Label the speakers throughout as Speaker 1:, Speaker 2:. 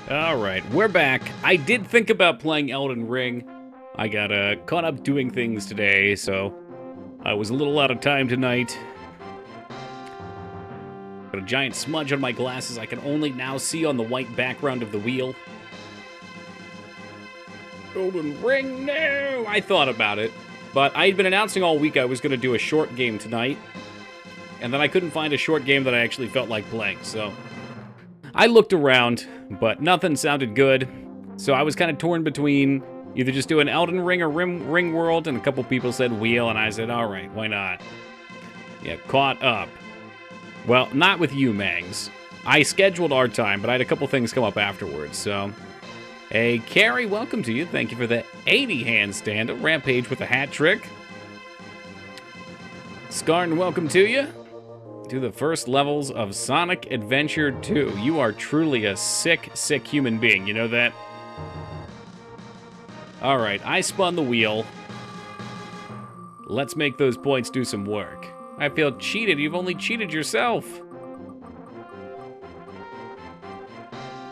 Speaker 1: Alright, we're back. I did think about playing Elden Ring. I got caught up doing things today, so I was a little out of time tonight. Got a giant smudge on my glasses I can only now see on the white background of the wheel. Elden Ring, no! I thought about it, but I'd been announcing all week I was going to do a short game tonight, and then I couldn't find a short game that I actually felt like playing, so I looked around, but nothing sounded good, so I was kind of torn between either just doing Elden Ring or Ring World, and a couple people said Wheel, and I said, alright, why not? Yeah, caught up. Well, not with you, Mangs. I scheduled our time, but I had a couple things come up afterwards, so... Hey, Carrie, welcome to you. Thank you for the 80 handstand. A Rampage with a hat trick. Scarn, welcome to you. To the first levels of Sonic Adventure 2. You are truly a sick, sick human being. You know that? Alright, I spun the wheel. Let's make those points do some work. I feel cheated. You've only cheated yourself.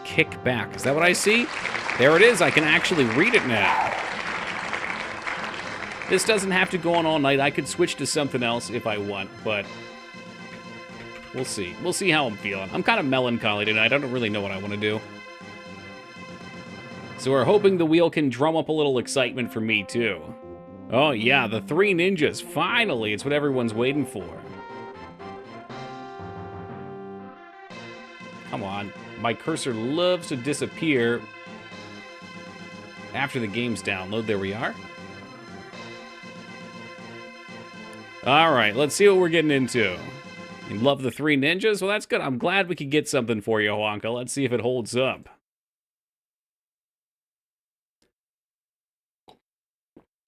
Speaker 1: Kick back. Is that what I see? There it is. I can actually read it now. This doesn't have to go on all night. I could switch to something else if I want, but... we'll see. We'll see how I'm feeling. I'm kind of melancholy tonight. I don't really know what I want to do. So we're hoping the wheel can drum up a little excitement for me, too. Oh, yeah, the three ninjas. Finally, it's what everyone's waiting for. Come on. My cursor loves to disappear after the game's download. There we are. All right, let's see what we're getting into. You love the three ninjas? Well, that's good. I'm glad we could get something for you, Wonka. Let's see if it holds up.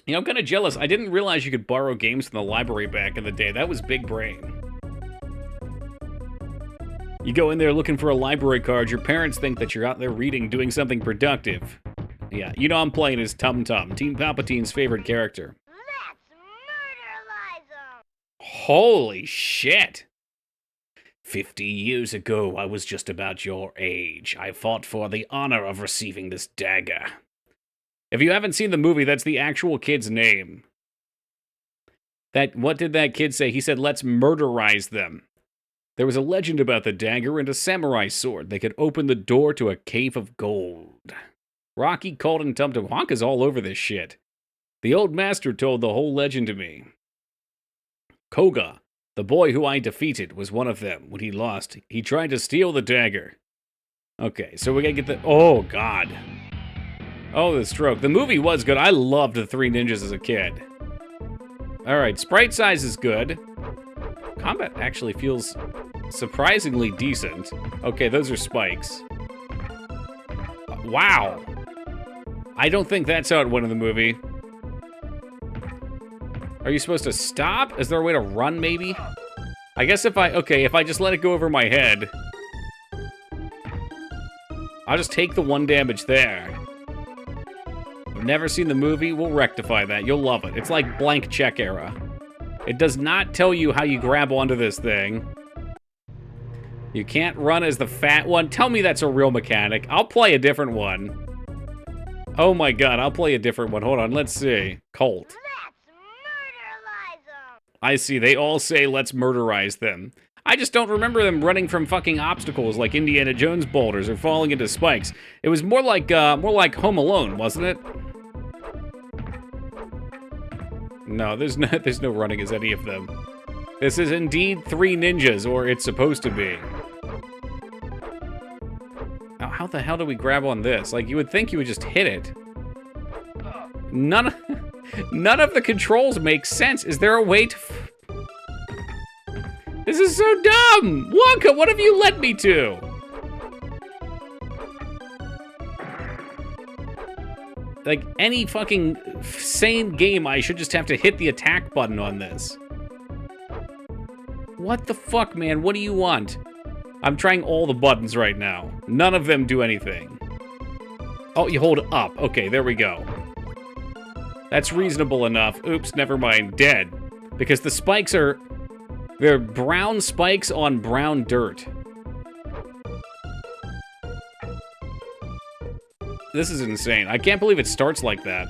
Speaker 1: You know, I'm kind of jealous. I didn't realize you could borrow games from the library back in the day. That was big brain. You go in there looking for a library card, your parents think that you're out there reading, doing something productive. Yeah, you know I'm playing as Tum Tum, Team Palpatine's favorite character.
Speaker 2: Let's murder Liza!
Speaker 1: Holy shit! 50 years ago, I was just about your age. I fought for the honor of receiving this dagger. If you haven't seen the movie, that's the actual kid's name. What did that kid say? He said, let's murderize them. There was a legend about the dagger and a samurai sword. They could open the door to a cave of gold. Rocky, Colt, and Tum Tum. Honka's all over this shit. The old master told the whole legend to me. Koga, the boy who I defeated, was one of them. When he lost, he tried to steal the dagger. Okay, so we gotta get the... oh, God. Oh, the stroke. The movie was good. I loved the Three Ninjas as a kid. Alright, sprite size is good. Combat actually feels surprisingly decent. Okay, those are spikes. Wow. I don't think that's how it went in the movie. Are you supposed to stop? Is there a way to run, maybe? I guess if I just let it go over my head. I'll just take the one damage there. I've never seen the movie. We'll rectify that. You'll love it. It's like blank check era. It does not tell you how you grab onto this thing. You can't run as the fat one. Tell me that's a real mechanic. I'll play a different one. Oh my god, I'll play a different one. Hold on, let's see. Colt.
Speaker 2: Let's murder Liza!
Speaker 1: I see, they all say let's murderize them. I just don't remember them running from fucking obstacles like Indiana Jones boulders or falling into spikes. It was more like Home Alone, wasn't it? No, there's no running as any of them. This is indeed Three Ninjas, or it's supposed to be. Now, how the hell do we grab on this? Like, you would think you would just hit it. None of the controls make sense. Is there a way to... This is so dumb! Wonka, what have you led me to? Like, any fucking sane game, I should just have to hit the attack button on this. What the fuck, man? What do you want? I'm trying all the buttons right now. None of them do anything. Oh, you hold up. Okay, there we go. That's reasonable enough. Oops, never mind. Dead. Because the spikes are... they're brown spikes on brown dirt. This is insane. I can't believe it starts like that.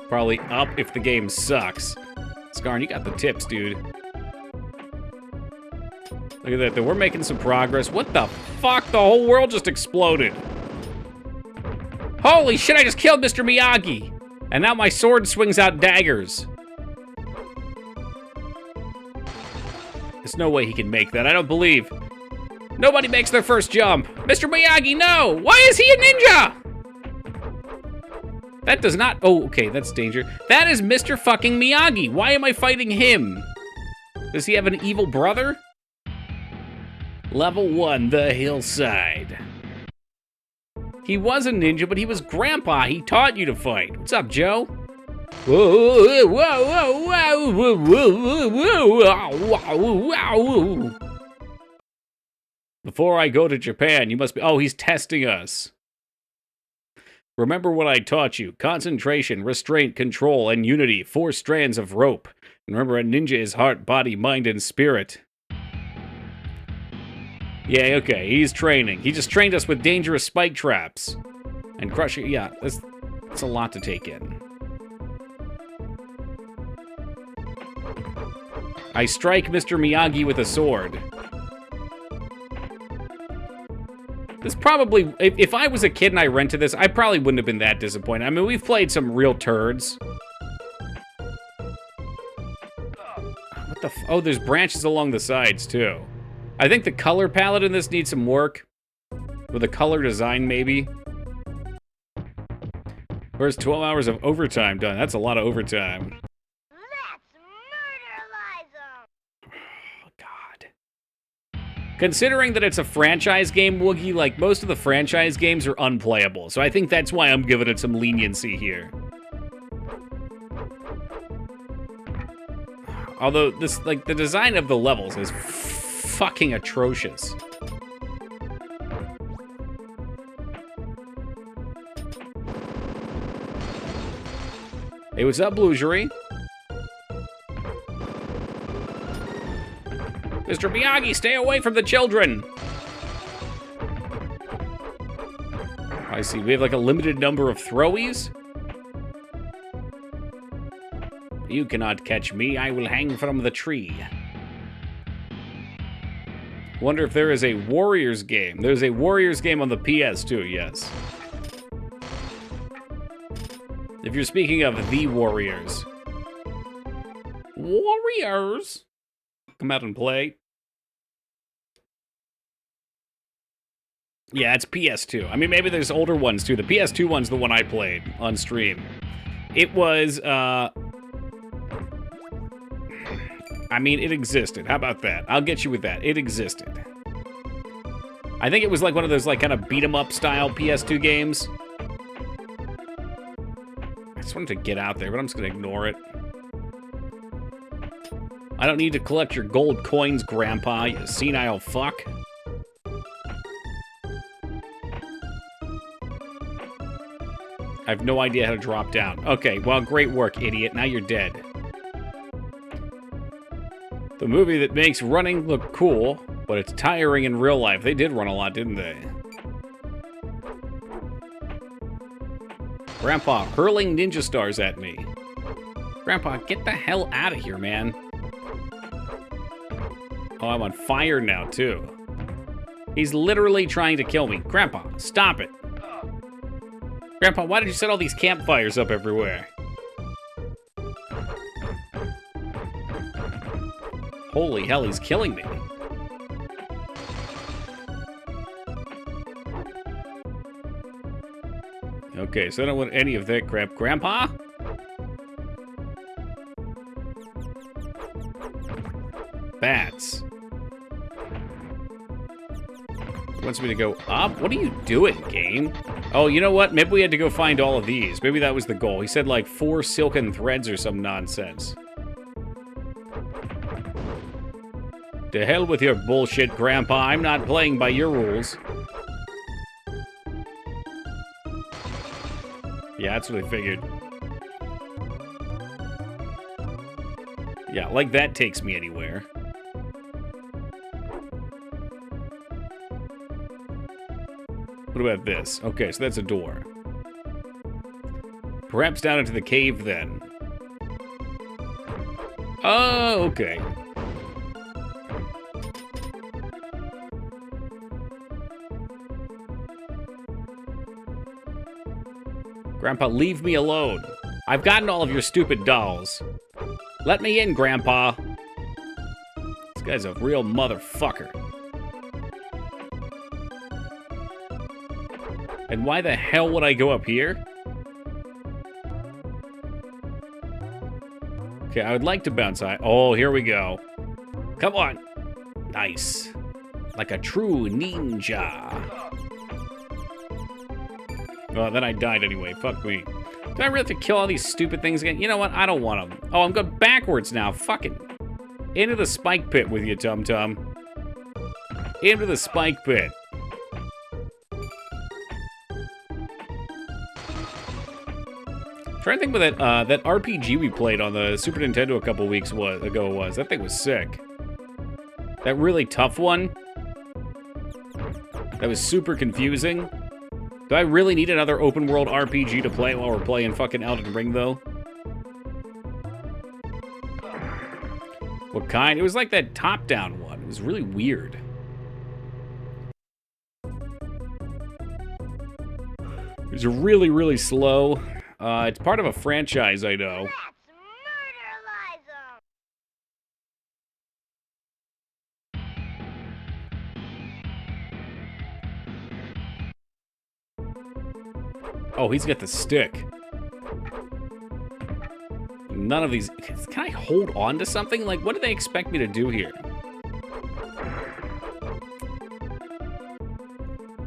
Speaker 1: Probably up if the game sucks. Scarn, you got the tips, dude. Look at that. We're making some progress. What the fuck? The whole world just exploded. Holy shit, I just killed Mr. Miyagi. And now my sword swings out daggers. There's no way he can make that. I don't believe. Nobody makes their first jump. Mr. Miyagi, no! Why is he a ninja? That does not... Oh, okay, that's danger. That is Mr. fucking Miyagi. Why am I fighting him? Does he have an evil brother? Level 1, the hillside. He was a ninja, but he was Grandpa. He taught you to fight. What's up, Joe? Whoa, whoa, whoa, whoa, whoa, whoa, whoa. Before I go to Japan, you must be... Oh, he's testing us. Remember what I taught you. Concentration, restraint, control, and unity. 4 strands of rope. Remember, a ninja is heart, body, mind, and spirit. Yeah, okay, he's training. He just trained us with dangerous spike traps. And crushing... Yeah, that's a lot to take in. I strike Mr. Miyagi with a sword. This probably, if I was a kid and I rented this, I probably wouldn't have been that disappointed. I mean, we've played some real turds. What the oh, there's branches along the sides, too. I think the color palette in this needs some work. With a color design, maybe. Where's 12 hours of overtime done? That's a lot of overtime. Considering that it's a franchise game, Woogie, like, most of the franchise games are unplayable. So I think that's why I'm giving it some leniency here. Although, this, like, the design of the levels is fucking atrocious. Hey, what's up, Bluegery? Mr. Miyagi, stay away from the children! I see, we have like a limited number of throwies. You cannot catch me, I will hang from the tree. Wonder if there is a Warriors game. There's a Warriors game on the PS too, yes. If you're speaking of the Warriors. Warriors! Come out and play. Yeah, it's PS2. I mean, maybe there's older ones, too. The PS2 one's the one I played on stream. It was, I mean, it existed. How about that? I'll get you with that. It existed. I think it was like one of those, like, kind of beat-em-up style PS2 games. I just wanted to get out there, but I'm just gonna ignore it. I don't need to collect your gold coins, Grandpa, you senile fuck. I have no idea how to drop down. Okay, well, great work, idiot. Now you're dead. The movie that makes running look cool, but it's tiring in real life. They did run a lot, didn't they? Grandpa, hurling ninja stars at me. Grandpa, get the hell out of here, man. Oh, I'm on fire now, too. He's literally trying to kill me. Grandpa, stop it. Grandpa, why did you set all these campfires up everywhere? Holy hell, he's killing me. Okay, so I don't want any of that crap. Grandpa? Bats. He wants me to go up? What are you doing, game? Oh, you know what? Maybe we had to go find all of these. Maybe that was the goal. He said like 4 silken threads or some nonsense. To hell with your bullshit, Grandpa. I'm not playing by your rules. Yeah, that's what I figured. Yeah, like that takes me anywhere. What about this? Okay, so that's a door. Perhaps down into the cave, then. Oh, okay. Grandpa, leave me alone. I've gotten all of your stupid dolls. Let me in, Grandpa. This guy's a real motherfucker. And why the hell would I go up here? Okay, I would like to bounce high. Oh, here we go. Come on. Nice. Like a true ninja. Oh, then I died anyway. Fuck me. Do I really have to kill all these stupid things again? You know what? I don't want them. Oh, I'm going backwards now. Fucking. Into the spike pit with you, Tum Tum. Into the spike pit. Trying to think what that RPG we played on the Super Nintendo a couple weeks ago was. That thing was sick. That really tough one. That was super confusing. Do I really need another open world RPG to play while we're playing fucking Elden Ring, though? What kind? It was like that top-down one. It was really weird. It was really, really slow. It's part of a franchise, I know.
Speaker 2: Let's murderalize 'em.
Speaker 1: Oh, he's got the stick. None of these... Can I hold on to something? Like, what do they expect me to do here?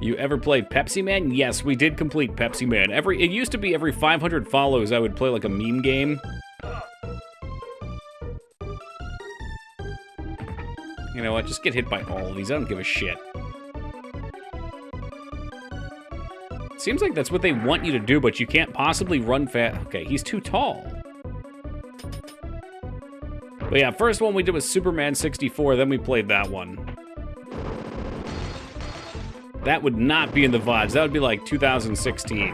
Speaker 1: You ever played Pepsi Man? Yes, we did complete Pepsi Man. It used to be every 500 follows I would play like a meme game. You know what? Just get hit by all of these. I don't give a shit. Seems like that's what they want you to do, but you can't possibly run fast. Okay, he's too tall. But yeah, first one we did was Superman 64, then we played that one. That would not be in the VODs. That would be like 2016.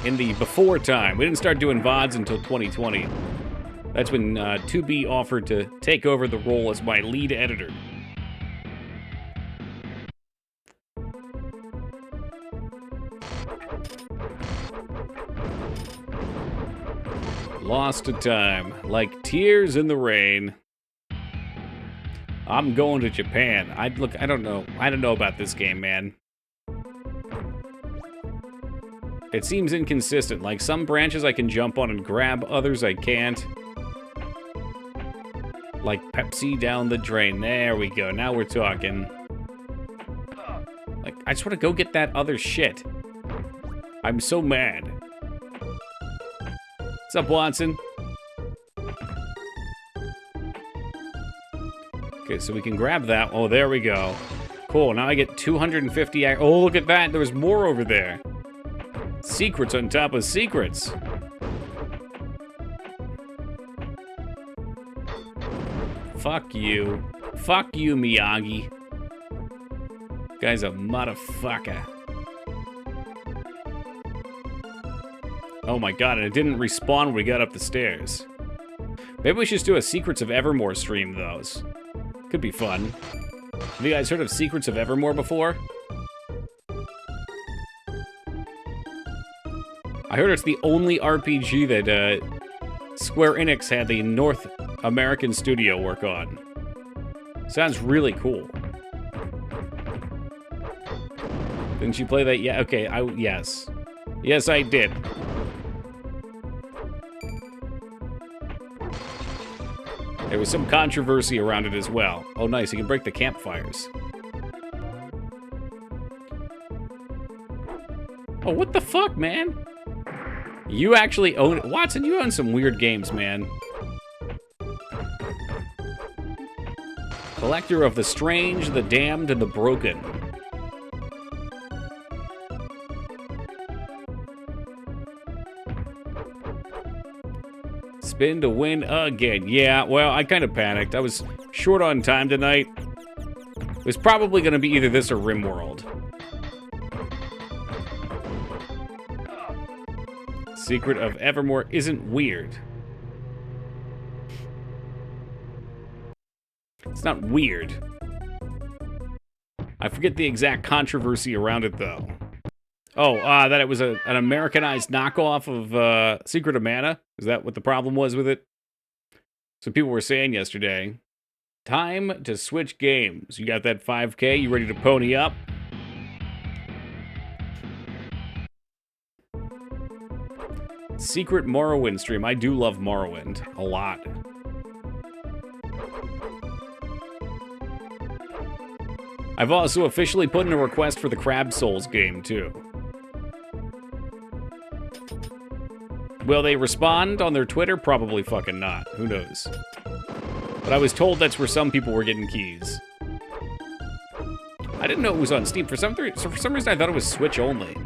Speaker 1: In the before time. We didn't start doing VODs until 2020. That's when 2B offered to take over the role as my lead editor. Lost to time, like tears in the rain. I'm going to Japan. I don't know. I don't know about this game, man. It seems inconsistent. Like some branches I can jump on and grab, others I can't. Like Pepsi down the drain. There we go. Now we're talking. Like, I just want to go get that other shit. I'm so mad. What's up, Watson? Okay, so we can grab that. Oh, there we go. Cool, now I get 250. Oh, look at that. There was more over there. Secrets on top of secrets. Fuck you. Fuck you, Miyagi. Guy's a motherfucker. Oh my god, and it didn't respawn when we got up the stairs. Maybe we should just do a Secrets of Evermore stream, though. Could be fun. Have you guys heard of Secrets of Evermore before? I heard it's the only RPG that Square Enix had the North American studio work on. Sounds really cool. Didn't you play that? Yeah, okay, yes. Yes, I did. There was some controversy around it as well. Oh, nice, you can break the campfires. Oh, what the fuck, man? You actually own it. Watson, you own some weird games, man. Collector of the strange, the damned, and the broken. Spin to win again. Yeah, well, I kind of panicked. I was short on time tonight. was probably going to be either this or RimWorld. Secret of Evermore isn't weird. It's not weird. I forget the exact controversy around it, though. Oh, that it was an Americanized knockoff of Secret of Mana? Is that what the problem was with it? Some people were saying yesterday, time to switch games. You got that 5K? You ready to pony up? Secret Morrowind stream. I do love Morrowind a lot. I've also officially put in a request for the Crab Souls game, too. Will they respond on their Twitter? Probably fucking not. Who knows? But I was told that's where some people were getting keys. I didn't know it was on Steam. For some reason, I thought it was Switch only.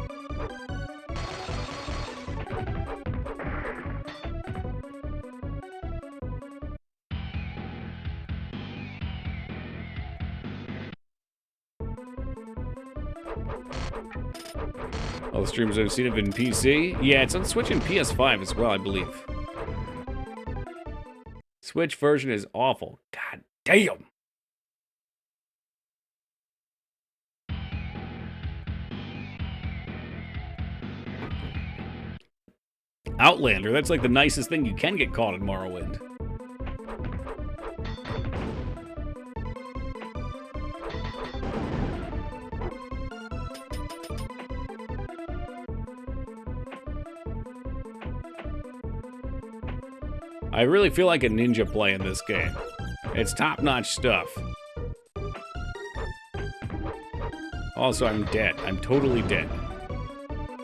Speaker 1: All the streamers I've seen have been PC. Yeah, it's on Switch and PS5 as well, I believe. Switch version is awful. God damn. Outlander, that's like the nicest thing you can get caught in Morrowind. I really feel like a ninja playing this game. It's top-notch stuff. Also, I'm dead. I'm totally dead.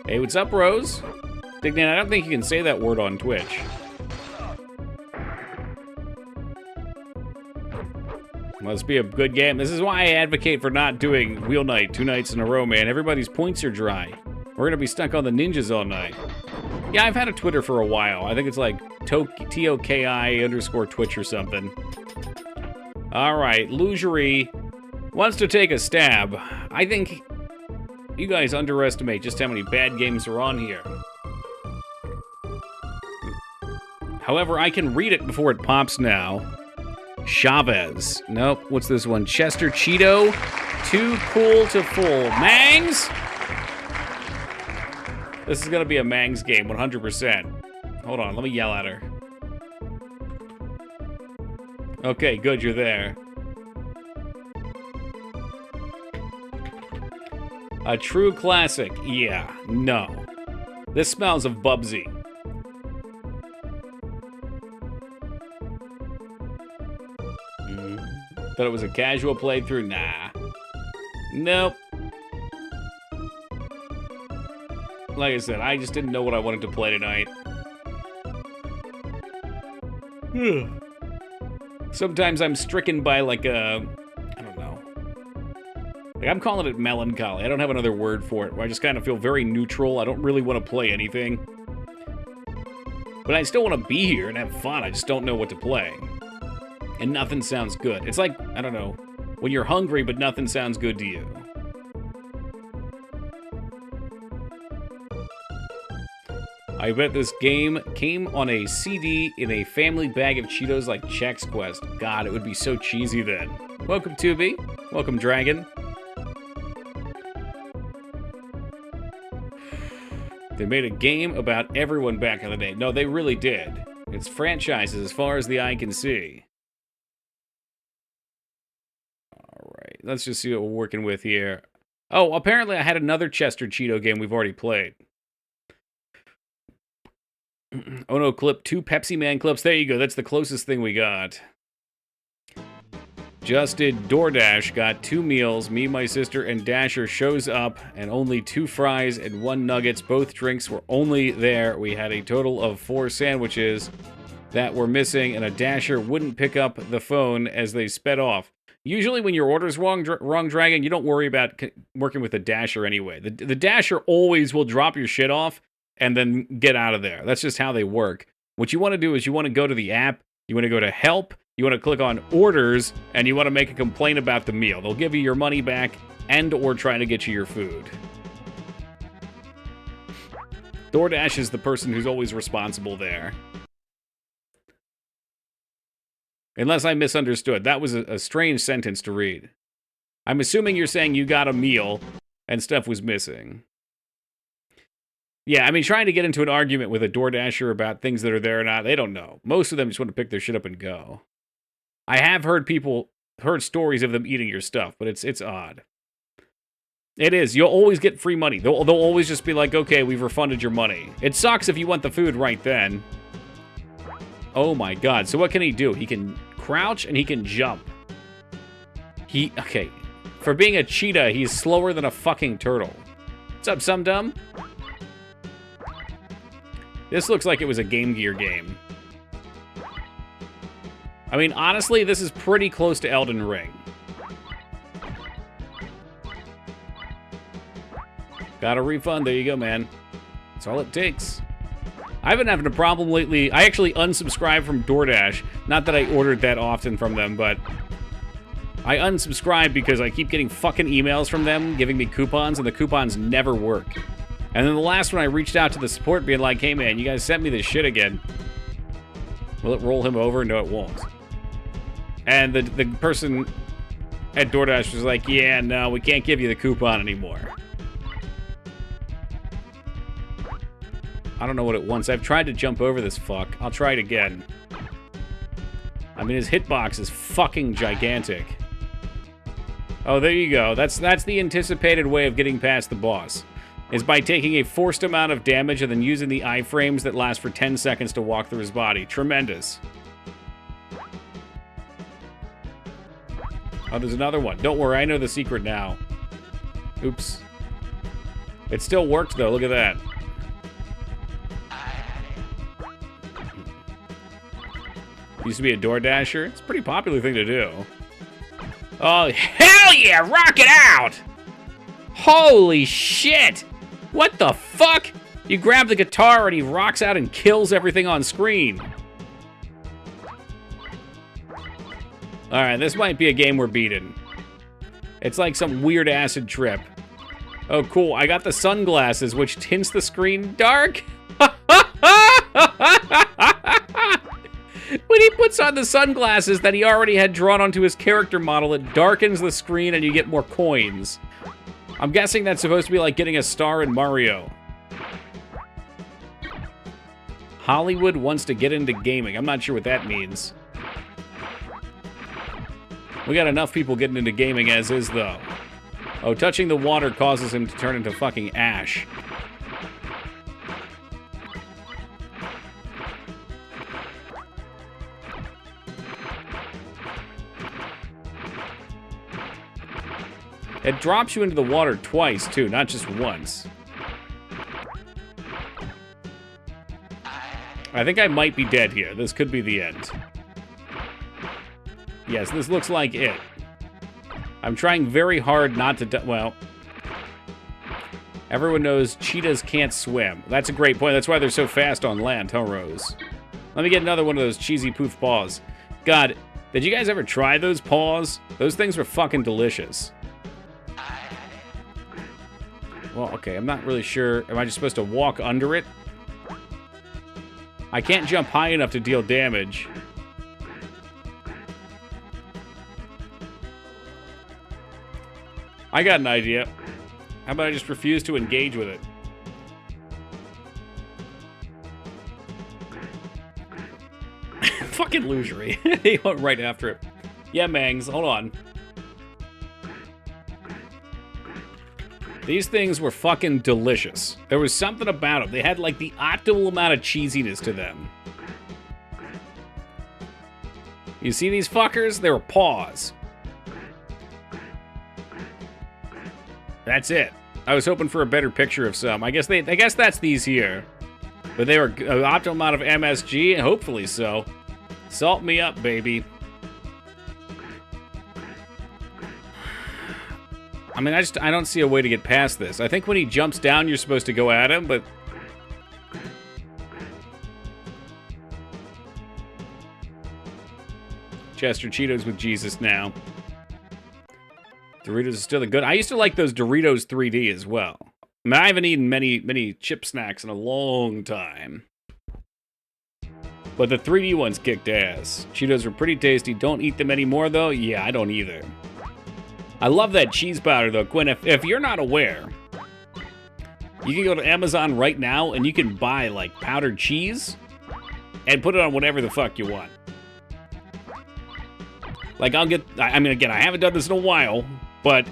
Speaker 1: Hey, what's up, Rose? Dignan, I don't think you can say that word on Twitch. Must be a good game. This is why I advocate for not doing Wheel Night 2 nights in a row, man. Everybody's points are dry. We're gonna be stuck on the ninjas all night. Yeah, I've had a Twitter for a while. I think it's like TOKI_Twitch or something. Alright, Lugery wants to take a stab. I think you guys underestimate just how many bad games are on here. However, I can read it before it pops now. Chavez. Nope, what's this one? Chester Cheeto. Too cool to fool. Mangs? This is gonna be a Mangs game, 100%. Hold on, let me yell at her. Okay, good, you're there. A true classic. Yeah, no. This smells of Bubsy. Thought it was a casual playthrough? Nah. Nope. Like I said, I just didn't know what I wanted to play tonight. Sometimes I'm stricken by like a... I don't know. Like I'm calling it melancholy. I don't have another word for it. Where I just kind of feel very neutral. I don't really want to play anything. But I still want to be here and have fun. I just don't know what to play. And nothing sounds good. It's like, I don't know, when you're hungry but nothing sounds good to you. I bet this game came on a CD in a family bag of Cheetos like Chex Quest. God, it would be so cheesy then. Welcome, Tubi. Welcome, Dragon. They made a game about everyone back in the day. No, they really did. It's franchises as far as the eye can see. All right, let's just see what we're working with here. Oh, apparently I had another Chester Cheeto game we've already played. Oh no, clip 2 Pepsi Man clips. There you go. That's the closest thing we got. Just did DoorDash. Got 2 meals. Me, my sister, and Dasher shows up, and only 2 fries and 1 nuggets. Both drinks were only there. We had a total of 4 sandwiches that were missing, and a Dasher wouldn't pick up the phone as they sped off. Usually when your order's wrong, Dragon, you don't worry about working with the Dasher anyway. The Dasher always will drop your shit off and then get out of there. That's just how they work. What you want to do is you want to go to the app, you want to go to help, You want to click on orders, and you want to make a complaint about the meal. They'll give you your money back and or try to get you your food. DoorDash is the person who's always responsible there. Unless I misunderstood. That was a strange sentence to read. I'm assuming you're saying you got a meal and stuff was missing. Yeah, I mean, trying to get into an argument with a DoorDasher about things that are there or not, they don't know. Most of them just want to pick their shit up and go. I have heard stories of them eating your stuff, but it's odd. It is. You'll always get free money. They'll always just be like, okay, we've refunded your money. It sucks if you want the food right then. Oh my god. So what can he do? He can crouch and he can jump. Okay. For being a cheetah, he's slower than a fucking turtle. What's up, Sum Dum? This looks like it was a Game Gear game. I mean, honestly, this is pretty close to Elden Ring. Got a refund. There you go, man. That's all it takes. I've been having a problem lately. I actually unsubscribed from DoorDash. Not that I ordered that often from them, but I unsubscribed because I keep getting fucking emails from them giving me coupons, and the coupons never work. And then the last one, I reached out to the support being like, hey man, you guys sent me this shit again. Will it roll him over? No, it won't. And the person at DoorDash was like, yeah, no, we can't give you the coupon anymore. I don't know what it wants. I've tried to jump over this fuck. I'll try it again. I mean, his hitbox is fucking gigantic. Oh, there you go. That's the anticipated way of getting past the boss. Is by taking a forced amount of damage and then using the iframes that last for 10 seconds to walk through his body. Tremendous. Oh, there's another one. Don't worry, I know the secret now. Oops. It still worked, though. Look at that. Used to be a DoorDasher. It's a pretty popular thing to do. Oh, hell yeah! Rock it out! Holy shit! What the fuck? You grab the guitar and he rocks out and kills everything on screen. Alright, this might be a game we're beating. It's like some weird acid trip. Oh, cool. I got the sunglasses, which tints the screen dark. When he puts on the sunglasses that he already had drawn onto his character model, it darkens the screen and you get more coins. I'm guessing that's supposed to be like getting a star in Mario. Hollywood wants to get into gaming. I'm not sure what that means. We got enough people getting into gaming as is, though. Oh, touching the water causes him to turn into fucking ash. It drops you into the water twice, too, not just once. I think I might be dead here. This could be the end. Yes, this looks like it. I'm trying very hard not to die. Well, everyone knows cheetahs can't swim. That's a great point. That's why they're so fast on land, huh, Rose? Let me get another one of those cheesy poof paws. God, did you guys ever try those paws? Those things were fucking delicious. Well, okay, I'm not really sure. Am I just supposed to walk under it? I can't jump high enough to deal damage. I got an idea. How about I just refuse to engage with it? Fucking illusory. He went right after it. Yeah, Mangs, hold on. These things were fucking delicious. There was something about them. They had like the optimal amount of cheesiness to them. You see these fuckers? They were paws. That's it. I was hoping for a better picture of some. I guess that's these here. But they were an optimal amount of MSG, and hopefully so. Salt me up, baby. I mean, I don't see a way to get past this. I think when he jumps down, you're supposed to go at him, but... Chester Cheetos with Jesus now. Doritos is still the good. I used to like those Doritos 3D as well. I mean, I haven't eaten many chip snacks in a long time. But the 3D ones kicked ass. Cheetos are pretty tasty. Don't eat them anymore, though? Yeah, I don't either. I love that cheese powder, though. Quinn, if you're not aware, you can go to Amazon right now, and you can buy, like, powdered cheese and put it on whatever the fuck you want. Like, I mean, again, I haven't done this in a while, but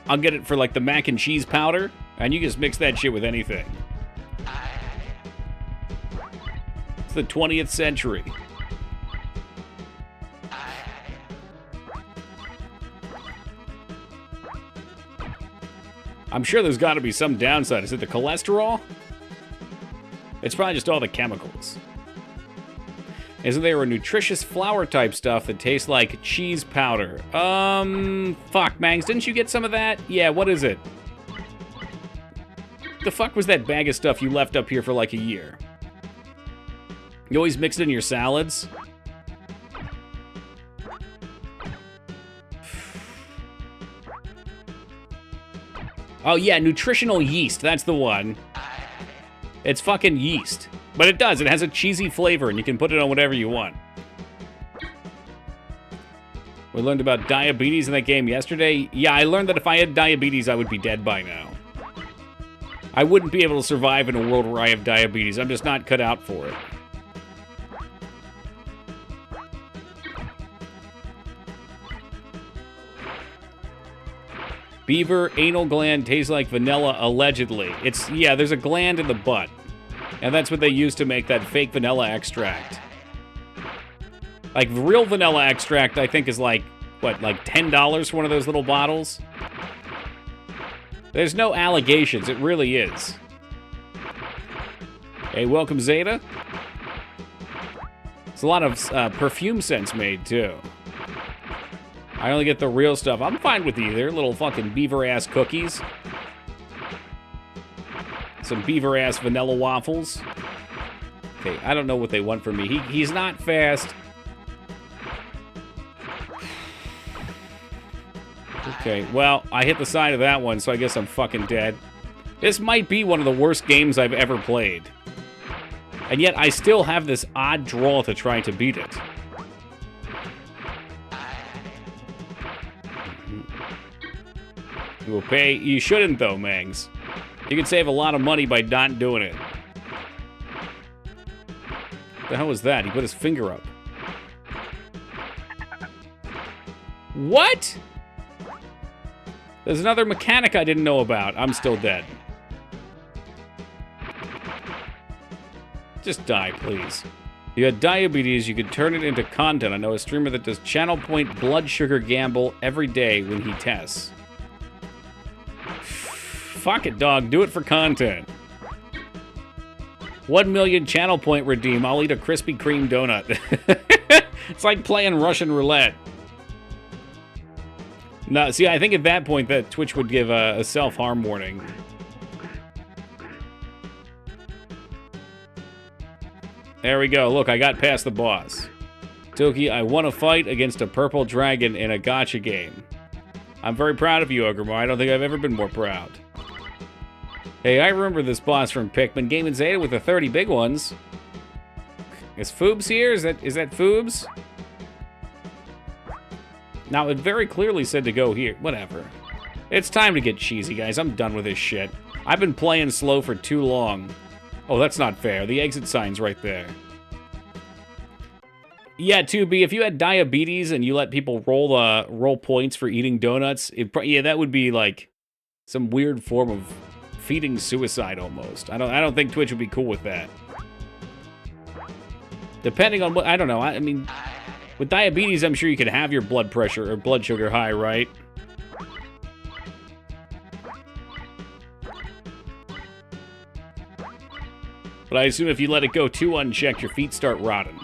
Speaker 1: I'll get it for, like, the mac and cheese powder, and you just mix that shit with anything. It's the 20th century. I'm sure there's got to be some downside. Is it the cholesterol? It's probably just all the chemicals. Isn't there a nutritious flour type stuff that tastes like cheese powder? Fuck, Mangs, didn't you get some of that? Yeah, what is it? The fuck was that bag of stuff you left up here for like a year? You always mix it in your salads? Oh yeah, nutritional yeast, that's the one. It's fucking yeast. But it does, it has a cheesy flavor and you can put it on whatever you want. We learned about diabetes in that game yesterday. Yeah, I learned that if I had diabetes, I would be dead by now. I wouldn't be able to survive in a world where I have diabetes. I'm just not cut out for it. Beaver anal gland tastes like vanilla, allegedly. Yeah, there's a gland in the butt. And that's what they use to make that fake vanilla extract. Like, real vanilla extract, I think, is like, what, like $10 for one of those little bottles? There's no allegations, it really is. Hey, welcome, Zeta. There's a lot of perfume scents made, too. I only get the real stuff. I'm fine with either. Little fucking beaver-ass cookies. Some beaver-ass vanilla waffles. Okay, I don't know what they want from me. He's not fast. Okay, well, I hit the side of that one, so I guess I'm fucking dead. This might be one of the worst games I've ever played. And yet, I still have this odd draw to try to beat it. You will pay. You shouldn't, though, Mangs. You can save a lot of money by not doing it. What the hell was that? He put his finger up. What? There's another mechanic I didn't know about. I'm still dead. Just die, please. If you had diabetes, you could turn it into content. I know a streamer that does channel point blood sugar gamble every day when he tests. Fuck it, dog. Do it for content. 1 million channel point redeem. I'll eat a Krispy Kreme donut. It's like playing Russian roulette. No, see, I think at that point that Twitch would give a self-harm warning. There we go. Look, I got past the boss. Toki, I won a fight against a purple dragon in a gacha game. I'm very proud of you, Ogremore. I don't think I've ever been more proud. Hey, I remember this boss from Pikmin. Game and Zeta with the 30 big ones. Is Foobs here? Is that Foobs? Now, it very clearly said to go here. Whatever. It's time to get cheesy, guys. I'm done with this shit. I've been playing slow for too long. Oh, that's not fair. The exit sign's right there. Yeah, 2B, if you had diabetes and you let people roll points for eating donuts, yeah, that would be like some weird form of feeding suicide almost. I don't think Twitch would be cool with that. Depending on what, I don't know. I mean, with diabetes, I'm sure you could have your blood pressure or blood sugar high, right? But I assume if you let it go too unchecked, your feet start rotting.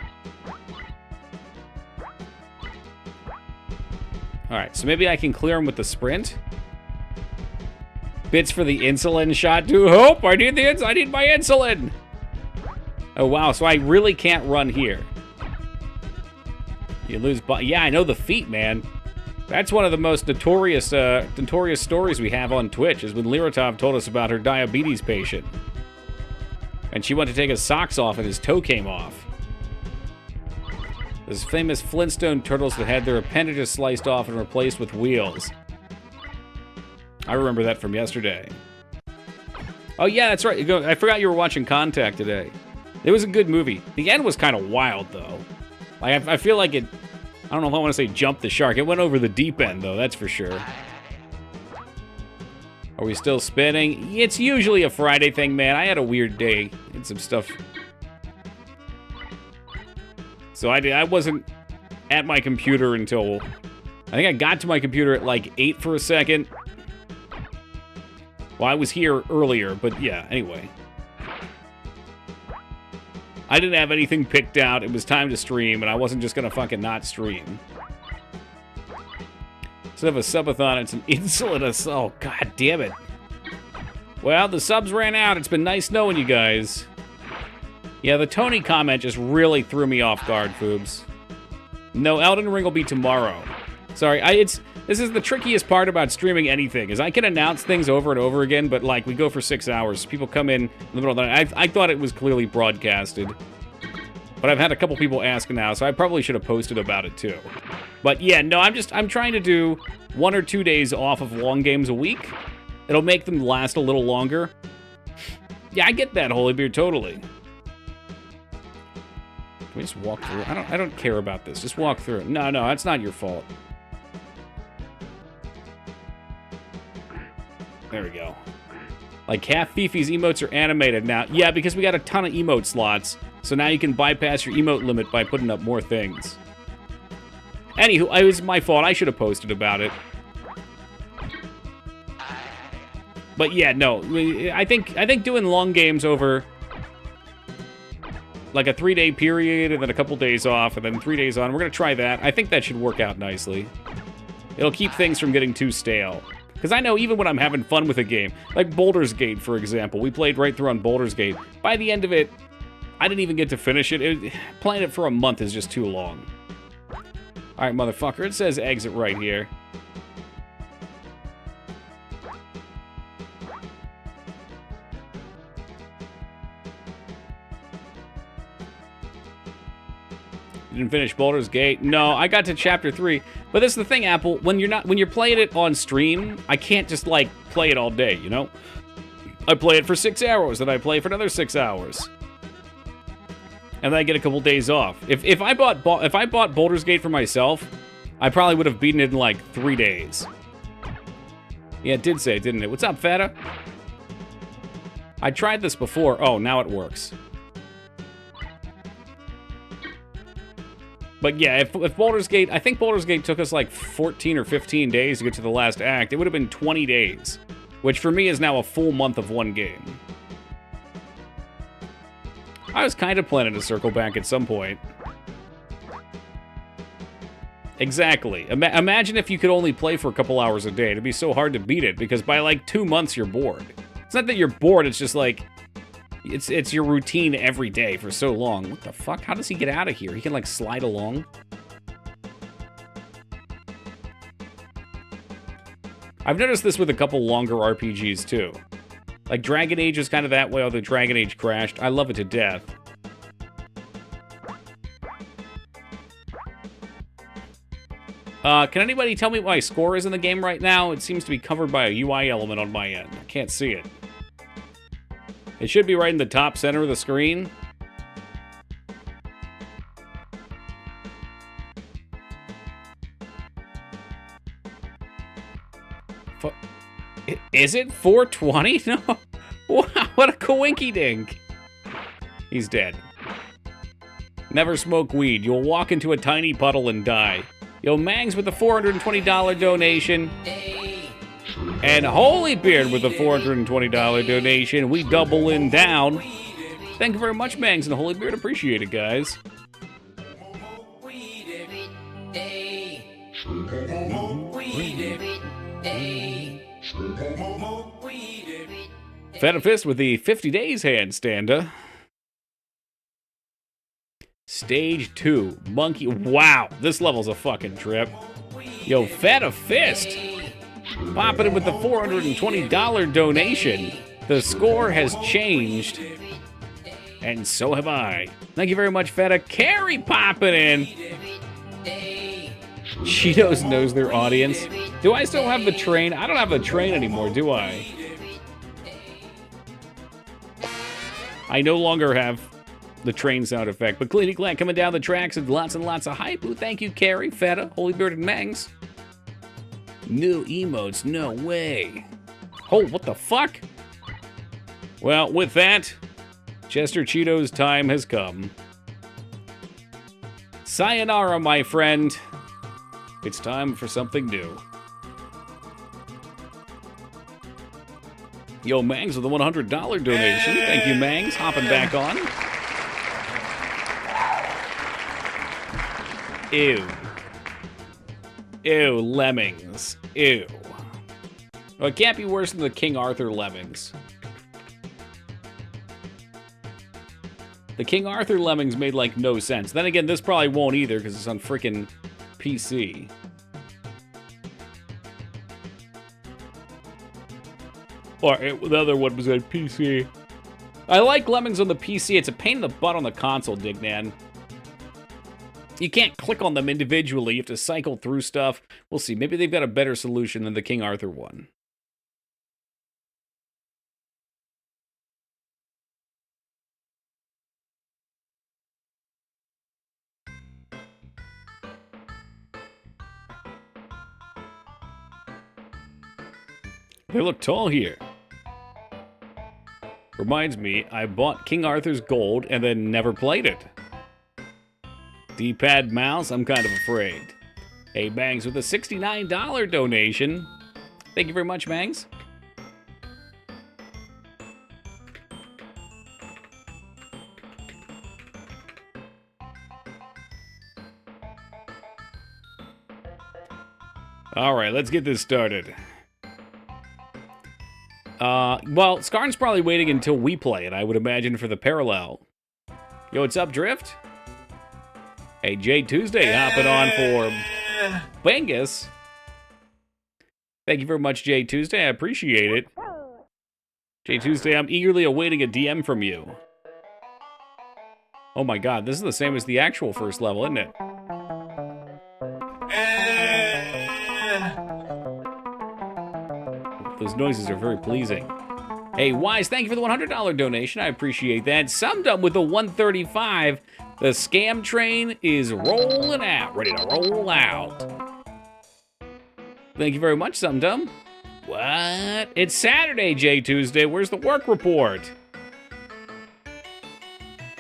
Speaker 1: Alright, so maybe I can clear him with the sprint. Bits for the insulin shot to hope. I need my insulin. Oh wow, so I really can't run here. You lose, yeah, I know the feet, man. That's one of the most notorious stories we have on Twitch, is when Liratov told us about her diabetes patient. And she went to take his socks off and his toe came off. Those famous Flintstone turtles that had their appendages sliced off and replaced with wheels. I remember that from yesterday. Oh yeah, that's right. I forgot you were watching Contact today. It was a good movie. The end was kind of wild, though. I feel like it... I don't know if I want to say jumped the shark. It went over the deep end, though, that's for sure. Are we still spinning? It's usually a Friday thing, man. I had a weird day. Did some stuff. So I wasn't at my computer until... I think I got to my computer at like 8 for a second. Well, I was here earlier, but yeah, anyway. I didn't have anything picked out. It was time to stream, and I wasn't just gonna fucking not stream. Instead of a subathon, it's an insolent assault. Oh, god damn it. Well, the subs ran out. It's been nice knowing you guys. Yeah, the Tony comment just really threw me off guard, Foobs. No, Elden Ring will be tomorrow. Sorry, this is the trickiest part about streaming anything, is I can announce things over and over again, but like, we go for 6 hours. People come in the middle of the night. I thought it was clearly broadcasted. But I've had a couple people ask now, so I probably should have posted about it too. But yeah, no, I'm trying to do 1 or 2 days off of long games a week. It'll make them last a little longer. Yeah, I get that, Holybeard, totally. Can we just walk through? I don't care about this. Just walk through. No, that's not your fault. There we go. Like, half Fifi's emotes are animated now. Yeah, because we got a ton of emote slots. So now you can bypass your emote limit by putting up more things. Anywho, it was my fault. I should have posted about it. But yeah, no. I think doing long games over like a 3-day period and then a couple days off and then 3 days on, we're going to try that. I think that should work out nicely. It'll keep things from getting too stale. Because I know even when I'm having fun with a game, like Baldur's Gate, for example, we played right through on Baldur's Gate. By the end of it, I didn't even get to finish it. Playing it for a month is just too long. Alright, motherfucker, it says exit right here. Didn't finish Baldur's Gate. No, I got to chapter 3. But this is the thing, Apple. When you're playing it on stream, I can't just like play it all day, you know? I play it for 6 hours, then I play for another 6 hours. And then I get a couple days off. If I bought Baldur's Gate for myself, I probably would have beaten it in like 3 days. Yeah, it did say, didn't it? What's up, Feta? I tried this before. Oh, now it works. But yeah, if Baldur's Gate... I think Baldur's Gate took us like 14 or 15 days to get to the last act. It would have been 20 days. Which for me is now a full month of one game. I was kind of planning to circle back at some point. Exactly. Imagine if you could only play for a couple hours a day. It'd be so hard to beat it, because by like 2 months you're bored. It's not that you're bored, it's just like... It's your routine every day for so long. What the fuck? How does he get out of here? He can like slide along? I've noticed this with a couple longer RPGs too. Like Dragon Age is kind of that way, although Dragon Age crashed. I love it to death. Can anybody tell me what my score is in the game right now? It seems to be covered by a UI element on my end. I can't see it. It should be right in the top center of the screen. Is it 420? No. Wow, what a coinky-dink. He's dead. Never smoke weed. You'll walk into a tiny puddle and die. Yo, Mangs with the $420 donation. And Holybeard with the $420 donation. We doubling down. Thank you very much, Mangs and Holybeard. Appreciate it, guys. Fetafist with the 50 days handstander. Stage 2, Monkey. Wow, this level's a fucking trip. Yo, Fed a Fist. Popping in with the $420 donation. The score has changed. And so have I. Thank you very much, Feta. Carrie popping in. Cheetos knows their audience. Do I still have the train? I don't have the train anymore, do I? I no longer have the train sound effect, but Cleany Clan coming down the tracks and lots of hype. Ooh, thank you, Carrie, Feta, Holy Beard, and Mangs. New emotes, no way. Oh, what the fuck? Well, with that, Chester Cheeto's time has come. Sayonara, my friend. It's time for something new. Yo, Mangs with a $100 donation. Thank you, Mangs. Hopping back on. Ew. Ew, lemmings. Ew. Well, it can't be worse than the King Arthur lemmings. The King Arthur lemmings made, like, no sense. Then again, this probably won't either, because it's on frickin' PC. Or the other one was on PC. I like lemmings on the PC. It's a pain in the butt on the console, Dignan. You can't click on them individually. You have to cycle through stuff. We'll see. Maybe they've got a better solution than the King Arthur one. They look tall here. Reminds me, I bought King Arthur's Gold and then never played it. D-pad mouse, I'm kind of afraid. Hey, Mangs with a $69 donation. Thank you very much, Mangs. All right, let's get this started. Well, Skarn's probably waiting until we play it, I would imagine, for the parallel. Yo, what's up, Drift? Hey, Jay Tuesday hopping on for Bangus. Thank you very much, Jay Tuesday. I appreciate it. Jay Tuesday, I'm eagerly awaiting a DM from you. Oh my god, this is the same as the actual first level, isn't it? Those noises are very pleasing. Hey, Wise, thank you for the $100 donation. I appreciate that. Sumdum with the 135. The scam train is rolling out, ready to roll out. Thank you very much, Sumdum. What? It's Saturday, Jay Tuesday. Where's the work report?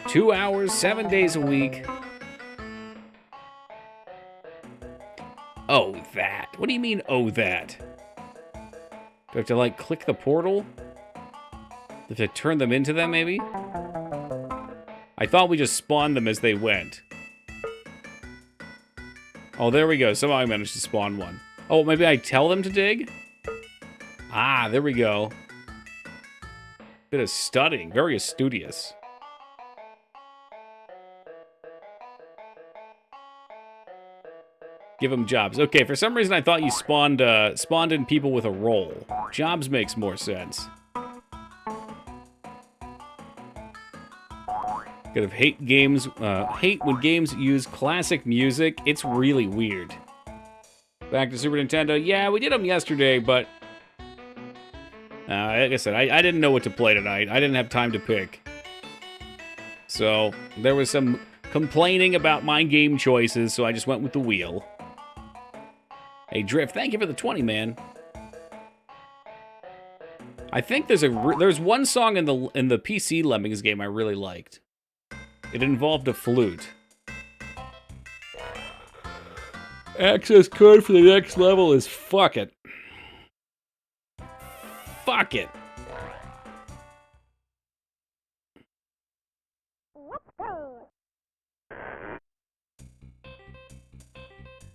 Speaker 1: 2 hours, 7 days a week. Oh, that. What do you mean, oh, that? Do I have to, like, click the portal? Do I have to turn them into them, maybe? I thought we just spawned them as they went. Oh, there we go. Somehow I managed to spawn one. Oh, maybe I tell them to dig? Ah, there we go. Bit of studying. Very studious. Give them jobs. Okay, for some reason I thought you spawned in people with a role. Jobs makes more sense. Kind of hate when games use classic music. It's really weird. Back to Super Nintendo. Yeah, we did them yesterday, but like I said, I didn't know what to play tonight. I didn't have time to pick. So there was some complaining about my game choices, so I just went with the wheel. Hey, Drift, thank you for the 20, man. I think there's one song in the PC Lemmings game I really liked. It involved a flute. Access code for the next level is fuck it. Fuck it.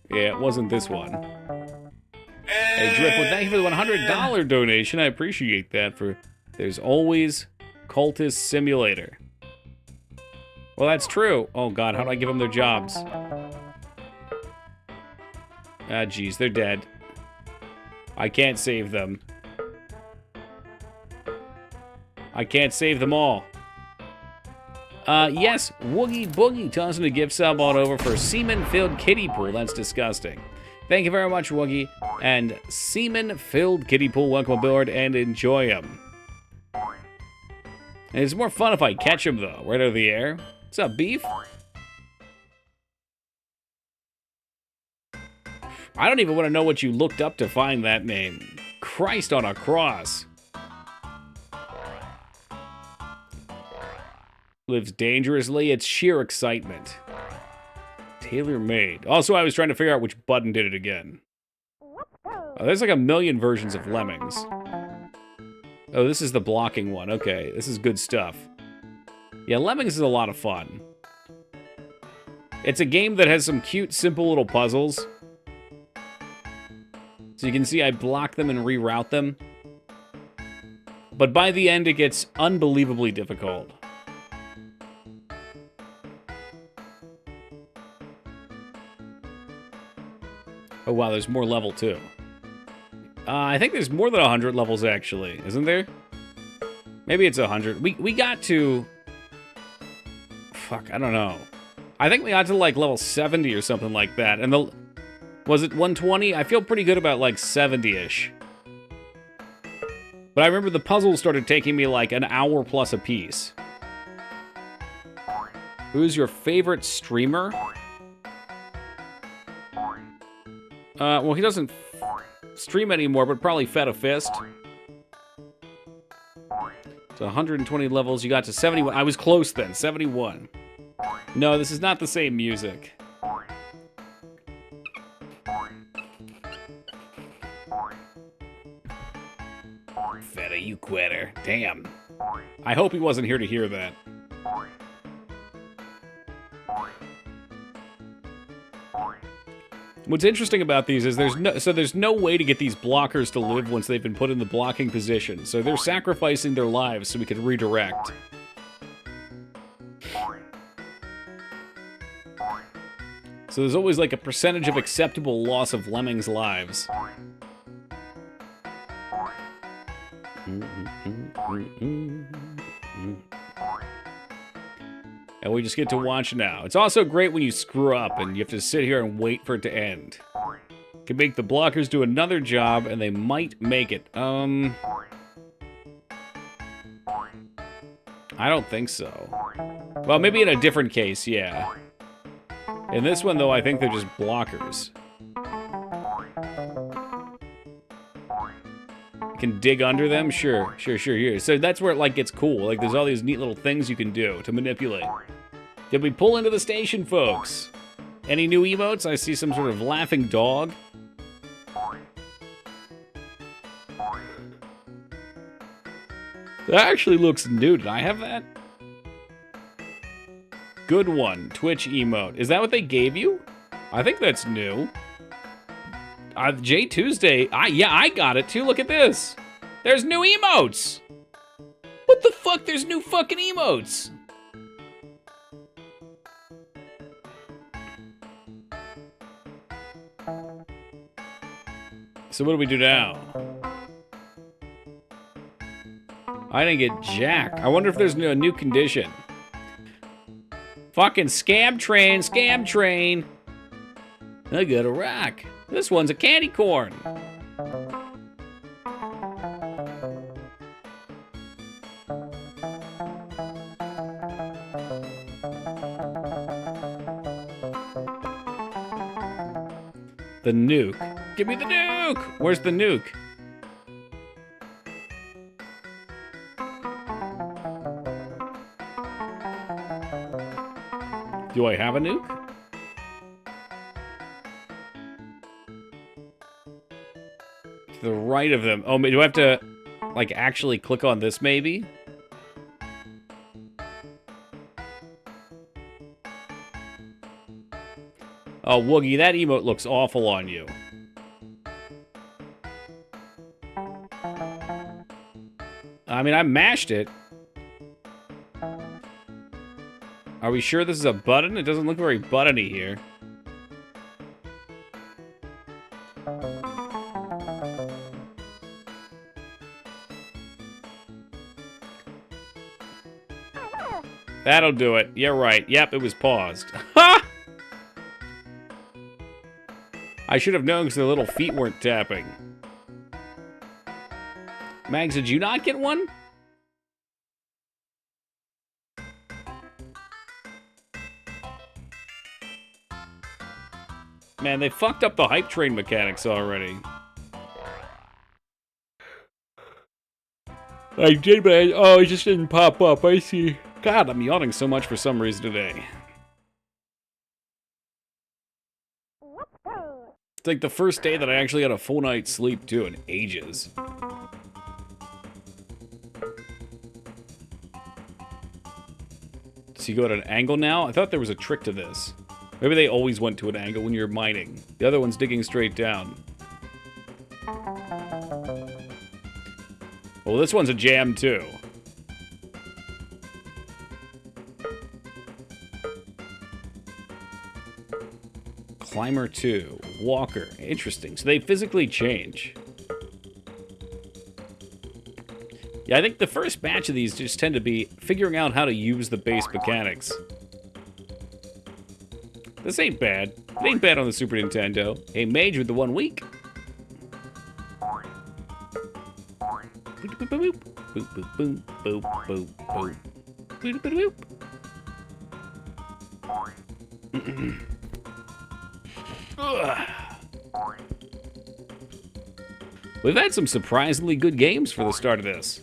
Speaker 1: Yeah, it wasn't this one. Hey, Dripwood, thank you for the $100 donation. I appreciate that. There's always Cultist Simulator. Well, that's true. Oh, God, how do I give them their jobs? Ah, geez, they're dead. I can't save them. I can't save them all. Yes, Woogie Boogie tossing a gift sub on over for semen-filled kiddie pool. That's disgusting. Thank you very much, Woogie. And semen-filled kiddie pool, welcome aboard and enjoy them. And it's more fun if I catch them, though, right out of the air. What's up, Beef? I don't even want to know what you looked up to find that name. Christ on a cross. Lives dangerously. It's sheer excitement. Tailor-made. Also, I was trying to figure out which button did it again. Oh, there's like a million versions of Lemmings. Oh, this is the blocking one. Okay, this is good stuff. Yeah, Lemmings is a lot of fun. It's a game that has some cute, simple little puzzles. So you can see I block them and reroute them. But by the end, it gets unbelievably difficult. Oh, wow, there's more level, too. I think there's more than 100 levels, actually. Isn't there? Maybe it's 100. We got to... Fuck, I don't know. I think we got to, like, level 70 or something like that. And the... Was it 120? I feel pretty good about, like, 70-ish. But I remember the puzzles started taking me, like, an hour plus a piece. Who's your favorite streamer? Well, he doesn't stream anymore, but probably Fed a Fist. So 120 levels, you got to 71. I was close then, 71. No, this is not the same music. Feta, you quitter. Damn. I hope he wasn't here to hear that. What's interesting about these is there's no way to get these blockers to live once they've been put in the blocking position. So they're sacrificing their lives so we can redirect. So there's always like a percentage of acceptable loss of lemmings' lives. And we just get to watch now. It's also great when you screw up and you have to sit here and wait for it to end. Can make the blockers do another job and they might make it. I don't think so. Well, maybe in a different case, yeah. In this one, though, I think they're just blockers. Can dig under them? Sure. So that's where it, like, gets cool. Like, there's all these neat little things you can do to manipulate. Did we pull into the station, folks? Any new emotes? I see some sort of laughing dog. That actually looks new. Did I have that? Good one. Twitch emote. Is that what they gave you? I think that's new. J Tuesday. Yeah, I got it too. Look at this. There's new emotes. What the fuck? There's new fucking emotes. So what do we do now? I didn't get jack. I wonder if there's a new condition. Fucking scam train. I got a rock. This one's a candy corn. The nuke. Give me the nuke! Where's the nuke? Do I have a nuke? To the right of them. Oh, do I have to, like, actually click on this, maybe? Oh, Woogie, that emote looks awful on you. I mean, I mashed it. Are we sure this is a button? It doesn't look very buttony here. That'll do it. You're right. Yep, it was paused. Ha! I should have known because the little feet weren't tapping. Mags, did you not get one? Man, they fucked up the hype train mechanics already. I did, but it just didn't pop up. I see. God, I'm yawning so much for some reason today. It's like the first day that I actually had a full night's sleep, too, in ages. Does he go at an angle now? I thought there was a trick to this. Maybe they always went to an angle when you're mining. The other one's digging straight down. Well, this one's a jam, too. Climber 2. Walker. Interesting. So they physically change. Yeah, I think the first batch of these just tend to be figuring out how to use the base mechanics. This ain't bad. It ain't bad on the Super Nintendo. Hey, Mage with the 1 week. Boop, boop, boop, boop, boop, boop, boop, boop. Boop, boop, boop. We've had some surprisingly good games for the start of this.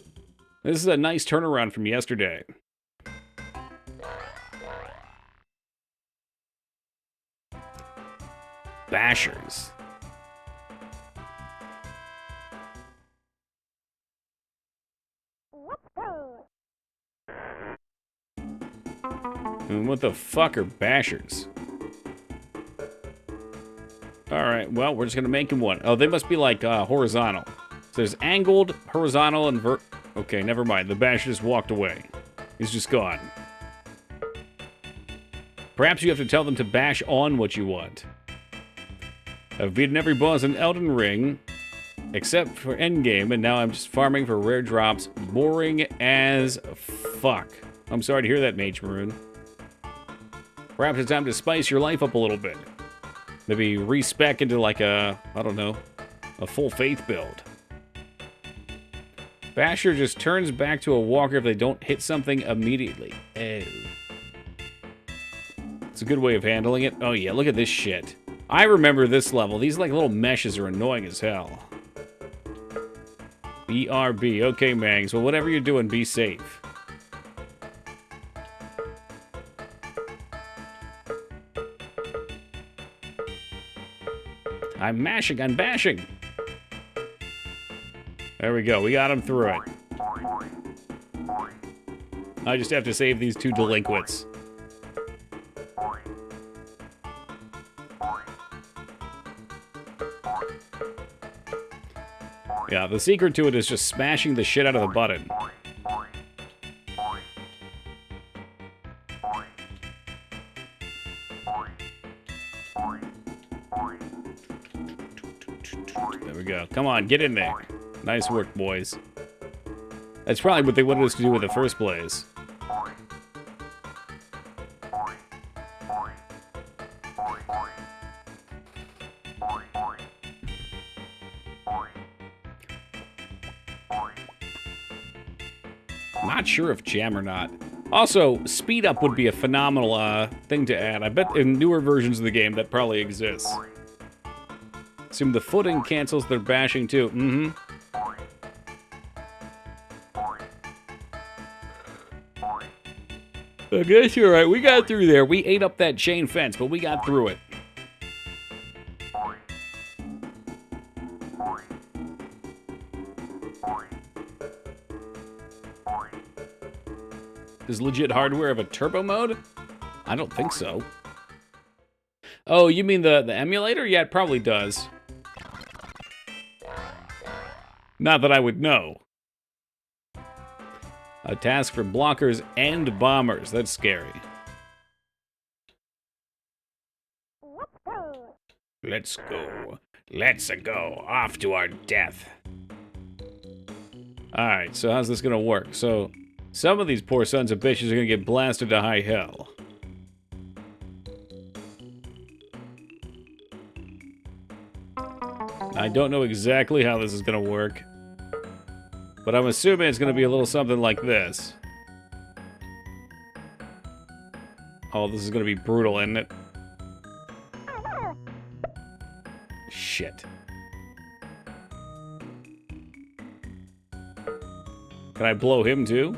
Speaker 1: This is a nice turnaround from yesterday. Bashers. And what the fuck are bashers? Alright, well, we're just gonna make him one. Oh, they must be like horizontal. So there's angled, horizontal, and okay, never mind. The basher just walked away. He's just gone. Perhaps you have to tell them to bash on what you want. I've beaten every boss in Elden Ring, except for Endgame, and now I'm just farming for rare drops. Boring as fuck. I'm sorry to hear that, Mage Maroon. Perhaps it's time to spice your life up a little bit. Maybe respec into like a, I don't know, a full faith build. Basher just turns back to a walker if they don't hit something immediately. Oh. It's a good way of handling it. Oh yeah, look at this shit. I remember this level. These like little meshes are annoying as hell. BRB. Okay, Mangs. Well, whatever you're doing, be safe. I'm mashing, I'm bashing. There we go, we got him through it. I just have to save these two delinquents. Yeah, the secret to it is just smashing the shit out of the button. There we go. Come on, get in there. Nice work, boys. That's probably what they wanted us to do in the first place. Not sure if jam or not. Also, speed up would be a phenomenal thing to add. I bet in newer versions of the game that probably exists. Assume the footing cancels their bashing too. Mm-hmm. I guess you're right. We got through there. We ate up that chain fence, but we got through it. Does legit hardware have a turbo mode? I don't think so. Oh, you mean the emulator? Yeah, it probably does. Not that I would know. A task for blockers and bombers. That's scary. Let's go. Let's go. Off to our death. Alright, so how's this gonna work? So, some of these poor sons of bitches are gonna get blasted to high hell. I don't know exactly how this is gonna work, but I'm assuming it's gonna be a little something like this. Oh, this is gonna be brutal, isn't it? Shit. Can I blow him too?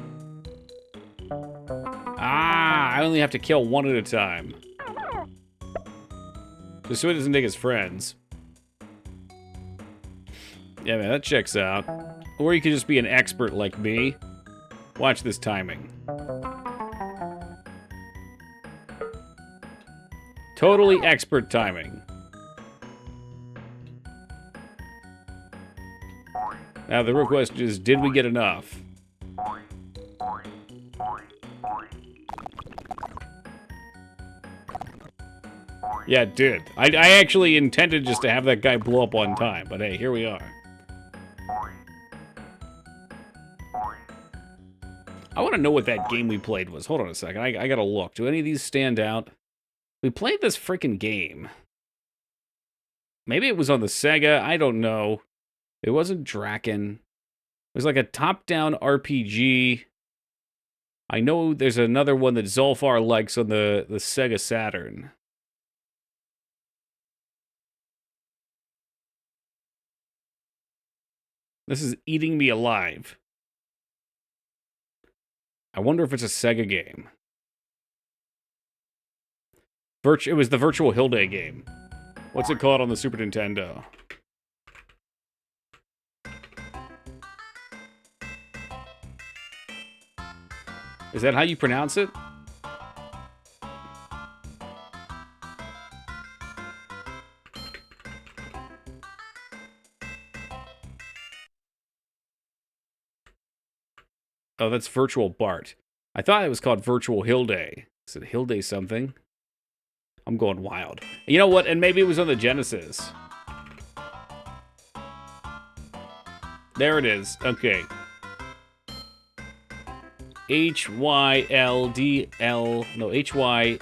Speaker 1: Ah, I only have to kill one at a time. Just so he doesn't take his friends. Yeah, man, that checks out. Or you could just be an expert like me. Watch this timing. Totally expert timing. Now the real question is, did we get enough? Yeah, it did. I actually intended just to have that guy blow up one time, but hey, here we are. I want to know what that game we played was. Hold on a second. I gotta look. Do any of these stand out? We played this freaking game. Maybe it was on the Sega. I don't know. It wasn't Draken. It was like a top-down RPG. I know there's another one that Zolfar likes on the Sega Saturn. This is eating me alive. I wonder if it's a Sega game. It was the Virtual Hill Day game. What's it called on the Super Nintendo? Is that how you pronounce it? Oh, that's Virtual Bart. I thought it was called Virtual Hill Day. Is it Hill Day something? I'm going wild. You know what? And maybe it was on the Genesis. There it is. Okay. H-Y-L-D-L... No, H-Y-D-L-I-D-E.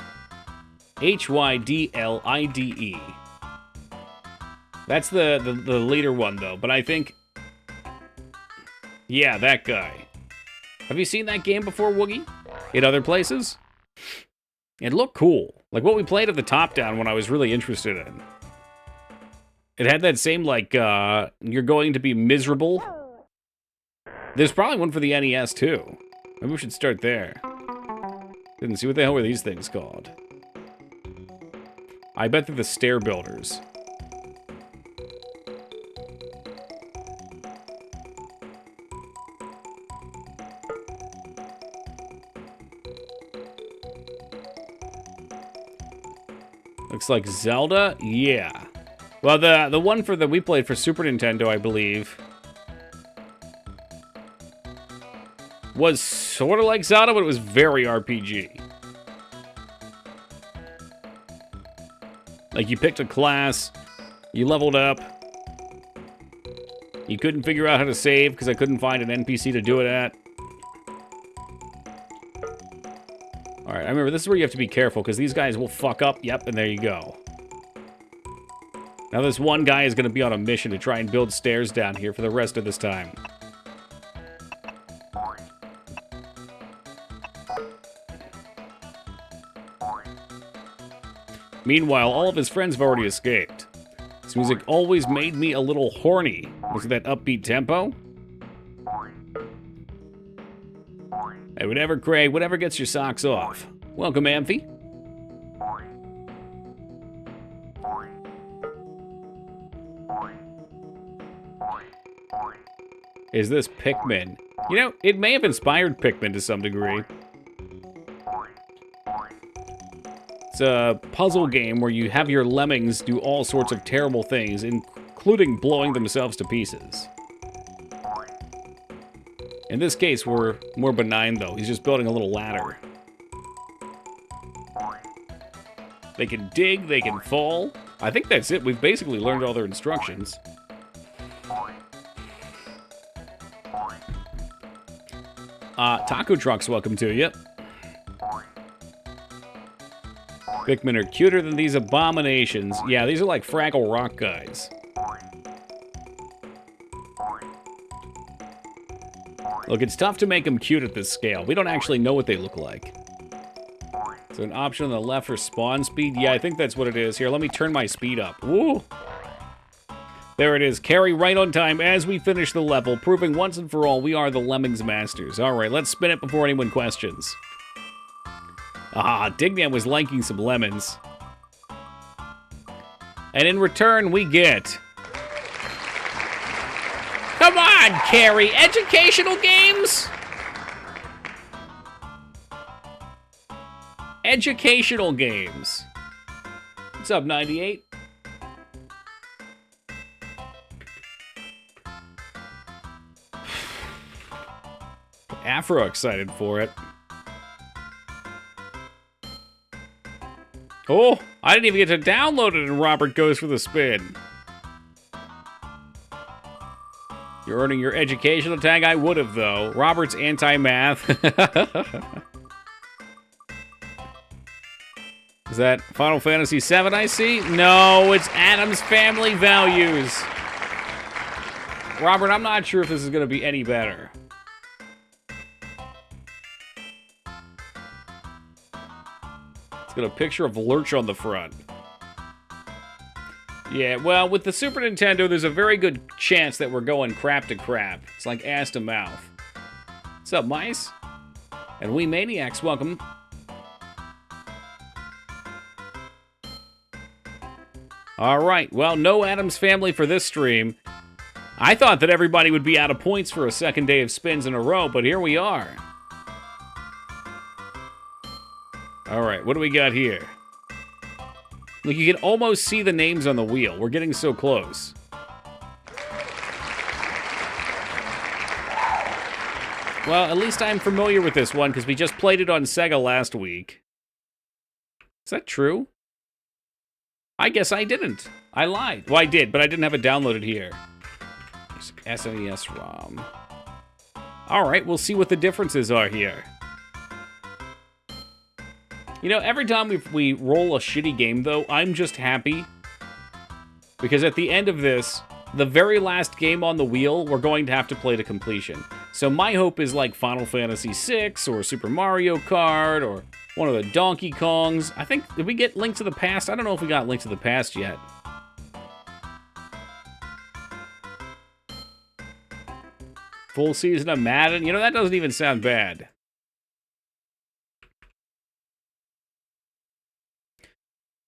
Speaker 1: That's the later one, though. But I think... Yeah, that guy. Have you seen that game before, Woogie? In other places? It looked cool. Like what we played at the top down when I was really interested in. It had that same, like, you're going to be miserable. There's probably one for the NES, too. Maybe we should start there. Didn't see what the hell were these things called. I bet they're the stair builders. Looks like Zelda? Yeah. Well, the one that we played for Super Nintendo, I believe, was sort of like Zelda, but it was very RPG. Like, you picked a class, you leveled up, you couldn't figure out how to save because I couldn't find an NPC to do it at. Alright, I remember this is where you have to be careful because these guys will fuck up. Yep, and there you go. Now this one guy is going to be on a mission to try and build stairs down here for the rest of this time. Meanwhile, all of his friends have already escaped. This music always made me a little horny. Was it that upbeat tempo? Hey, whatever, Craig, whatever gets your socks off. Welcome, Amphi. Is this Pikmin? You know, it may have inspired Pikmin to some degree. It's a puzzle game where you have your lemmings do all sorts of terrible things, including blowing themselves to pieces. In this case, we're more benign, though. He's just building a little ladder. They can dig, they can fall. I think that's it. We've basically learned all their instructions. Taco Trucks, welcome to you. Pikmin are cuter than these abominations. Yeah, these are like Fraggle Rock guys. Look, it's tough to make them cute at this scale. We don't actually know what they look like. So an option on the left for spawn speed? Yeah, I think that's what it is. Here, let me turn my speed up. Woo! There it is. Carry right on time as we finish the level, proving once and for all we are the Lemmings Masters. All right, let's spin it before anyone questions. Dignan was liking some lemons. And in return, we get... Come on, Carrie! Educational games? Educational games. What's up, 98? Afro excited for it. Oh, I didn't even get to download it and Robert goes for the spin. You're earning your educational tag? I would have, though. Robert's anti-math. Is that Final Fantasy VII I see? No, it's Addams Family Values. Robert, I'm not sure if this is going to be any better. It's got a picture of Lurch on the front. Yeah, well, with the Super Nintendo, there's a very good chance that we're going crap to crap. It's like ass to mouth. What's up, mice? And we maniacs, welcome. All right, well, no Addams Family for this stream. I thought that everybody would be out of points for a second day of spins in a row, but here we are. All right, what do we got here? Look, you can almost see the names on the wheel. We're getting so close. Well, at least I'm familiar with this one, because we just played it on Sega last week. Is that true? I guess I didn't. I lied. Well, I did, but I didn't have it downloaded here. SNES ROM. All right, we'll see what the differences are here. You know, every time we roll a shitty game, though, I'm just happy. Because at the end of this, the very last game on the wheel, we're going to have to play to completion. So my hope is like Final Fantasy VI, or Super Mario Kart, or one of the Donkey Kongs. I think, did we get Link to the Past? I don't know if we got Link to the Past yet. Full season of Madden? You know, that doesn't even sound bad.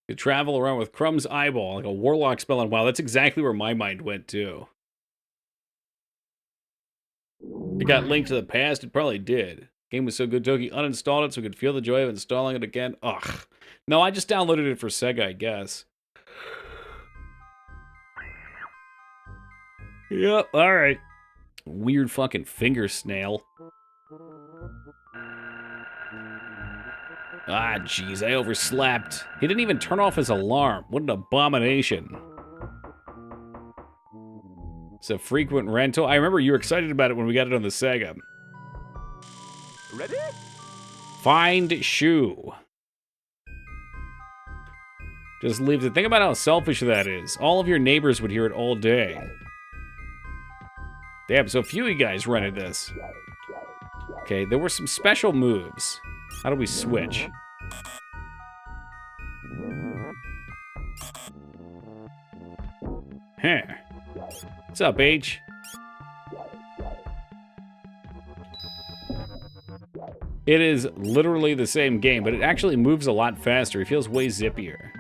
Speaker 1: You travel around with Crumb's eyeball, like a warlock spell on WoW. That's exactly where my mind went, too. It got Link to the Past? It probably did. Game was so good, Toki uninstalled it so we could feel the joy of installing it again. Ugh. No, I just downloaded it for Sega, I guess. Yep, alright. Weird fucking finger snail. Ah, jeez, I overslept. He didn't even turn off his alarm. What an abomination. It's a frequent rental. I remember you were excited about it when we got it on the Sega.
Speaker 3: Ready?
Speaker 1: Find shoe. Just leave it. Think about how selfish that is. All of your neighbors would hear it all day. Damn, so few of you guys rented this. Okay, there were some special moves. How do we switch? Huh. What's up, H? It is literally the same game, but it actually moves a lot faster. It feels way zippier.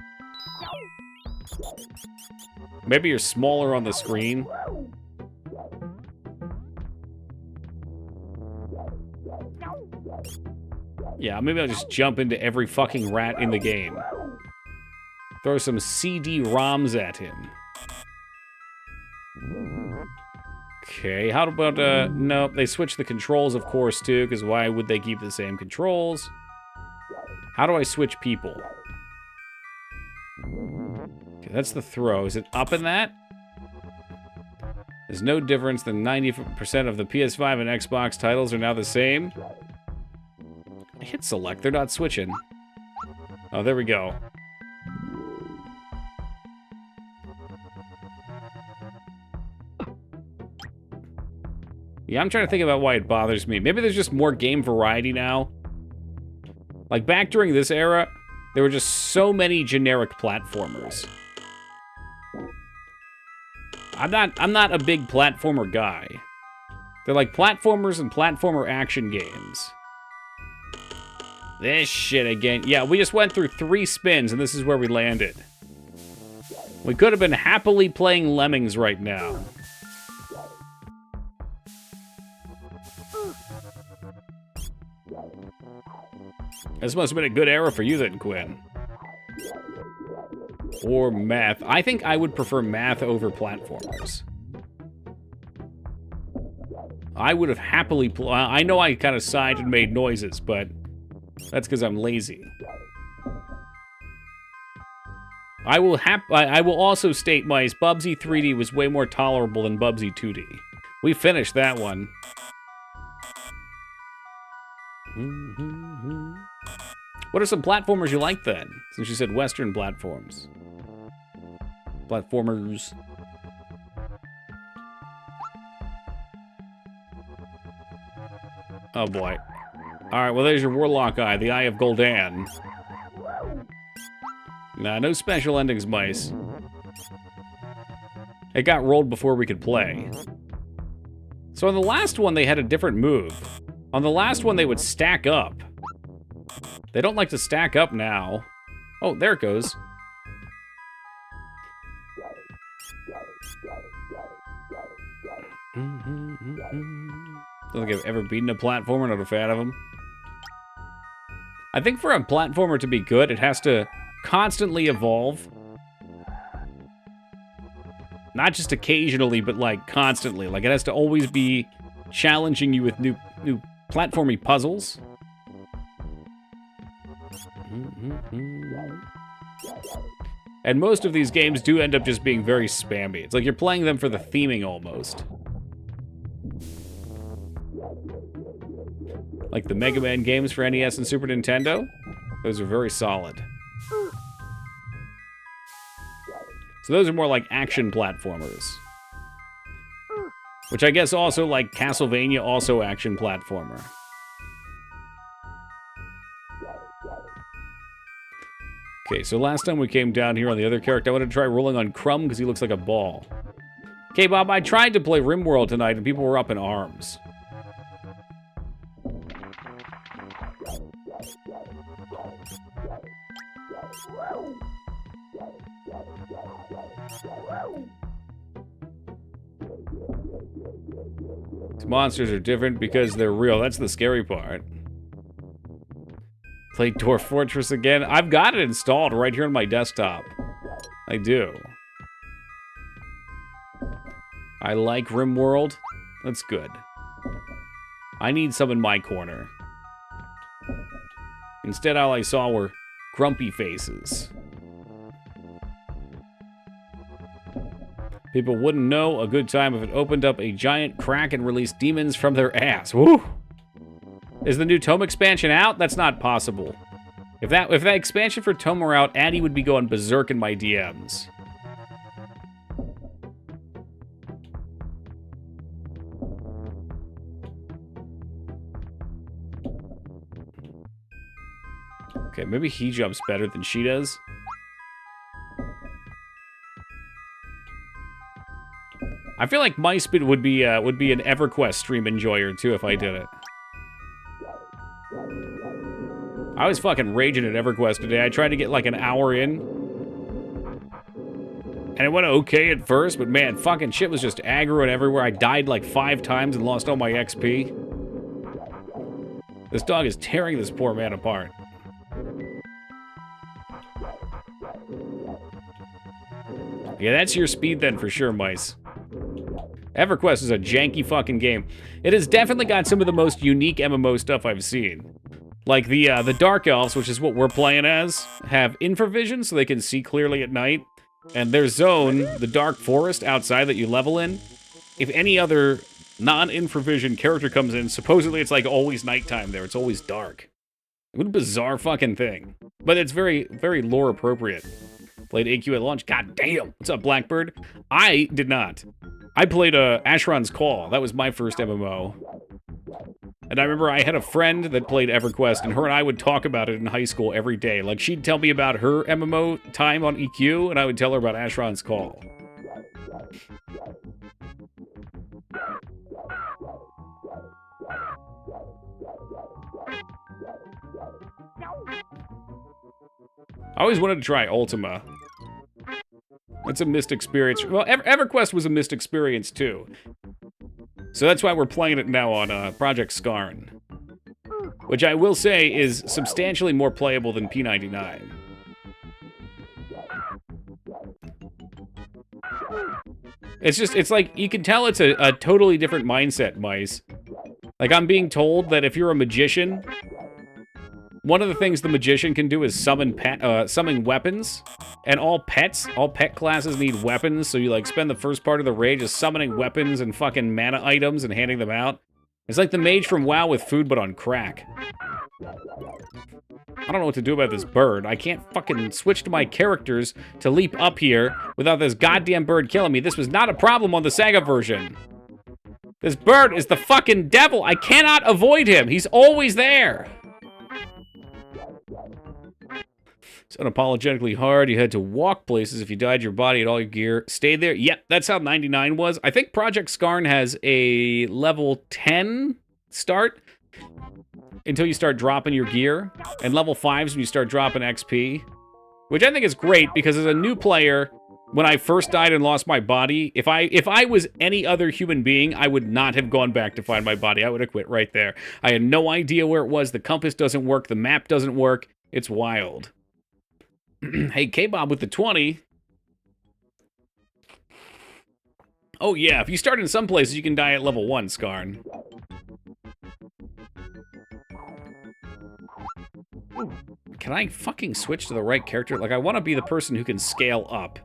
Speaker 1: Maybe you're smaller on the screen. Yeah, maybe I'll just jump into every fucking rat in the game. Throw some CD-ROMs at him. Okay, how about, nope, they switched the controls, of course, too, because why would they keep the same controls? How do I switch people? Okay, that's the throw. Is it up in that? There's no difference. The 90% of the PS5 and Xbox titles are now the same. I hit select. They're not switching. Oh, there we go. Yeah, I'm trying to think about why it bothers me. Maybe there's just more game variety now. Like, back during this era, there were just so many generic platformers. I'm not a big platformer guy. They're like platformers and platformer action games. This shit again. Yeah, we just went through 3 spins and this is where we landed. We could have been happily playing Lemmings right now. This must have been a good era for you then, Quinn. Or math. I think I would prefer math over platformers. I would have happily... I know I kind of sighed and made noises, but that's because I'm lazy. I will also state, Mice, Bubsy 3D was way more tolerable than Bubsy 2D. We finished that one. What are some platformers you like then? Since you said Western platforms. Platformers. Oh boy. Alright, well there's your Warlock Eye, the Eye of Gul'dan. Nah, no special endings, Mice. It got rolled before we could play. So on the last one, they had a different move. On the last one, they would stack up. They don't like to stack up now. Oh, there it goes. Don't think I've ever beaten a platformer, not a fan of them. I think for a platformer to be good, it has to constantly evolve. Not just occasionally, but like constantly. Like it has to always be challenging you with new platformy puzzles. And most of these games do end up just being very spammy. It's like you're playing them for the theming almost. Like the Mega Man games for NES and Super Nintendo. Those are very solid. So those are more like action platformers. Which I guess also, like Castlevania, also action platformer. Okay, so last time we came down here on the other character, I wanted to try rolling on Crumb because he looks like a ball. Okay, Bob, I tried to play RimWorld tonight and people were up in arms. These monsters are different because they're real. That's the scary part. Play Dwarf Fortress again? I've got it installed right here on my desktop. I do. I like RimWorld. That's good. I need some in my corner. Instead, all I saw were grumpy faces. People wouldn't know a good time if it opened up a giant crack and released demons from their ass. Woo! Is the new Tome expansion out? That's not possible. If that expansion for Tome were out, Addy would be going berserk in my DMs. Okay, maybe he jumps better than she does. I feel like my speed would be an EverQuest stream enjoyer too if I did it. I was fucking raging at EverQuest today. I tried to get like an hour in. And it went okay at first, but man, fucking shit was just aggro and everywhere. I died like 5 times and lost all my XP. This dog is tearing this poor man apart. Yeah, that's your speed then for sure, Mice. EverQuest is a janky fucking game. It has definitely got some of the most unique MMO stuff I've seen. Like the Dark Elves, which is what we're playing as, have infravision so they can see clearly at night. And their zone, the dark forest outside that you level in, if any other non-infravision character comes in, supposedly it's like always nighttime there. It's always dark. What a bizarre fucking thing. But it's very, very lore appropriate. Played AQ at launch. God damn. What's up, Blackbird? I did not. I played Asheron's Call. That was my first MMO. And I remember I had a friend that played EverQuest, and her and I would talk about it in high school every day. Like, she'd tell me about her MMO time on EQ, and I would tell her about Asheron's Call. I always wanted to try Ultima. That's a missed experience. Well, EverQuest was a missed experience, too. So that's why we're playing it now on Project Scarn. Which I will say is substantially more playable than P99. It's like, you can tell it's a totally different mindset, Mice. Like, I'm being told that if you're a magician, one of the things the magician can do is summon weapons, and all pet classes need weapons, so you, like, spend the first part of the raid just summoning weapons and fucking mana items and handing them out. It's like the mage from WoW with food, but on crack. I don't know what to do about this bird. I can't fucking switch to my characters to leap up here without this goddamn bird killing me. This was not a problem on the Saga version. This bird is the fucking devil. I cannot avoid him. He's always there. It's unapologetically hard. You had to walk places. If you died, your body and all your gear stayed there. Yep, that's how 99 was. I think Project Scarn has a level 10 start until you start dropping your gear. And level 5 is when you start dropping XP. Which I think is great, because as a new player, when I first died and lost my body, if I was any other human being, I would not have gone back to find my body. I would have quit right there. I had no idea where it was. The compass doesn't work. The map doesn't work. It's wild. Hey, K-Bob with the 20. Oh, yeah. If you start in some places, you can die at level 1, Scarn. Can I fucking switch to the right character? Like, I want to be the person who can scale up.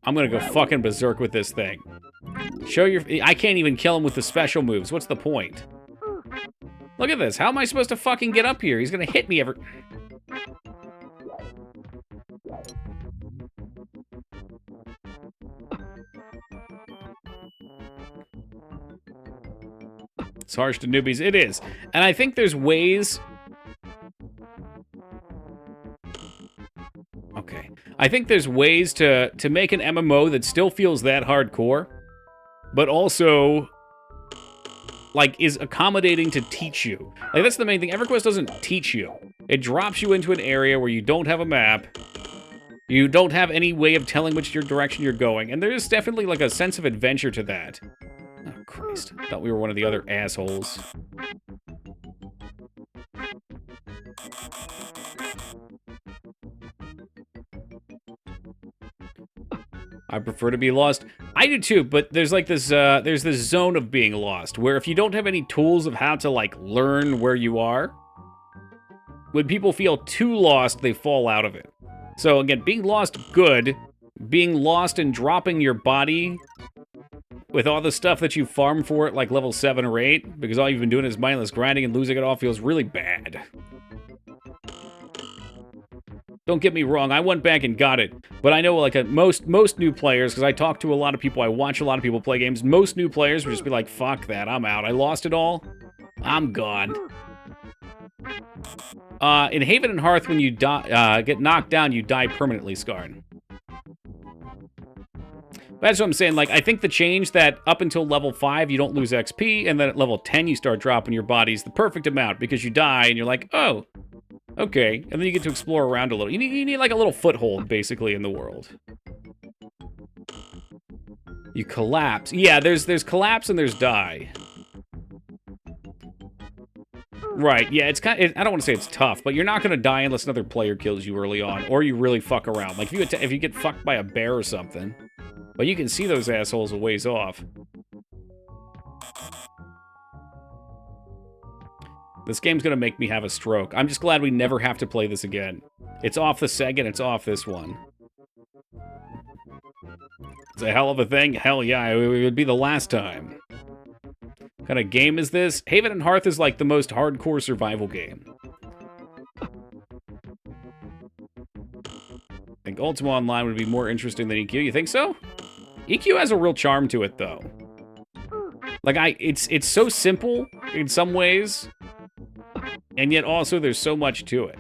Speaker 1: I'm gonna go fucking berserk with this thing. Show your... I can't even kill him with the special moves. What's the point? Look at this. How am I supposed to fucking get up here? He's gonna hit me every... It's harsh to newbies. It is. And I think there's ways... Okay. I think there's ways to make an MMO that still feels that hardcore, but also... like, is accommodating to teach you. Like, that's the main thing. EverQuest doesn't teach you. It drops you into an area where you don't have a map. You don't have any way of telling which direction you're going. And there is definitely, like, a sense of adventure to that. Oh, Christ. I thought we were one of the other assholes. I prefer to be lost. I do too, but there's like this, there's this zone of being lost, where if you don't have any tools of how to, like, learn where you are, when people feel too lost, they fall out of it. So again, being lost, good. Being lost and dropping your body with all the stuff that you farm for at, like, level 7 or 8, because all you've been doing is mindless grinding and losing it all, feels really bad. Don't get me wrong, I went back and got it, but I know, like, most new players, because I talk to a lot of people, I watch a lot of people play games, most new players would just be like, fuck that, I'm out. I lost it all. I'm gone. In Haven and Hearth, when you get knocked down, you die permanently, Scarn. That's what I'm saying. Like, I think the change that up until level 5, you don't lose XP, and then at level 10, you start dropping your bodies the perfect amount, because you die, and you're like, oh, okay. And then you get to explore around a little. You need like, a little foothold, basically, in the world. You collapse. Yeah, there's collapse and there's die. Right, yeah, it's kind of, I don't want to say it's tough, but you're not going to die unless another player kills you early on, or you really fuck around. Like, if you get fucked by a bear or something. But you can see those assholes a ways off. This game's gonna make me have a stroke. I'm just glad we never have to play this again. It's off the Sega and it's off this one. It's a hell of a thing. Hell yeah, it would be the last time. What kind of game is this? Haven and Hearth is like the most hardcore survival game. I think Ultima Online would be more interesting than EQ. You think so? EQ has a real charm to it, though. Like, it's so simple in some ways, and yet also there's so much to it.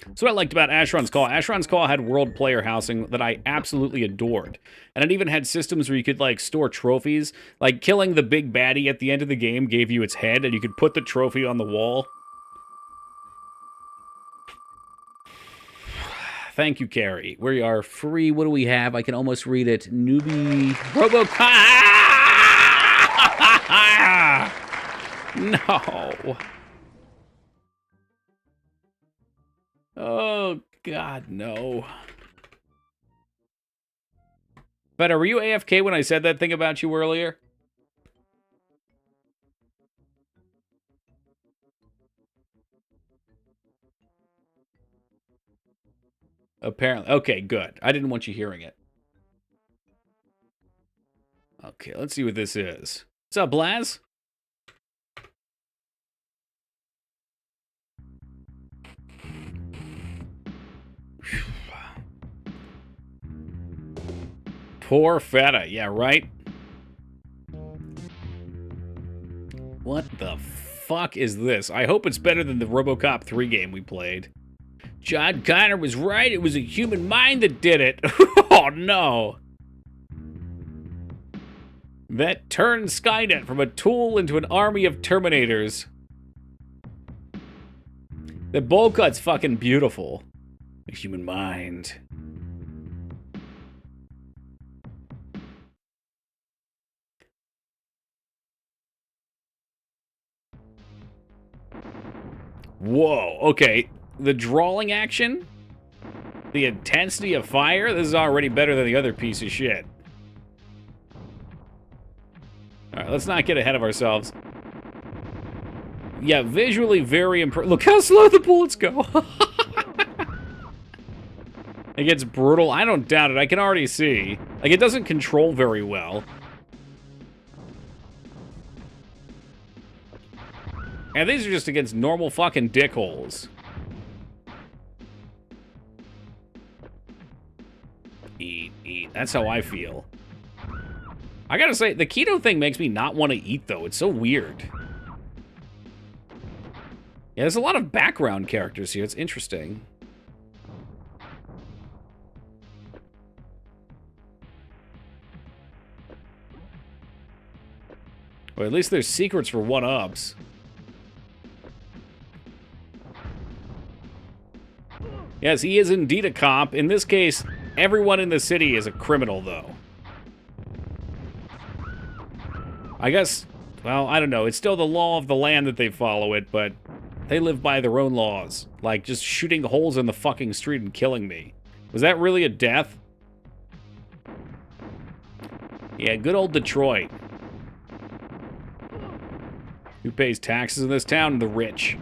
Speaker 1: That's what I liked about Asheron's Call. Asheron's Call had world player housing that I absolutely adored. And it even had systems where you could, like, store trophies. Like, killing the big baddie at the end of the game gave you its head, and you could put the trophy on the wall. Thank you, Carrie. We are free. What do we have? I can almost read it. Newbie... Robocop! No. Oh, God, no. But were you AFK when I said that thing about you earlier? Apparently. Okay, good. I didn't want you hearing it. Okay, let's see what this is. What's up, Blaz? Poor feta, yeah, right? What the fuck is this? I hope it's better than the RoboCop 3 game we played. John Connor was right, it was a human mind that did it. Oh no. That turned Skynet from a tool into an army of Terminators. The bowl cut's fucking beautiful. The human mind. Whoa, okay. The drawing action? The intensity of fire? This is already better than the other piece of shit. Alright, let's not get ahead of ourselves. Yeah, visually very impressive. Look how slow the bullets go. It gets brutal. I don't doubt it. I can already see. Like, it doesn't control very well. And these are just against normal fucking dickholes. Eat, eat. That's how I feel. I gotta say, the keto thing makes me not want to eat, though. It's so weird. Yeah, there's a lot of background characters here. It's interesting. Well, at least there's secrets for one-ups. Yes, he is indeed a cop. In this case, everyone in the city is a criminal, though. I guess, well, I don't know. It's still the law of the land that they follow it, but they live by their own laws. Like, just shooting holes in the fucking street and killing me. Was that really a death? Yeah, good old Detroit. Who pays taxes in this town? The rich.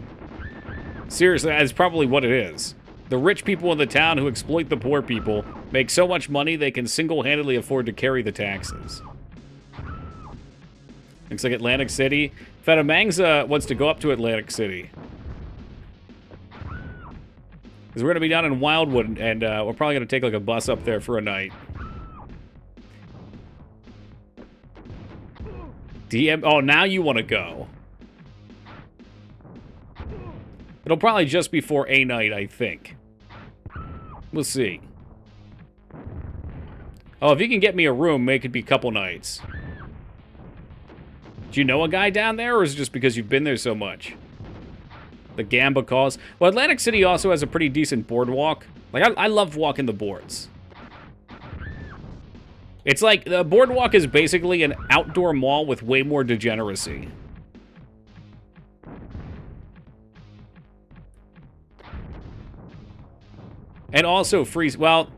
Speaker 1: Seriously, that's probably what it is. The rich people in the town who exploit the poor people make so much money they can single-handedly afford to carry the taxes. Looks like Atlantic City. Feta Mangza wants to go up to Atlantic City. Because we're going to be down in Wildwood, and we're probably going to take like a bus up there for a night. DM... Oh, now you want to go. It'll probably just be for a night, I think. We'll see. Oh, if you can get me a room, make it be a couple nights. Do you know a guy down there, or is it just because you've been there so much? The Gamba calls. Well, Atlantic City also has a pretty decent boardwalk. Like, I love walking the boards. It's like, the boardwalk is basically an outdoor mall with way more degeneracy. And also free, well,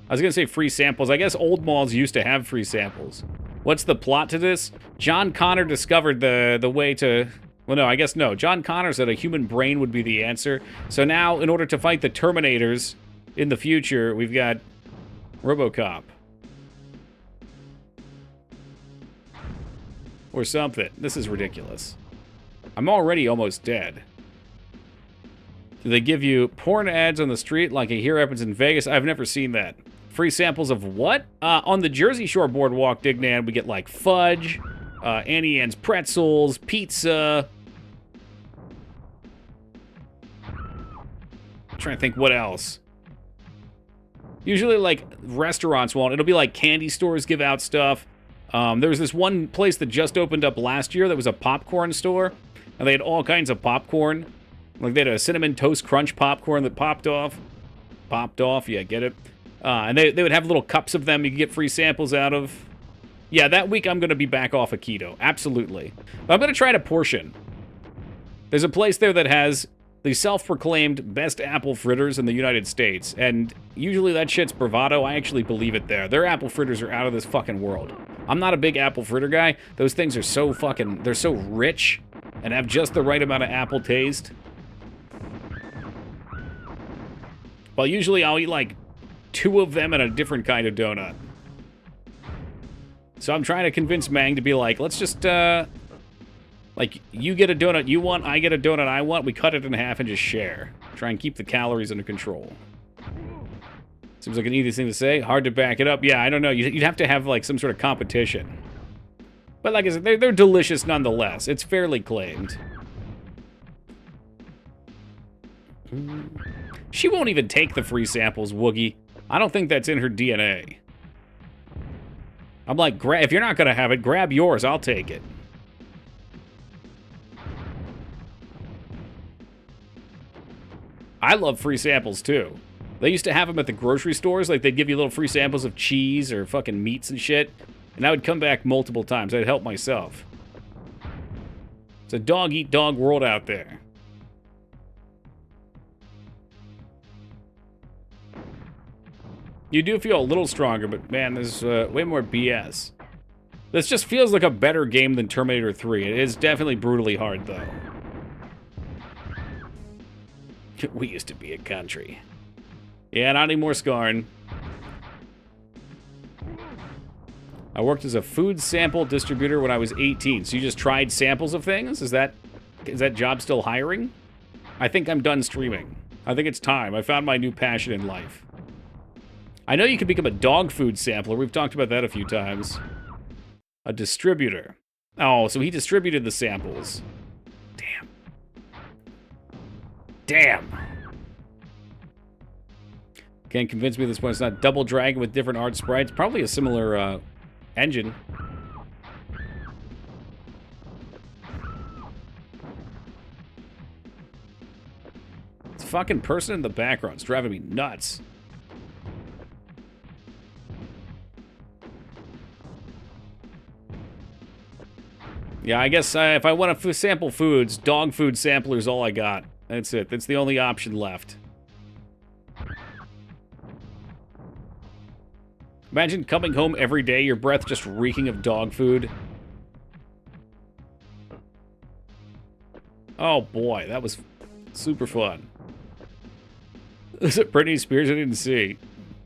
Speaker 1: I was going to say free samples. I guess old malls used to have free samples. What's the plot to this? John Connor discovered the way to... Well, no, I guess no. John Connor said a human brain would be the answer. So now, in order to fight the Terminators in the future, we've got RoboCop. Or something. This is ridiculous. I'm already almost dead. Do they give you porn ads on the street like a Here Happens in Vegas? I've never seen that. Free samples of what? On the Jersey Shore Boardwalk, Dignan, we get like fudge, Annie Ann's pretzels, pizza. I'm trying to think what else. Usually like restaurants won't. It'll be like candy stores give out stuff. There was this one place that just opened up last year that was a popcorn store. And they had all kinds of popcorn. Like they had a Cinnamon Toast Crunch popcorn that popped off. Popped off, yeah, get it? And they would have little cups of them you could get free samples out of. Yeah, that week I'm going to be back off of keto. Absolutely. But I'm going to try to portion. There's a place there that has the self-proclaimed best apple fritters in the United States. And usually that shit's bravado. I actually believe it there. Their apple fritters are out of this fucking world. I'm not a big apple fritter guy. Those things are so fucking... They're so rich and have just the right amount of apple taste. Well, usually I'll eat like 2 of them and a different kind of donut. So I'm trying to convince Mang to be like, let's just, like, you get a donut you want, I get a donut I want, we cut it in half and just share. Try and keep the calories under control. Seems like an easy thing to say. Hard to back it up. Yeah, I don't know. You'd have to have, like, some sort of competition. But like I said, they're delicious nonetheless. It's fairly claimed. She won't even take the free samples, Woogie. I don't think that's in her DNA. I'm like, if you're not going to have it, grab yours. I'll take it. I love free samples, too. They used to have them at the grocery stores. Like, they'd give you little free samples of cheese or fucking meats and shit. And I would come back multiple times. I'd help myself. It's a dog-eat-dog world out there. You do feel a little stronger, but man, there's way more BS. This just feels like a better game than Terminator 3. It is definitely brutally hard, though. We used to be a country. Yeah, not anymore, Scarn. I worked as a food sample distributor when I was 18. So you just tried samples of things? Is that job still hiring? I think I'm done streaming. I think it's time. I found my new passion in life. I know you can become a dog food sampler. We've talked about that a few times. A distributor. Oh, so he distributed the samples. Damn. Damn. Can't convince me at this point it's not Double Dragon with different art sprites. Probably a similar engine. This fucking person in the background's driving me nuts. Yeah, I guess if I want to sample foods, dog food sampler's all I got. That's it. That's the only option left. Imagine coming home every day, your breath just reeking of dog food. Oh boy, that was super fun. Is it Britney Spears? I didn't see.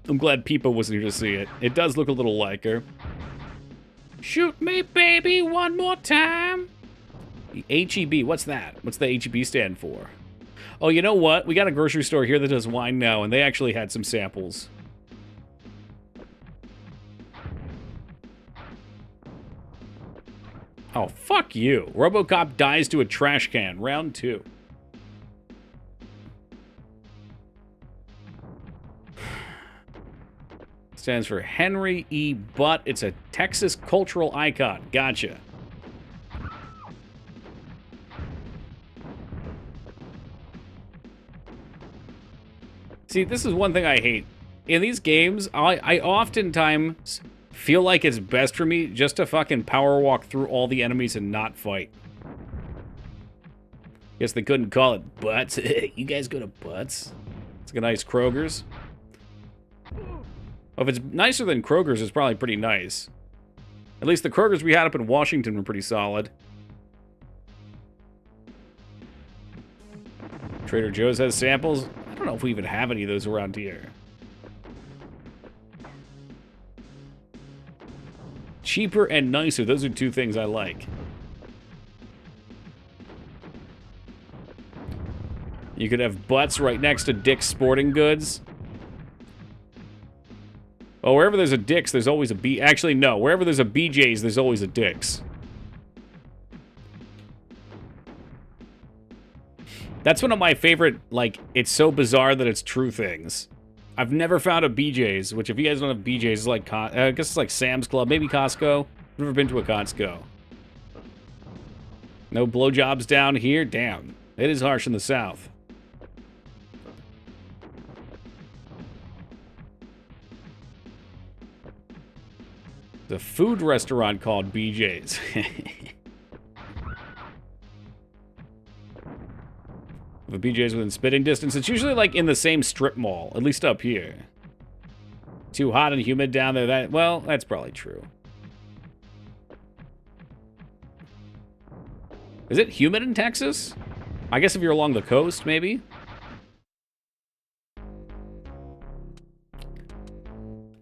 Speaker 1: I'm glad Peepa wasn't here to see it. It does look a little like her. Shoot me, baby, one more time. The HEB, what's that? What's the HEB stand for? Oh, you know what? We got a grocery store here that does wine now, and they actually had some samples. Oh, fuck you. RoboCop dies to a trash can. Round 2. Stands for Henry E. Butt. It's a Texas cultural icon. Gotcha. See, this is one thing I hate. In these games, I oftentimes feel like it's best for me just to fucking power walk through all the enemies and not fight. Guess they couldn't call it Butts. You guys go to Butts? It's like a nice Kroger's. Well, if it's nicer than Kroger's, it's probably pretty nice. At least the Kroger's we had up in Washington were pretty solid. Trader Joe's has samples. I don't know if we even have any of those around here. Cheaper and nicer. Those are two things I like. You could have Butts right next to Dick's Sporting Goods. Oh, wherever there's a Dick's, there's always a B. Actually, no. Wherever there's a BJ's, there's always a Dick's. That's one of my favorite, like, it's so bizarre that it's true things. I've never found a BJ's, which if you guys don't have BJ's, it's like, I guess it's like Sam's Club, maybe Costco. I've never been to a Costco. No blowjobs down here? Damn. It is harsh in the South. The food restaurant called BJ's. The BJ's within spitting distance. It's usually like in the same strip mall, at least up here. Too hot and humid down there. Well, that's probably true. Is it humid in Texas? I guess if you're along the coast, maybe.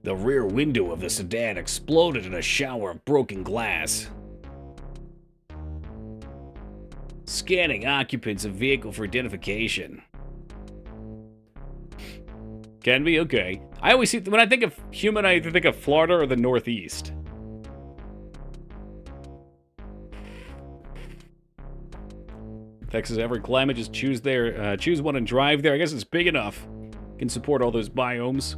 Speaker 1: The rear window of the sedan exploded in a shower of broken glass. Scanning occupants of vehicle for identification. Can be? Okay. I always see, when I think of human, I either think of Florida or the Northeast. Texas, every climate, just choose one and drive there. I guess it's big enough. Can support all those biomes.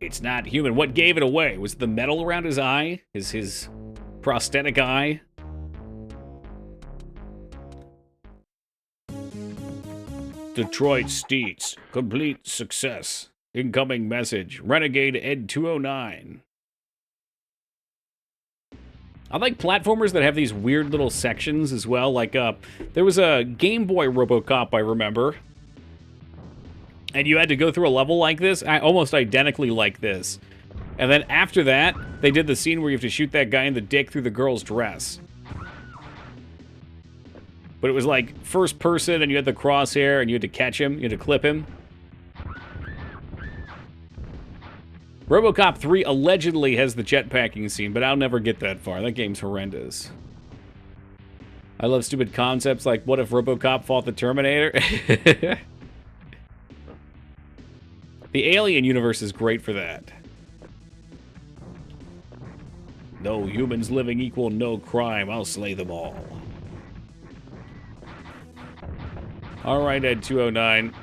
Speaker 1: It's not human. What gave it away? Was it the metal around his eye? His prosthetic eye? Detroit Steets. Complete success. Incoming message. Renegade Ed 209. I like platformers that have these weird little sections as well. Like, there was a Game Boy RoboCop, I remember. And you had to go through a level like this, almost identically like this. And then after that, they did the scene where you have to shoot that guy in the dick through the girl's dress. But it was like first person, and you had the crosshair, and you had to catch him, you had to clip him. RoboCop 3 allegedly has the jetpacking scene, but I'll never get that far. That game's horrendous. I love stupid concepts like, what if RoboCop fought the Terminator? The Alien universe is great for that. No humans living equal no crime. I'll slay them all. Alright, Ed 209.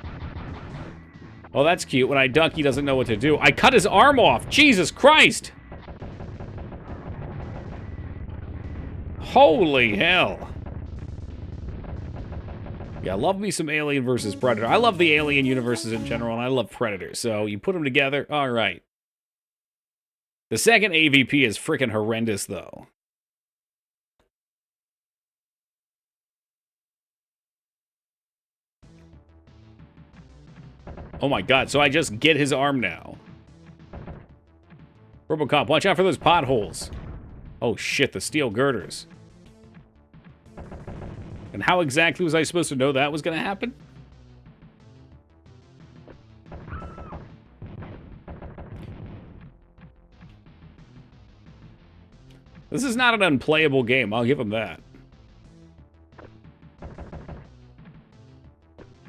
Speaker 1: Oh, that's cute. When I duck, he doesn't know what to do. I cut his arm off! Jesus Christ! Holy hell. Yeah, love me some Alien versus Predator. I love the Alien universes in general, and I love Predator. So you put them together, all right. The second AVP is freaking horrendous, though. Oh my god, so I just get his arm now. RoboCop, watch out for those potholes. Oh shit, the steel girders. And how exactly was I supposed to know that was going to happen? This is not an unplayable game, I'll give him that.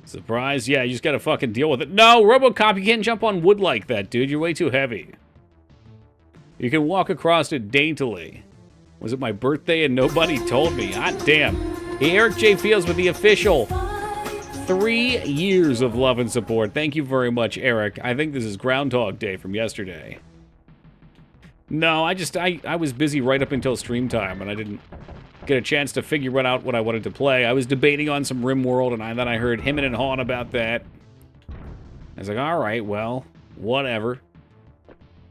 Speaker 1: Surprise? Yeah, you just gotta fucking deal with it. No, RoboCop, you can't jump on wood like that, dude. You're way too heavy. You can walk across it daintily. Was it my birthday and nobody told me? Hot damn. Hey, Eric J. Fields with the official 3 years of love and support. Thank you very much, Eric. I think this is Groundhog Day from yesterday. No, I was busy right up until stream time, and I didn't get a chance to figure out what I wanted to play. I was debating on some RimWorld, and then I heard him and Hawn about that. I was like, all right, well, whatever.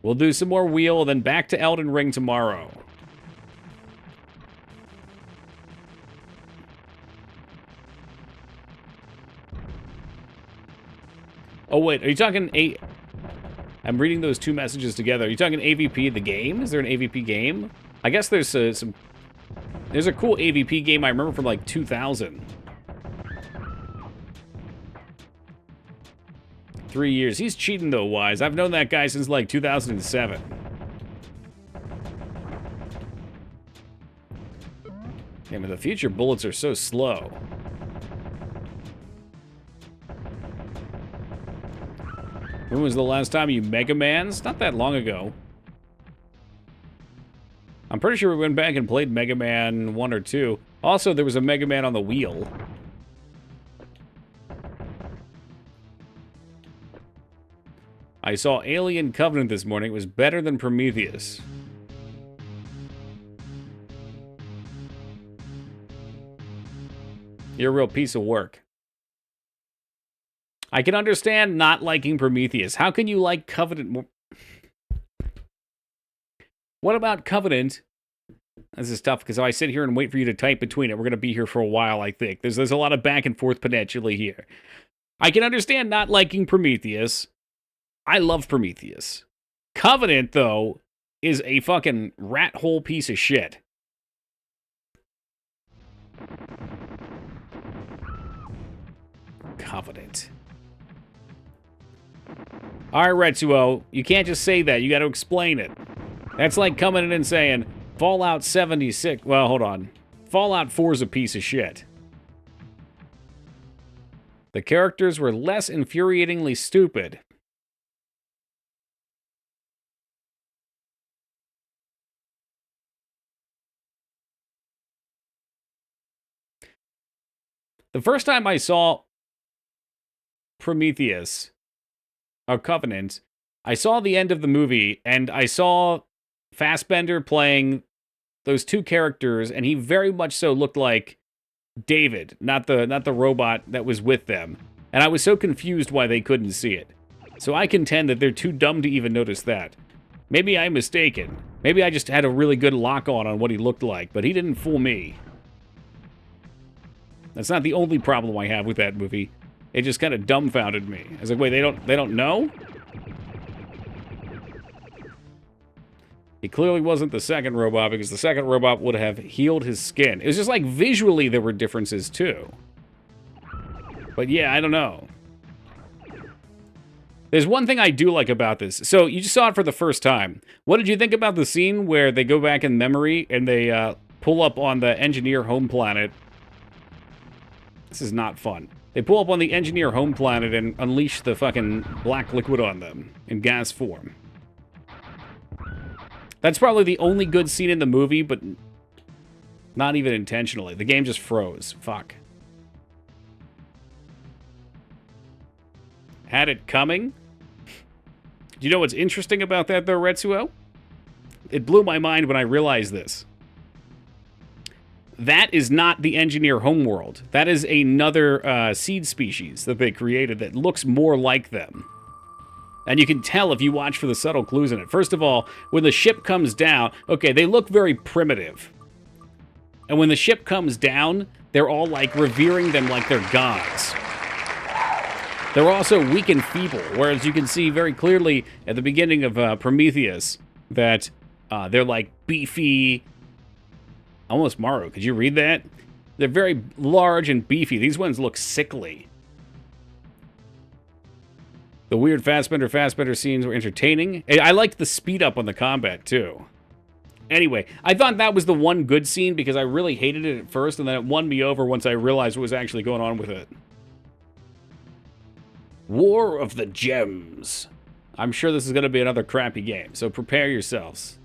Speaker 1: We'll do some more Wheel, then back to Elden Ring tomorrow. Oh, wait. Are you talking I'm reading those two messages together. Are you talking AVP the game? Is there an AVP game? I guess there's some... There's a cool AVP game I remember from, like, 2000. 3 years. He's cheating, though, Wise. I've known that guy since, like, 2007. Yeah, but the future bullets are so slow. When was the last time you Mega Man's? Not that long ago. I'm pretty sure we went back and played Mega Man 1 or 2. Also, there was a Mega Man on the wheel. I saw Alien Covenant this morning. It was better than Prometheus. You're a real piece of work. I can understand not liking Prometheus. How can you like Covenant more? What about Covenant? This is tough because if I sit here and wait for you to type between it, we're going to be here for a while, I think. There's a lot of back and forth potentially here. I can understand not liking Prometheus. I love Prometheus. Covenant, though, is a fucking rat hole piece of shit. Covenant. All right, Retsuo, you can't just say that. You got to explain it. That's like coming in and saying, Fallout 76... Well, hold on. Fallout 4 is a piece of shit. The characters were less infuriatingly stupid. The first time I saw Prometheus, or Covenant, I saw the end of the movie, and I saw Fassbender playing those two characters, and he very much so looked like David, not the robot that was with them. And I was so confused why they couldn't see it. So I contend that they're too dumb to even notice that. Maybe I'm mistaken. Maybe I just had a really good lock-on what he looked like, but he didn't fool me. That's not the only problem I have with that movie. It just kind of dumbfounded me. I was like, wait, they don't know? He clearly wasn't the second robot, because the second robot would have healed his skin. It was just like visually there were differences too. But yeah, I don't know. There's one thing I do like about this. So you just saw it for the first time. What did you think about the scene where they go back in memory and they pull up on the engineer home planet? This is not fun. They pull up on the engineer home planet and unleash the fucking black liquid on them in gas form. That's probably the only good scene in the movie, but not even intentionally. The game just froze. Fuck. Had it coming? Do you know what's interesting about that, though, Retsuo? It blew my mind when I realized this. That is not the engineer homeworld. That is another seed species that they created that looks more like them. And you can tell if you watch for the subtle clues in it. First of all, when the ship comes down, okay, they look very primitive. And when the ship comes down, they're all like revering them like they're gods. They're also weak and feeble, whereas you can see very clearly at the beginning of Prometheus that they're like beefy. Almost Maru. Could you read that? They're very large and beefy. These ones look sickly. The weird Fassbender scenes were entertaining. I liked the speed up on the combat, too. Anyway, I thought that was the one good scene because I really hated it at first, and then it won me over once I realized what was actually going on with it. War of the Gems. I'm sure this is going to be another crappy game, so prepare yourselves.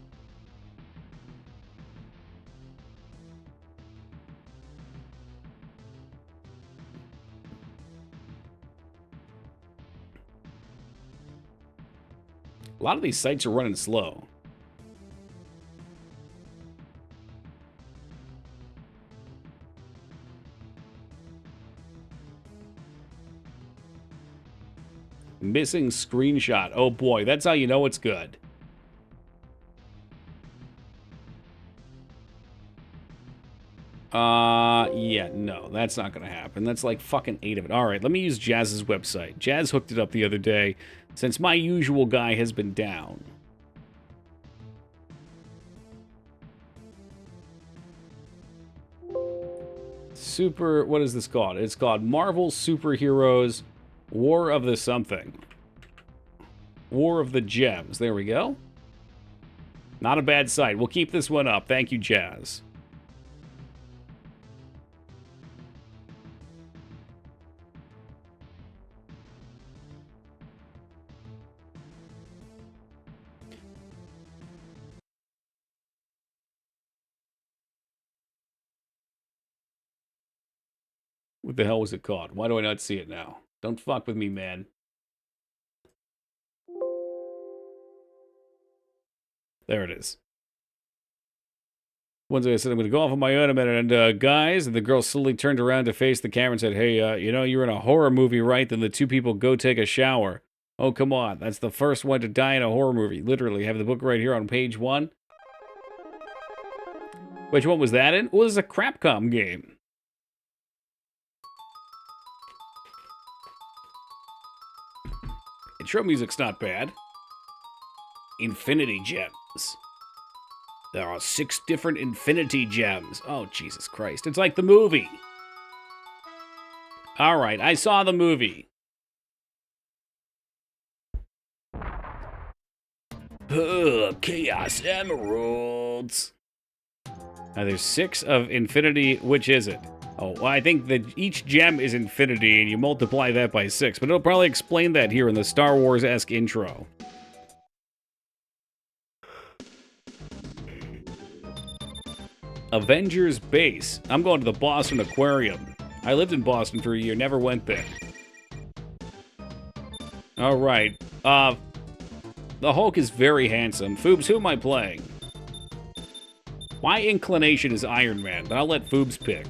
Speaker 1: A lot of these sites are running slow. Missing screenshot. Oh boy, that's how you know it's good. Yeah, no, that's not gonna happen. That's like fucking 8 of it. All right, let me use Jazz's website. Jazz hooked it up the other day, since my usual guy has been down. What is this called? It's called Marvel Superheroes War of the something. War of the Gems. There we go. Not a bad site. We'll keep this one up. Thank you, Jazz. What the hell was it called? Why do I not see it now? Don't fuck with me, man. There it is. One day I said, I'm going to go off on my own a minute. And guys, and the girl slowly turned around to face the camera and said, hey, you know, you're in a horror movie, right? Then the two people go take a shower. Oh, come on. That's the first one to die in a horror movie. Literally. I have the book right here on page 1. Which one was that in? Well, it was a Crapcom game. Intro music's not bad. Infinity Gems. There are 6 different Infinity Gems. Oh, Jesus Christ. It's like the movie. All right, I saw the movie. Chaos Emeralds. Now, there's 6 of Infinity. Which is it? Oh, well, I think that each gem is infinity, and you multiply that by 6. But it'll probably explain that here in the Star Wars-esque intro. Avengers Base. I'm going to the Boston Aquarium. I lived in Boston for a year, never went there. All right. The Hulk is very handsome. Foobs, who am I playing? My inclination is Iron Man, but I'll let Foobs pick.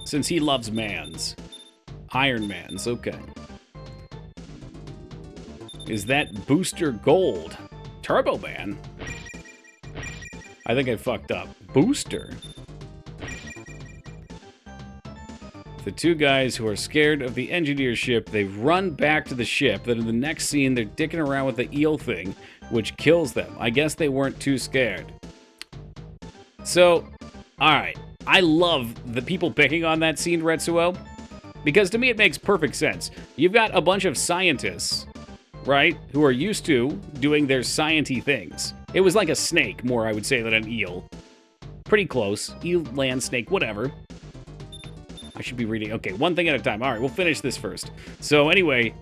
Speaker 1: Since he loves mans. Iron Man's, okay. Is that Booster Gold? Turbo Man? I think I fucked up. Booster? The two guys who are scared of the engineer ship, they run back to the ship. Then in the next scene, they're dicking around with the eel thing, which kills them. I guess they weren't too scared. So, alright. I love the people picking on that scene, Retsuo, because to me it makes perfect sense. You've got a bunch of scientists, right, who are used to doing their science-y things. It was like a snake, more I would say, than an eel. Pretty close. Eel, land, snake, whatever. I should be reading. Okay, one thing at a time. All right, we'll finish this first. So anyway,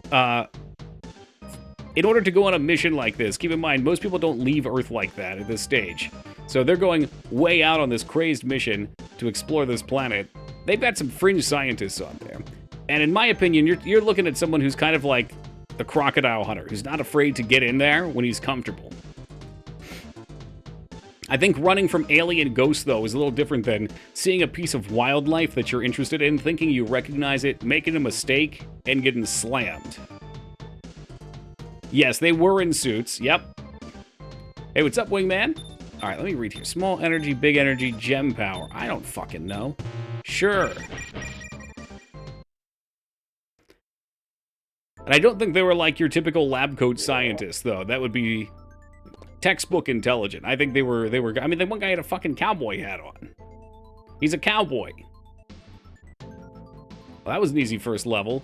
Speaker 1: in order to go on a mission like this, keep in mind, most people don't leave Earth like that at this stage. So they're going way out on this crazed mission to explore this planet. They've got some fringe scientists on there. And in my opinion, you're looking at someone who's kind of like the crocodile hunter, who's not afraid to get in there when he's comfortable. I think running from alien ghosts, though, is a little different than seeing a piece of wildlife that you're interested in, thinking you recognize it, making a mistake, and getting slammed. Yes, they were in suits. Yep. Hey, what's up, Wingman? All right, let me read here. Small energy, big energy, gem power. I don't fucking know. Sure. And I don't think they were like your typical lab coat scientists, though. That would be textbook intelligent. I think they were. I mean, the one guy had a fucking cowboy hat on. He's a cowboy. Well, that was an easy first level.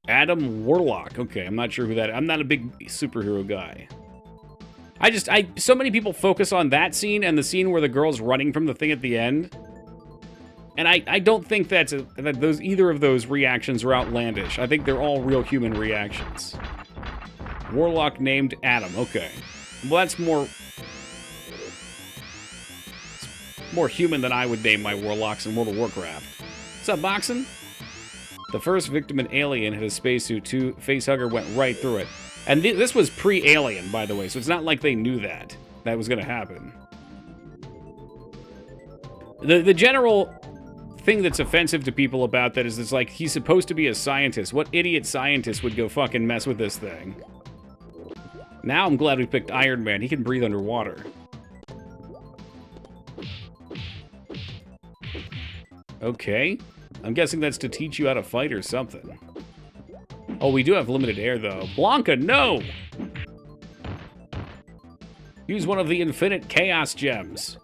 Speaker 1: Adam Warlock. Okay, I'm not sure who that is. I'm not a big superhero guy. So many people focus on that scene and the scene where the girl's running from the thing at the end. And I don't think that either of those reactions are outlandish. I think they're all real human reactions. Warlock named Adam. Okay. Well, that's more human than I would name my warlocks in World of Warcraft. What's up, Boxin'? The first victim, an alien, hit a spacesuit. Facehugger went right through it. And this was pre-Alien, by the way, so it's not like they knew that was going to happen. The general thing that's offensive to people about that is it's like, he's supposed to be a scientist. What idiot scientist would go fucking mess with this thing? Now I'm glad we picked Iron Man. He can breathe underwater. Okay. I'm guessing that's to teach you how to fight or something. Oh, we do have limited air, though. Blanca, no! Use one of the infinite chaos gems.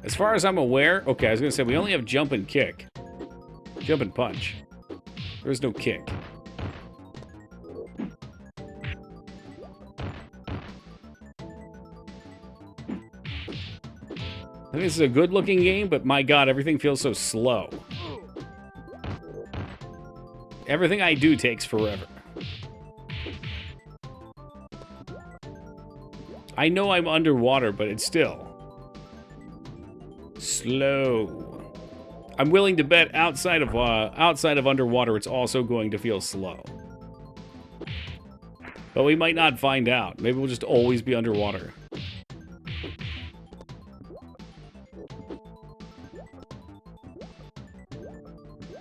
Speaker 1: As far as I'm aware... Okay, I was going to say, we only have jump and kick. Jump and punch. There's no kick. I think this is a good-looking game, but my god, everything feels so slow. Everything I do takes forever. I know I'm underwater, but it's still slow. I'm willing to bet outside of underwater, it's also going to feel slow. But we might not find out. Maybe we'll just always be underwater.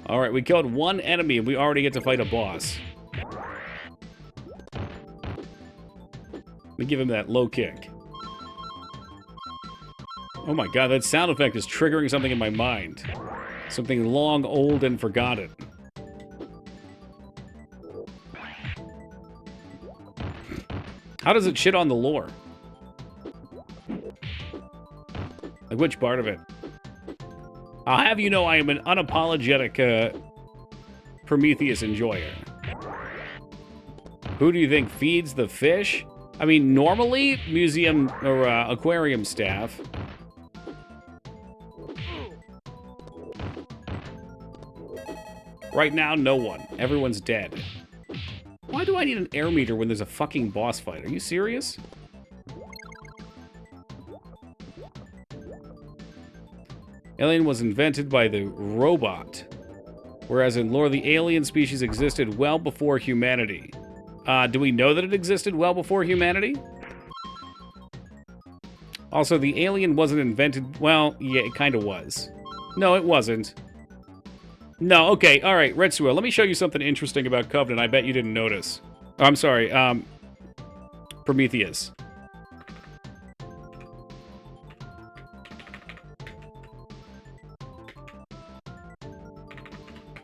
Speaker 1: All right, we killed one enemy, and we already get to fight a boss. Let me give him that low kick. Oh my god, that sound effect is triggering something in my mind. Something long, old, and forgotten. How does it shit on the lore? Like, which part of it? I'll have you know I am an unapologetic Prometheus enjoyer. Who do you think feeds the fish? I mean, normally, museum or aquarium staff. Right now, no one. Everyone's dead. Why do I need an air meter when there's a fucking boss fight? Are you serious? Alien was invented by the robot, whereas in lore, the alien species existed well before humanity. Do we know that it existed well before humanity? Also, the alien wasn't invented... Well, yeah, it kind of was. No, it wasn't. No, okay, all right, Retsuo, let me show you something interesting about Covenant I bet you didn't notice. Oh, I'm sorry, Prometheus.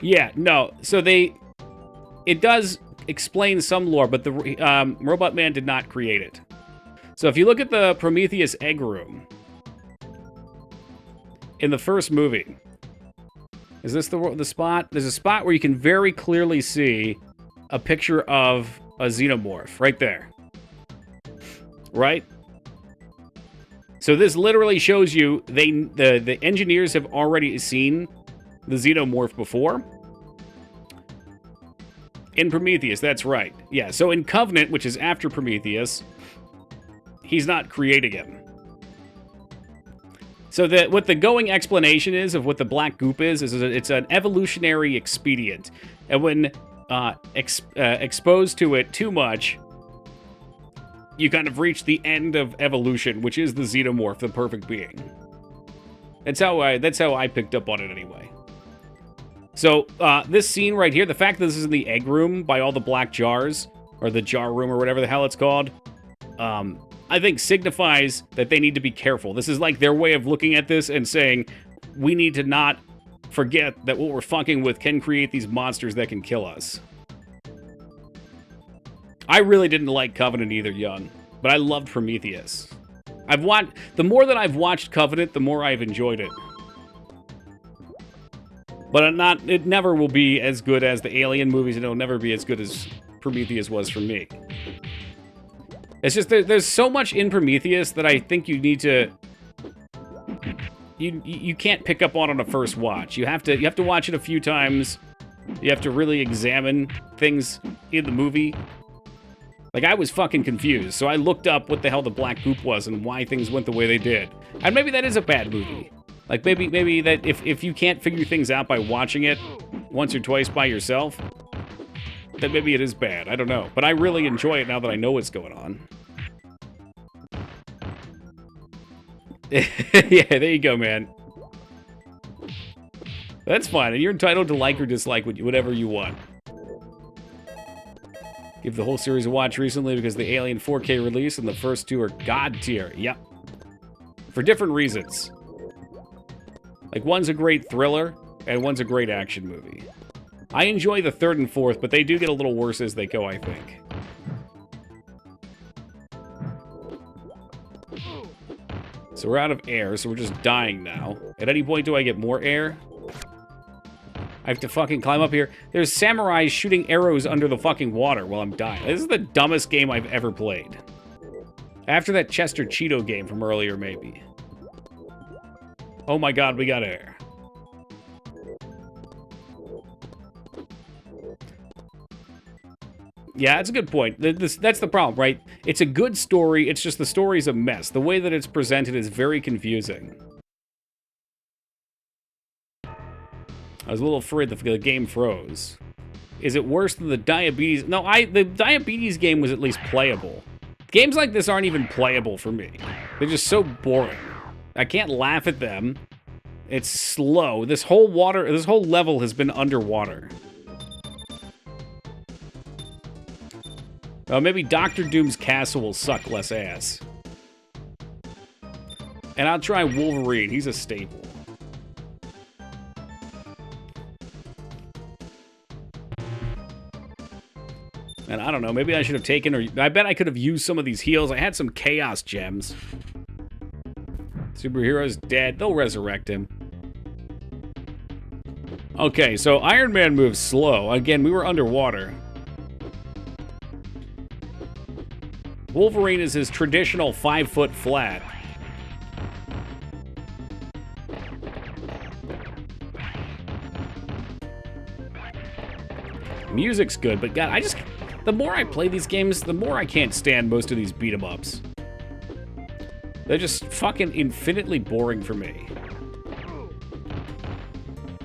Speaker 1: Yeah, no, so it does explain some lore, but the Robot Man did not create it. So if you look at the Prometheus egg room in the first movie, is this the spot? There's a spot where you can very clearly see a picture of a xenomorph right there. Right? So this literally shows you the engineers have already seen the xenomorph before. In Prometheus, that's right. Yeah, so in Covenant, which is after Prometheus, he's not creating him. So what the going explanation is of what the black goop is it's an evolutionary expedient. And when exposed to it too much, you kind of reach the end of evolution, which is the xenomorph, the perfect being. That's how I picked up on it anyway. So, this scene right here, the fact that this is in the egg room by all the black jars, or the jar room, or whatever the hell it's called, I think signifies that they need to be careful. This is like their way of looking at this and saying, we need to not forget that what we're fucking with can create these monsters that can kill us. I really didn't like Covenant either, young, but I loved Prometheus. The more that I've watched Covenant, the more I've enjoyed it. But it never will be as good as the Alien movies, and it'll never be as good as Prometheus was for me. It's just, there's so much in Prometheus that I think you need to... You can't pick up on a first watch. You have to watch it a few times. You have to really examine things in the movie. Like, I was fucking confused, so I looked up what the hell the black goop was and why things went the way they did. And maybe that is a bad movie. Like, maybe that if you can't figure things out by watching it once or twice by yourself, then maybe it is bad. I don't know. But I really enjoy it now that I know what's going on. Yeah, there you go, man. That's fine, and you're entitled to like or dislike whatever you want. Give the whole series a watch recently because the Alien 4K release and the first two are god tier. Yep. For different reasons. Like, one's a great thriller, and one's a great action movie. I enjoy the third and fourth, but they do get a little worse as they go, I think. So we're out of air, so we're just dying now. At any point, do I get more air? I have to fucking climb up here. There's samurais shooting arrows under the fucking water while I'm dying. This is the dumbest game I've ever played. After that Chester Cheeto game from earlier, maybe. Oh my god, we got air. Yeah, that's a good point. That's the problem, right? It's a good story, it's just the story's a mess. The way that it's presented is very confusing. I was a little afraid the game froze. Is it worse than the diabetes? No, the diabetes game was at least playable. Games like this aren't even playable for me. They're just so boring. I can't laugh at them. It's slow. This whole level has been underwater. Oh, maybe Dr. Doom's castle will suck less ass. And I'll try Wolverine. He's a staple. And I don't know, maybe I should have taken, or I bet I could have used some of these heals. I had some chaos gems. Superhero's dead. They'll resurrect him. Okay, so Iron Man moves slow. Again, we were underwater. Wolverine is his traditional 5-foot flat. Music's good, but God, the more I play these games, the more I can't stand most of these beat-em-ups. They're just fucking infinitely boring for me.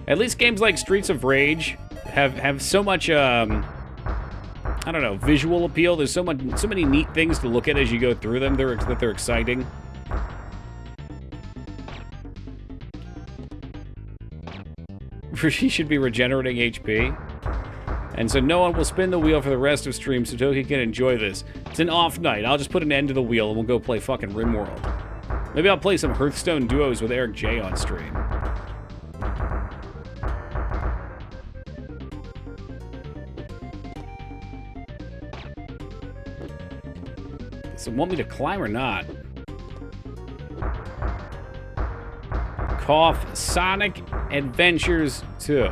Speaker 1: At least games like Streets of Rage have so much, I don't know, visual appeal. There's so many neat things to look at as you go through them that they're exciting. She should be regenerating HP. And so no one will spin the wheel for the rest of stream so Toki can enjoy this. It's an off night. I'll just put an end to the wheel and we'll go play fucking RimWorld. Maybe I'll play some Hearthstone duos with Eric J on stream. So want me to climb or not? Cough Sonic Adventures 2.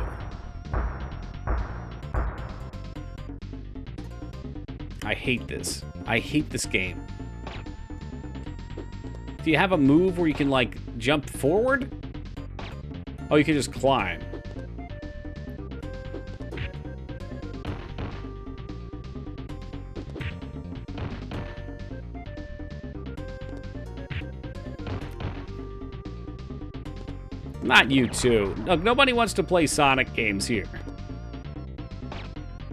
Speaker 1: I hate this. I hate this game. Do you have a move where you can, like, jump forward? Oh, you can just climb. Not you two. Look, nobody wants to play Sonic games here.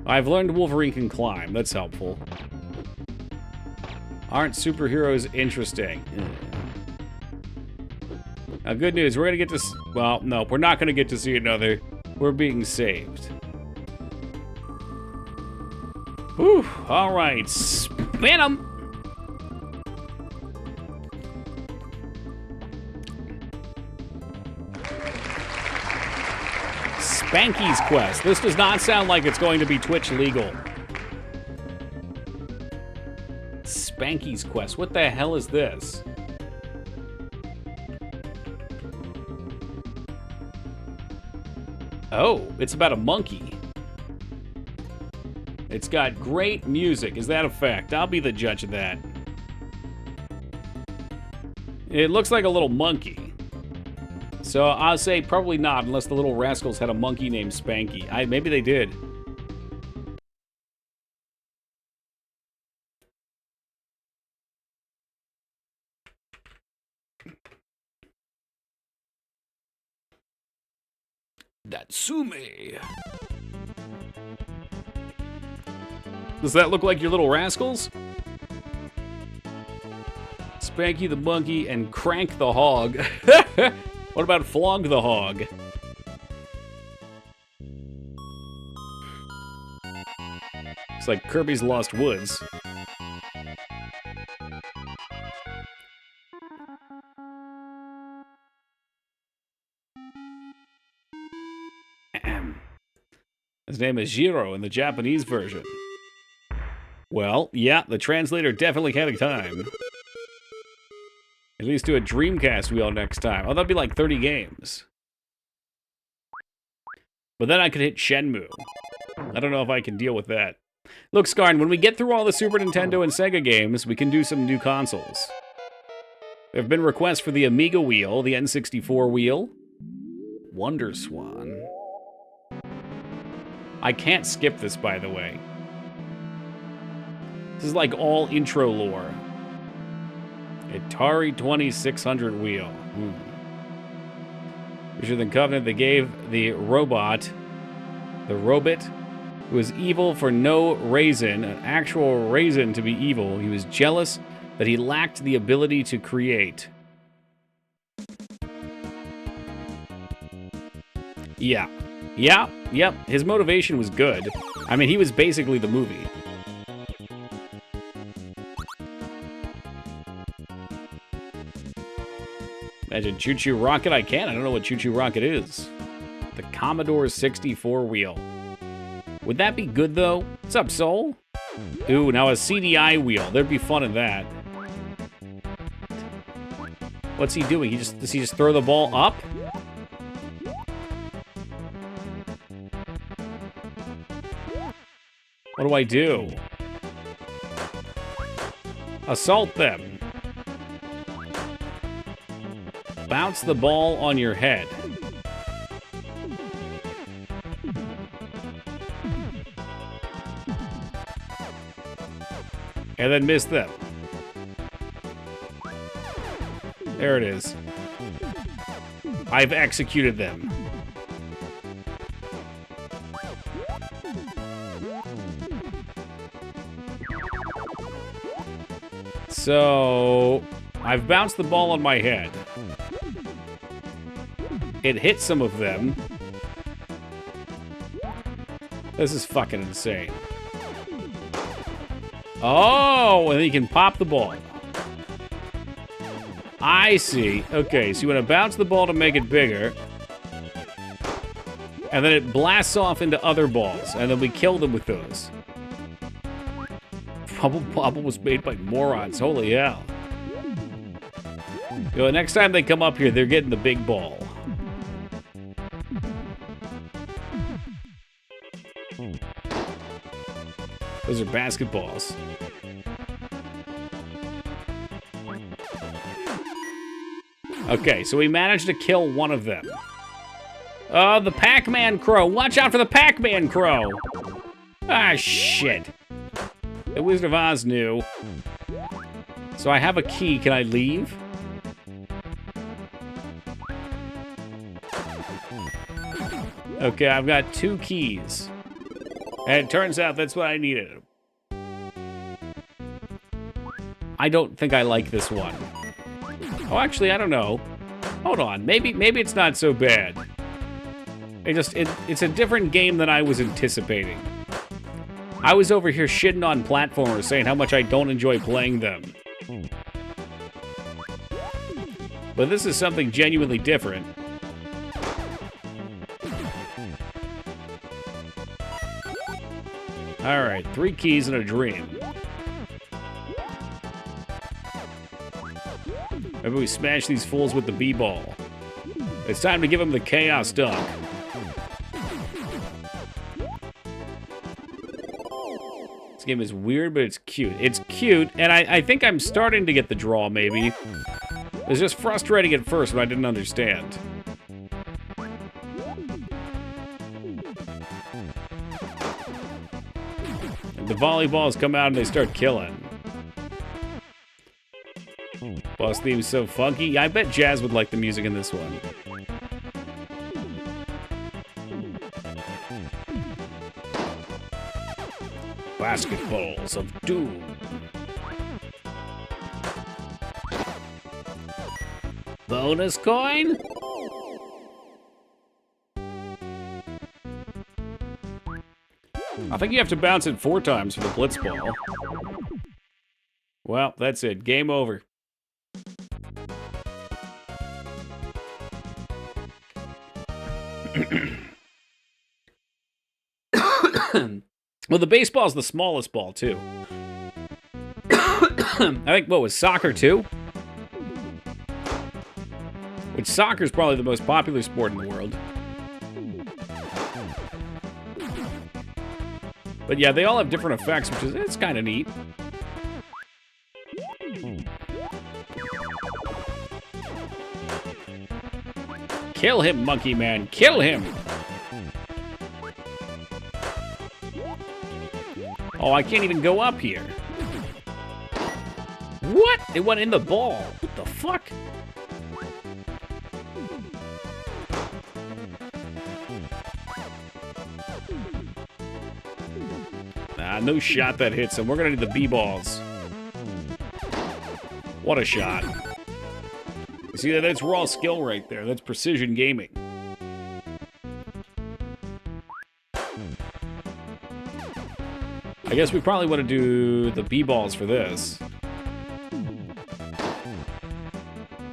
Speaker 1: I've learned Wolverine can climb. That's helpful. Aren't superheroes interesting? Now, good news. We're going to get to... Well, no, we're not going to get to see another. We're being saved. Whew. All right. Spin 'em. Spanky's Quest. This does not sound like it's going to be Twitch legal. Spanky's Quest. What the hell is this? Oh, it's about a monkey. It's got great music. Is that a fact? I'll be the judge of that. It looks like a little monkey. So I'll say probably not, unless the Little Rascals had a monkey named Spanky. Maybe they did. Natsume. Does that look like your Little Rascals? Spanky the monkey and Crank the hog. What about Flog the hog? It's like Kirby's Lost Woods. His name is Jiro in the Japanese version. Well, yeah, the translator definitely had a time. At least do a Dreamcast wheel next time. Oh, that'd be like 30 games. But then I could hit Shenmue. I don't know if I can deal with that. Look, Skarn, when we get through all the Super Nintendo and Sega games, we can do some new consoles. There have been requests for the Amiga wheel, the N64 wheel, Wonder Swan. I can't skip this, by the way. This is like all intro lore. Atari 2600 wheel. Richer than Covenant, they gave the robot, who was evil for no reason, an actual reason to be evil. He was jealous that he lacked the ability to create. Yeah. Yep. His motivation was good. I mean, he was basically the movie. Imagine Choo Choo Rocket. I can. I don't know what Choo Choo Rocket is. The Commodore 64 wheel. Would that be good, though? What's up, Soul? Ooh, now a CDI wheel. There'd be fun in that. What's he doing? Does he just throw the ball up? What do I do? Assault them. Bounce the ball on your head. And then miss them. There it is. I've executed them. So, I've bounced the ball on my head. It hit some of them. This is fucking insane. Oh, and then you can pop the ball. I see. Okay, so you want to bounce the ball to make it bigger. And then it blasts off into other balls. And then we kill them with those. Bubble Bobble was made by morons. Holy hell. You know, next time they come up here, they're getting the big ball. Those are basketballs. Okay, so we managed to kill one of them. Oh, the Pac-Man Crow. Watch out for the Pac-Man Crow. Ah, shit. The Wizard of Oz knew. So I have a key. Can I leave? Okay, I've got 2 keys. And it turns out that's what I needed. I don't think I like this one. Oh, actually, I don't know. Hold on. Maybe it's not so bad. It's a different game than I was anticipating. I was over here shitting on platformers, saying how much I don't enjoy playing them. But this is something genuinely different. Alright, 3 keys and a dream. Maybe we smash these fools with the B-ball. It's time to give them the chaos dunk. This game is weird, but it's cute. It's cute, and I think I'm starting to get the draw, maybe. It was just frustrating at first when I didn't understand. The volleyballs come out and they start killing. Boss theme is so funky. Yeah, I bet Jazz would like the music in this one. Basketballs of doom. Bonus coin? I think you have to bounce it 4 times for the blitz ball. Well, that's it. Game over. Well, the baseball's the smallest ball, too. I think, what was soccer, too? Which soccer's probably the most popular sport in the world. But yeah, they all have different effects, which is, it's kind of neat. Kill him, Monkey Man. Kill him. Oh, I can't even go up here. What? It went in the ball. What the fuck? No shot that hits him. We're gonna need the B-balls. What a shot. You see, that's raw skill right there. That's precision gaming. I guess we probably want to do the B-balls for this.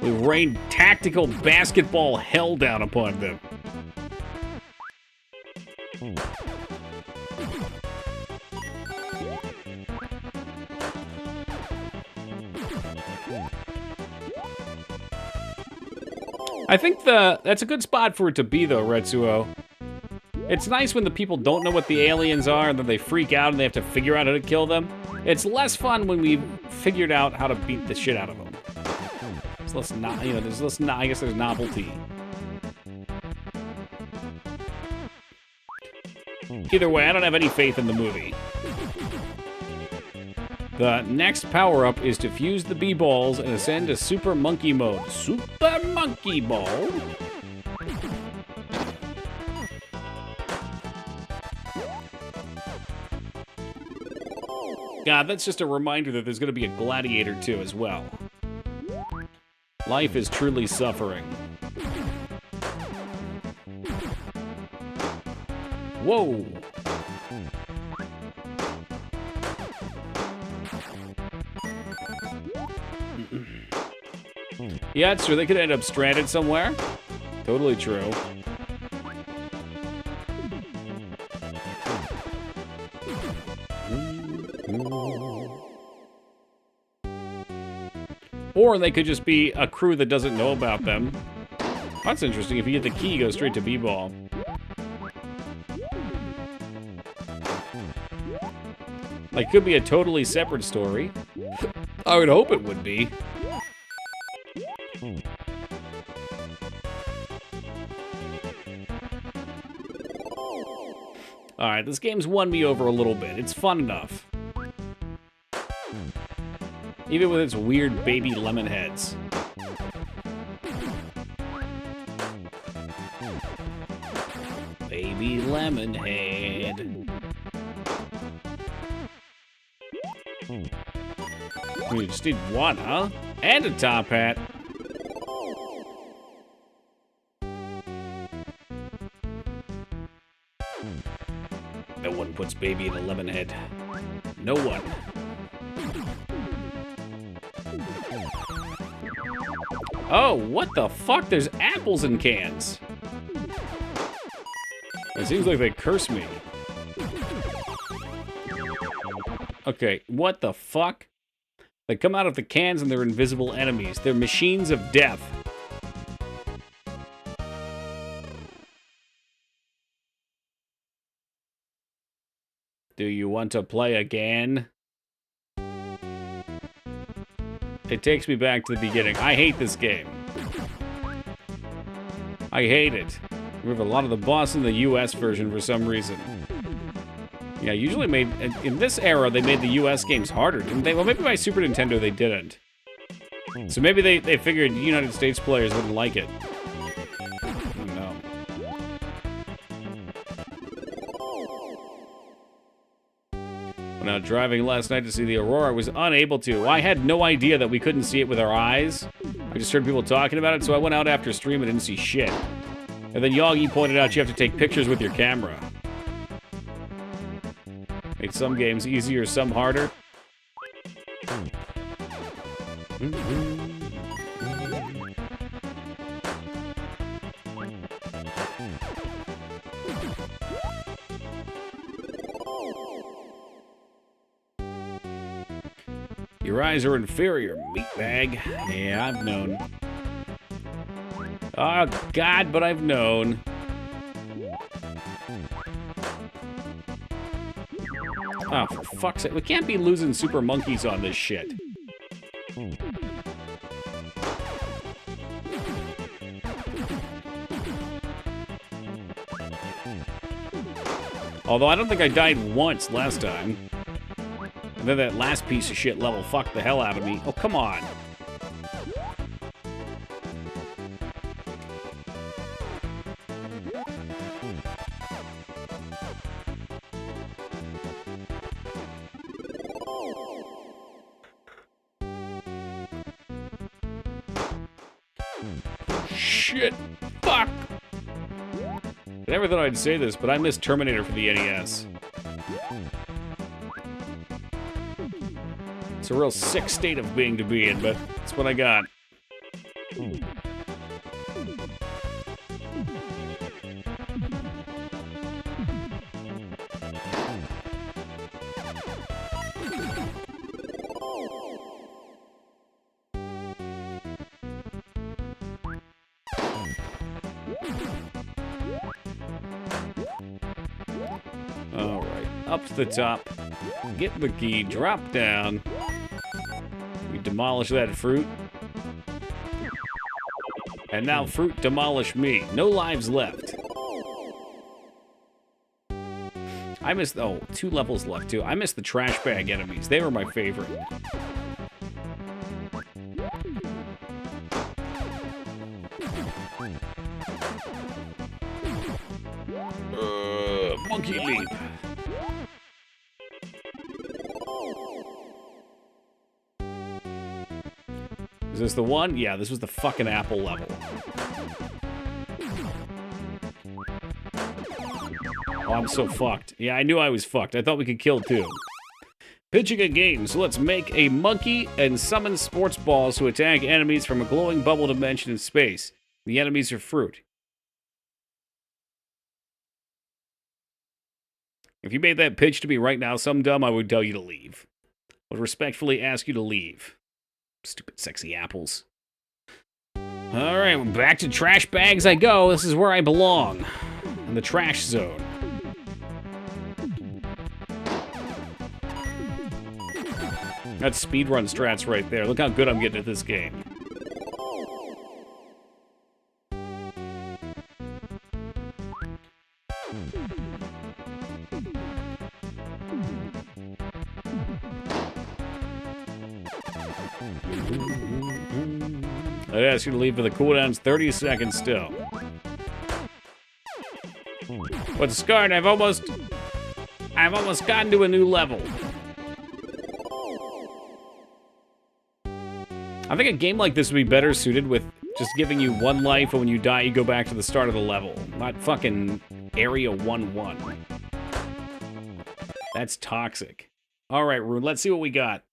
Speaker 1: We rained tactical basketball hell down upon them. I think that's a good spot for it to be, though, Retsuo. It's nice when the people don't know what the aliens are and then they freak out and they have to figure out how to kill them. It's less fun when we've figured out how to beat the shit out of them. It's less, there's less, I guess there's novelty. Either way, I don't have any faith in the movie. The next power-up is to fuse the B-balls and ascend to Super Monkey Mode. Super Monkey Ball? God, that's just a reminder that there's going to be a gladiator, too, as well. Life is truly suffering. Whoa! Yeah, it's true. They could end up stranded somewhere. Totally true. Or they could just be a crew that doesn't know about them. That's interesting. If you get the key, you go straight to B-ball. Like, could be a totally separate story. I would hope it would be. Alright, this game's won me over a little bit. It's fun enough. Even with its weird baby lemon heads. Baby lemon head. We just need one, huh? And a top hat. No one puts baby in a lemon head. No one. Oh, what the fuck? There's apples in cans. It seems like they curse me. Okay, what the fuck? They come out of the cans and they're invisible enemies. They're machines of death. Do you want to play again? It takes me back to the beginning. I hate this game. I hate it. We have a lot of the boss in the US version for some reason. Yeah, usually in this era, they made the US games harder, didn't they? Well, maybe by Super Nintendo they didn't. So maybe they figured United States players wouldn't like it. I don't know. When I was driving last night to see the Aurora, I was unable to. I had no idea that we couldn't see it with our eyes. I just heard people talking about it, so I went out after stream and didn't see shit. And then Yogi pointed out you have to take pictures with your camera. Make some games easier, some harder. Your eyes are inferior, meatbag. Yeah, I've known. Oh, God, but I've known. Oh, for fuck's sake. We can't be losing super monkeys on this shit. Although I don't think I died once last time. And then that last piece of shit level fucked the hell out of me. Oh, come on. Shit. Fuck. I never thought I'd say this, but I miss Terminator for the NES. It's a real sick state of being to be in, but it's what I got. Alright, up to the top. Get the key, drop down. We demolish that fruit. And now fruit demolish me. No lives left. I missed, oh, 2 levels left too. I missed the trash bag enemies. They were my favorite. Monkey leap. Is this the one? Yeah, this was the fucking apple level. Oh, I'm so fucked. Yeah, I knew I was fucked. I thought we could kill 2. Pitching a game, so let's make a monkey and summon sports balls to attack enemies from a glowing bubble dimension in space. The enemies are fruit. If you made that pitch to me right now, some dumb, I would tell you to leave. I would respectfully ask you to leave. Stupid sexy apples. Alright, back to trash bags I go. This is where I belong. In the trash zone. That's speedrun strats right there. Look how good I'm getting at this game. I'd ask you to leave for the cooldown's 30 seconds still. But Scarred, I've almost gotten to a new level. I think a game like this would be better suited with just giving you 1 life, and when you die, you go back to the start of the level. Not fucking Area 1-1. That's toxic. All right, Rune, let's see what we got.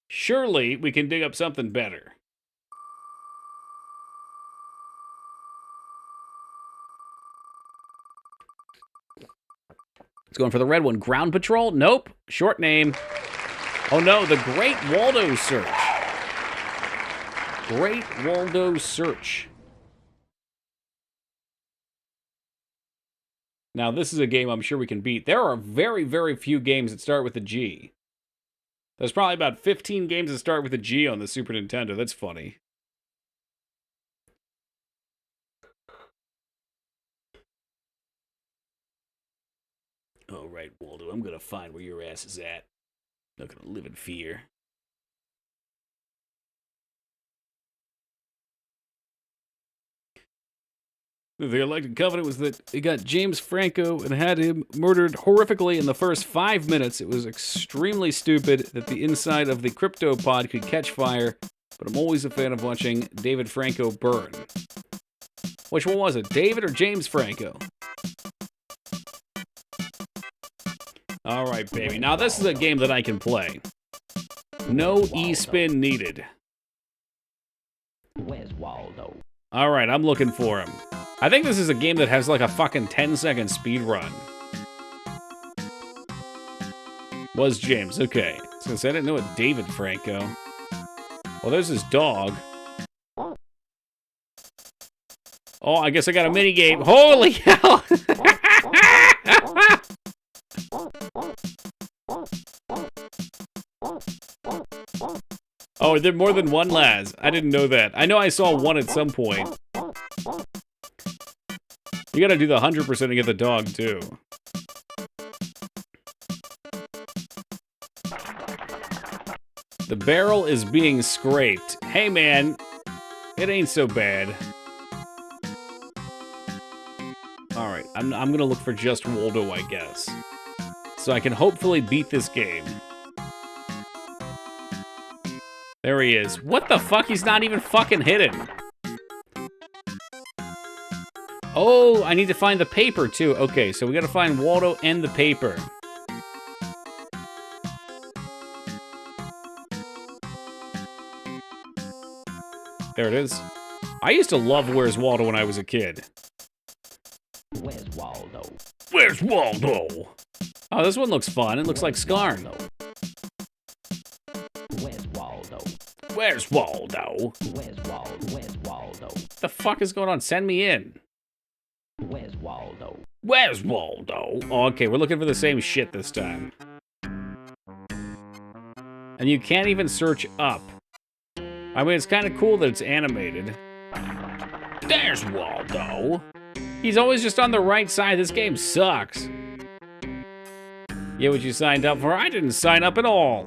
Speaker 1: Surely we can dig up something better. It's going for the red one. Ground Patrol? Nope. Short name. Oh no, the Great Waldo Search. Great Waldo Search. Now, this is a game I'm sure we can beat. There are very, very few games that start with a G. There's probably about 15 games that start with a G on the Super Nintendo. That's funny. All right, Waldo, I'm gonna find where your ass is at. Not gonna live in fear. The elected covenant was that they got James Franco and had him murdered horrifically in the first 5 minutes. It was extremely stupid that the inside of the cryptopod could catch fire, but I'm always a fan of watching David Franco burn. Which one was it, David or James Franco? Alright, baby. Now, this is a game that I can play. No E-spin needed.
Speaker 4: Where's Waldo?
Speaker 1: Alright, I'm looking for him. I think this is a game that has like a fucking 10-second speed run. Was James, okay. Since I didn't know a David Franco. Well, there's his dog. Oh, I guess I got a mini game. Holy hell! Oh, there are more than one Laz. I didn't know that. I know I saw one at some point. You gotta do the 100% to get the dog, too. The barrel is being scraped. Hey, man. It ain't so bad. Alright, I'm gonna look for just Waldo, I guess. So I can hopefully beat this game. There he is. What the fuck? He's not even fucking hidden. Oh, I need to find the paper, too. Okay, so we gotta find Waldo and the paper. There it is. I used to love Where's Waldo when I was a kid.
Speaker 4: Where's Waldo?
Speaker 1: Where's Waldo? Oh, this one looks fun. It looks like Scarn.
Speaker 4: Where's Waldo?
Speaker 1: Where's Waldo?
Speaker 4: Where's Waldo? Where's Waldo?
Speaker 1: What the fuck is going on? Send me in.
Speaker 4: Where's Waldo?
Speaker 1: Where's Waldo? Oh, okay, we're looking for the same shit this time. And you can't even search up. I mean, it's kind of cool that it's animated. There's Waldo. He's always just on the right side. This game sucks. Yeah, what you signed up for? I didn't sign up at all.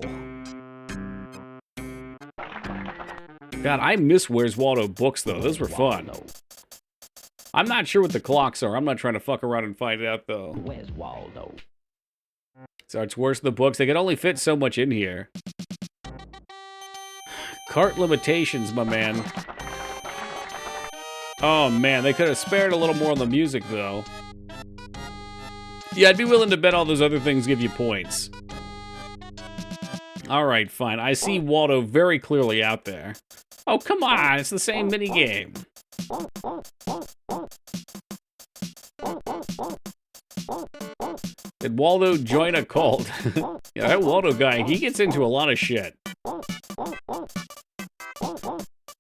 Speaker 1: God, I miss Where's Waldo books, though. Those were fun. I'm not sure what the clocks are. I'm not trying to fuck around and find out, though.
Speaker 4: Where's Waldo?
Speaker 1: So it's worse than the books. They can only fit so much in here. Cart limitations, my man. Oh, man. They could have spared a little more on the music, though. Yeah, I'd be willing to bet all those other things give you points. Alright, fine. I see Waldo very clearly out there. Oh, come on. It's the same minigame. Did Waldo join a cult? Yeah, that Waldo guy, he gets into a lot of shit.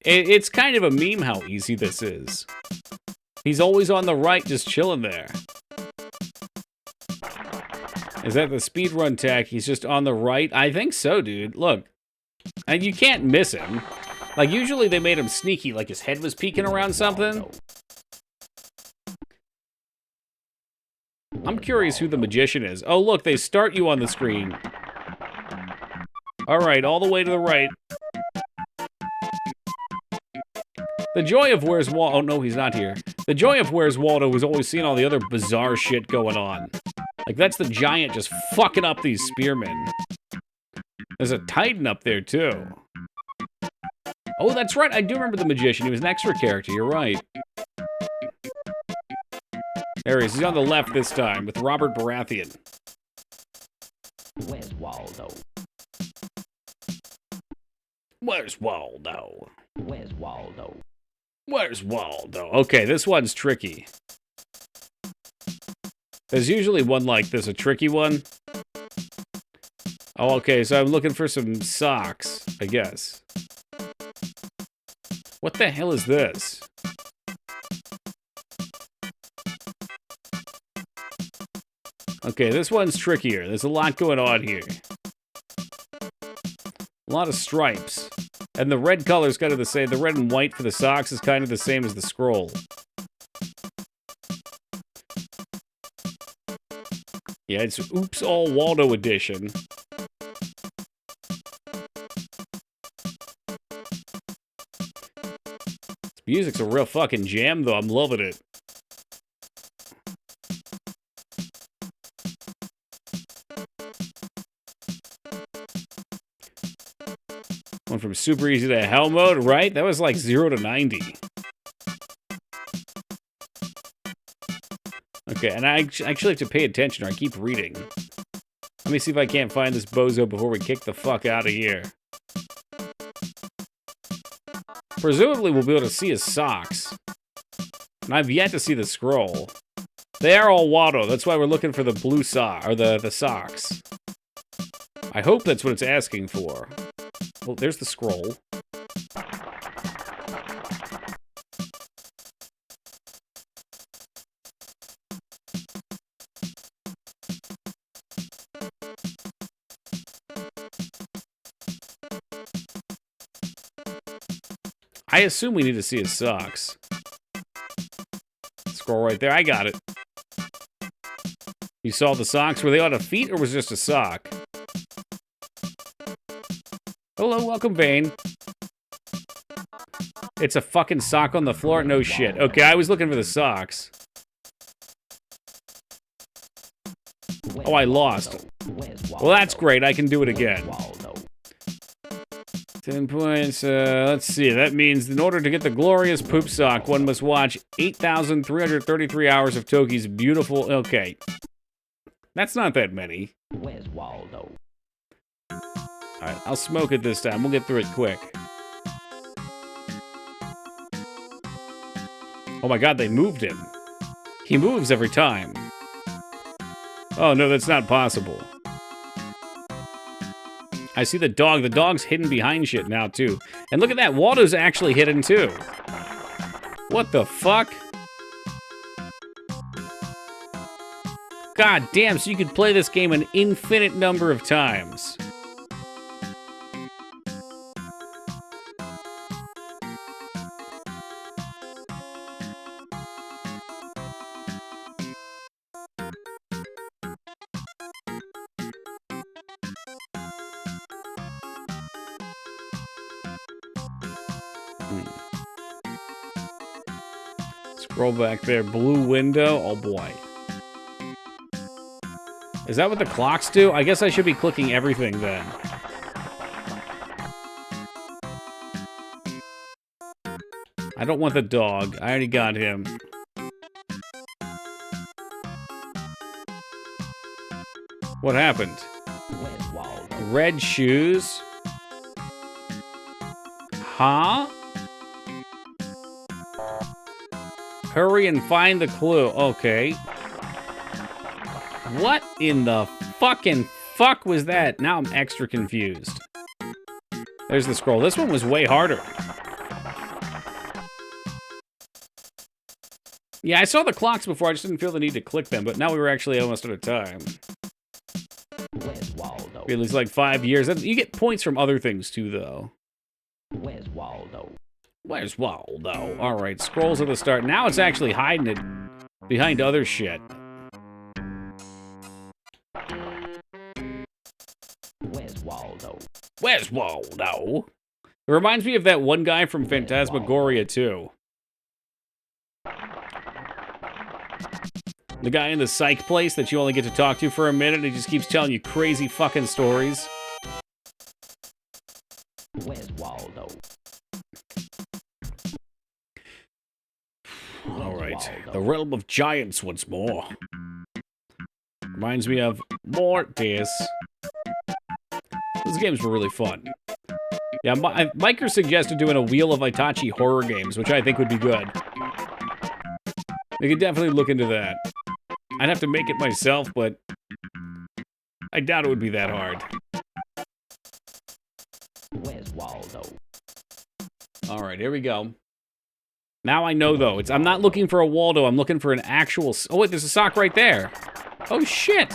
Speaker 1: It's kind of a meme how easy this is. He's always on the right, just chilling there. Is that the speedrun tech? He's just on the right? I think so, dude. Look. And you can't miss him. Like, usually they made him sneaky, like his head was peeking around something. I'm curious who the magician is. Oh, look, they start you on the screen. All right, all the way to the right. The joy of Where's Waldo... Oh, no, he's not here. The joy of Where's Waldo was always seeing all the other bizarre shit going on. Like, that's the giant just fucking up these spearmen. There's a Titan up there, too. Oh, that's right. I do remember the magician. He was an extra character. You're right. There he is. He's on the left this time with Robert Baratheon.
Speaker 4: Where's Waldo?
Speaker 1: Where's Waldo?
Speaker 4: Where's Waldo?
Speaker 1: Where's Waldo? Okay, this one's tricky. There's usually one like this, a tricky one. Oh, okay, so I'm looking for some socks, I guess. What the hell is this? Okay, this one's trickier. There's a lot going on here. A lot of stripes. And the red color's kind of the same. The red and white for the socks is kind of the same as the scroll. Yeah, it's Oops All Waldo edition. This music's a real fucking jam, though. I'm loving it. Went from super easy to hell mode, right? That was like 0 to 90. Okay, and I actually have to pay attention or I keep reading. Let me see if I can't find this bozo before we kick the fuck out of here. Presumably we'll be able to see his socks. And I've yet to see the scroll. They are all Waldo. That's why we're looking for the blue sock, or the socks. I hope that's what it's asking for. Well, there's the scroll. I assume we need to see his socks. Scroll right there. I got it. You saw the socks? Were they on a feet or was it just a sock? Hello, welcome, Vane. It's a fucking sock on the floor? No shit. Okay, I was looking for the socks. Oh, I lost. Well, that's great. I can do it again. 10 points. Let's see. That means in order to get the glorious poop sock, one must watch 8,333 hours of Toki's beautiful... Okay. That's not that many.
Speaker 4: Where's Waldo?
Speaker 1: Alright, I'll smoke it this time. We'll get through it quick. Oh my god, they moved him. He moves every time. Oh no, that's not possible. I see the dog. The dog's hidden behind shit now, too. And look at that. Waldo's actually hidden, too. What the fuck? God damn, so you could play this game an infinite number of times. Scroll back there. Blue window. Oh, boy. Is that what the clocks do? I guess I should be clicking everything then. I don't want the dog. I already got him. What happened? Red shoes? Huh? Hurry and find the clue. Okay. What in the fucking fuck was that? Now I'm extra confused. There's the scroll. This one was way harder. Yeah, I saw the clocks before. I just didn't feel the need to click them, but now we were actually almost out of time.
Speaker 4: Where's Waldo?
Speaker 1: It was like 5 years. You get points from other things too, though.
Speaker 4: Where's Waldo?
Speaker 1: Where's Waldo? Alright, scrolls at the start. Now it's actually hiding it behind other shit.
Speaker 4: Where's Waldo?
Speaker 1: Where's Waldo? It reminds me of that one guy from Phantasmagoria, too. The guy in the psych place that you only get to talk to for a minute and he just keeps telling you crazy fucking stories.
Speaker 4: Where's Waldo?
Speaker 1: Alright, the realm of giants once more. Reminds me of Mortis. Those games were really fun. Yeah, Miker suggested doing a Wheel of Itachi horror games, which I think would be good. We could definitely look into that. I'd have to make it myself, but I doubt it would be that hard.
Speaker 4: Where's Waldo?
Speaker 1: Alright, here we go. Now I know, though. I'm not looking for a Waldo. I'm looking for an actual... Oh, wait, there's a sock right there. Oh, shit.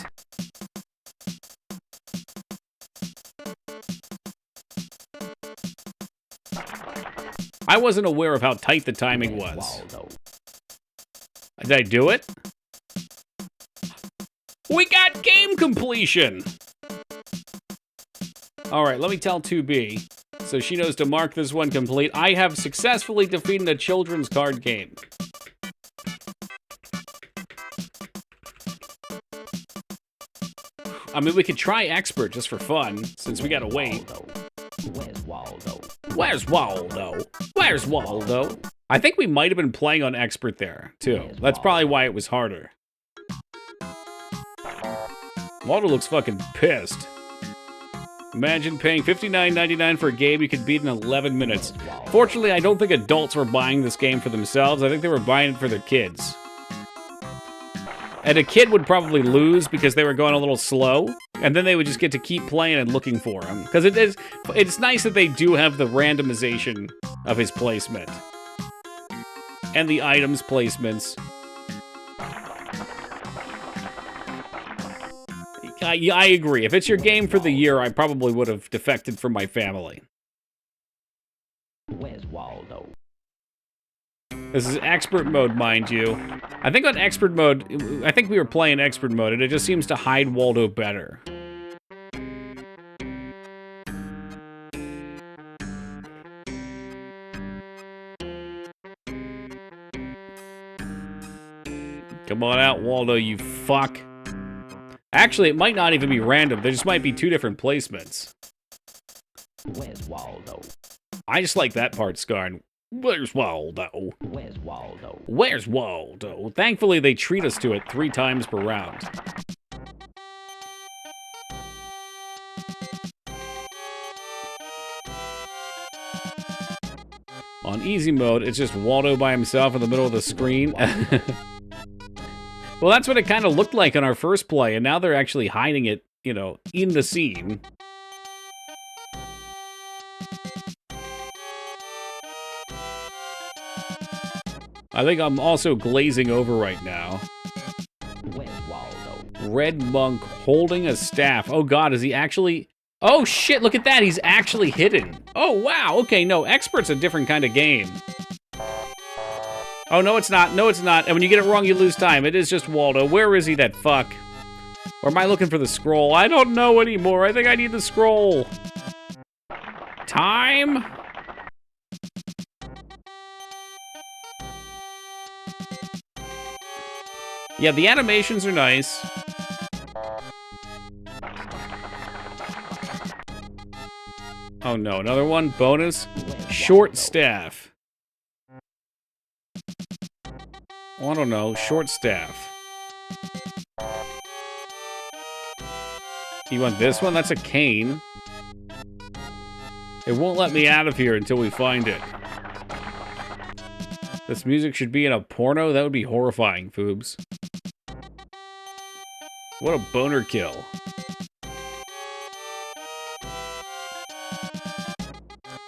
Speaker 1: I wasn't aware of how tight the timing was. Did I do it? We got game completion! Alright, let me tell 2B. So she knows to mark this one complete. I have successfully defeated a children's card game. I mean, we could try expert just for fun, since we gotta wait.
Speaker 4: Where's Waldo?
Speaker 1: Where's Waldo? Where's Waldo? I think we might have been playing on expert there, too. That's probably why it was harder. Waldo looks fucking pissed. Imagine paying $59.99 for a game you could beat in 11 minutes. Fortunately, I don't think adults were buying this game for themselves. I think they were buying it for their kids. And a kid would probably lose because they were going a little slow. And then they would just get to keep playing and looking for him. Because it's nice that they do have the randomization of his placement. And the items placements. I agree. If it's your game for the year, I probably would have defected from my family.
Speaker 4: Where's Waldo?
Speaker 1: This is expert mode, mind you. I think on expert mode, I think we were playing expert mode, and it just seems to hide Waldo better. Come on out, Waldo, you fuck. Actually, it might not even be random. There just might be two different placements.
Speaker 4: Where's Waldo?
Speaker 1: I just like that part, Scarn. Where's Waldo?
Speaker 4: Where's Waldo?
Speaker 1: Where's Waldo? Thankfully, they treat us to it 3 times per round. On easy mode, it's just Waldo by himself in the middle of the screen. Well, that's what it kind of looked like on our first play, and now they're actually hiding it, you know, in the scene. I think I'm also glazing over right now.
Speaker 4: Where's Waldo?
Speaker 1: Red monk holding a staff. Oh god, is he actually... Oh shit, look at that, he's actually hidden. Oh wow, okay, no, expert's a different kind of game. Oh, no it's not, no it's not. And when you get it wrong, you lose time. It is just Waldo. Where is he, that fuck? Or am I looking for the scroll? I don't know anymore. I think I need the scroll. Time? Yeah, the animations are nice. Oh no, another one? Bonus? Short staff. Oh, I don't know. Short staff. You want this one? That's a cane. It won't let me out of here until we find it. This music should be in a porno? That would be horrifying, Foobs. What a boner kill.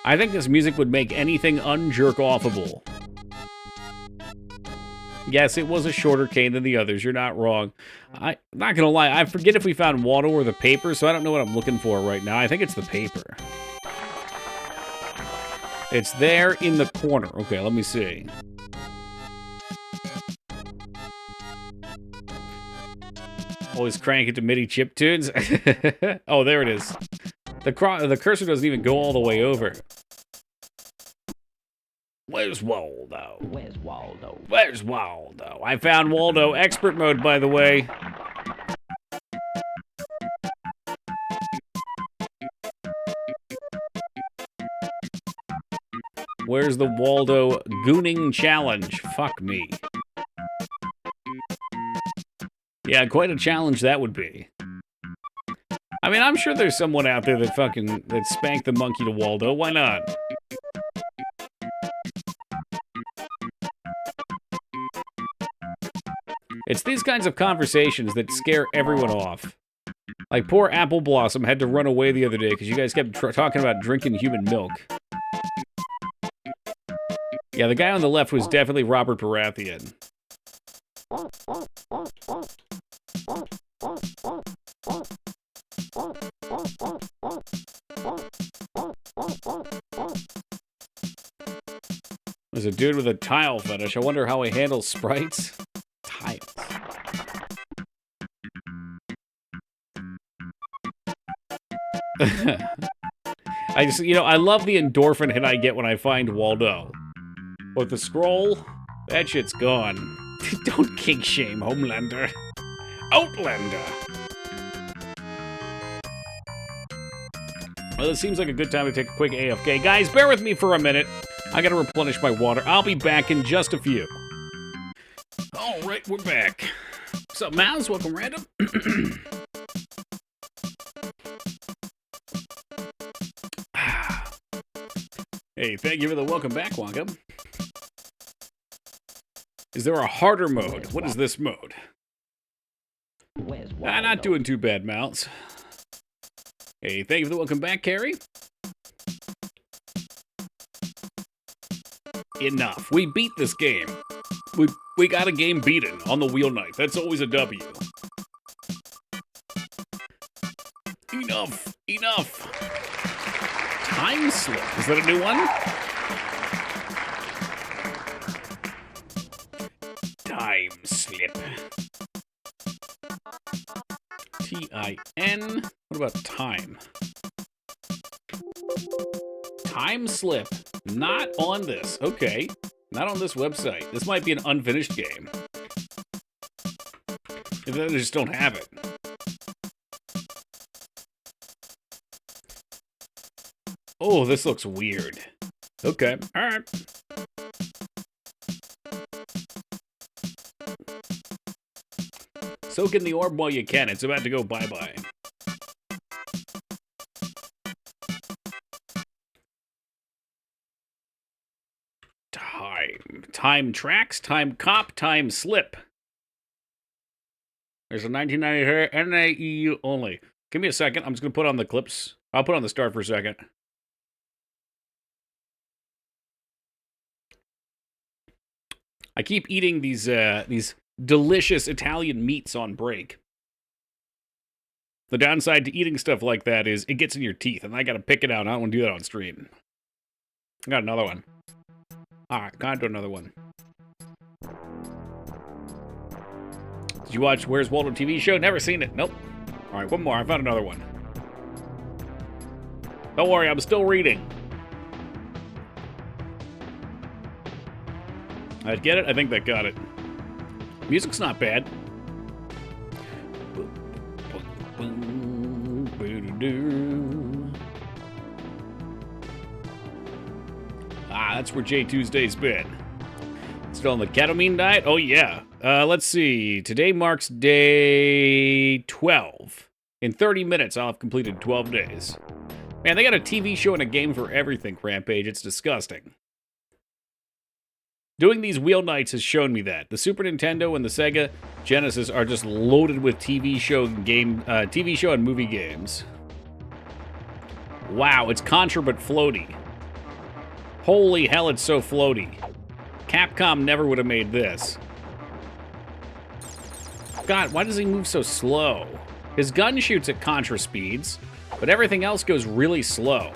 Speaker 1: I think this music would make anything unjerk-offable. Yes, it was a shorter cane than the others. You're not wrong. I'm not gonna lie. I forget if we found Waldo or the paper, so I don't know what I'm looking for right now. I think it's the paper. It's there in the corner. Okay, let me see. Always crank it to MIDI chip tunes. Oh, there it is. The cursor doesn't even go all the way over. Where's Waldo?
Speaker 4: Where's Waldo?
Speaker 1: Where's Waldo? I found Waldo. Expert mode, by the way. Where's the Waldo gooning challenge? Fuck me. Yeah, quite a challenge that would be. I mean, I'm sure there's someone out there that spanked the monkey to Waldo. Why not? It's these kinds of conversations that scare everyone off. Like, poor Apple Blossom had to run away the other day because you guys kept talking about drinking human milk. Yeah, the guy on the left was definitely Robert Baratheon. There's a dude with a tile fetish. I wonder how he handles sprites. Tiles. I love the endorphin hit I get when I find Waldo. But the scroll, that shit's gone. Don't kink shame, Homelander. Outlander! Well, it seems like a good time to take a quick AFK. Guys, bear with me for a minute. I gotta replenish my water. I'll be back in just a few. Alright, we're back. What's up, Mouse? Welcome, Random. Hey, thank you for the welcome back, Wonka. Is there a harder mode? What is this mode?
Speaker 4: Where's Waldo?
Speaker 1: Not doing too bad, Mouse. Hey, thank you for the welcome back, Carrie. Enough. We beat this game. We got a game beaten on the Wheel Night. That's always a W. Enough. Enough. Time Slip. Is that a new one? Time Slip. T-I-N. What about time? Time Slip. Not on this. Okay. Not on this website. This might be an unfinished game. If they just don't have it. Oh, this looks weird. Okay. Alright. Soak in the orb while you can. It's about to go bye-bye. Time Tracks, Time Cop, Time Slip. There's a 1990 NAEU only. Give me a second. I'm just going to put on the clips. I'll put on the start for a second. I keep eating these delicious Italian meats on break. The downside to eating stuff like that is it gets in your teeth, and I got to pick it out. I don't want to do that on stream. I got another one. Alright, gotta do another one. Did you watch Where's Waldo TV show? Never seen it. Nope. Alright, one more. I found another one. Don't worry, I'm still reading. I get it? I think that got it. Music's not bad. That's where J Tuesday's been. Still on the ketamine diet? Oh, yeah. Let's see. Today marks day 12. In 30 minutes, I'll have completed 12 days. Man, they got a TV show and a game for everything, Rampage. It's disgusting. Doing these wheel nights has shown me that. The Super Nintendo and the Sega Genesis are just loaded with TV show and movie games. Wow, it's Contra but floaty. Holy hell, it's so floaty. Capcom never would have made this. God, why does he move so slow? His gun shoots at Contra speeds, but everything else goes really slow.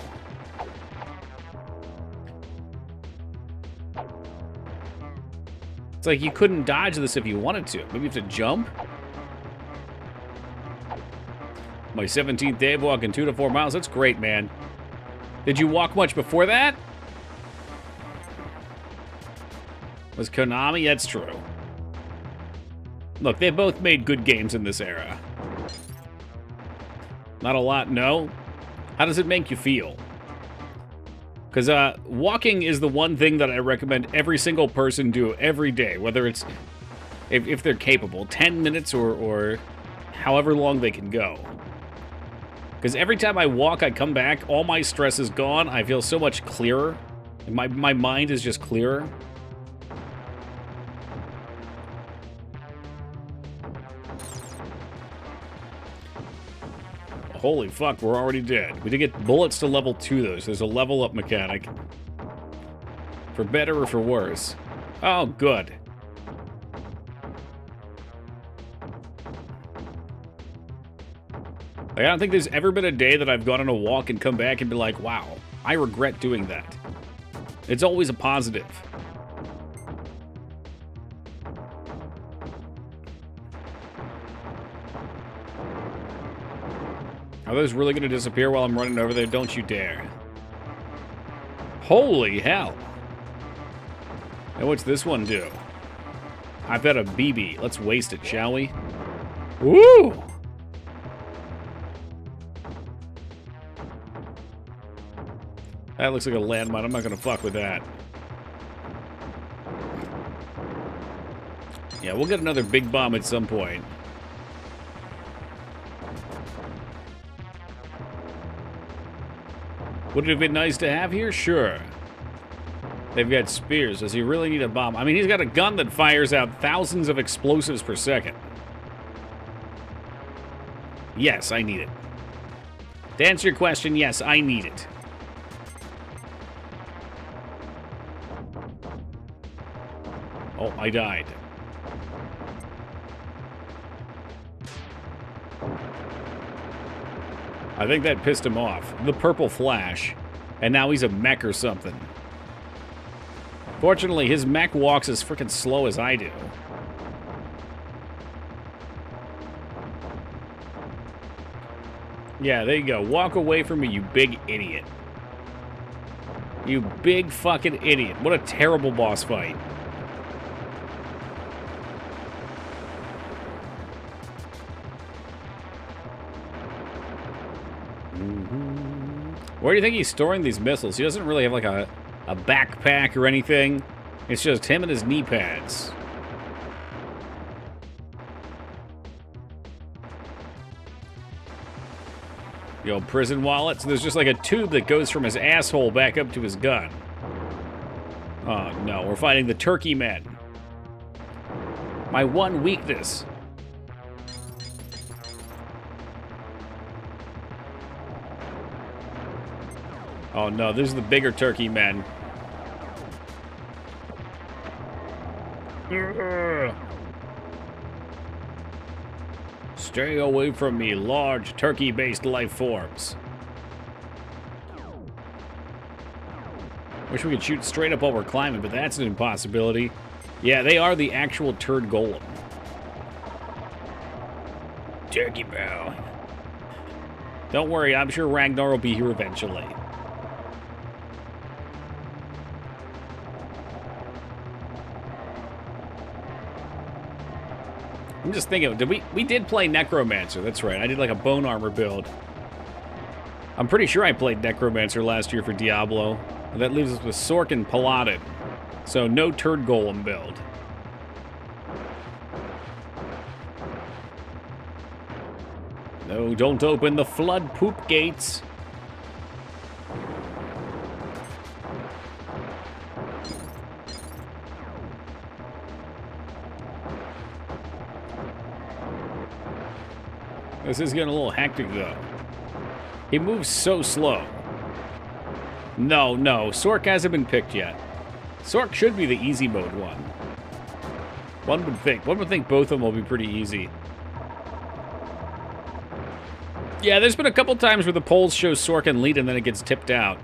Speaker 1: It's like you couldn't dodge this if you wanted to. Maybe you have to jump? My 17th day of walking 2 to 4 miles. That's great, man. Did you walk much before that? Was Konami? That's true. Look, they both made good games in this era. Not a lot, no. How does it make you feel? Because walking is the one thing that I recommend every single person do every day, whether it's, if they're capable, 10 minutes or however long they can go. Because every time I walk, I come back, all my stress is gone, I feel so much clearer. My mind is just clearer. Holy fuck, we're already dead. We did get bullets to level 2, though, so there's a level up mechanic. For better or for worse. Oh, good. Like, I don't think there's ever been a day that I've gone on a walk and come back and be like, wow, I regret doing that. It's always a positive. Are those really going to disappear while I'm running over there? Don't you dare. Holy hell. Now what's this one do? I've got a BB. Let's waste it, shall we? Woo! That looks like a landmine. I'm not going to fuck with that. Yeah, we'll get another big bomb at some point. Would it have been nice to have here? Sure. They've got spears. Does he really need a bomb? I mean, he's got a gun that fires out thousands of explosives per second. Yes, I need it. To answer your question, yes, I need it. Oh, I died. I think that pissed him off. The purple flash. And now he's a mech or something. Fortunately, his mech walks as freaking slow as I do. Yeah, there you go. Walk away from me, you big idiot. You big fucking idiot. What a terrible boss fight. Where do you think he's storing these missiles? He doesn't really have like a backpack or anything. It's just him and his knee pads. The old prison wallet. So there's just like a tube that goes from his asshole back up to his gun. Oh no, we're fighting the turkey men. My one weakness. Oh no, this is the bigger turkey men. Stay away from me, large turkey-based life forms. Wish we could shoot straight up while we're climbing, but that's an impossibility. Yeah, they are the actual turd golem. Turkey bow. Don't worry, I'm sure Ragnar will be here eventually. I'm just thinking, we did play Necromancer, that's right. I did like a bone armor build. I'm pretty sure I played Necromancer last year for Diablo. And that leaves us with Sork and Paladin. So no turd golem build. No, don't open the flood poop gates. This is getting a little hectic, though. He moves so slow. No, Sork hasn't been picked yet. Sork should be the easy mode one. One would think both of them will be pretty easy. Yeah, there's been a couple times where the polls show Sork in lead and then it gets tipped out.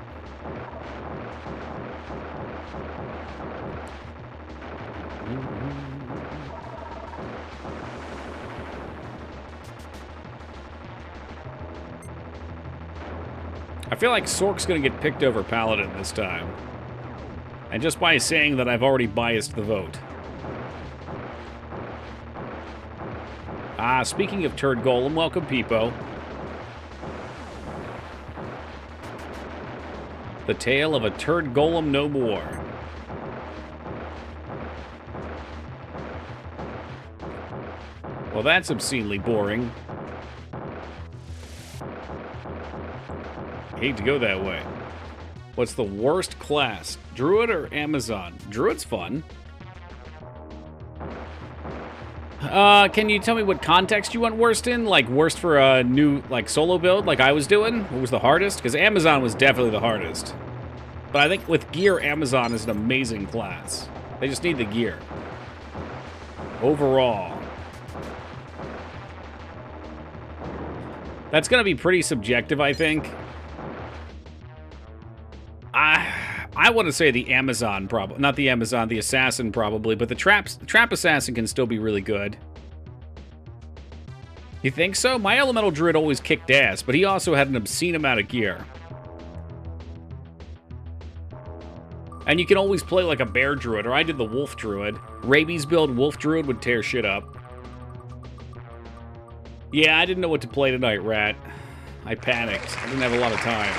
Speaker 1: I feel like Sork's gonna get picked over Paladin this time. And just by saying that, I've already biased the vote. Ah, speaking of turd golem, welcome, Peepo. The tale of a turd golem no more. Well, that's obscenely boring. Hate to go that way. What's the worst class? Druid or Amazon? Druid's fun. Can you tell me what context you want worst in? Like worst for a new like solo build like I was doing? What was the hardest? Because Amazon was definitely the hardest. But I think with gear, Amazon is an amazing class. They just need the gear. Overall. That's gonna be pretty subjective, I think. I want to say the Amazon, probably. Not the Amazon, the Assassin, probably. But the Trap Assassin can still be really good. You think so? My Elemental Druid always kicked ass, but he also had an obscene amount of gear. And you can always play like a Bear Druid, or I did the Wolf Druid. Rabies build Wolf druid would tear shit up. Yeah, I didn't know what to play tonight, Rat. I panicked. I didn't have a lot of time.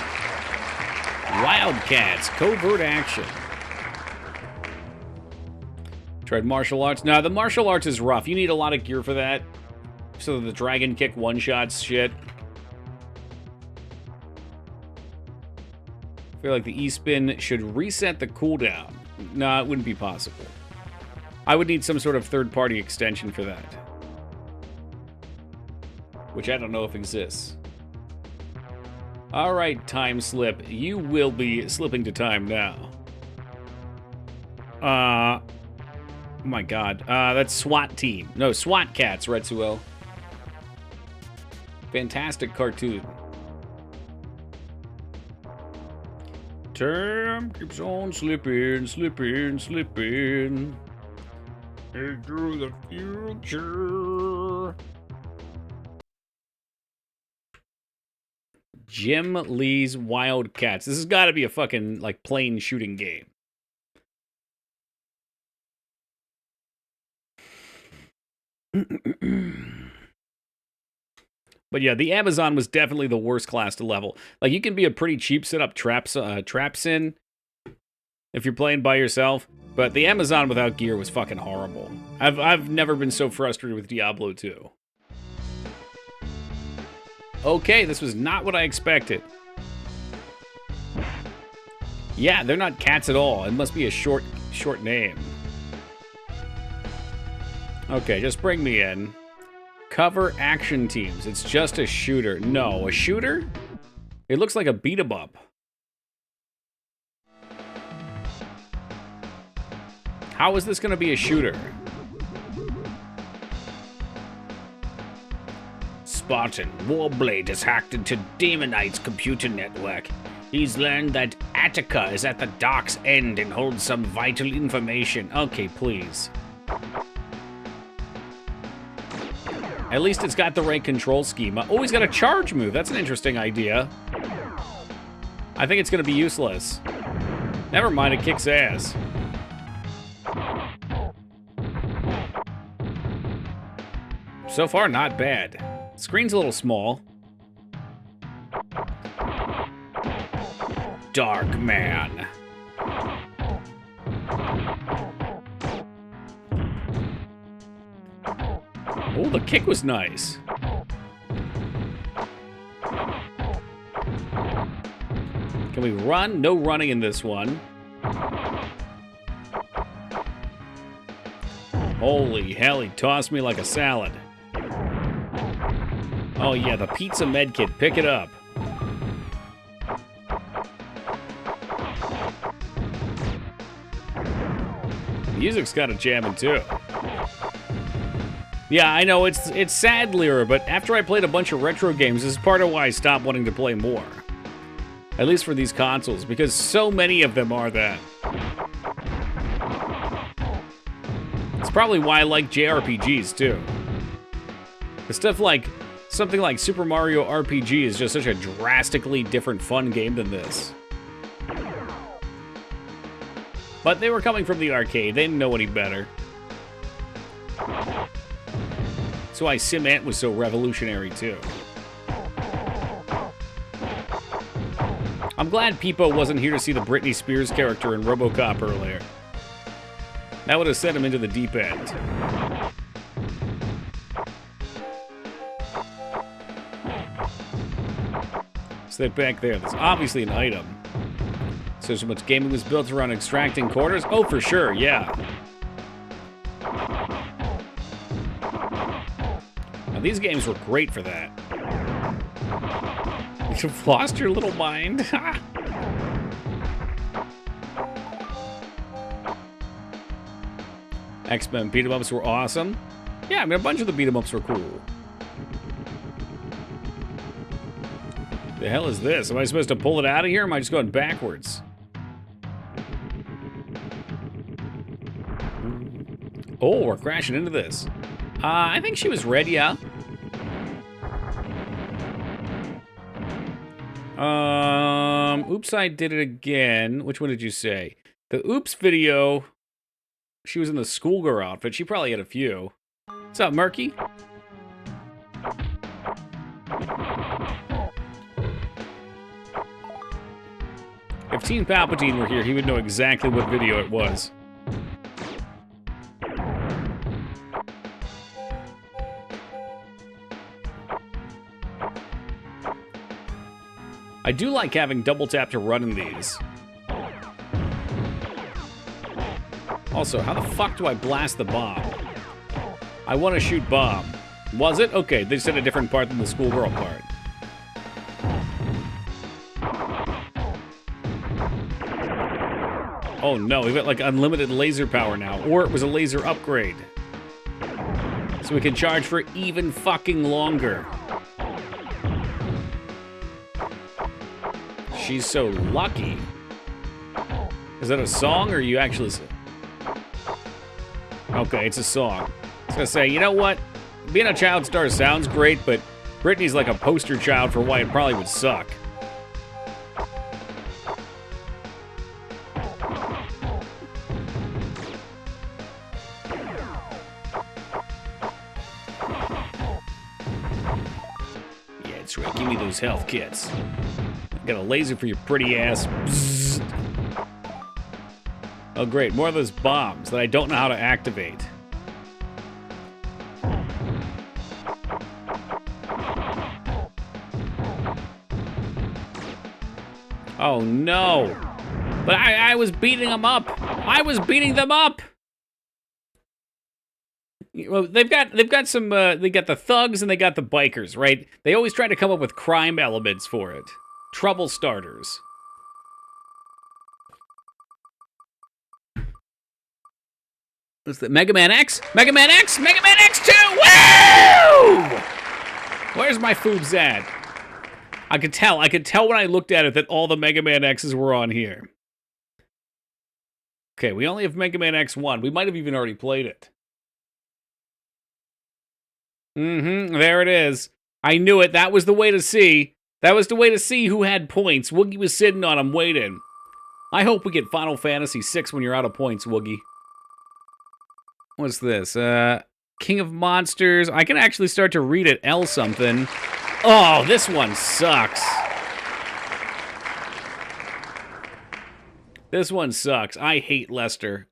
Speaker 1: Wildcats, covert action. Tried martial arts. No, the martial arts is rough. You need a lot of gear for that. So the dragon kick one-shots shit. I feel like the E-spin should reset the cooldown. No, it wouldn't be possible. I would need some sort of third-party extension for that. Which I don't know if exists. All right, time slip. You will be slipping to time now. Oh my god. That's SWAT team. No, SWAT cats, Retsuo. Fantastic cartoon. Time keeps on slipping, slipping, slipping into the future. Jim Lee's Wildcats. This has got to be a fucking, like, plane shooting game. But yeah, the Amazon was definitely the worst class to level. Like, you can be a pretty cheap setup traps in if you're playing by yourself, but the Amazon without gear was fucking horrible. I've never been so frustrated with Diablo 2. Okay, this was not what I expected. Yeah, they're not cats at all. It must be a short name. Okay, just bring me in. Cover action teams. It's just a shooter. No, a shooter? It looks like a beat-em-up. How is this going to be a shooter? Spartan, Warblade has hacked into Demonite's computer network. He's learned that Attica is at the dock's end and holds some vital information. Okay, please. At least it's got the right control scheme. Oh, he's got a charge move. That's an interesting idea. I think it's going to be useless. Never mind, it kicks ass. So far, not bad. Screen's a little small. Dark Man. Oh, the kick was nice. Can we run? No running in this one. Holy hell, he tossed me like a salad. Oh yeah, the pizza medkit. Pick it up. Music's got a jamming too. Yeah, I know, it's sad, Lyra, but after I played a bunch of retro games, this is part of why I stopped wanting to play more. At least for these consoles, because so many of them are that. It's probably why I like JRPGs, too. The stuff like, something like Super Mario RPG is just such a drastically different fun game than this. But they were coming from the arcade, they didn't know any better. That's why Sim Ant was so revolutionary, too. I'm glad Peepo wasn't here to see the Britney Spears character in RoboCop earlier. That would have sent him into the deep end. Step back there. There's obviously an item. So much gaming was built around extracting quarters? Oh, for sure, yeah. These games were great for that. You've lost your little mind. X-Men beat-em-ups were awesome. Yeah, I mean, a bunch of the beat-em-ups were cool. The hell is this? Am I supposed to pull it out of here, or am I just going backwards? Oh, we're crashing into this. I think she was red, yeah. Oops, I did it again. Which one did you say? The oops video, she was in the schoolgirl outfit. She probably had a few. What's up, Murky? If Teen Palpatine were here, he would know exactly what video it was. I do like having double tap to run in these. Also, how the fuck do I blast the bomb? I want to shoot bomb. Was it? Okay, they said a different part than the schoolgirl part. Oh no, we've got like unlimited laser power now. Or it was a laser upgrade. So we can charge for even fucking longer. She's so lucky. Is that a song or are you actually... Okay, it's a song. I was gonna say, you know what? Being a child star sounds great, but Britney's like a poster child for why it probably would suck. Yeah, that's right. Give me those health kits. Got a laser for your pretty ass. Bzzzt. Oh, great. More of those bombs that I don't know how to activate. Oh, no. But I was beating them up. I was beating them up. Well, they've got some, they got the thugs and they got the bikers, right? They always try to come up with crime elements for it. Trouble starters. What's that? Mega Man X? Mega Man X? Mega Man X2! Woo! Where's my foobs at? I could tell when I looked at it that all the Mega Man X's were on here. Okay, we only have Mega Man X1. We might have even already played it. There it is. I knew it. That was the way to see. That was the way to see who had points. Woogie was sitting on them waiting. I hope we get Final Fantasy VI when you're out of points, Woogie. What's this? King of Monsters. I can actually start to read it. L something. Oh, this one sucks. This one sucks. I hate Lester.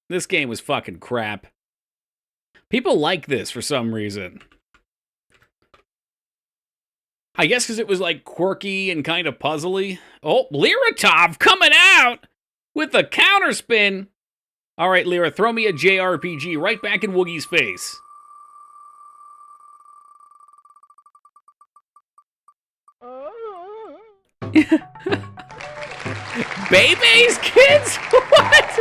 Speaker 1: This game was fucking crap. People like this for some reason. I guess because it was like quirky and kind of puzzly. Oh, Liratov coming out with the counterspin. All right, Lyra, throw me a JRPG right back in Woogie's face. Babies, kids? What?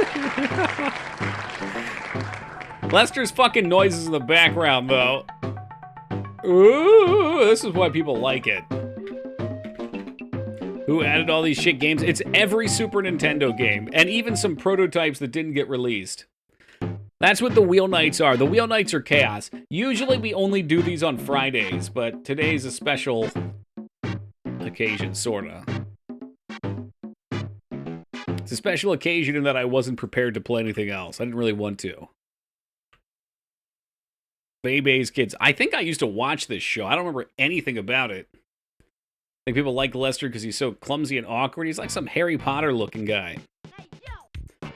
Speaker 1: Lester's fucking noises in the background, though. Ooh, this is why people like it. Who added all these shit games? It's every Super Nintendo game, and even some prototypes that didn't get released. That's what the Wheel Nights are. The Wheel Nights are chaos. Usually we only do these on Fridays, but today's a special occasion, sorta. It's a special occasion in that I wasn't prepared to play anything else. I didn't really want to. Bebe's Kids. I think I used to watch this show. I don't remember anything about it. I think people like Lester because he's so clumsy and awkward. He's like some Harry Potter looking guy.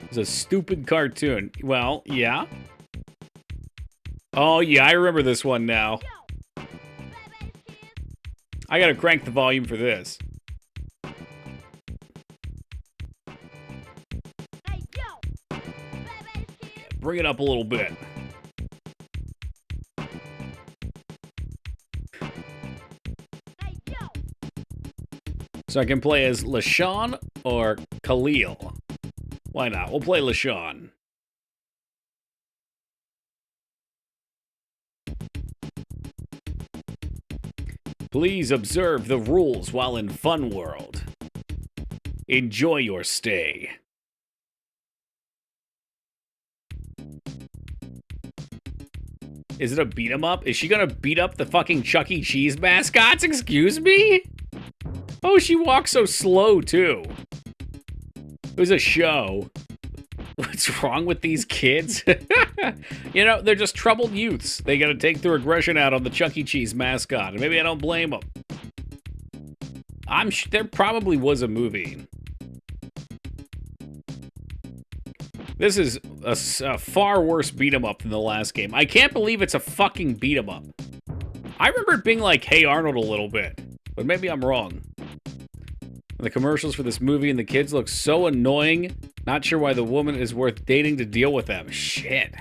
Speaker 1: It's a stupid cartoon. Well, yeah. Oh, yeah, I remember this one now. I gotta crank the volume for this. Bring it up a little bit. So I can play as LaShawn or Khalil. Why not? We'll play LaShawn. Please observe the rules while in Fun World. Enjoy your stay. Is it a beat 'em up? Is she gonna beat up the fucking Chuck E. Cheese mascots? Excuse me? Oh, she walks so slow, too. It was a show. What's wrong with these kids? You know, they're just troubled youths. They gotta take their aggression out on the Chuck E. Cheese mascot, and maybe I don't blame them. There probably was a movie. This is a far worse beat-em-up than the last game. I can't believe it's a fucking beat-em-up. I remember it being like Hey Arnold a little bit, but maybe I'm wrong. The commercials for this movie and the kids look so annoying. Not sure why the woman is worth dating to deal with them. Shit.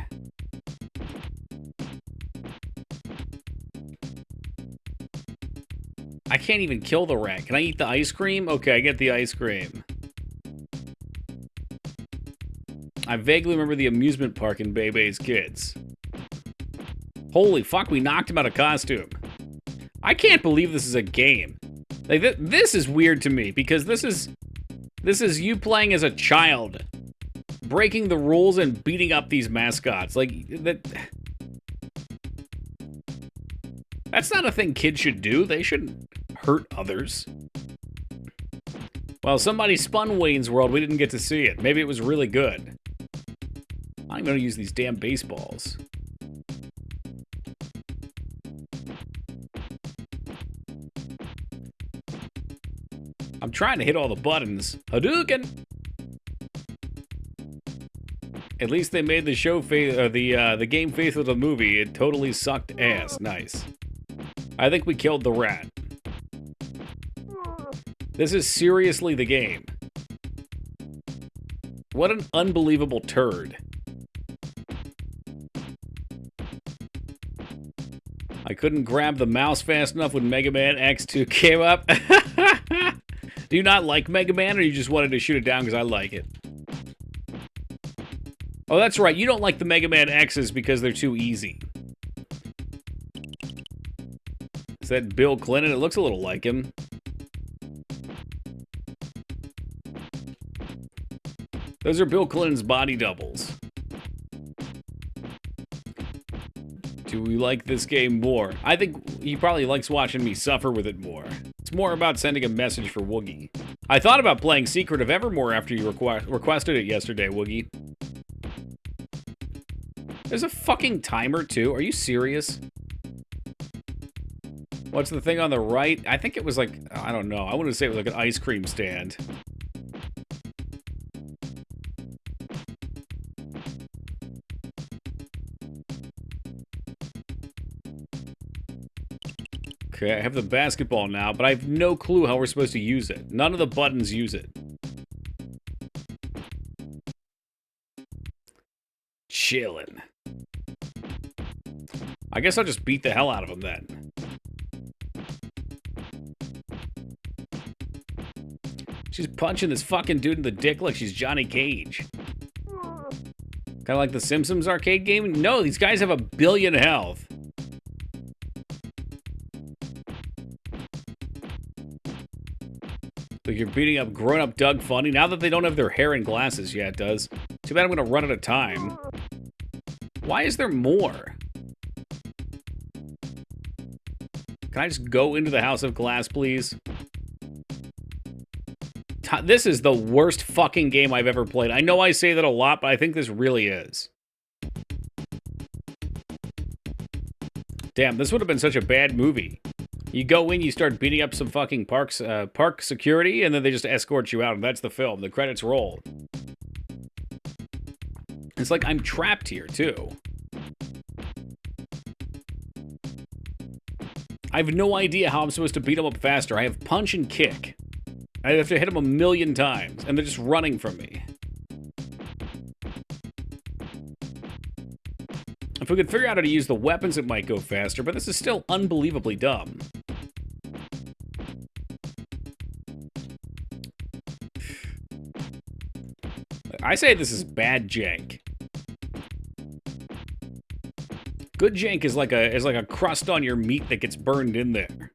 Speaker 1: I can't even kill the rat. Can I eat the ice cream? Okay, I get the ice cream. I vaguely remember the amusement park in Bebe's Kids. Holy fuck, we knocked him out of costume. I can't believe this is a game. Like, this is weird to me, because this is you playing as a child, breaking the rules and beating up these mascots. Like, that's not a thing kids should do. They shouldn't hurt others. Well, somebody spun Wayne's World. We didn't get to see it. Maybe it was really good. I'm going to use these damn baseballs. I'm trying to hit all the buttons. Hadouken! At least they made the show the game faithful to the movie. It totally sucked ass. Nice. I think we killed the rat. This is seriously the game. What an unbelievable turd. I couldn't grab the mouse fast enough when Mega Man X2 came up. Do you not like Mega Man, or you just wanted to shoot it down because I like it? Oh, that's right. You don't like the Mega Man X's because they're too easy. Is that Bill Clinton? It looks a little like him. Those are Bill Clinton's body doubles. Do we like this game more? I think he probably likes watching me suffer with it more. It's more about sending a message for Woogie. I thought about playing Secret of Evermore after you requested it yesterday, Woogie. There's a fucking timer, too. Are you serious? What's the thing on the right? I think it was like, I don't know. I want to say it was like an ice cream stand. Okay, I have the basketball now, but I have no clue how we're supposed to use it. None of the buttons use it. Chillin'. I guess I'll just beat the hell out of him then. She's punching this fucking dude in the dick like she's Johnny Cage. Kind of like the Simpsons arcade game? No, these guys have 1 billion health. Like you're beating up grown-up Doug Funny. Now that they don't have their hair and glasses yet, it does. Too bad I'm going to run out of time. Why is there more? Can I just go into the House of Glass, please? This is the worst fucking game I've ever played. I know I say that a lot, but I think this really is. Damn, this would have been such a bad movie. You go in, you start beating up some fucking park security, and then they just escort you out, and that's the film. The credits roll. It's like I'm trapped here, too. I have no idea how I'm supposed to beat them up faster. I have punch and kick. I have to hit them 1 million times, and they're just running from me. If we could figure out how to use the weapons, it might go faster, but this is still unbelievably dumb. I say this is bad jank. Good jank is like a crust on your meat that gets burned in there.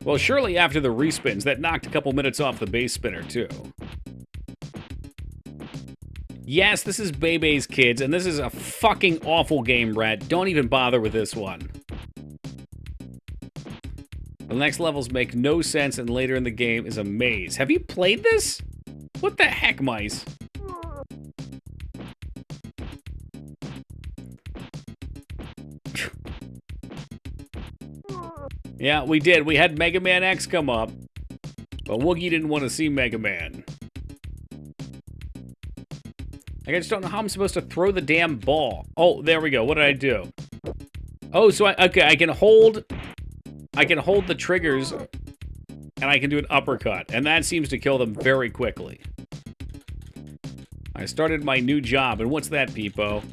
Speaker 1: Well, surely after the respins, that knocked a couple minutes off the base spinner, too. Yes, this is Bebe's Kids, and this is a fucking awful game, Brad. Don't even bother with this one. The next levels make no sense, and later in the game is a maze. Have you played this? What the heck, mice? Yeah, we did. We had Mega Man X come up, but Woogie didn't want to see Mega Man. I just don't know how I'm supposed to throw the damn ball. Oh, there we go. What did I do? Oh, so I can hold the triggers, and I can do an uppercut, and that seems to kill them very quickly. I started my new job, and what's that, Peepo?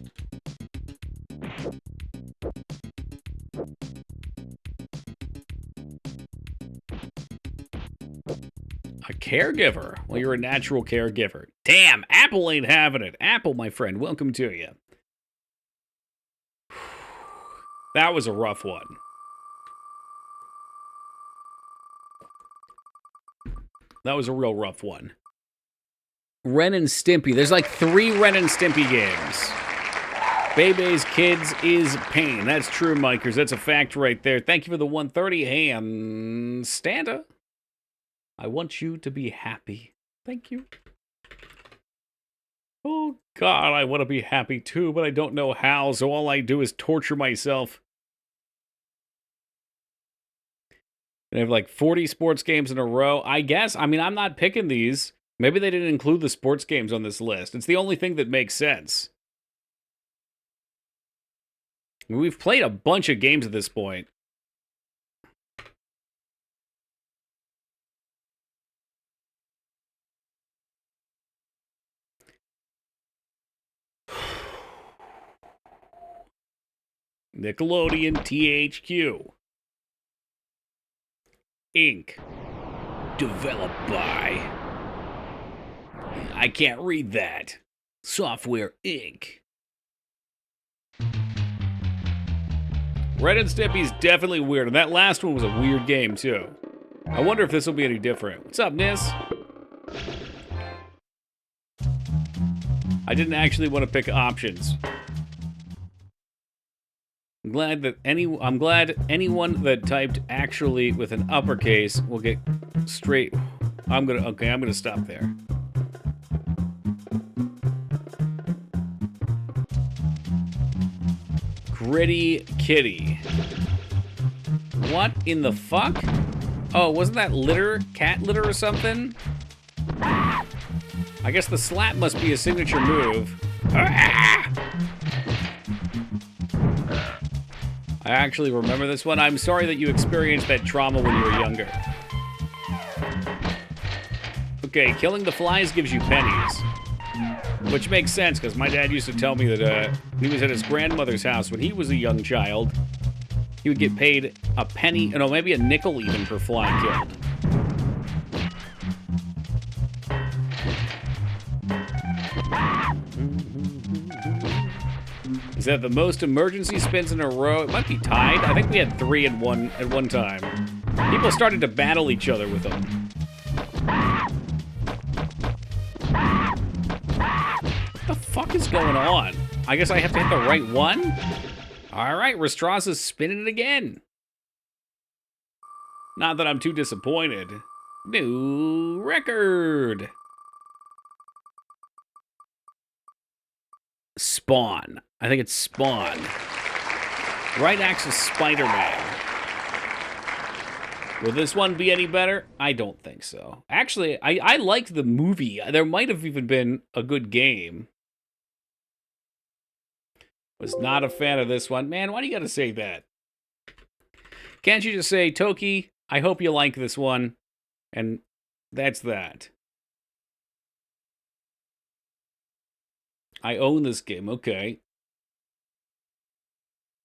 Speaker 1: caregiver. Well, you're a natural caregiver. Damn, Apple ain't having it. Apple, my friend, welcome to you. That was a rough one. That was a real rough one. Ren and Stimpy. There's like 3 Ren and Stimpy games. Bebe's Kids is pain. That's true, Mikers. That's a fact right there. Thank you for the 130. Hey, Standa. I want you to be happy. Thank you. Oh, God, I want to be happy too, but I don't know how, so all I do is torture myself. They have like 40 sports games in a row. I guess. I mean, I'm not picking these. Maybe they didn't include the sports games on this list. It's the only thing that makes sense. I mean, we've played a bunch of games at this point. Nickelodeon THQ. Inc. Developed by... I can't read that. Software Inc. Ren and Stimpy's definitely weird, and that last one was a weird game, too. I wonder if this will be any different. What's up, Nis? I didn't actually want to pick options. I'm glad anyone that typed actually with an uppercase will get straight. I'm gonna stop there. Gritty Kitty. What in the fuck? Oh, wasn't that litter? Cat litter or something? I guess the slap must be a signature move. I actually remember this one. I'm sorry that you experienced that trauma when you were younger. Okay, killing the flies gives you pennies. Which makes sense, because my dad used to tell me that he was at his grandmother's house when he was a young child. He would get paid a penny, no, maybe a nickel even per fly killed. Is that the most emergency spins in a row? It might be tied. I think we had 3 at one time. People started to battle each other with them. What the fuck is going on? I guess I have to hit the right one? Alright, Restras is spinning it again. Not that I'm too disappointed. New record. Spawn. I think it's Spawn. Right axis Spider-Man. Will this one be any better? I don't think so. Actually, I liked the movie. There might have even been a good game. Was not a fan of this one. Man, why do you gotta say that? Can't you just say, Toki, I hope you like this one, and that's that. I own this game, okay.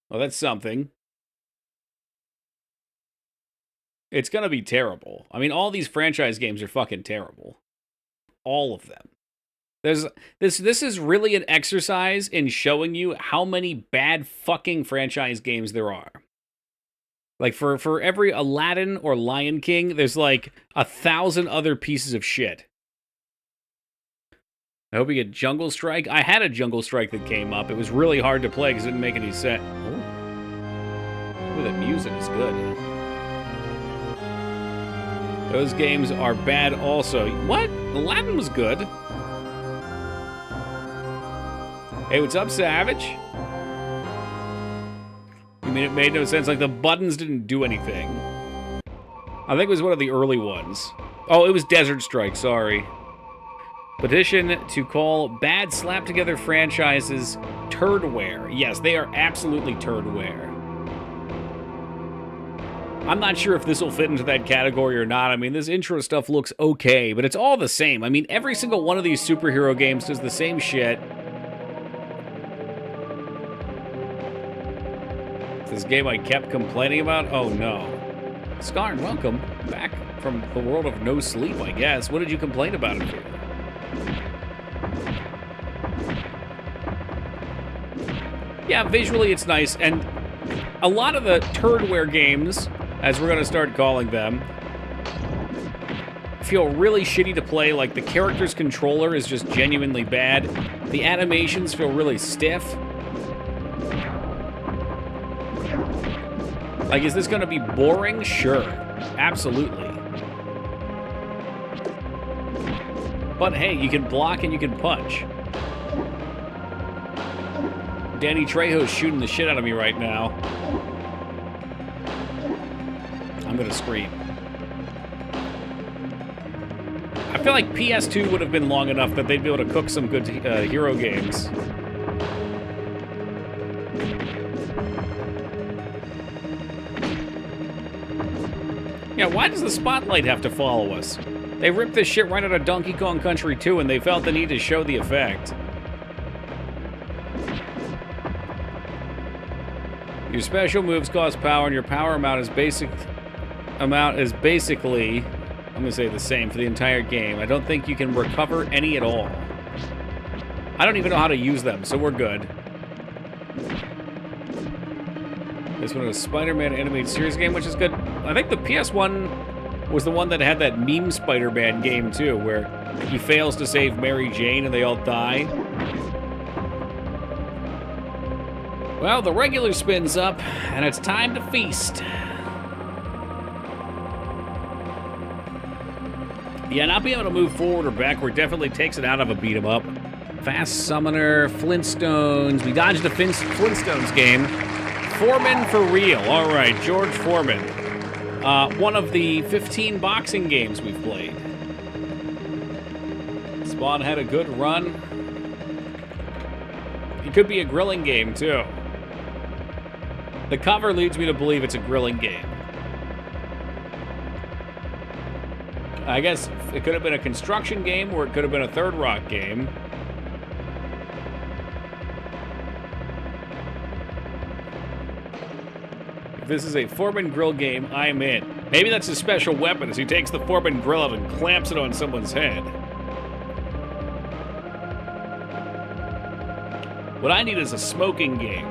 Speaker 1: Well, that's something. It's gonna be terrible. I mean, all these franchise games are fucking terrible. All of them. This is really an exercise in showing you how many bad fucking franchise games there are. Like, for every Aladdin or Lion King, there's like 1,000 other pieces of shit. I hope we get Jungle Strike. I had a Jungle Strike that came up. It was really hard to play because it didn't make any sense. Ooh, that music is good. Those games are bad also. What? Aladdin was good. Hey, what's up, Savage? You mean it made no sense? Like, the buttons didn't do anything. I think it was one of the early ones. Oh, it was Desert Strike, sorry. Petition to call bad slap-together franchises turdware. Yes, they are absolutely turdware. I'm not sure if this will fit into that category or not. I mean, this intro stuff looks okay, but it's all the same. I mean, every single one of these superhero games does the same shit. This game I kept complaining about? Oh, no. Skarn, welcome back from the world of no sleep, I guess. What did you complain about it for? Yeah, visually it's nice, and a lot of the turdware games, as we're going to start calling them, feel really shitty to play. Like, the character's controller is just genuinely bad. The animations feel really stiff. Like, is this going to be boring? Sure. Absolutely. But hey, you can block and you can punch. Danny Trejo's shooting the shit out of me right now. I'm gonna scream. I feel like PS2 would have been long enough that they'd be able to cook some good hero games. Yeah, why does the spotlight have to follow us? They ripped this shit right out of Donkey Kong Country 2, and they felt the need to show the effect. Your special moves cost power, and your power amount is basically, I'm gonna say the same for the entire game. I don't think you can recover any at all. I don't even know how to use them, so we're good. This one is a Spider-Man animated series game, which is good. I think the PS1 was the one that had that meme Spider-Man game, too, where he fails to save Mary Jane and they all die. Well, the regular spin's up, and it's time to feast. Yeah, not being able to move forward or backward definitely takes it out of a beat-em-up. Fast Summoner, Flintstones. We dodged a Flintstones game. Foreman for real. All right, George Foreman. One of the 15 boxing games we've played. Spawn had a good run. It could be a grilling game, too. The cover leads me to believe it's a grilling game. I guess it could have been a construction game, or it could have been a Third Rock game. If this is a Foreman grill game, I'm in. Maybe that's his special weapon, as he takes the Foreman grill out and clamps it on someone's head. What I need is a smoking game.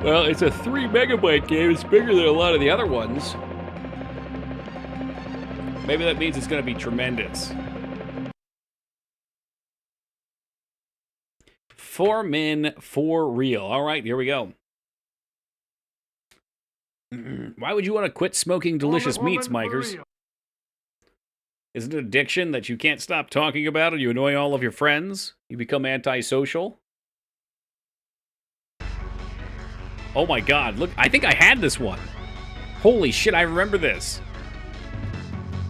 Speaker 1: Well, it's a 3 megabyte game. It's bigger than a lot of the other ones. Maybe that means it's going to be tremendous. Foreman for real. All right, here we go. Why would you want to quit smoking delicious meats, Mikers? Is it an addiction that you can't stop talking about and you annoy all of your friends? You become antisocial? Oh my god, look, I think I had this one. Holy shit, I remember this.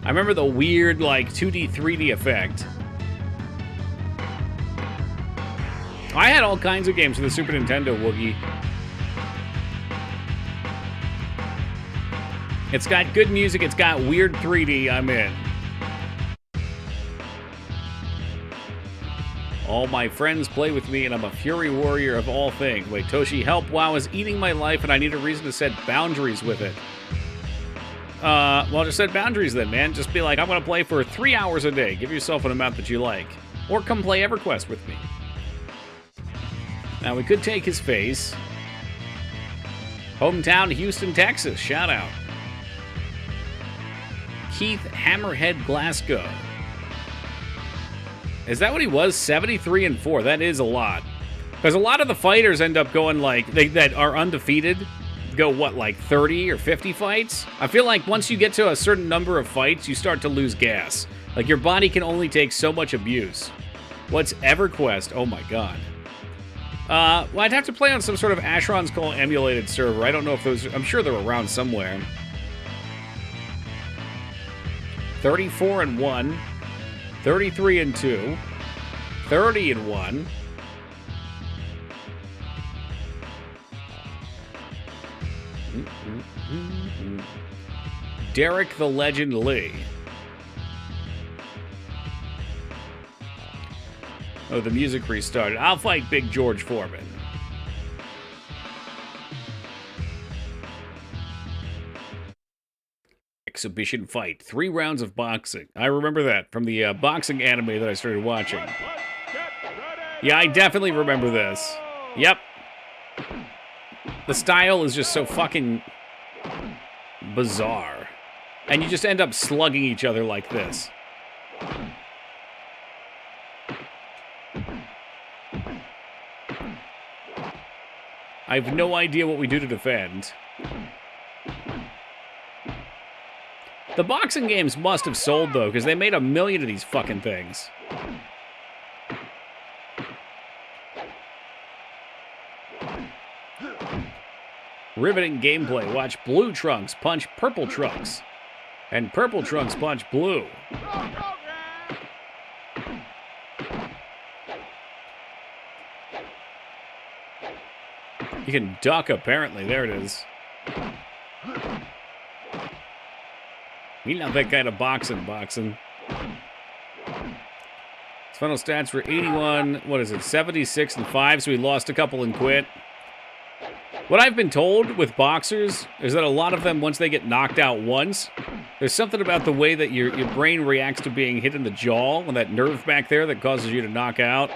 Speaker 1: I remember the weird, like, 2D, 3D effect. I had all kinds of games for the Super Nintendo, Woogie. It's got good music, it's got weird 3D, I'm in. All my friends play with me, and I'm a fury warrior of all things. Wait, Toshi, help. WoW is eating my life, and I need a reason to set boundaries with it. Well, just set boundaries then, man. Just be like, I'm going to play for 3 hours a day. Give yourself an amount that you like. Or come play EverQuest with me. Now, we could take his face. Hometown, Houston, Texas. Shout out. Keith Hammerhead Glasgow. Is that what he was? 73 and 4. That is a lot. Because a lot of the fighters end up going like, that are undefeated, go what, like 30 or 50 fights? I feel like once you get to a certain number of fights, you start to lose gas. Like your body can only take so much abuse. What's EverQuest? Oh my god. Well, I'd have to play on some sort of Asheron's Call emulated server. I don't know if those, I'm sure they're around somewhere. 34 and 1. 33 and 2, 30 and 1. Derek the Legend Lee. Oh, the music restarted. I'll fight Big George Foreman. exhibition fight. 3 rounds of boxing. I remember that from the boxing anime that I started watching. Yeah, I definitely remember this. Yep. The style is just so fucking bizarre. And you just end up slugging each other like this. I have no idea what we do to defend. The boxing games must have sold, though, because they made 1 million of these fucking things. Riveting gameplay. Watch Blue Trunks punch Purple Trunks. And Purple Trunks punch Blue. You can duck, apparently. There it is. You're not that kind of boxing. His final stats were 81, 76 and 5, so he lost a couple and quit. What I've been told with boxers is that a lot of them, once they get knocked out once, there's something about the way that your brain reacts to being hit in the jaw, and that nerve back there that causes you to knock out,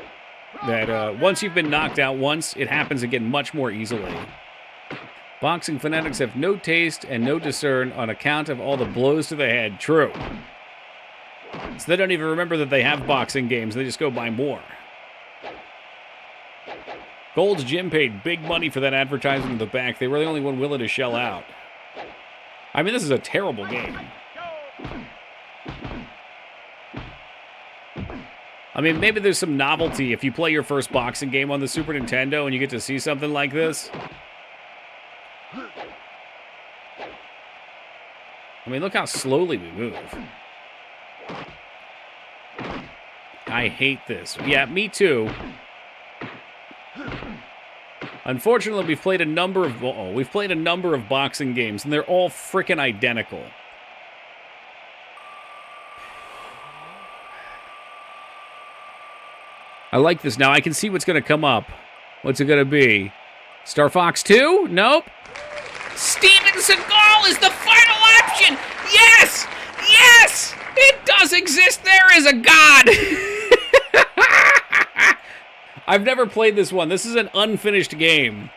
Speaker 1: that once you've been knocked out once, it happens again much more easily. Boxing fanatics have no taste and no discern on account of all the blows to the head. True. So they don't even remember that they have boxing games. They just go buy more. Gold's Gym paid big money for that advertisement in the back. They were the only one willing to shell out. I mean, this is a terrible game. I mean, maybe there's some novelty if you play your first boxing game on the Super Nintendo and you get to see something like this. I mean, look how slowly we move. I hate this. Yeah, me too. Unfortunately, we've played a number of boxing games, and they're all frickin' identical. I like this now. I can see what's going to come up. What's it going to be? Star Fox 2? Nope. Steven Seagal is the final option! Yes! Yes! It does exist! There is a god! I've never played this one. This is an unfinished game.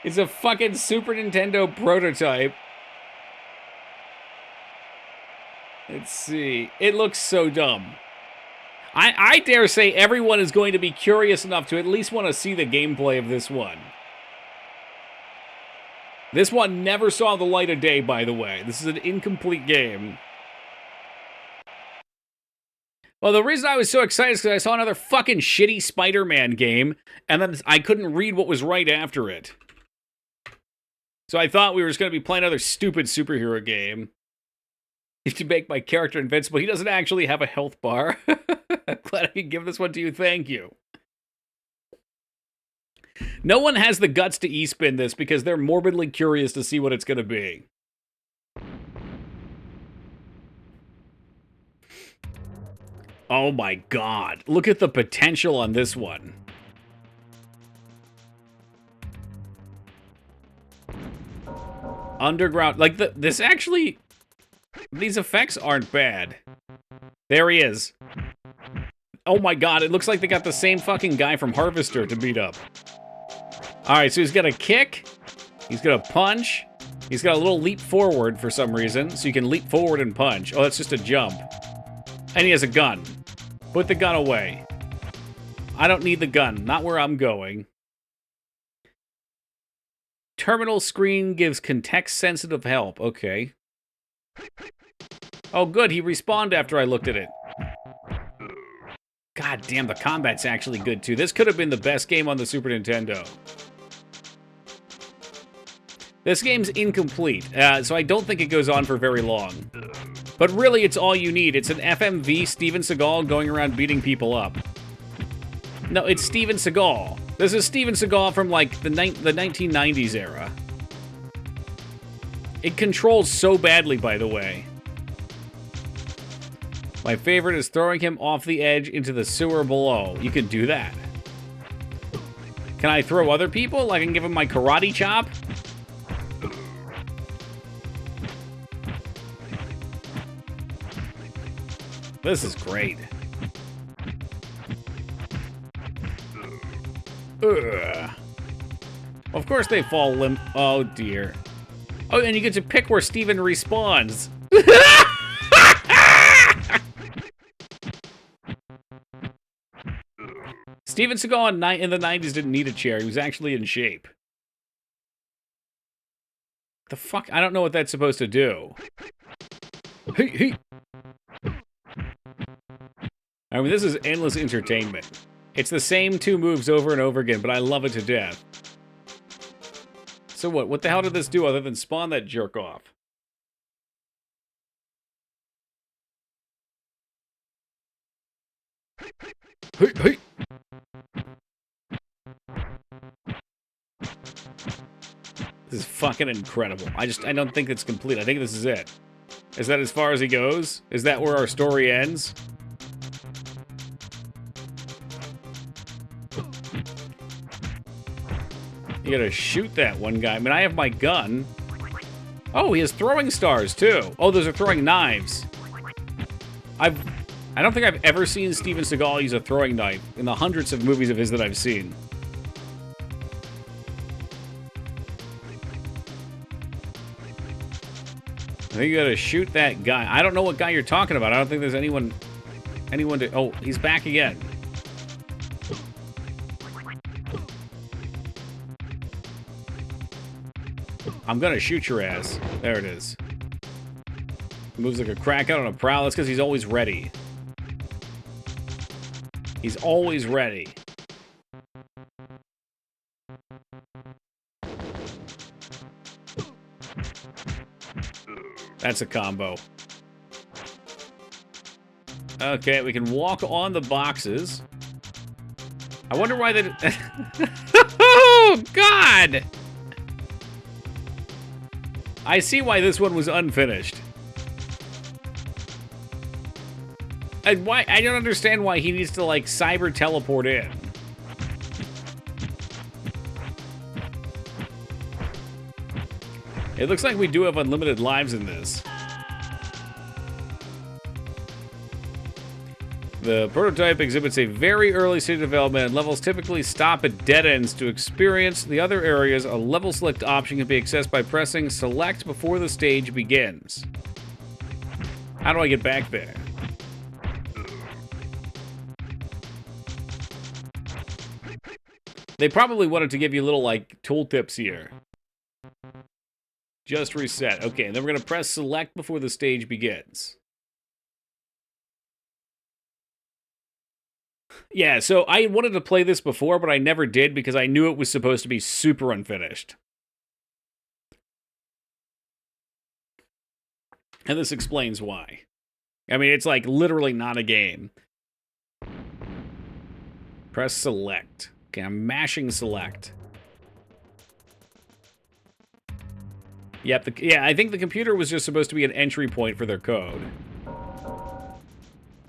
Speaker 1: It's a fucking Super Nintendo prototype. Let's see. It looks so dumb. I dare say everyone is going to be curious enough to at least want to see the gameplay of this one. This one never saw the light of day, by the way. This is an incomplete game. Well, the reason I was so excited is because I saw another fucking shitty Spider-Man game, and then I couldn't read what was right after it. So I thought we were just going to be playing another stupid superhero game. To make my character invincible. He doesn't actually have a health bar. I'm glad I can give this one to you. Thank you. No one has the guts to e-spin this because they're morbidly curious to see what it's going to be. Oh my god. Look at the potential on this one. Underground. Like, this actually... These effects aren't bad. There he is. Oh my god, it looks like they got the same fucking guy from Harvester to beat up. Alright, so he's got a kick. He's got a punch. He's got a little leap forward for some reason, so you can leap forward and punch. Oh, that's just a jump. And he has a gun. Put the gun away. I don't need the gun. Not where I'm going. Terminal screen gives context-sensitive help. Okay. Oh, good. He respawned after I looked at it. God damn, the combat's actually good, too. This could have been the best game on the Super Nintendo. This game's incomplete, so I don't think it goes on for very long. But really, it's all you need. It's an FMV Steven Seagal going around beating people up. No, it's Steven Seagal. This is Steven Seagal from, like, the 1990s era. It controls so badly, by the way. My favorite is throwing him off the edge into the sewer below. You can do that. Can I throw other people? Like, I can give him my karate chop? This is great. Ugh. Of course they fall limp. Oh, dear. Oh, and you get to pick where Steven respawns. Steven Seagal in the 90s didn't need a chair. He was actually in shape. The fuck? I don't know what that's supposed to do. Hey, hey. I mean, this is endless entertainment. It's the same two moves over and over again, but I love it to death. So what? What the hell did this do other than spawn that jerk off? Hey, hey. This is fucking incredible. I don't think it's complete. I think this is it. Is that as far as he goes? Is that where our story ends? You gotta shoot that one guy. I mean, I have my gun. Oh, he has throwing stars, too. Oh, those are throwing knives. I don't think I've ever seen Steven Seagal use a throwing knife in the hundreds of movies of his that I've seen. I think you gotta shoot that guy. I don't know what guy you're talking about. I don't think there's anyone to... Oh, he's back again. I'm gonna shoot your ass. There it is. Moves like a crack out on a prowl. That's because he's always ready. He's always ready. That's a combo. Okay, we can walk on the boxes. I wonder why they... Oh, God! I see why this one was unfinished. And why... I don't understand why he needs to, like, cyber teleport in. It looks like we do have unlimited lives in this. The prototype exhibits a very early stage of development, and levels typically stop at dead ends. To experience the other areas, a level select option can be accessed by pressing select before the stage begins. How do I get back there? They probably wanted to give you little, like, tooltips here. Just reset. Okay, and then we're going to press select before the stage begins. Yeah, so I wanted to play this before, but I never did because I knew it was supposed to be super unfinished. And this explains why. I mean, it's like literally not a game. Press select. Okay, I'm mashing select. Yep, yeah, I think the computer was just supposed to be an entry point for their code.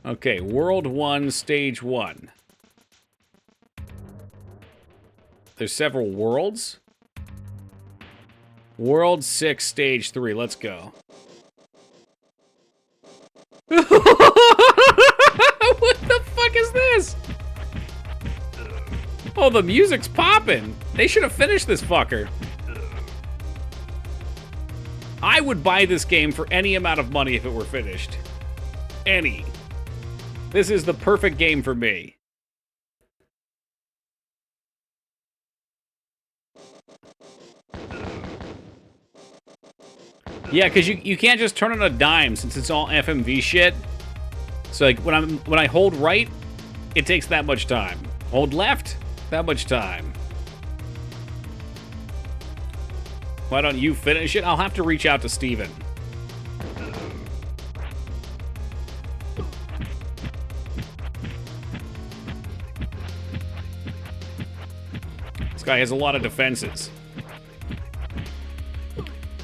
Speaker 1: Okay, World 1, Stage 1. There's several worlds. World 6, Stage 3, let's go. What the fuck is this? Oh, the music's popping. They should have finished this fucker. I would buy this game for any amount of money if it were finished. Any. This is the perfect game for me. Yeah, because you can't just turn on a dime since it's all FMV shit. So like when I hold right, it takes that much time. Hold left, that much time. Why don't you finish it? I'll have to reach out to Steven. This guy has a lot of defenses.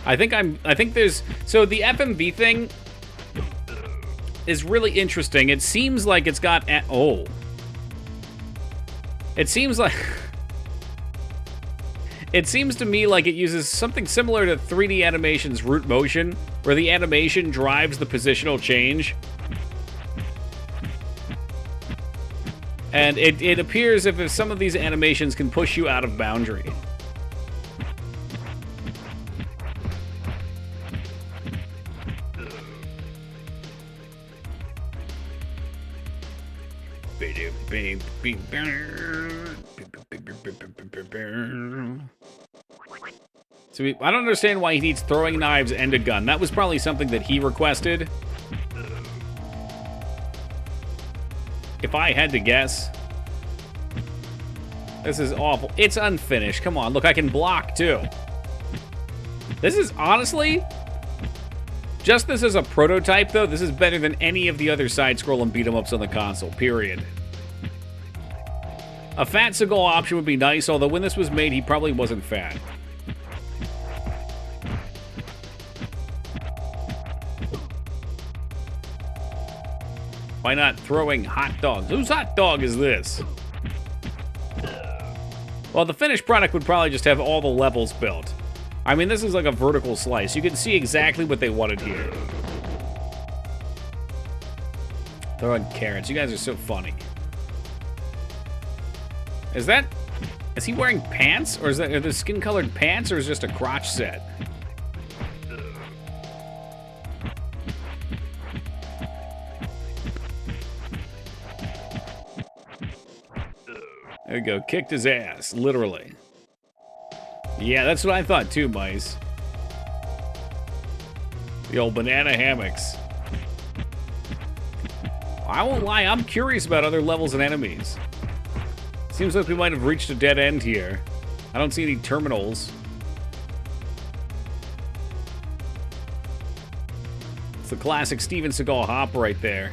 Speaker 1: I think there's... So the FMV thing is really interesting. It seems like it's got... Oh. It seems like... It seems to me like it uses something similar to 3D animation's root motion, where the animation drives the positional change. And it appears if some of these animations can push you out of boundary. So I don't understand why he needs throwing knives and a gun. That was probably something that he requested. If I had to guess. This is awful. It's unfinished. Come on, look, I can block too. This is honestly, just this as a prototype though, this is better than any of the other side-scrolling beat-em-ups on the console, period. A fat Seagal option would be nice, although when this was made, he probably wasn't fat. Why not throwing hot dogs? Whose hot dog is this? Well, the finished product would probably just have all the levels built. I mean, this is like a vertical slice. You can see exactly what they wanted here. Throwing carrots. You guys are so funny. Is he wearing pants? Or are the skin-colored pants, or is it just a crotch set? There we go. Kicked his ass, literally. Yeah, that's what I thought too, mice. The old banana hammocks. I won't lie, I'm curious about other levels and enemies. Seems like we might have reached a dead end here. I don't see any terminals. It's the classic Steven Seagal hop right there.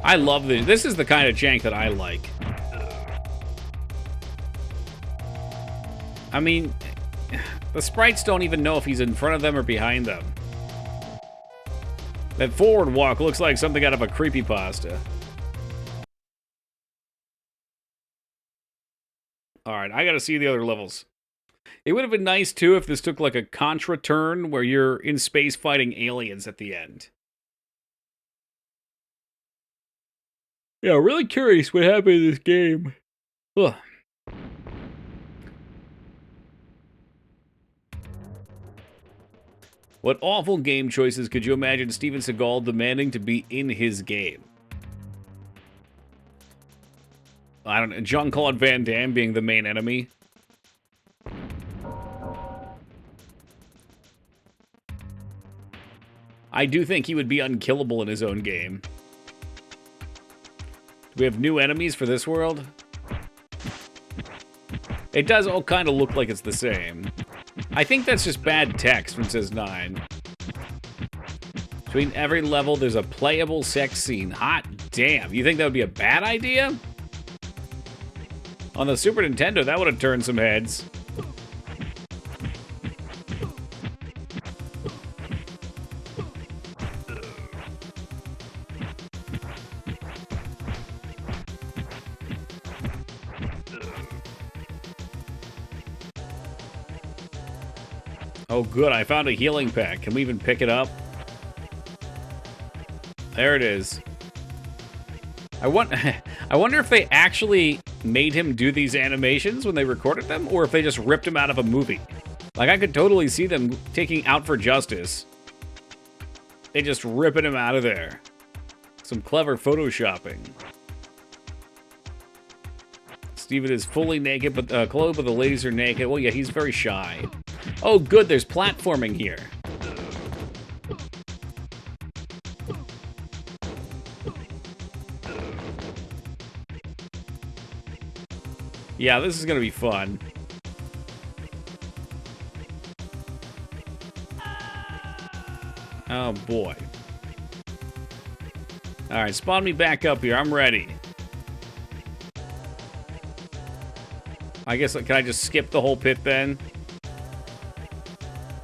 Speaker 1: I love this. This is the kind of jank that I like. I mean, the sprites don't even know if he's in front of them or behind them. That forward walk looks like something out of a creepypasta. Alright, I gotta see the other levels. It would have been nice, too, if this took like a Contra turn where you're in space fighting aliens at the end. Yeah, really curious what happened in this game. Ugh. What awful game choices could you imagine Steven Seagal demanding to be in his game? I don't know, Jean-Claude Van Damme being the main enemy. I do think he would be unkillable in his own game. Do we have new enemies for this world? It does all kind of look like it's the same. I think that's just bad text when it says 9. Between every level, there's a playable sex scene. Hot damn. You think that would be a bad idea? On the Super Nintendo, that would have turned some heads. Oh, good. I found a healing pack. Can we even pick it up? There it is. I wonder if they actually made him do these animations when they recorded them, or if they just ripped him out of a movie. Like, I could totally see them taking Out for Justice. They just ripping him out of there. Some clever photoshopping. Steven is fully naked, but clothed, but the ladies are naked. Well, yeah, he's very shy. Oh, good, there's platforming here. Yeah, this is gonna be fun. Oh, boy. Alright, spawn me back up here. I'm ready. I guess, can I just skip the whole pit then?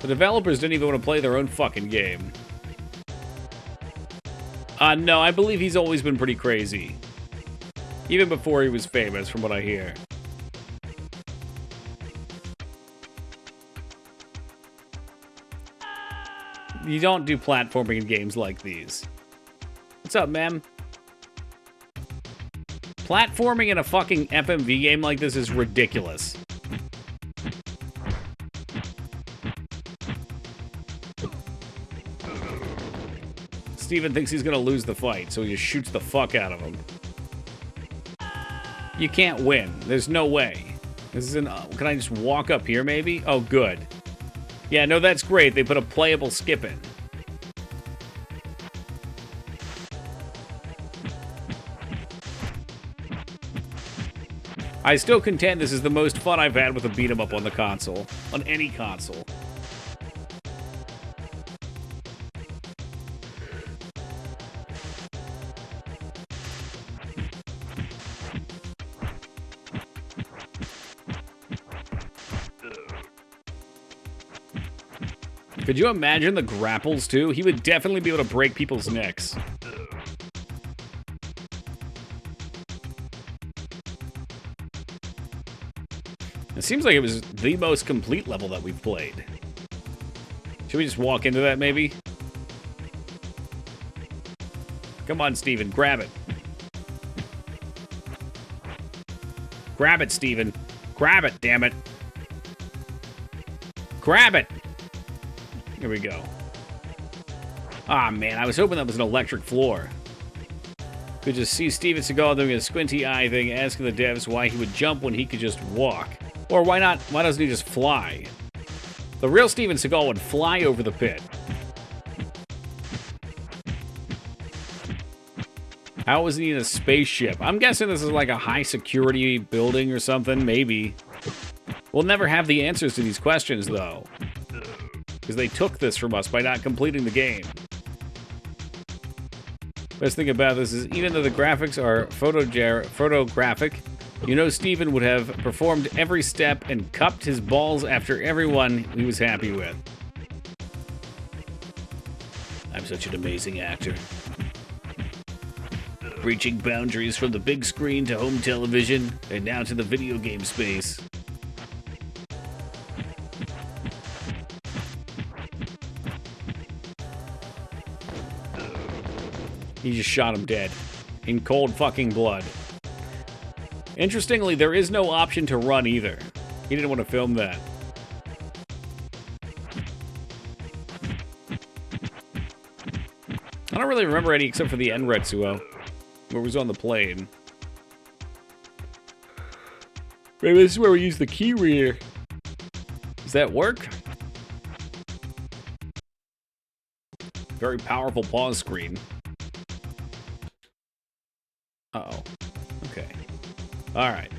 Speaker 1: The developers didn't even want to play their own fucking game. No, I believe he's always been pretty crazy. Even before he was famous, from what I hear. You don't do platforming in games like these. What's up, man? Platforming in a fucking FMV game like this is ridiculous. Steven thinks he's gonna lose the fight, so he just shoots the fuck out of him. You can't win. There's no way. This is an... can I just walk up here, maybe? Oh, good. Yeah, no, that's great. They put a playable skip in. I still contend this is the most fun I've had with a beat-em-up on the console. On any console. Could you imagine the grapples, too? He would definitely be able to break people's necks. It seems like it was the most complete level that we've played. Should we just walk into that, maybe? Come on, Steven, grab it. Grab it, Steven. Grab it, damn it. Grab it! Here we go. Ah, man, I was hoping that was an electric floor. Could just see Steven Seagal doing a squinty eye thing, asking the devs why he would jump when he could just walk. Or why not? Why doesn't he just fly? The real Steven Seagal would fly over the pit. How was he in a spaceship? I'm guessing this is like a high security building or something, maybe. We'll never have the answers to these questions, though. Because they took this from us by not completing the game. Best thing about this is, even though the graphics are photographic, you know Steven would have performed every step and cupped his balls after everyone he was happy with. I'm such an amazing actor. Reaching boundaries from the big screen to home television, and now to the video game space. He just shot him dead. In cold fucking blood. Interestingly, there is no option to run either. He didn't want to film that. I don't really remember any except for the end Retsuo, where it was on the plane. Maybe this is where we use the key reader. Does that work? Very powerful pause screen. Uh-oh. Okay. All right.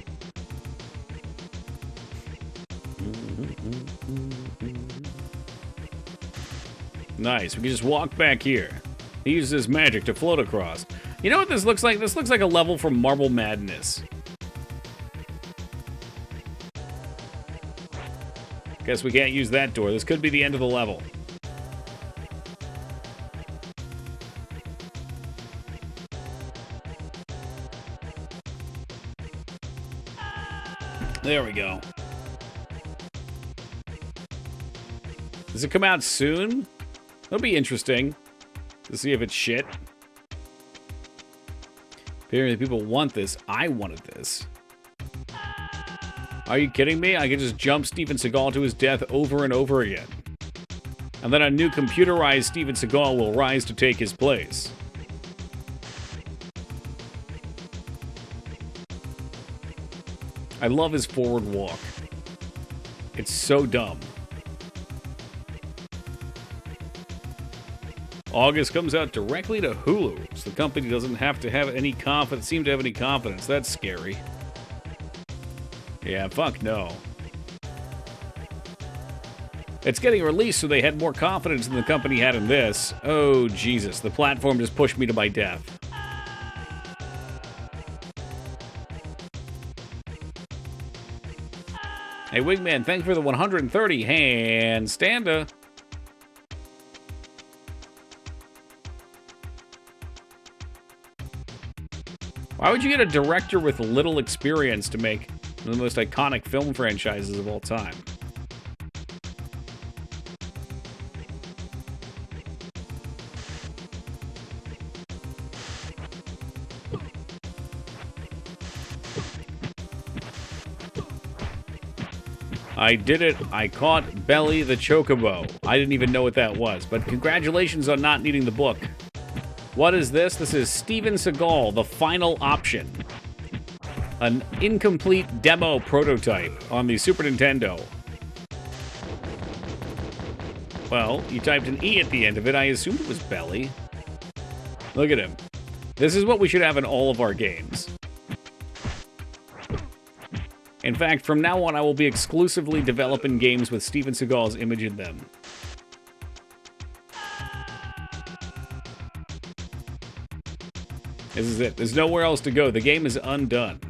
Speaker 1: Nice. We can just walk back here. He uses his magic to float across. You know what this looks like? This looks like a level from Marble Madness. Guess we can't use that door. This could be the end of the level. There we go. Does it come out soon? That'll be interesting to see if it's shit. Apparently people want this. I wanted this. Are you kidding me? I could just jump Steven Seagal to his death over and over again. And then a new computerized Steven Seagal will rise to take his place. I love his forward walk. It's so dumb. August comes out directly to Hulu, so the company doesn't have to have any confidence. Seem to have any confidence. That's scary. Yeah, fuck no. It's getting released, so they had more confidence than the company had in this. Oh, Jesus. The platform just pushed me to my death. Hey, Wingman, thanks for the 130 handstanda. Why would you get a director with little experience to make one of the most iconic film franchises of all time? I did it. I caught Belly the Chocobo. I didn't even know what that was, but congratulations on not needing the book. What is this? This is Steven Seagal, The Final Option. An incomplete demo prototype on the Super Nintendo. Well, you typed an E at the end of it. I assumed it was Belly. Look at him. This is what we should have in all of our games. In fact, from now on, I will be exclusively developing games with Steven Seagal's image in them. This is it. There's nowhere else to go. The game is undone.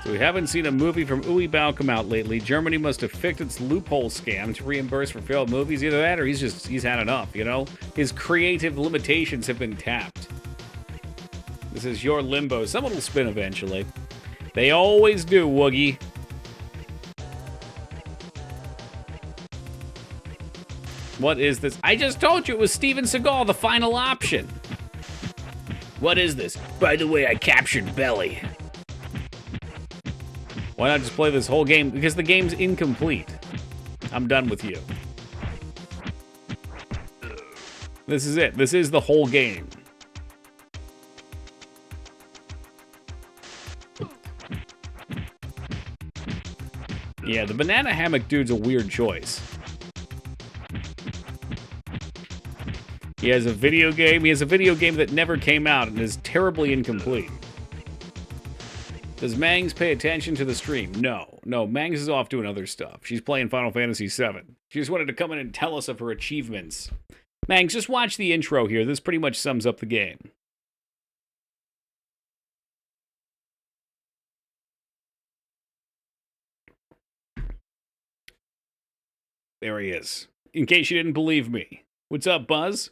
Speaker 1: So we haven't seen a movie from Uwe Boll come out lately. Germany must have fixed its loophole scam to reimburse for failed movies. Either that or he's had enough, you know? His creative limitations have been tapped. This is your Limbo. Someone will spin eventually. They always do, Woogie. What is this? I just told you it was Steven Seagal, The Final Option. What is this? By the way, I captured Belly. Why not just play this whole game? Because the game's incomplete. I'm done with you. This is it. This is the whole game. Yeah, the banana hammock dude's a weird choice. He has a video game. He has a video game that never came out and is terribly incomplete. Does Mangs pay attention to the stream? No. No, Mangs is off doing other stuff. She's playing Final Fantasy VII. She just wanted to come in and tell us of her achievements. Mangs, just watch the intro here. This pretty much sums up the game. There he is. In case you didn't believe me. What's up, Buzz?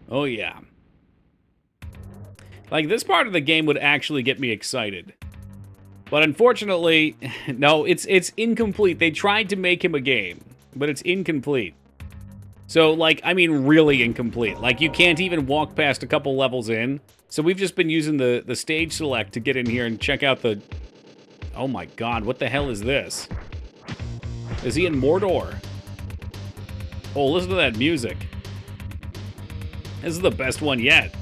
Speaker 1: Oh, yeah. Like, this part of the game would actually get me excited. But unfortunately, no, it's incomplete. They tried to make him a game, but it's incomplete. So, like, I mean really incomplete. Like, you can't even walk past a couple levels in. So we've just been using the stage select to get in here and check out the... Oh my god, what the hell is this? Is he in Mordor? Oh, listen to that music. This is the best one yet.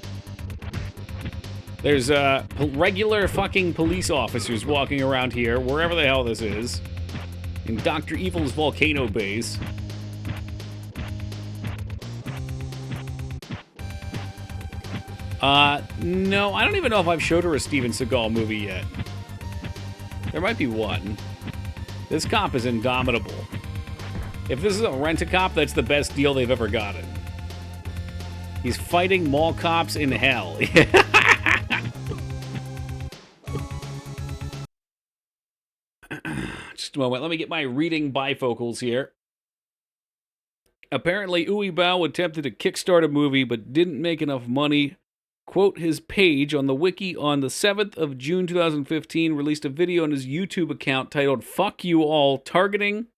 Speaker 1: There's regular fucking police officers walking around here, wherever the hell this is. In Dr. Evil's volcano base. No, I don't even know if I've showed her a Steven Seagal movie yet. There might be one. This cop is indomitable. If this is a rent-a-cop, that's the best deal they've ever gotten. He's fighting mall cops in hell. Just a moment. Let me get my reading bifocals here. Apparently, Uwe Boll attempted to kickstart a movie but didn't make enough money. Quote his page on the wiki on the 7th of June 2015 released a video on his YouTube account titled Fuck You All, targeting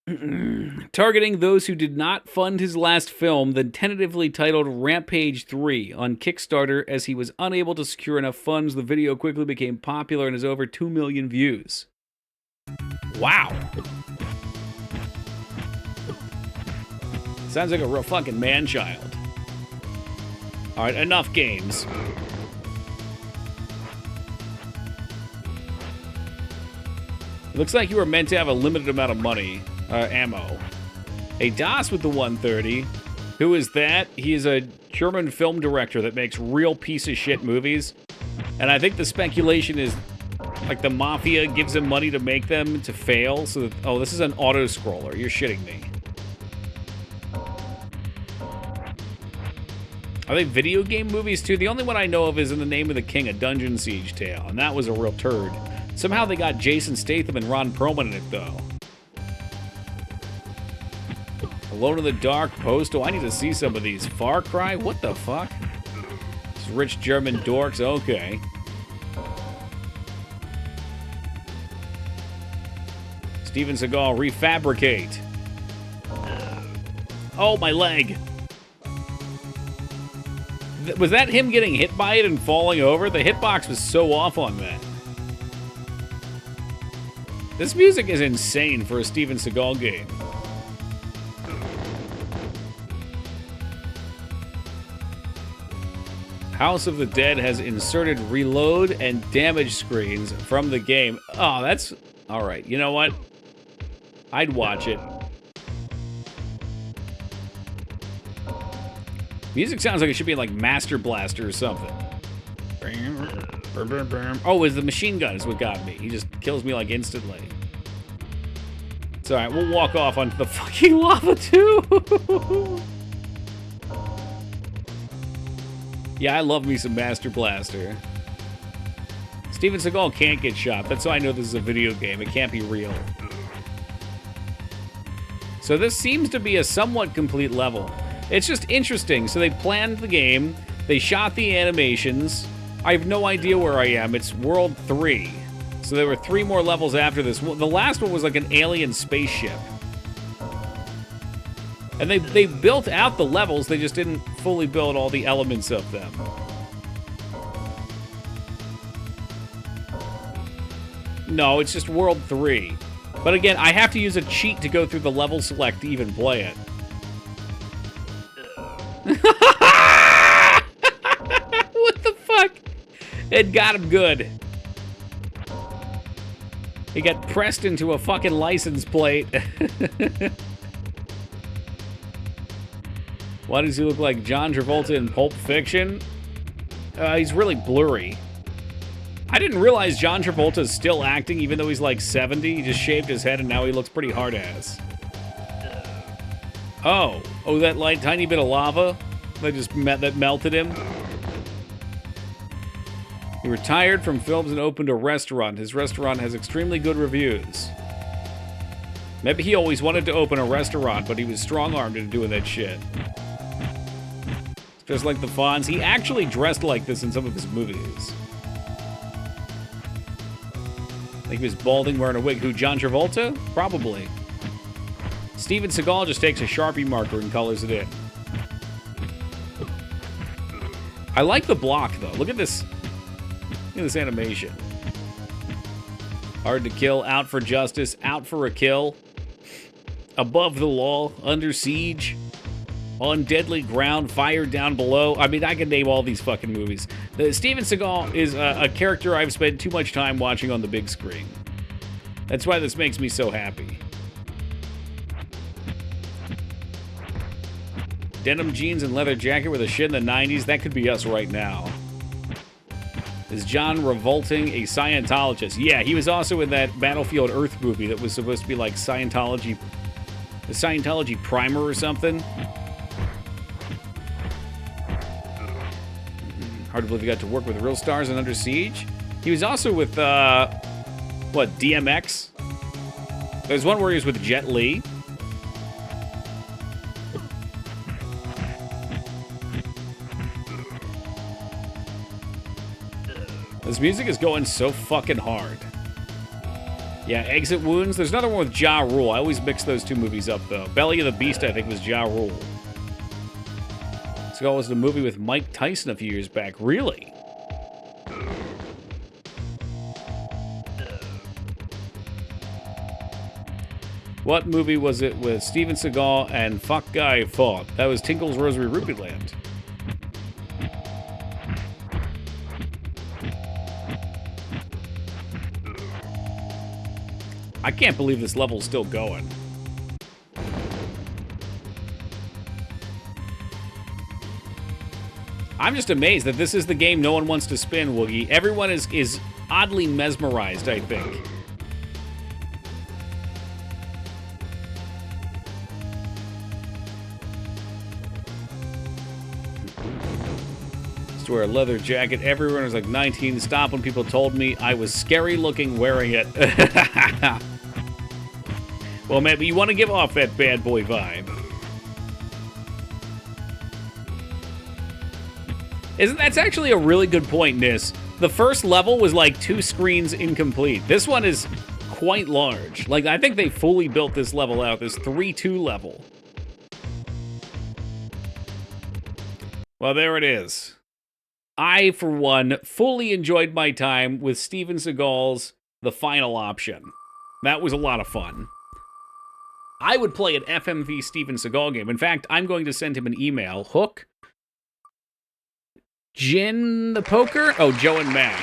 Speaker 1: those who did not fund his last film, then tentatively titled Rampage 3 on Kickstarter. As he was unable to secure enough funds, the video quickly became popular and has over 2 million views. Wow. Sounds like a real fucking man-child. Alright, enough games. It looks like you were meant to have a limited amount of money, ammo. A DOS with the 130. Who is that? He is a German film director that makes real piece of shit movies. And I think the speculation is, like, the mafia gives him money to make them to fail. So that, oh, this is an auto-scroller. You're shitting me. Are they video game movies, too? The only one I know of is In the Name of the King, a Dungeon Siege tale, and that was a real turd. Somehow they got Jason Statham and Ron Perlman in it, though. Alone in the Dark, Postal. I need to see some of these. Far Cry? What the fuck? These rich German dorks? Okay. Steven Seagal, Refabricate. Oh, my leg. Was that him getting hit by it and falling over? The hitbox was so off on that. This music is insane for a Steven Seagal game. House of the Dead has inserted reload and damage screens from the game. Oh, that's... Alright, you know what? I'd watch it. Music sounds like it should be like Master Blaster or something. Oh, it's the machine gun is what got me. He just kills me like instantly. It's alright, we'll walk off onto the fucking lava too. Yeah, I love me some Master Blaster. Steven Seagal can't get shot. That's how I know this is a video game. It can't be real. So this seems to be a somewhat complete level. It's just interesting. So they planned the game. They shot the animations. I have no idea where I am. It's World 3. So there were 3 more levels after this. The last one was like an alien spaceship. And they built out the levels. They just didn't fully build all the elements of them. No, it's just World 3. But again, I have to use a cheat to go through the level select to even play it. What the fuck? It got him good. He got pressed into a fucking license plate. Why does he look like John Travolta in Pulp Fiction? He's really blurry. I didn't realize John Travolta's still acting even though he's like 70. He just shaved his head and now he looks pretty hard-ass. Oh, that like tiny bit of lava that melted him. He retired from films and opened a restaurant. His restaurant has extremely good reviews. Maybe he always wanted to open a restaurant, but he was strong-armed into doing that shit. Just like the Fonz. He actually dressed like this in some of his movies. Like he was balding, wearing a wig. Who, John Travolta? Probably. Steven Seagal just takes a Sharpie marker and colors it in. I like the block, though. Look at this. Look at this animation. Hard to kill, out for justice, out for a kill. Above the law, under siege. On deadly ground, fire down below. I mean, I can name all these fucking movies. Steven Seagal is a character I've spent too much time watching on the big screen. That's why this makes me so happy. Denim jeans and leather jacket with a shit in the 90s. That could be us right now. Is John Revolting a Scientologist? Yeah, he was also in that Battlefield Earth movie that was supposed to be like Scientology... The Scientology primer or something. Hard to believe he got to work with real stars in Under Siege. He was also with, what, DMX? There's one where he was with Jet Li. This music is going so fucking hard. Yeah, Exit Wounds. There's another one with Ja Rule. I always mix those two movies up, though. Belly of the Beast, I think, was Ja Rule. This was the movie with Mike Tyson a few years back. Really? What movie was it with Steven Seagal and Fuck Guy Fawkes? That was Tinkle's Rosary Ruby Land. I can't believe this level's still going. I'm just amazed that this is the game no one wants to spin, Woogie. Everyone is oddly mesmerized, I think. Just wear a leather jacket. Everyone was like 19. Stop when people told me I was scary looking wearing it. Well, maybe you want to give off that bad boy vibe. That's actually a really good point, Nis. The first level was like 2 screens incomplete. This one is quite large. Like, I think they fully built this level out. This 3-2 level. Well, there it is. I, for one, fully enjoyed my time with Steven Seagal's The Final Option. That was a lot of fun. I would play an FMV Steven Seagal game. In fact, I'm going to send him an email. Hook? Jin the Poker? Oh, Joe and Mac.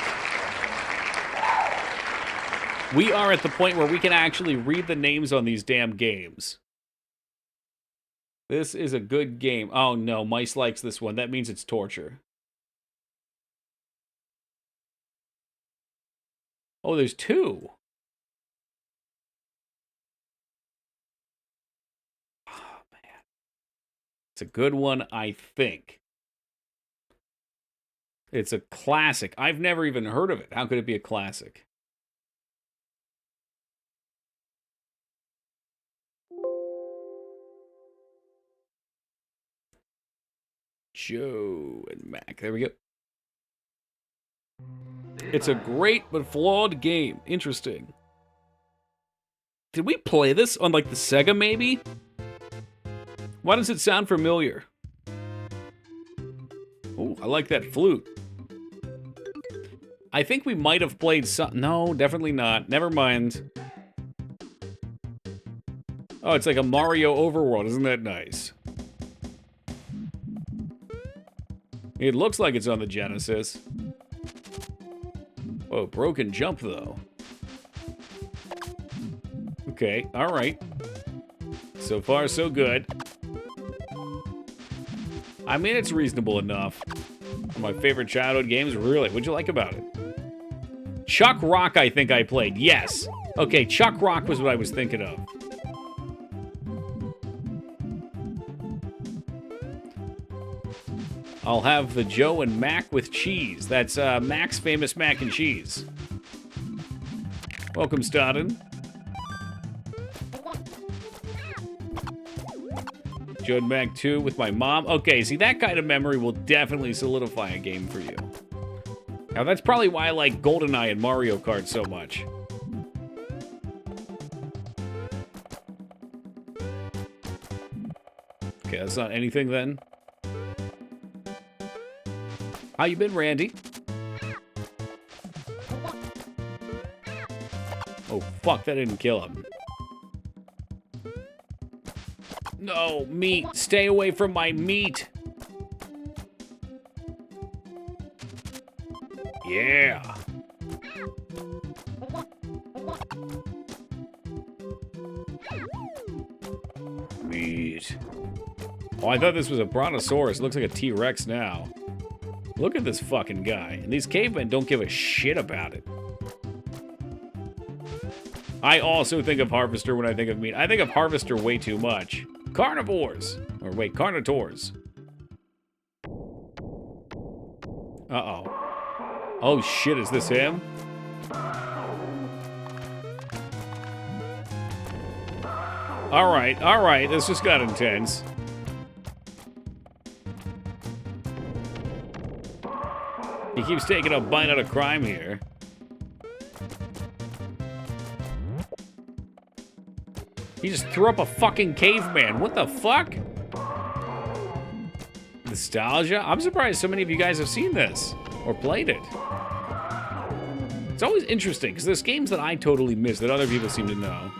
Speaker 1: We are at the point where we can actually read the names on these damn games. This is a good game. Oh no, Mice likes this one. That means it's torture. Oh, there's two. Oh, man. It's a good one, I think. It's a classic. I've never even heard of it. How could it be a classic? Joe and Mac. There we go. It's a great but flawed game. Interesting. Did we play this on, like, the Sega, maybe? Why does it sound familiar? Oh, I like that flute. I think we might have played some... No, definitely not. Never mind. Oh, it's like a Mario overworld. Isn't that nice? It looks like it's on the Genesis. Oh, broken jump, though. Okay, alright. So far, so good. I mean, it's reasonable enough. One of my favorite childhood games, really. What'd you like about it? Chuck Rock, I think I played. Yes. Okay, Chuck Rock was what I was thinking of. I'll have the Joe and Mac with cheese. That's Mac's famous mac and cheese. Welcome, Stodden. Joe and Mac 2 with my mom. Okay, see, that kind of memory will definitely solidify a game for you. Now, that's probably why I like GoldenEye and Mario Kart so much. Okay, that's not anything then. How you been, Randy? Oh, fuck, that didn't kill him. No, meat. Stay away from my meat. Yeah. Meat. Oh, I thought this was a brontosaurus. It looks like a T-Rex now. Look at this fucking guy. And these cavemen don't give a shit about it. I also think of Harvester when I think of meat. I think of Harvester way too much. Carnivores. Or wait, Carnitors. Uh-oh. Oh shit, is this him? Alright, this just got intense. He keeps taking a bite out of crime here. He just threw up a fucking caveman. What the fuck? Nostalgia? I'm surprised so many of you guys have seen this or played it. It's always interesting because there's games that I totally miss that other people seem to know.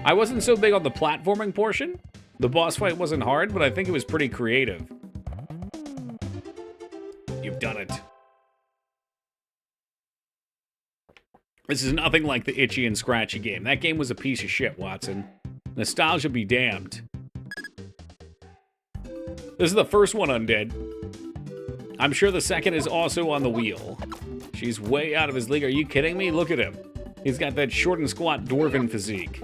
Speaker 1: I wasn't so big on the platforming portion. The boss fight wasn't hard, but I think it was pretty creative. You've done it. This is nothing like the Itchy and Scratchy game. That game was a piece of shit, Watson. Nostalgia be damned. This is the first one, Undead. I'm sure the second is also on the wheel. She's way out of his league. Are you kidding me? Look at him. He's got that short and squat dwarven physique.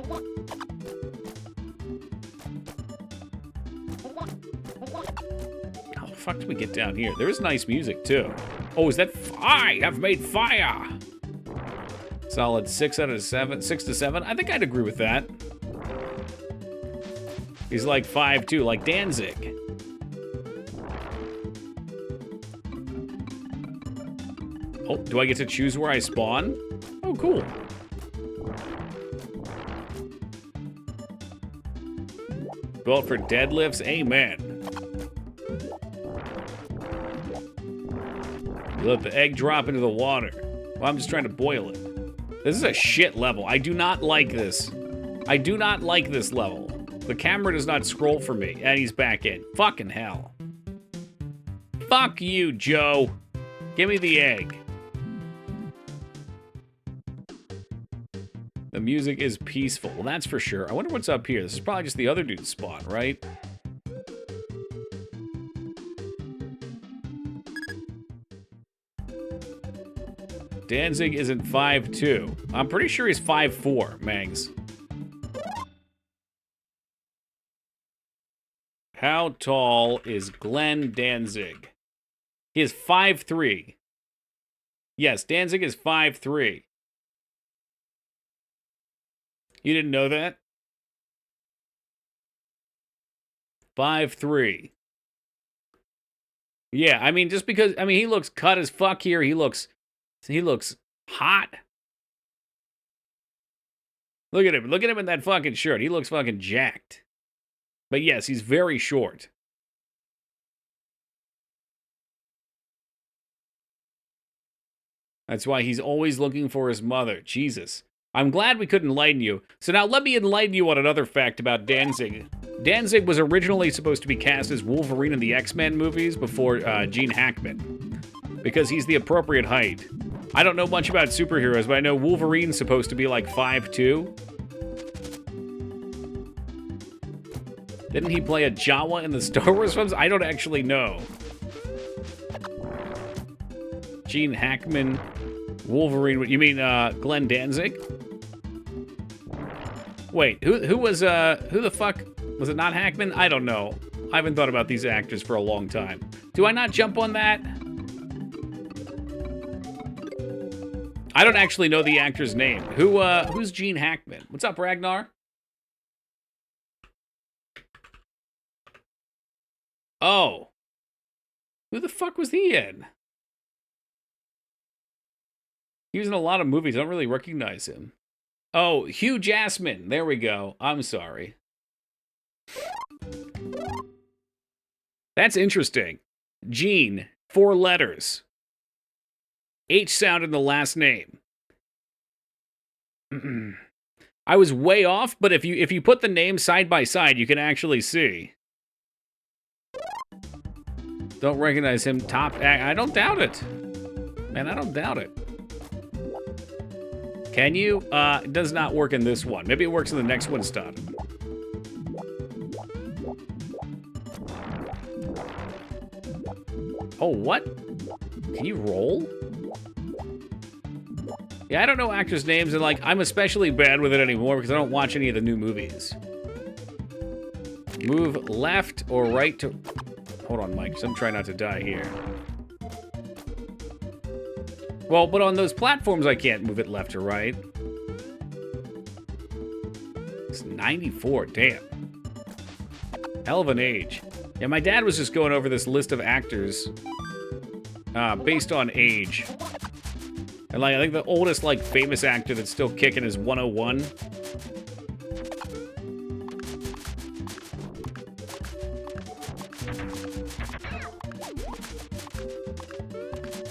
Speaker 1: How the fuck did we get down here? There is nice music, too. Oh, is that... I have made fire! Solid 6 out of 7. 6 to 7? I think I'd agree with that. He's like 5'2", like Danzig. Oh, do I get to choose where I spawn? Oh, cool. Built for deadlifts? Amen. You let the egg drop into the water. Well, I'm just trying to boil it. This is a shit level. I do not like this. I do not like this level. The camera does not scroll for me. And he's back in. Fucking hell. Fuck you, Joe. Give me the egg. The music is peaceful. Well, that's for sure. I wonder what's up here. This is probably just the other dude's spot, right? Danzig isn't 5'2". I'm pretty sure he's 5'4", Mangs. How tall is Glenn Danzig? He is 5'3". Yes, Danzig is 5'3". You didn't know that? 5'3". Yeah, I mean, just because, I mean, he looks cut as fuck here. He looks hot. Look at him. Look at him in that fucking shirt. He looks fucking jacked. But yes, he's very short. That's why he's always looking for his mother. Jesus. I'm glad we could enlighten you. So now let me enlighten you on another fact about Danzig. Danzig was originally supposed to be cast as Wolverine in the X-Men movies before Gene Hackman, because he's the appropriate height. I don't know much about superheroes, but I know Wolverine's supposed to be like 5'2". Didn't he play a Jawa in the Star Wars films? I don't actually know. Gene Hackman, Wolverine. You mean Glenn Danzig? Wait, who the fuck? Was it not Hackman? I don't know. I haven't thought about these actors for a long time. Do I not jump on that? I don't actually know the actor's name. Who's Gene Hackman? What's up, Ragnar? Oh. Who the fuck was he in? He was in a lot of movies. I don't really recognize him. Oh, Hugh Jackman. There we go. I'm sorry. That's interesting. Gene, 4 letters. H sound in the last name. I was way off, but if you put the names side by side, you can actually see. Don't recognize him. Top act. I don't doubt it. Man, I don't doubt it. Can you? It does not work in this one. Maybe it works in the next one, Stud. Oh, what? Can you roll? Yeah, I don't know actors' names, and, like, I'm especially bad with it anymore because I don't watch any of the new movies. Move left or right to... Hold on, Mike, because I'm trying not to die here. Well, but on those platforms, I can't move it left or right. It's 94, damn. Hell of an age. Yeah, my dad was just going over this list of actors based on age. And, like, I think the oldest, like, famous actor that's still kicking is 101.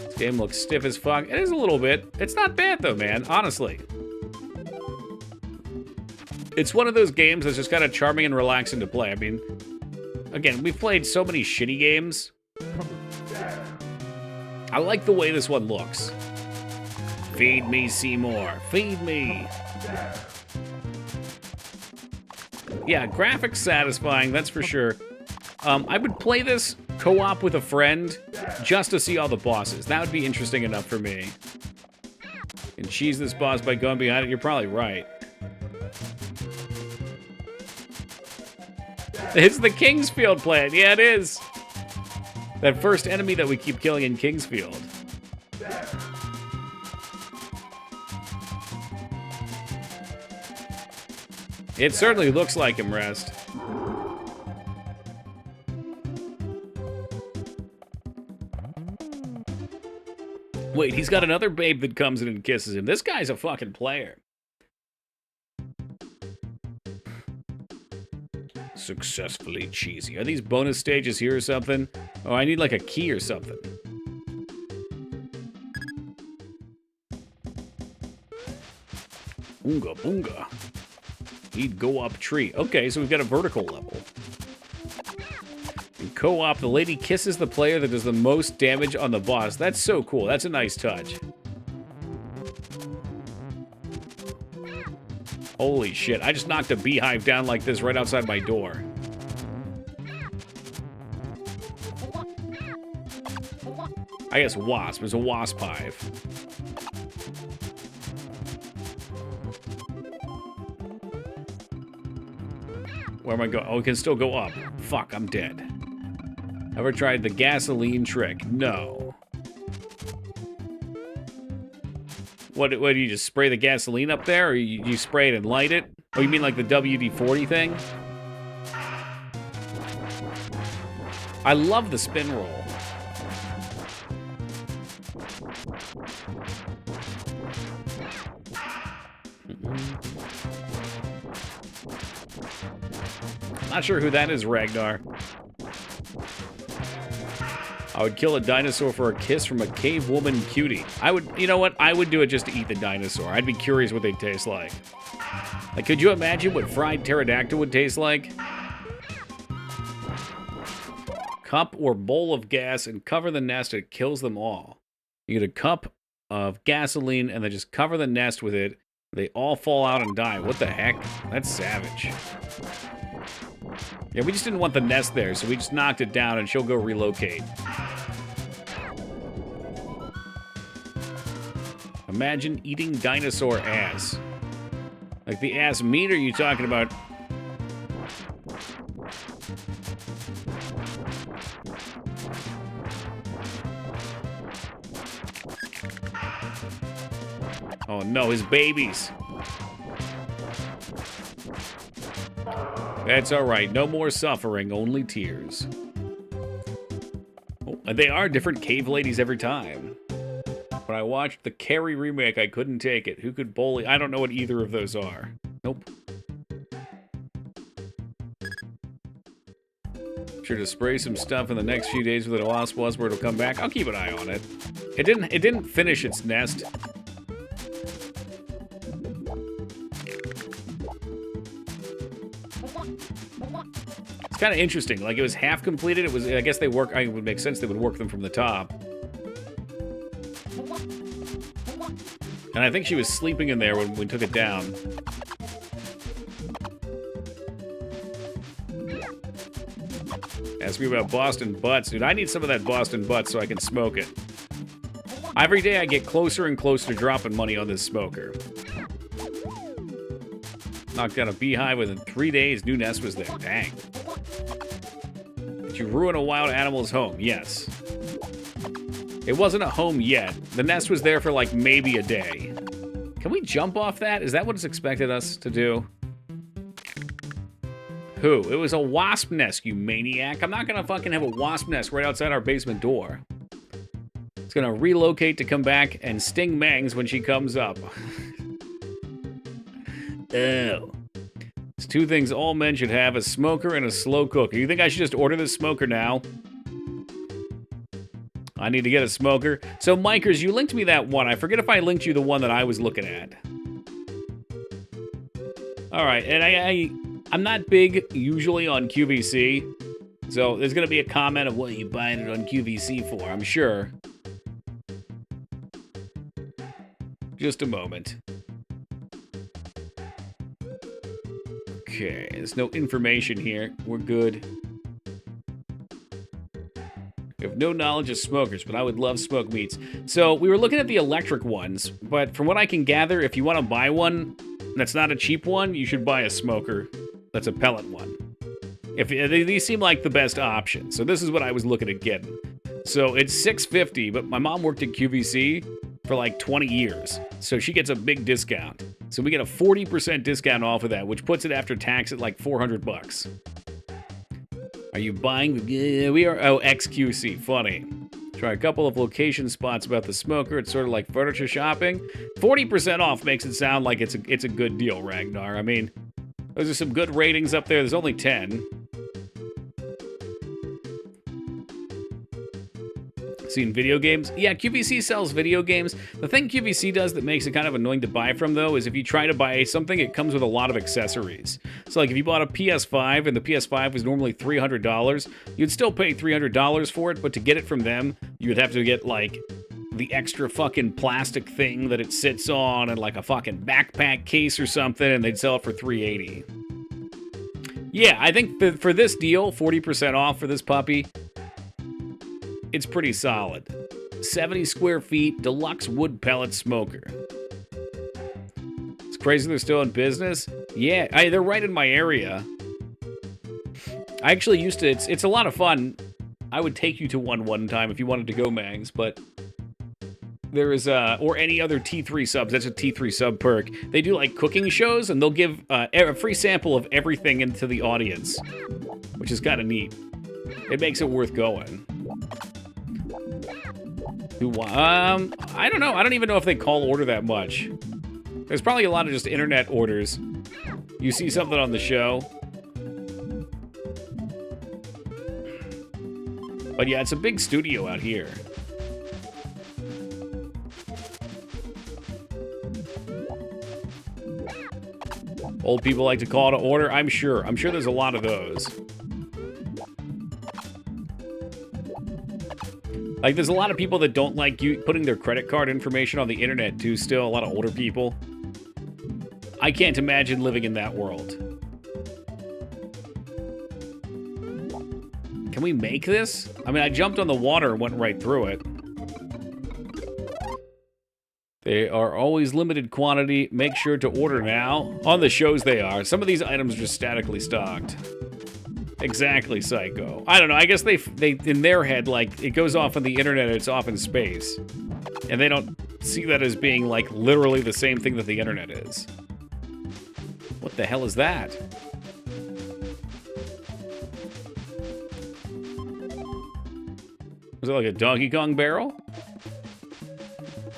Speaker 1: This game looks stiff as fuck. It is a little bit. It's not bad, though, man, honestly. It's one of those games that's just kind of charming and relaxing to play. I mean, again, we've played so many shitty games. I like the way this one looks. Feed me, Seymour. Feed me. Yeah, graphics satisfying, that's for sure. I would play this co-op with a friend just to see all the bosses. That would be interesting enough for me. And cheese this boss by going behind it, you're probably right. It's the Kingsfield plant. Yeah, it is. That first enemy that we keep killing in Kingsfield. It certainly looks like him, Rest. Wait, he's got another babe that comes in and kisses him. This guy's a fucking player. Successfully cheesy. Are these bonus stages here or something? Oh, I need like a key or something. Boonga, boonga. He'd go up tree. Okay, so we've got a vertical level. In co-op, the lady kisses the player that does the most damage on the boss. That's so cool. That's a nice touch. Holy shit, I just knocked a beehive down like this right outside my door. I guess wasp. It's a wasp hive. Where am I going? Oh, we can still go up. Fuck, I'm dead. Ever tried the gasoline trick? No. What do you just spray the gasoline up there, or you spray it and light it? Oh, you mean like the WD-40 thing? I love the spin roll. Not sure who that is, Ragnar. I would kill a dinosaur for a kiss from a cave woman cutie. I would, you know what? I would do it just to eat the dinosaur. I'd be curious what they'd taste like. Like, could you imagine what fried pterodactyl would taste like? Cup or bowl of gas and cover the nest. It kills them all. You get a cup of gasoline and then just cover the nest with it. They all fall out and die. What the heck? That's savage. Yeah, we just didn't want the nest there, so we just knocked it down and she'll go relocate. Imagine eating dinosaur ass. Like the ass meat, or are you talking about? Oh no, his babies. That's all right. No more suffering, only tears. Oh, they are different cave ladies every time. When I watched the Carrie remake, I couldn't take it. Who could bully? I don't know what either of those are. Nope. Sure to spray some stuff in the next few days with a wasp where it'll come back. I'll keep an eye on it. It didn't finish its nest. It's kind of interesting. Like, it was half completed. It was, I guess they work, it would make sense they would work them from the top. And I think she was sleeping in there when we took it down. Ask me about Boston Butts. Dude, I need some of that Boston Butts so I can smoke it. Every day I get closer and closer to dropping money on this smoker. Knocked down a beehive within 3 days. New nest was there. Dang. Did you ruin a wild animal's home? Yes. It wasn't a home yet. The nest was there for like maybe a day. Can we jump off that? Is that what it's expected us to do? Who? It was a wasp nest, you maniac. I'm not gonna fucking have a wasp nest right outside our basement door. It's gonna relocate to come back and sting Mangs when she comes up. Ew. It's two things all men should have, a smoker and a slow cooker. You think I should just order this smoker now? I need to get a smoker. So, Mikers, you linked me that one. I forget if I linked you the one that I was looking at. Alright, and I'm not big usually on QVC. So, there's going to be a comment of what are you buying it on QVC for, I'm sure. Just a moment. Okay, there's no information here. We're good. We have no knowledge of smokers, but I would love smoked meats. So we were looking at the electric ones, but from what I can gather, if you want to buy one that's not a cheap one, you should buy a smoker that's a pellet one. These seem like the best option. So this is what I was looking at getting. So it's $6.50, but my mom worked at QVC for like 20 years. So she gets a big discount. So we get a 40% discount off of that, which puts it after tax at like $400. Are you buying? Yeah, we are. Oh, XQC. Funny. Try a couple of location spots about the smoker. It's sort of like furniture shopping. 40% off makes it sound like it's a good deal, Ragnar. I mean, those are some good ratings up there. There's only 10. Seen video games? Yeah, QVC sells video games. The thing QVC does that makes it kind of annoying to buy from, though, is if you try to buy something, it comes with a lot of accessories. So, like, if you bought a PS5 and the PS5 was normally $300, you'd still pay $300 for it, but to get it from them, you would have to get, like, the extra fucking plastic thing that it sits on and, like, a fucking backpack case or something, and they'd sell it for $380. Yeah, I think for this deal, 40% off for this puppy, it's pretty solid. 70 square feet, deluxe wood pellet smoker. It's crazy they're still in business. Yeah, they're right in my area. I actually used to, it's a lot of fun. I would take you to one time if you wanted to go, Mangs, but there is, or any other T3 subs, that's a T3 sub perk. They do like cooking shows and they'll give a free sample of everything into the audience, which is kind of neat. It makes it worth going. I don't know. I don't even know if they call order that much. There's probably a lot of just internet orders. You see something on the show. But yeah, it's a big studio out here. Old people like to call to order? I'm sure. I'm sure there's a lot of those. Like, there's a lot of people that don't like you putting their credit card information on the internet, too, still. A lot of older people. I can't imagine living in that world. Can we make this? I mean, I jumped on the water and went right through it. They are always limited quantity. Make sure to order now. On the shows they are. Some of these items are just statically stocked. Exactly, Psycho. I don't know. I guess they in their head, like, it goes off on the internet, it's off in space. And they don't see that as being, like, literally the same thing that the internet is. What the hell is that? Was it like a Donkey Kong barrel?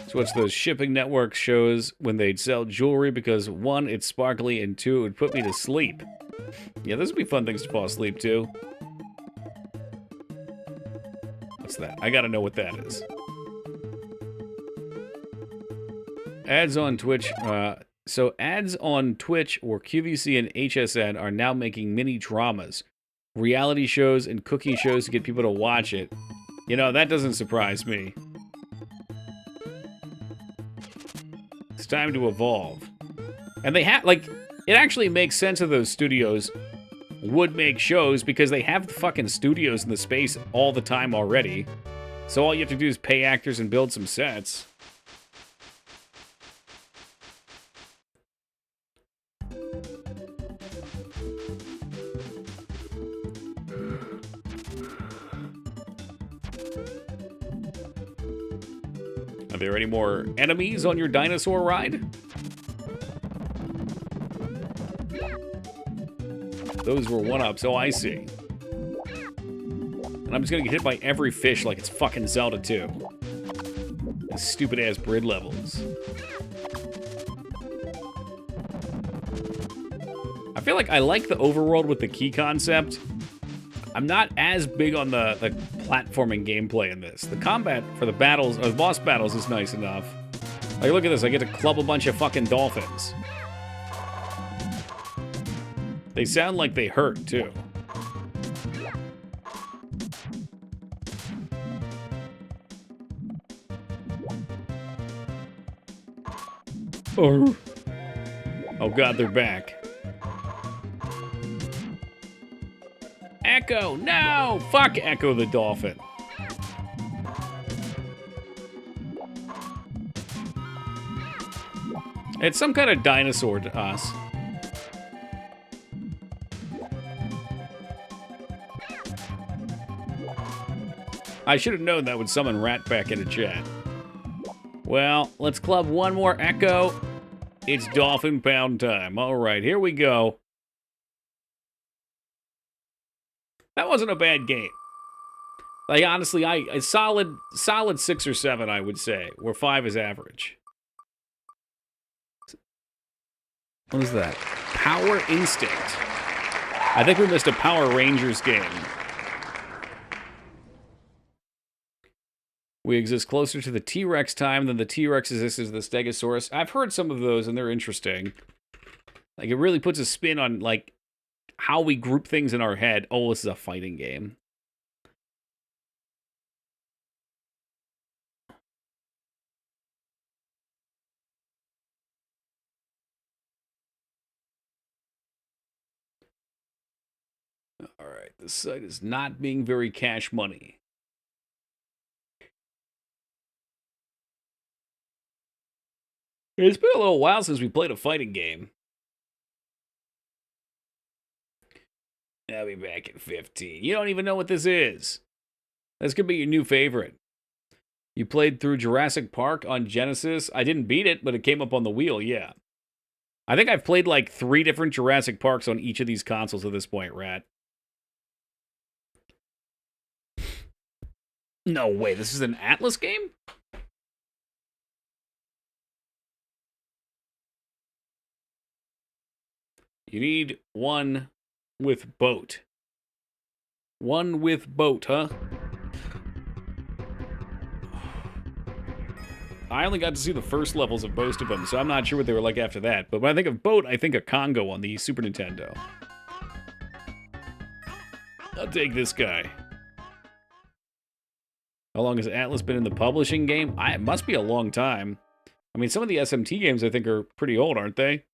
Speaker 1: So what's those shipping network shows when they'd sell jewelry because, one, it's sparkly, and two, it would put me to sleep. Yeah, those would be fun things to fall asleep to. What's that? I gotta know what that is. Ads on Twitch. So ads on Twitch or QVC and HSN are now making mini dramas. Reality shows and cooking shows to get people to watch it. You know, that doesn't surprise me. It's time to evolve. And they have, like, it actually makes sense that those studios would make shows because they have the fucking studios in the space all the time already. So all you have to do is pay actors and build some sets. Are there any more enemies on your dinosaur ride? Those were one-ups. Oh, I see. And I'm just gonna get hit by every fish like it's fucking Zelda 2. These stupid-ass brid levels. I feel like I like the overworld with the key concept. I'm not as big on the platforming gameplay in this. The combat for the battles, or the boss battles, is nice enough. Like, look at this. I get to club a bunch of fucking dolphins. They sound like they hurt, too. Oh god, they're back. Echo, no! Fuck Echo the dolphin. It's some kind of dinosaur to us. I should have known that would summon Rat back into chat. Well, let's club one more Echo. It's Dolphin Pound time. All right, here we go. That wasn't a bad game. Like, honestly, a solid 6 or 7, I would say, where 5 is average. What is that? Power Instinct. I think we missed a Power Rangers game. We exist closer to the T-Rex time than the T-Rex exists as the Stegosaurus. I've heard some of those, and they're interesting. Like, it really puts a spin on, like, how we group things in our head. Oh, this is a fighting game. All right, this site is not being very cash money. It's been a little while since we played a fighting game. I'll be back at 15. You don't even know what this is. This could be your new favorite. You played through Jurassic Park on Genesis. I didn't beat it, but it came up on the wheel, yeah. I think I've played like 3 different Jurassic Parks on each of these consoles at this point, Rat. No way, this is an Atlas game? You need one with boat. One with boat, huh? I only got to see the first levels of most of them, so I'm not sure what they were like after that. But when I think of boat, I think of Congo on the Super Nintendo. I'll take this guy. How long has Atlas been in the publishing game? It must be a long time. I mean, some of the SMT games I think are pretty old, aren't they?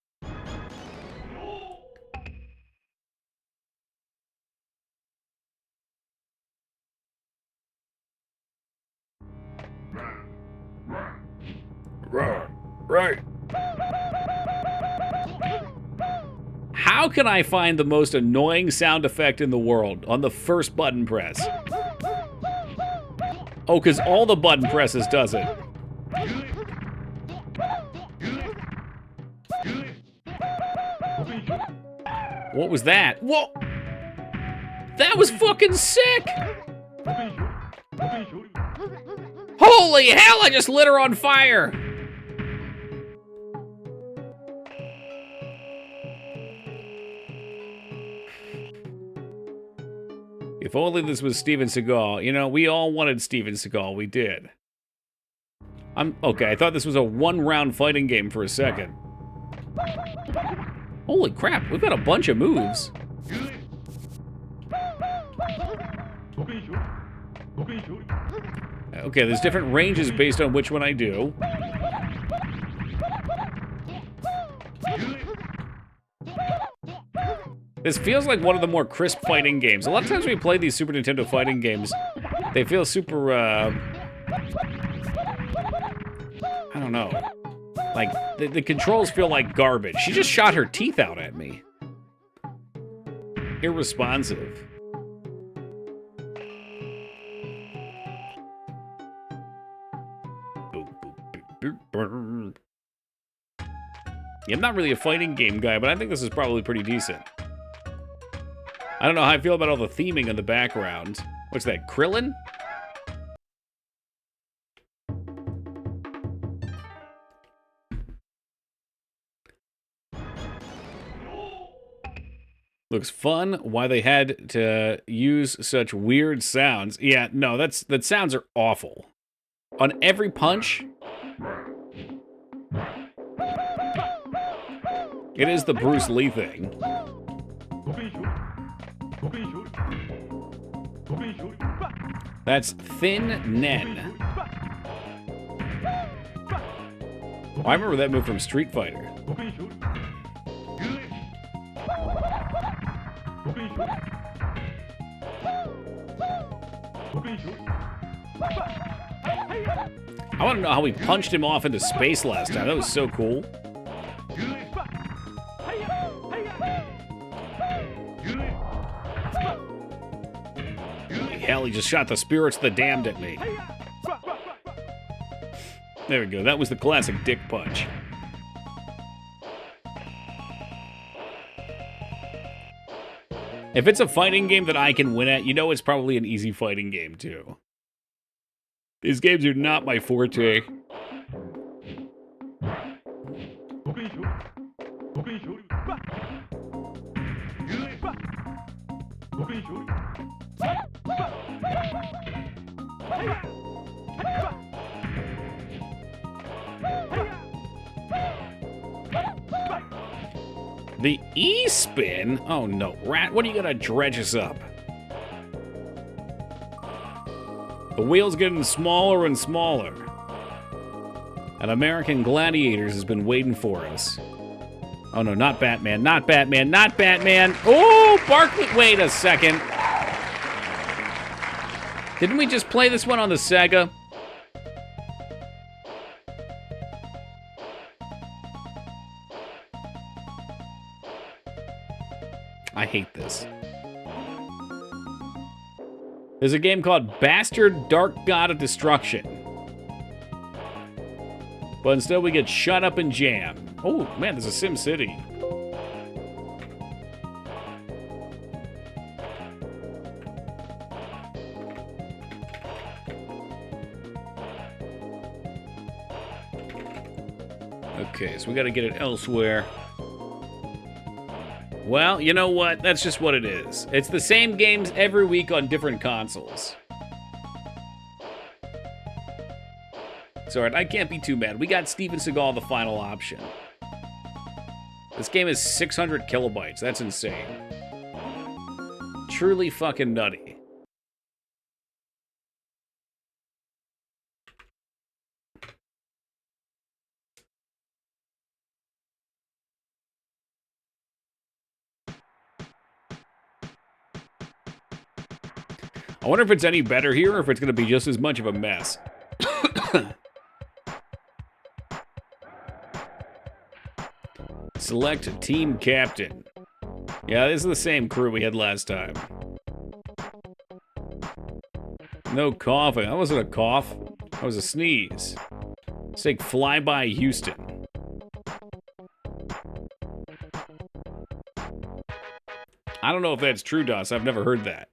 Speaker 1: Right. How can I find the most annoying sound effect in the world on the first button press? Oh, because all the button presses does it. What was that? Whoa! That was fucking sick! Holy hell, I just lit her on fire! If only this was Steven Seagal. You know, we all wanted Steven Seagal. We did. Okay, I thought this was a one-round fighting game for a second. Holy crap, we've got a bunch of moves. Okay, there's different ranges based on which one I do. This feels like one of the more crisp fighting games. A lot of times when we play these Super Nintendo fighting games, they feel super, I don't know. Like, the controls feel like garbage. She just shot her teeth out at me. Irresponsive. Yeah, I'm not really a fighting game guy, but I think this is probably pretty decent. I don't know how I feel about all the theming in the background. What's that, Krillin? Looks fun. Why they had to use such weird sounds. Yeah, no, that sounds are awful. On every punch, it is the Bruce Lee thing. That's Thin Nen. Oh, I remember that move from Street Fighter. I want to know how we punched him off into space last time. That was so cool. Holy hell, he just shot the spirits of the damned at me. There we go. That was the classic dick punch. If it's a fighting game that I can win at, you know it's probably an easy fighting game, too. These games are not my forte. The E-spin? Oh no, Rat, what are you gonna dredge us up? The wheel's getting smaller and smaller. And American Gladiators has been waiting for us. Oh no, not Batman, not Batman, not Batman! Oh, Barkley, wait a second. Didn't we just play this one on the Sega? I hate this. There's a game called Bastard Dark God of Destruction. But instead we get shut up and jammed. Oh, man, there's a Sim City. Okay, so we gotta get it elsewhere. Well, you know what? That's just what it is. It's the same games every week on different consoles. It's alright, I can't be too mad. We got Steven Seagal the final option. This game is 600 kilobytes. That's insane. Truly fucking nutty. I wonder if it's any better here or if it's going to be just as much of a mess. Select team captain. Yeah, this is the same crew we had last time. No coughing. That wasn't a cough. That was a sneeze. Let's take Flyby Houston. I don't know if that's true, Doss. I've never heard that.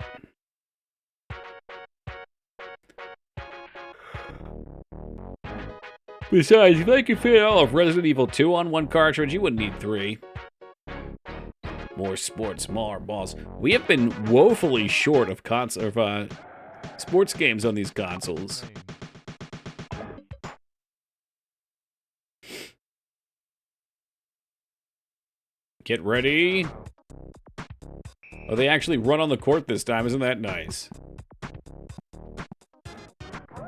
Speaker 1: Besides, if I could fit all of Resident Evil 2 on one cartridge, you wouldn't need 3. More sports, more balls. We have been woefully short of sports games on these consoles. Get ready. Oh, they actually run on the court this time. Isn't that nice?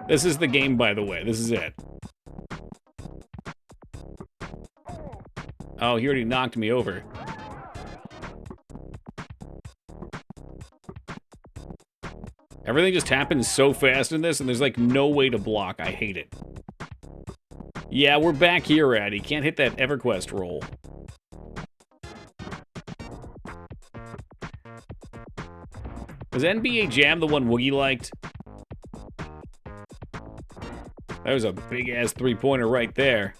Speaker 1: This is the game, by the way. This is it. Oh, he already knocked me over. Everything just happens so fast in this, and there's like no way to block. I hate it. Yeah, we're back here, Addy. Can't hit that EverQuest roll. Was NBA Jam the one Woogie liked? That was a big-ass three-pointer right there.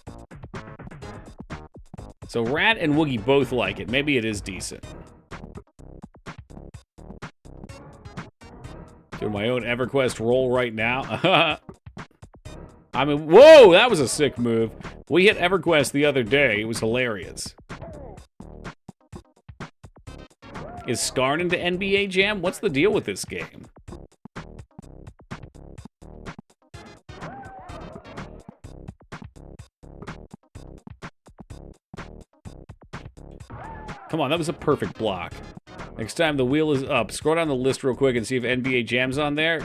Speaker 1: So Rat and Woogie both like it. Maybe it is decent. Doing my own EverQuest roll right now. I mean, whoa, that was a sick move. We hit EverQuest the other day. It was hilarious. Is Skarn into NBA Jam? What's the deal with this game? Come on, that was a perfect block. Next time the wheel is up, scroll down the list real quick and see if NBA Jam's on there.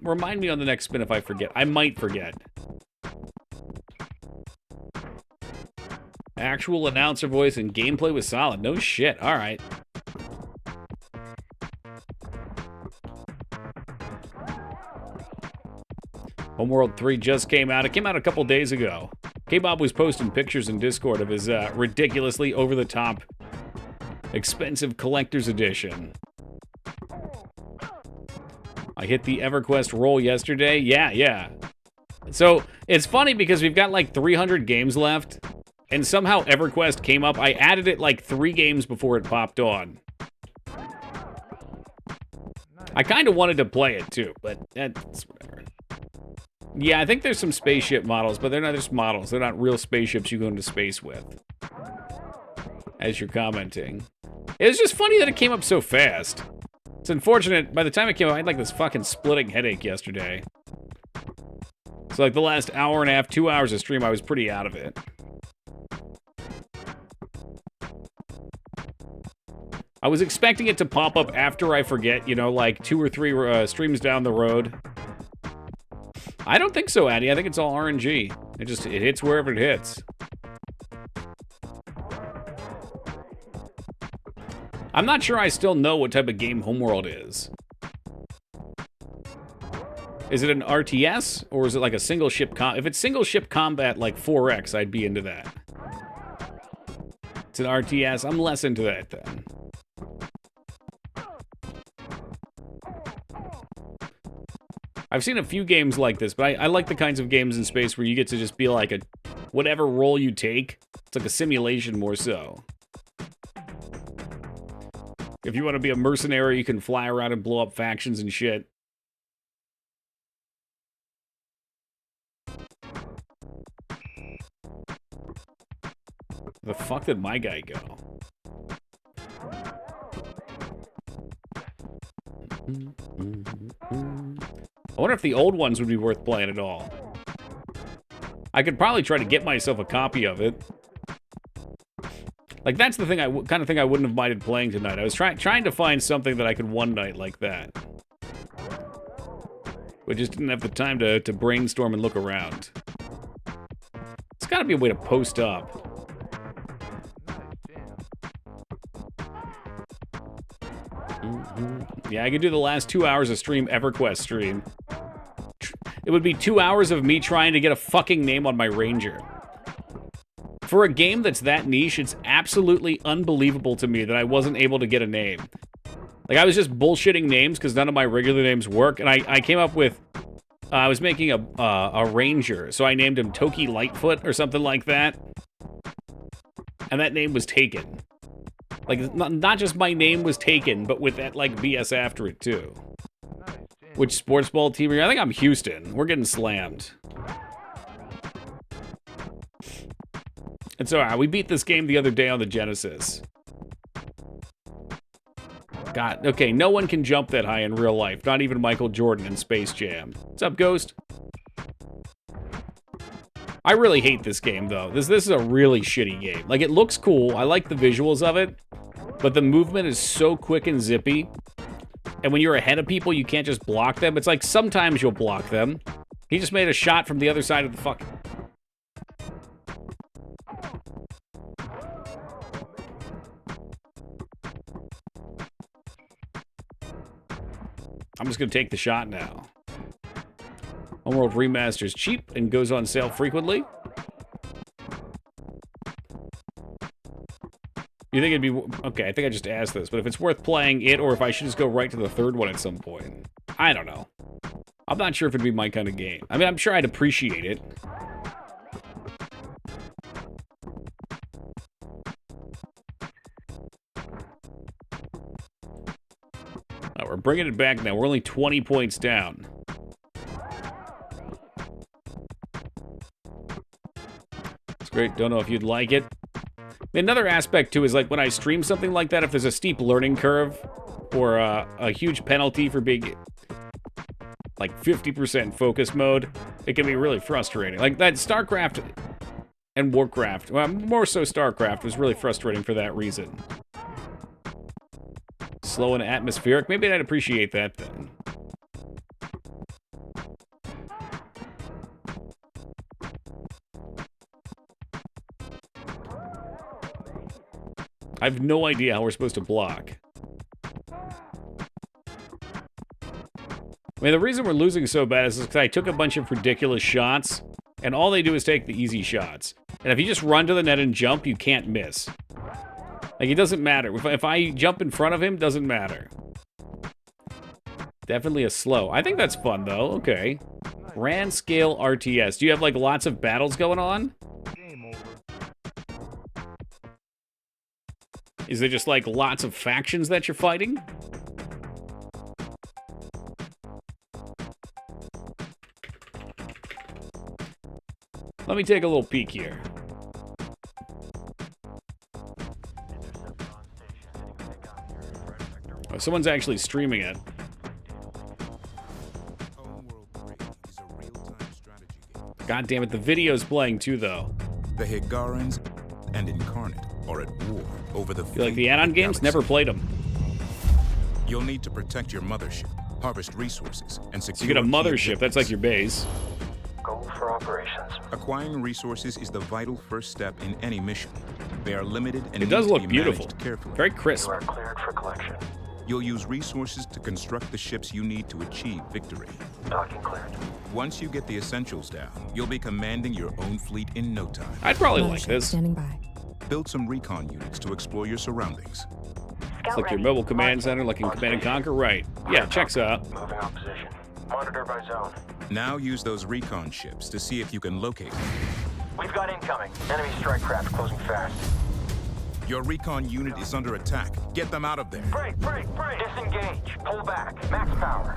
Speaker 1: Remind me on the next spin if I forget. I might forget. Actual announcer voice and gameplay was solid. No shit. All right. Homeworld 3 just came out. It came out a couple days ago. K-Bob was posting pictures in Discord of his ridiculously over-the-top expensive collector's edition. I hit the EverQuest roll yesterday. Yeah. So, it's funny because we've got like 300 games left, and somehow EverQuest came up. I added it like 3 games before it popped on. I kind of wanted to play it too, but that's whatever. Yeah, I think there's some spaceship models, but they're not just models. They're not real spaceships you go into space with. As you're commenting. It was just funny that it came up so fast. It's unfortunate, by the time it came up, I had like this fucking splitting headache yesterday. So like the last hour and a half, 2 hours of stream, I was pretty out of it. I was expecting it to pop up after I forget, you know, like 2 or 3 streams down the road. I don't think so, Addy. I think it's all RNG. It hits wherever it hits. I'm not sure I still know what type of game Homeworld is. Is it an RTS, or is it like a single ship if it's single ship combat like 4X, I'd be into that. It's an RTS. I'm less into that then. I've seen a few games like this, but I like the kinds of games in space where you get to just be like a whatever role you take. It's like a simulation more so. If you want to be a mercenary, you can fly around and blow up factions and shit. The fuck did my guy go? I wonder if the old ones would be worth playing at all. I could probably try to get myself a copy of it. Like, that's the thing kind of thing I wouldn't have minded playing tonight. I was trying to find something that I could one night like that. But just didn't have the time to brainstorm and look around. There's gotta be a way to post up. Yeah, I could do the last 2 hours of stream EverQuest stream. It would be 2 hours of me trying to get a fucking name on my Ranger. For a game that's that niche, it's absolutely unbelievable to me that I wasn't able to get a name. Like, I was just bullshitting names because none of my regular names work, and I came up with... I was making a Ranger, so I named him Toki Lightfoot or something like that. And that name was taken. Like, not just my name was taken, but with that, like, BS after it, too. Which sports ball team are you? I think I'm Houston. We're getting slammed. And so, we beat this game the other day on the Genesis. God, okay, no one can jump that high in real life. Not even Michael Jordan in Space Jam. What's up, Ghost? I really hate this game, though. This is a really shitty game. Like, it looks cool. I like the visuals of it. But the movement is so quick and zippy. And when you're ahead of people, you can't just block them. It's like sometimes you'll block them. He just made a shot from the other side of the fuck. I'm just going to take the shot now. Homeworld Remaster is cheap and goes on sale frequently. You think it'd be... Okay, I think I just asked this, but if it's worth playing it, or if I should just go right to the third one at some point. I don't know. I'm not sure if it'd be my kind of game. I mean, I'm sure I'd appreciate it. Oh, we're bringing it back now. We're only 20 points down. It's great. Don't know if you'd like it. Another aspect, too, is like when I stream something like that, if there's a steep learning curve or a huge penalty for being like 50% focus mode, it can be really frustrating. Like that StarCraft and Warcraft, well, more so StarCraft, was really frustrating for that reason. Slow and atmospheric. Maybe I'd appreciate that then. I have no idea how we're supposed to block. I mean, the reason we're losing so bad is because I took a bunch of ridiculous shots, and all they do is take the easy shots. And if you just run to the net and jump, you can't miss. Like, it doesn't matter. If I jump in front of him, doesn't matter. Definitely a slow. I think that's fun, though. Okay. Grand scale RTS. Do you have, like, lots of battles going on? Is there just, like, lots of factions that you're fighting? Let me take a little peek here. Oh, someone's actually streaming it. God damn it, the video's playing too, though.
Speaker 5: The Higarans and Incarnate are at war over the
Speaker 1: You like the
Speaker 5: fate of
Speaker 1: add-on games?
Speaker 5: galaxy.
Speaker 1: Never played them.
Speaker 5: You'll need to protect your mothership, harvest resources, and secure
Speaker 1: You get a
Speaker 5: key
Speaker 1: mothership, that's like
Speaker 5: objectives.
Speaker 1: your base.
Speaker 3: Go for operations.
Speaker 5: Acquiring resources is the vital first step in any mission. They are limited and
Speaker 1: It does
Speaker 5: need to
Speaker 1: look
Speaker 5: be
Speaker 1: beautiful.
Speaker 5: managed carefully.
Speaker 1: Very
Speaker 3: You
Speaker 1: crisp.
Speaker 3: are cleared for collection.
Speaker 5: You'll use resources to construct the ships you need to achieve victory.
Speaker 3: Docking cleared.
Speaker 5: Once you get the essentials down, you'll be commanding your own fleet in no time.
Speaker 1: I'd probably like
Speaker 6: Mothership
Speaker 1: this.
Speaker 6: Standing by.
Speaker 5: Build some recon units to explore your surroundings.
Speaker 1: It's like your mobile command center, like in Command & Conquer, right? Yeah, checks out.
Speaker 3: Moving on position. Monitor by zone.
Speaker 5: Now use those recon ships to see if you can locate them.
Speaker 3: We've got incoming. Enemy strike craft closing fast.
Speaker 5: Your recon unit is under attack. Get them out of there.
Speaker 3: Break! Disengage. Pull back. Max power.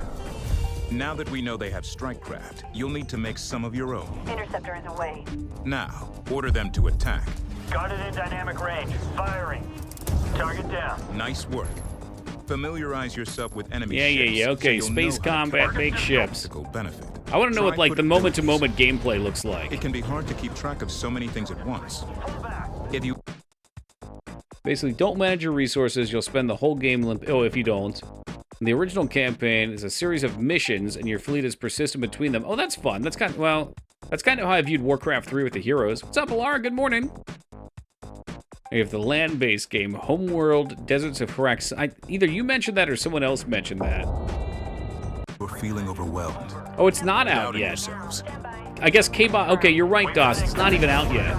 Speaker 5: Now that we know they have strike craft, you'll need to make some of your own.
Speaker 2: Interceptor is away.
Speaker 5: Now, order them to attack.
Speaker 3: Got it in dynamic range. Firing. Target down.
Speaker 5: Nice work. Familiarize yourself with enemy
Speaker 1: Yeah,
Speaker 5: ships.
Speaker 1: yeah. Okay,
Speaker 5: so you'll
Speaker 1: space
Speaker 5: know how to
Speaker 1: combat
Speaker 5: target
Speaker 1: makes
Speaker 5: their
Speaker 1: ships.
Speaker 5: tactical benefit.
Speaker 1: I want to know
Speaker 5: Try
Speaker 1: what, like, the
Speaker 5: putting
Speaker 1: moment-to-moment gameplay looks like.
Speaker 5: It can be hard to keep track of so many things at once. If you
Speaker 1: Basically, don't manage your resources. You'll spend the whole game if you don't. The original campaign is a series of missions, and your fleet is persistent between them. Oh, that's fun. That's kind of how I viewed Warcraft 3 with the heroes. What's up, Alara? Good morning. You have the land-based game, Homeworld, Deserts of Harax. Either you mentioned that or someone else mentioned that.
Speaker 5: are feeling overwhelmed,
Speaker 1: Oh, it's not out
Speaker 5: doubting
Speaker 1: yet.
Speaker 5: yourselves,
Speaker 1: I guess K-Bot... Okay, you're right, Doss. It's not even out yet.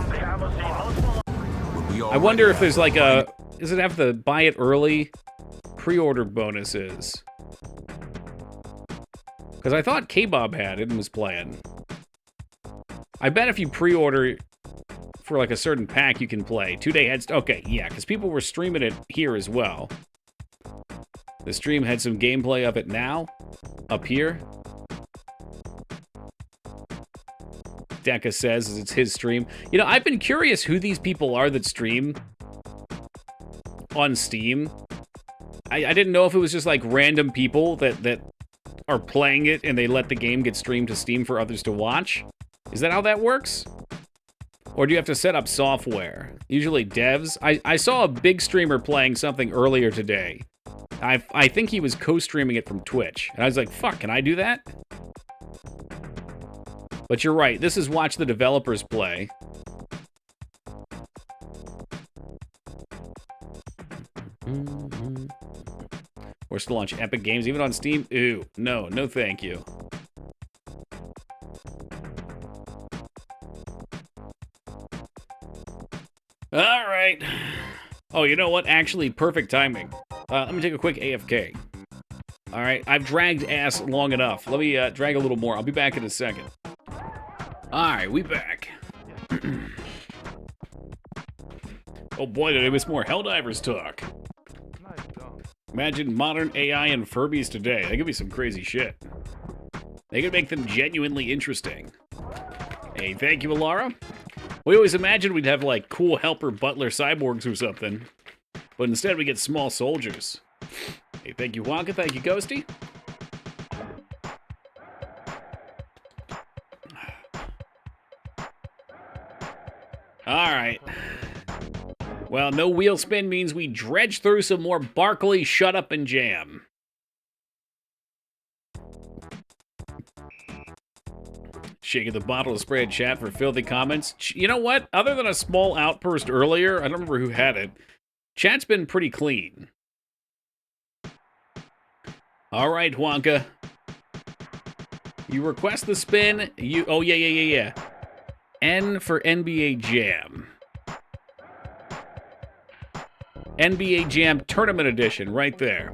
Speaker 5: will we
Speaker 1: I wonder if
Speaker 5: already
Speaker 1: there's
Speaker 5: have
Speaker 1: like
Speaker 5: a
Speaker 1: a... Does it have to buy it early? Pre-order bonuses. Because I thought K-Bob had it and was playing. I bet if you pre-order for like a certain pack, you can play. 2-day heads... Okay, yeah, because people were streaming it here as well. The stream had some gameplay of it now. Up here. Deca says it's his stream. You know, I've been curious who these people are that stream on Steam. I didn't know if it was just like random people that are playing it and they let the game get streamed to Steam for others to watch. Is that how that works? Or do you have to set up software? Usually devs. I saw a big streamer playing something earlier today. I think he was co-streaming it from Twitch. And I was like, fuck, can I do that? But you're right, this is watch the developers play. Or to launch Epic Games, even on Steam? Ooh, no thank you. All right. Oh, you know what? Actually, perfect timing. Let me take a quick AFK. All right, I've dragged ass long enough. Let me drag a little more. I'll be back in a second. All right, we back. Oh boy, did I miss more Helldivers talk. Imagine modern AI and Furbies today. They could be some crazy shit. They could make them genuinely interesting. Hey, thank you, Alara. We always imagined we'd have, like, cool helper butler cyborgs or something. But instead we get small soldiers. Hey, thank you, Wonka. Thank you, Ghosty. Alright. Well, no wheel spin means we dredge through some more Barkley Shut Up and Jam. Shaking the bottle of spray in chat for filthy comments. You know what? Other than a small outburst earlier, I don't remember who had it, chat's been pretty clean. All right, Wonka. You request the spin. Oh, yeah. N for NBA Jam. NBA Jam Tournament Edition, right there.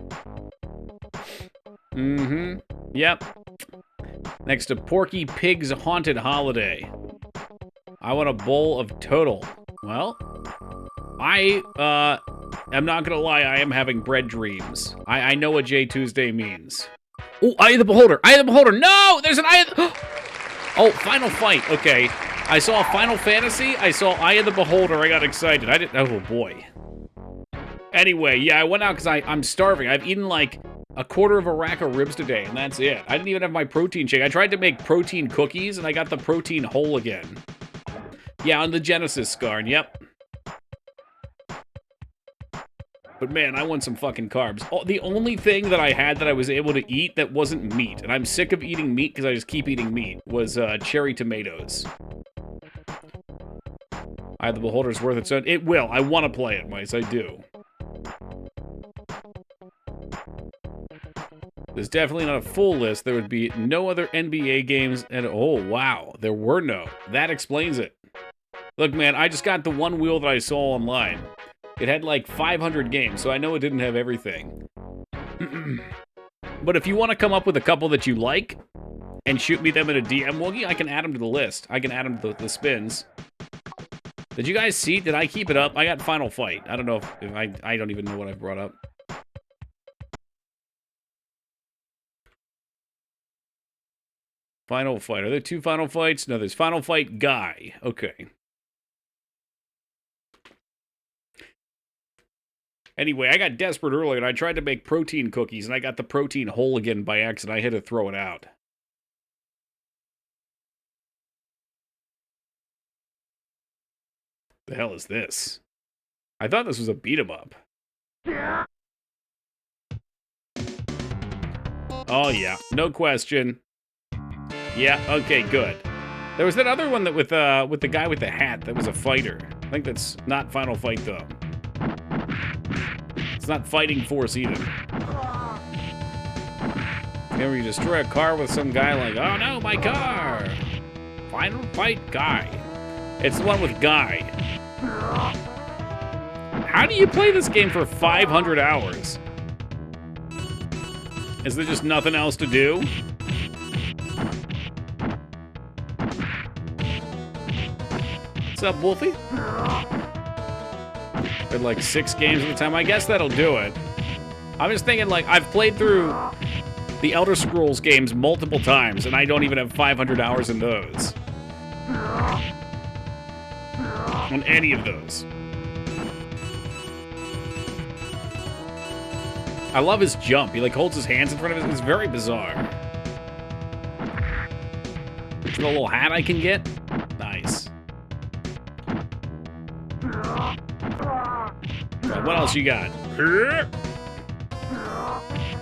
Speaker 1: Mm-hmm. Yep. Next to Porky Pig's Haunted Holiday. I want a bowl of Total. Well, I am not gonna lie, I am having bread dreams. I know what J Tuesday means. Oh, Eye of the Beholder! Eye of the Beholder! No! There's an Eye of the... Oh, Final Fight. Okay. I saw Final Fantasy. I saw Eye of the Beholder. I got excited. I didn't... Oh, boy. Anyway, yeah, I went out because I'm starving. I've eaten, like, a quarter of a rack of ribs today, and that's it. I didn't even have my protein shake. I tried to make protein cookies, and I got the protein whole again. Yeah, on the Genesis, Scarn, yep. But man, I want some fucking carbs. Oh, the only thing that I had that I was able to eat that wasn't meat, and I'm sick of eating meat because I just keep eating meat, was cherry tomatoes. The Beholder's worth its own. It will. I want to play it, Mice. I do. There's definitely not a full list. There would be no other NBA games, and oh, wow. There were no. That explains it. Look, man, I just got the one wheel that I saw online. It had like 500 games, so I know it didn't have everything. But if you want to come up with a couple that you like and shoot me them in a DM, Woogie, I can add them to the list. I can add them to the spins. Did you guys see? Did I keep it up? I got Final Fight. I don't know if I don't even know what I brought up. Final Fight. Are there 2 Final Fights? No, there's Final Fight Guy. Okay. Anyway, I got desperate earlier, and I tried to make protein cookies, and I got the protein whole again by accident. I had to throw it out. The hell is this? I thought this was a beat-em-up. Oh, yeah. No question. Yeah, okay, good. There was that other one that with the guy with the hat that was a fighter. I think that's not Final Fight, though. It's not Fighting Force either. Then you destroy a car with some guy like, oh no, my car! Final Fight Guy. It's the one with Guy. How do you play this game for 500 hours? Is there just nothing else to do? What's up, Wolfie? Did like 6 games at a time. I guess that'll do it. I'm just thinking, like, I've played through the Elder Scrolls games multiple times, and I don't even have 500 hours in those. On any of those. I love his jump. He, like, holds his hands in front of him. It's very bizarre. Is there a little hat I can get? Nice. What else you got?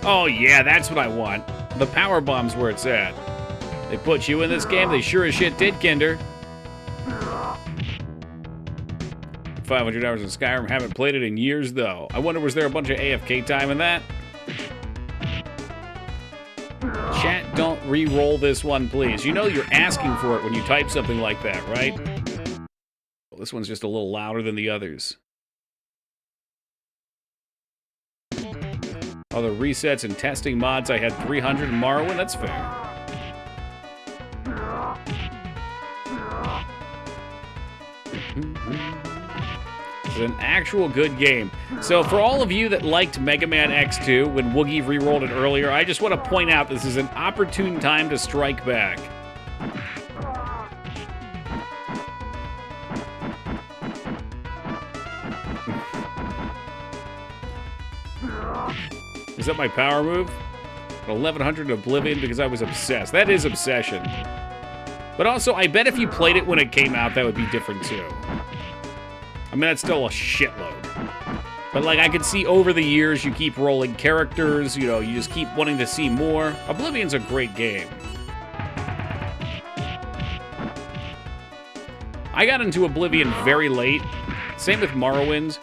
Speaker 1: Oh, yeah, that's what I want. The power bomb's where it's at. They put you in this game? They sure as shit did, Kinder. 500 hours in Skyrim. Haven't played it in years, though. I wonder, was there a bunch of AFK time in that? Chat, don't re-roll this one, please. You know you're asking for it when you type something like that, right? Well, this one's just a little louder than the others. Other resets and testing mods, I had 300 in Morrowind. That's fair. It's an actual good game. So for all of you that liked Mega Man X2 when Woogie re-rolled it earlier, I just want to point out this is an opportune time to strike back. Is that my power move? 1100 Oblivion because I was obsessed. That is obsession. But also, I bet if you played it when it came out, that would be different too. I mean, that's still a shitload. But like, I could see over the years, you keep rolling characters, you know, you just keep wanting to see more. Oblivion's a great game. I got into Oblivion very late. Same with Morrowind.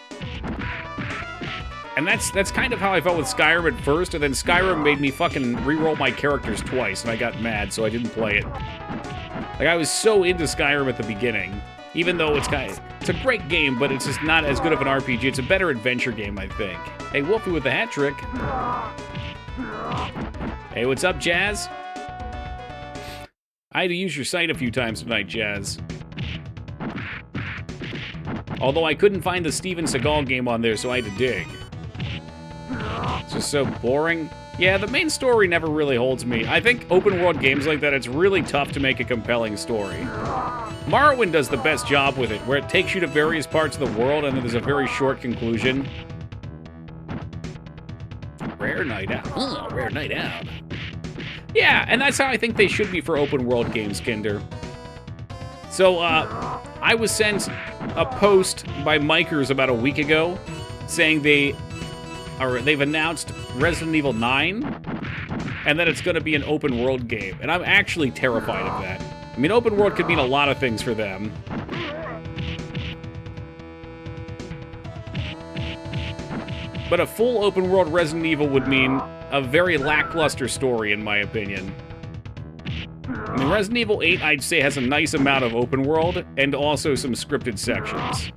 Speaker 1: And that's kind of how I felt with Skyrim at first, and then Skyrim made me fucking re-roll my characters twice, and I got mad, so I didn't play it. Like, I was so into Skyrim at the beginning, even though it's a great game, but it's just not as good of an RPG. It's a better adventure game, I think. Hey, Wolfie with the hat trick. Hey, what's up, Jazz? I had to use your site a few times tonight, Jazz. Although I couldn't find the Steven Seagal game on there, so I had to dig. It's just so boring. Yeah, the main story never really holds me. I think open world games like that, it's really tough to make a compelling story. Morrowind does the best job with it, where it takes you to various parts of the world and then there's a very short conclusion. rare night out. Huh, rare night out. Yeah, and that's how I think they should be for open world games, Kinder. So, I was sent a post by Micers about a week ago saying they've announced Resident Evil 9 and that it's going to be an open world game. And I'm actually terrified of that. I mean, open world could mean a lot of things for them. But a full open world Resident Evil would mean a very lackluster story, in my opinion. I mean, Resident Evil 8, I'd say, has a nice amount of open world and also some scripted sections.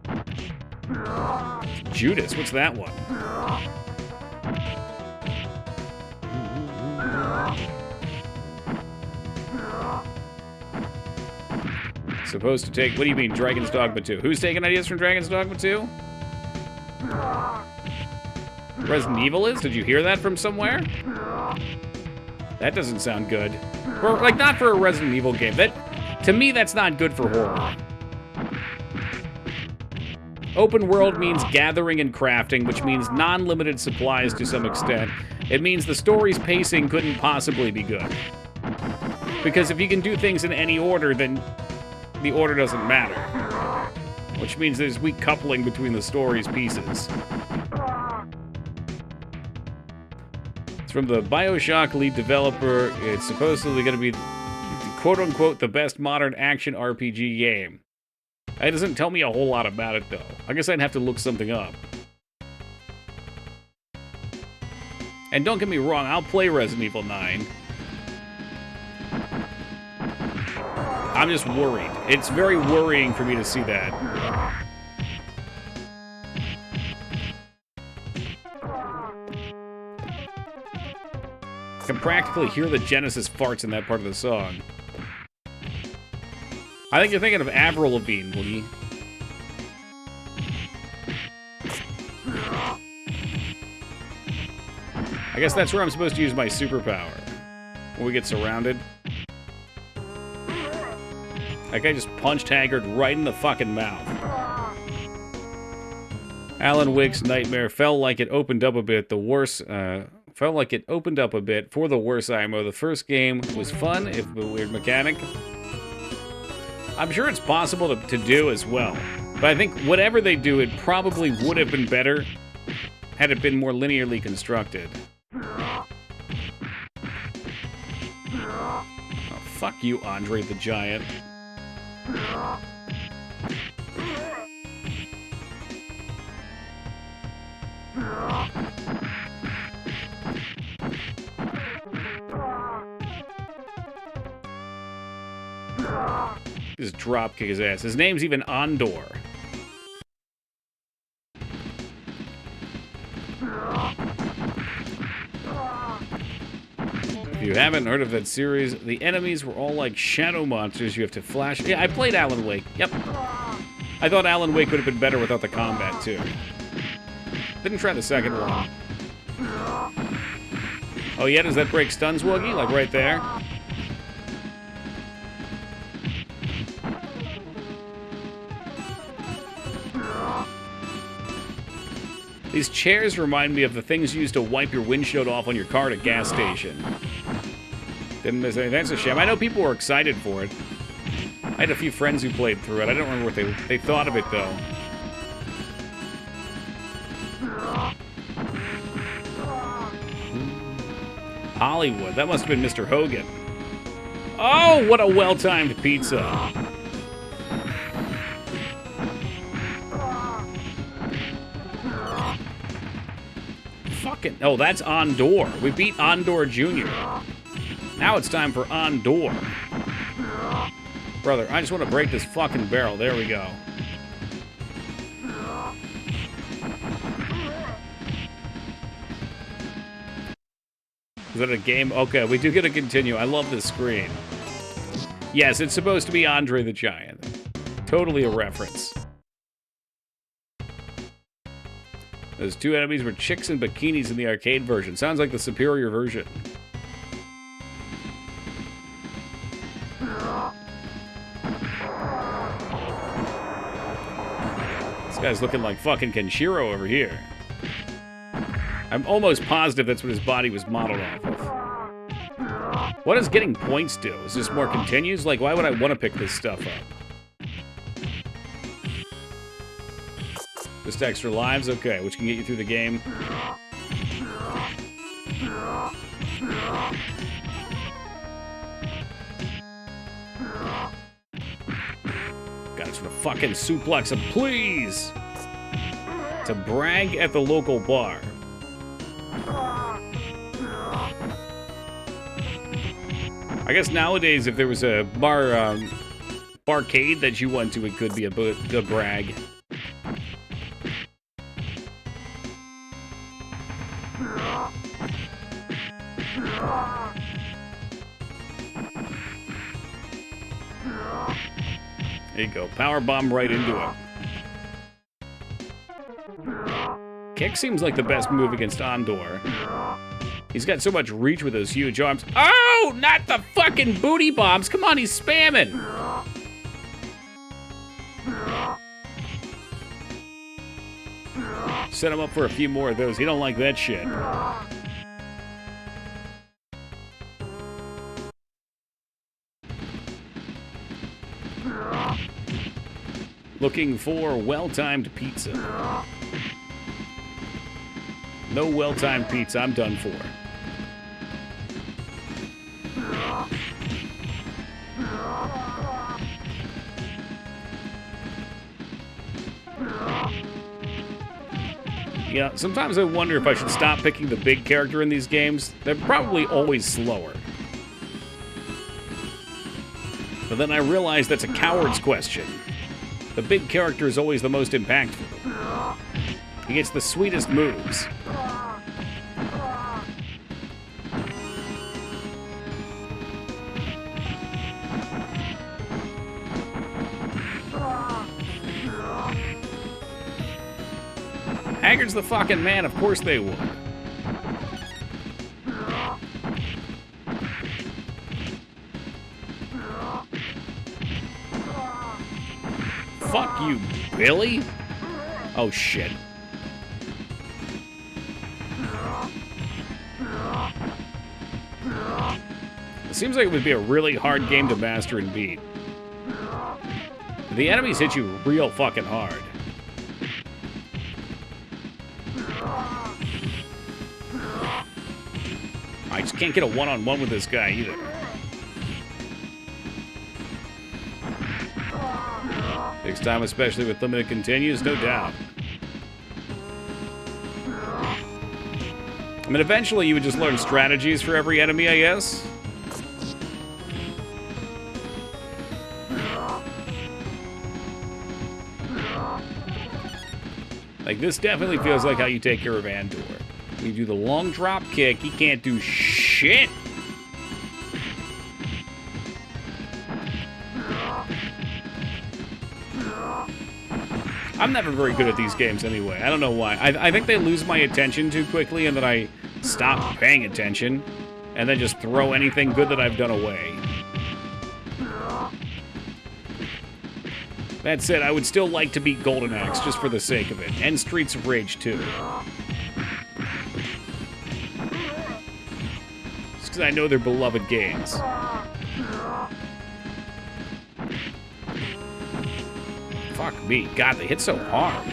Speaker 1: Judas, what's that one? Supposed to take, what do you mean, Dragon's Dogma 2? Who's taking ideas from Dragon's Dogma 2? Resident Evil is? Did you hear that from somewhere? That doesn't sound good. Like, not for a Resident Evil game. That, to me, that's not good for horror. Open world means gathering and crafting, which means non-limited supplies to some extent. It means the story's pacing couldn't possibly be good. Because if you can do things in any order, then the order doesn't matter. Which means there's weak coupling between the story's pieces. It's from the BioShock lead developer. It's supposedly going to be, quote-unquote, the best modern action RPG game. It doesn't tell me a whole lot about it, though. I guess I'd have to look something up. And don't get me wrong, I'll play Resident Evil 9. I'm just worried. It's very worrying for me to see that. I can practically hear the Genesis farts in that part of the song. I think you're thinking of Avril Lavigne, Woody. I guess that's where I'm supposed to use my superpower. When we get surrounded. That guy just punched Haggard right in the fucking mouth. Alan Wake's nightmare felt like it opened up a bit. Felt like it opened up a bit for the worse IMO. The first game was fun, if a weird mechanic. I'm sure it's possible to do as well. But I think whatever they do, it probably would have been better had it been more linearly constructed. Oh, fuck you, Andre the Giant. Just drop kick his ass. His name's even Andor. If you haven't heard of that series, the enemies were all like shadow monsters you have to flash. Yeah, I played Alan Wake. Yep. I thought Alan Wake would have been better without the combat, too. Didn't try the second one. Oh, yeah? Does that break stuns, Woogie? Like right there? These chairs remind me of the things used to wipe your windshield off on your car at a gas station. Didn't miss anything. That's a shame. I know people were excited for it. I had a few friends who played through it. I don't remember what they thought of it, though. Hollywood. That must have been Mr. Hogan. Oh, what a well-timed pizza. Fucking... Oh, that's Andor. We beat Andor Jr. Now it's time for Andor. Brother, I just want to break this fucking barrel. There we go. Is that a game? Okay, we do get to continue. I love this screen. Yes, it's supposed to be Andre the Giant. Totally a reference. Those two enemies were chicks in bikinis in the arcade version. Sounds like the superior version. This guy's looking like fucking Kenshiro over here. I'm almost positive that's what his body was modeled off of. What does getting points do? Is this more continues? Like, why would I want to pick this stuff up? Just extra lives? Okay, which can get you through the game. Gotta sort of fucking suplex him, please! To brag at the local bar. I guess nowadays, if there was a barcade that you went to, it could be a brag. There you go, power bomb right into him. Kick seems like the best move against Andor. He's got so much reach with those huge arms. Oh, not the fucking booty bombs. Come on, he's spamming. Set him up for a few more of those. He don't like that shit. Looking for well-timed pizza. No well-timed pizza, I'm done for. Yeah, sometimes I wonder if I should stop picking the big character in these games. They're probably always slower. But then I realize that's a coward's question. The big character is always the most impactful. He gets the sweetest moves. Haggard's the fucking man, of course they would. Fuck you, Billy? Oh, shit. It seems like it would be a really hard game to master and beat. The enemies hit you real fucking hard. I just can't get a one-on-one with this guy either. Takes time, especially with limited continues, no doubt. I mean, eventually you would just learn strategies for every enemy, I guess. Like, this definitely feels like how you take care of Andor. You do the long drop kick, he can't do shit. I'm never very good at these games anyway. I don't know why. I think they lose my attention too quickly and then I stop paying attention and then just throw anything good that I've done away. That said, I would still like to beat Golden Axe just for the sake of it. And Streets of Rage 2. Just because I know they're beloved games. Fuck me. God, they hit so hard.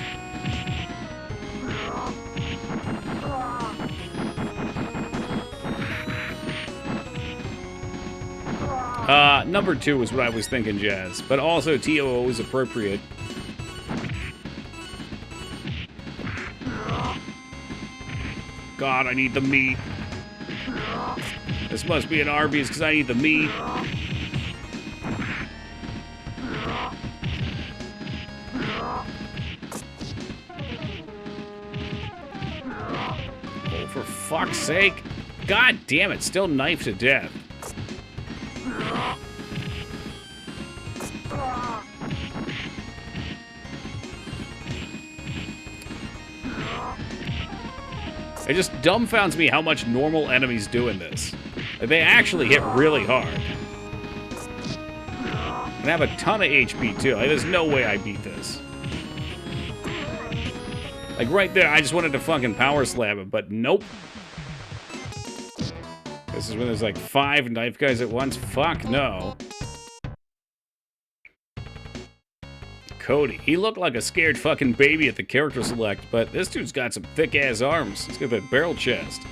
Speaker 1: Number 2 is what I was thinking, Jazz. But also, TOO is appropriate. God, I need the meat. This must be an Arby's because I need the meat. Oh, for fuck's sake. God damn it, still knifed to death. It just dumbfounds me how much normal enemies do in this. Like, they actually hit really hard. And have a ton of HP too. Like, there's no way I beat this. Like right there, I just wanted to fucking power slam him, but nope. This is when there's like 5 knife guys at once. Fuck no. Cody, he looked like a scared fucking baby at the character select, but this dude's got some thick-ass arms. He's got that barrel chest.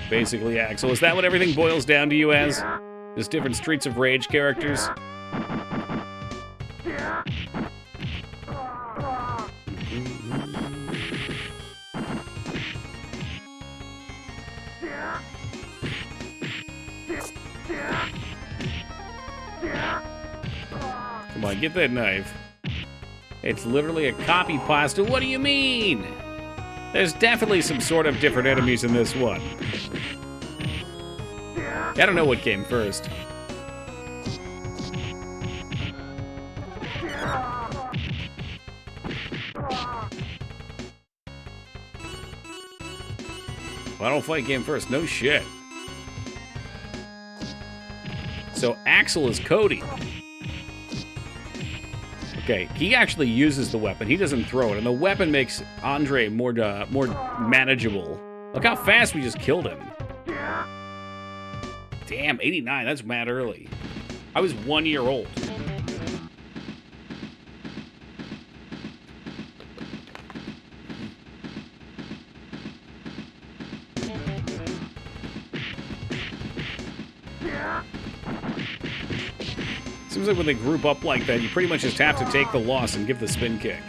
Speaker 1: Basically, Axel, is that what everything boils down to you as? Just different Streets of Rage characters? Come on, get that knife. It's literally a copy pasta. What do you mean? There's definitely some sort of different enemies in this one. I don't know what came first. Final fight came first. No shit. So Axel is Cody. Okay, he actually uses the weapon. He doesn't throw it, and the weapon makes Andre more manageable. Look how fast we just killed him. Damn, 89. That's mad early. I was 1 year old. Seems like when they group up like that, you pretty much just have to take the loss and give the spin kick.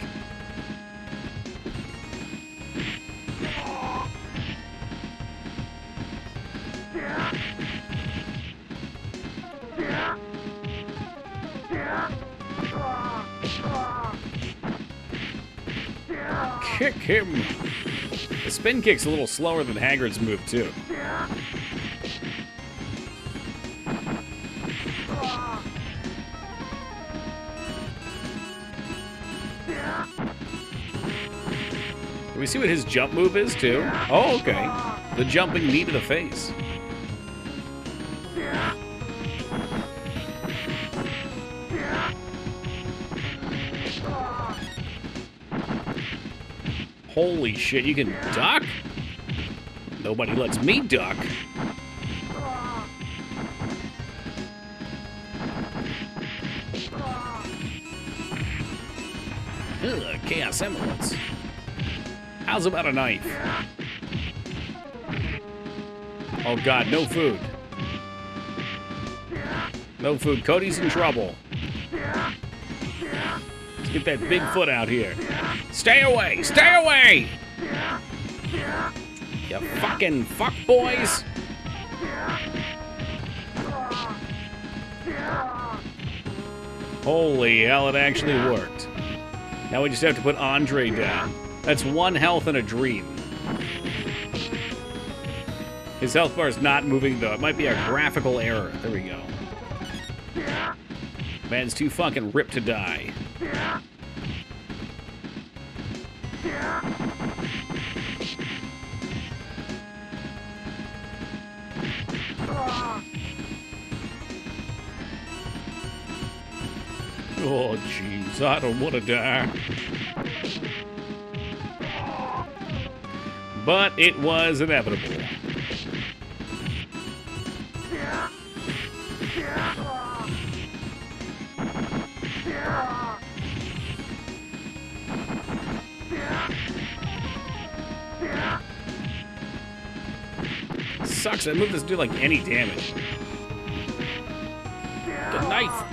Speaker 1: Kick him! The spin kick's a little slower than Haggard's move, too. Do we see what his jump move is, too? Oh, okay. The jumping knee to the face. Holy shit, you can duck? Nobody lets me duck. Ugh, Chaos Emeralds. How's about a knife? Oh god, no food. No food. Cody's in trouble. Let's get that big foot out here. Stay away! Stay away! You fucking fuck boys! Holy hell, it actually worked. Now we just have to put Andre down. That's 1 health and a dream. His health bar is not moving, though. It might be a graphical error. There we go. Man's too fucking ripped to die. Oh, jeez. I don't want to die. But it was inevitable. Sucks. That move doesn't do like any damage.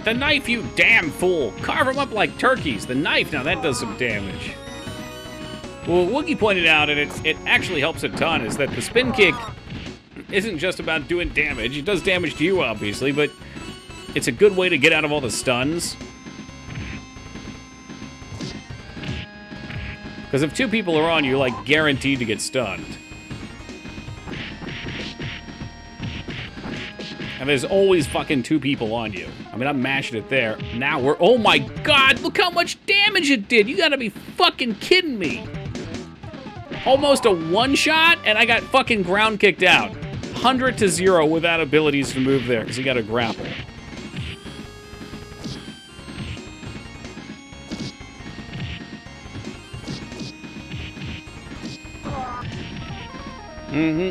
Speaker 1: The knife, you damn fool. Carve them up like turkeys. The knife, now that does some damage. Well, what Wookie pointed out, and it actually helps a ton, is that the spin kick isn't just about doing damage. It does damage to you, obviously, but it's a good way to get out of all the stuns. Because if 2 people are on you, you're like guaranteed to get stunned. And there's always fucking 2 people on you. I mean, I'm mashing it there. Now we're... Oh my god, look how much damage it did! You gotta be fucking kidding me! Almost a one-shot, and I got fucking ground kicked out. 100 to 0 without abilities to move there because he got a grapple.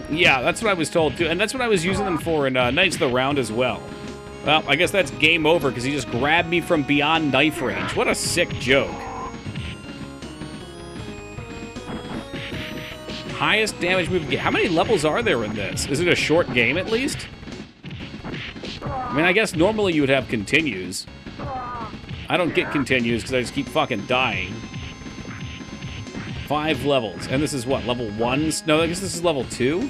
Speaker 1: Yeah, that's what I was told too. And that's what I was using them for in Knights of the Round as well. Well, I guess that's game over because he just grabbed me from beyond knife range. What a sick joke. Highest damage move. How many levels are there in this? Is it a short game at least? I mean, I guess normally you would have continues. I don't get continues because I just keep fucking dying. 5 levels. And this is what, level 1? No, I guess this is level 2?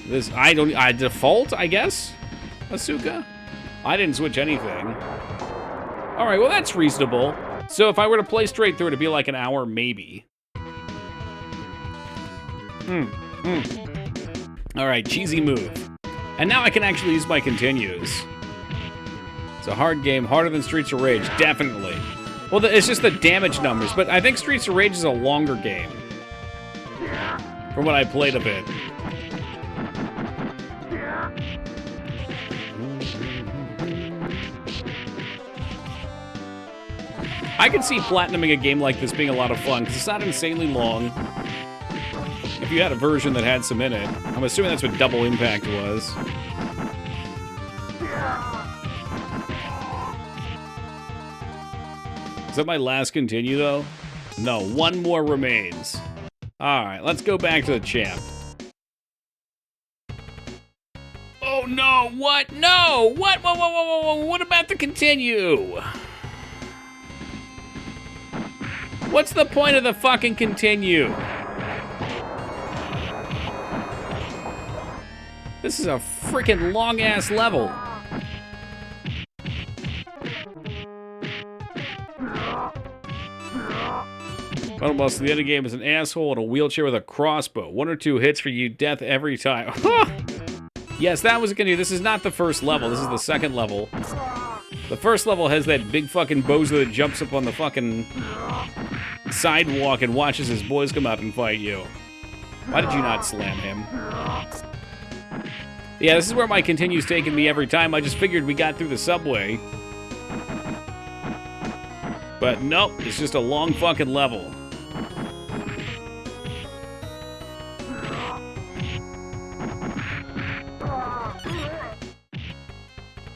Speaker 1: This, I default, I guess? Asuka? I didn't switch anything. Alright, well that's reasonable. So if I were to play straight through, it'd be like an hour, maybe. Alright, cheesy move. And now I can actually use my continues. It's a hard game, harder than Streets of Rage, definitely. Well, it's just the damage numbers, but I think Streets of Rage is a longer game. From what I played of it. I could see platinuming a game like this being a lot of fun, because it's not insanely long. If you had a version that had some in it. I'm assuming that's what Double Impact was. Is that my last continue, though? No, one more remains. Alright, let's go back to the champ. Oh, no! What? No! What? Whoa, whoa, whoa, whoa, whoa! What about the continue? What's the point of the fucking continue? This is a freaking long-ass level. Final boss at the end of the game is an asshole in a wheelchair with a crossbow. 1 or 2 hits for you, death every time. Yes, that was a continue. This is not the first level. This is the second level. The first level has that big fucking bozo that jumps up on the fucking sidewalk and watches his boys come out and fight you. Why did you not slam him? Yeah, this is where my continue's taking me every time. I just figured we got through the subway. But nope, it's just a long fucking level.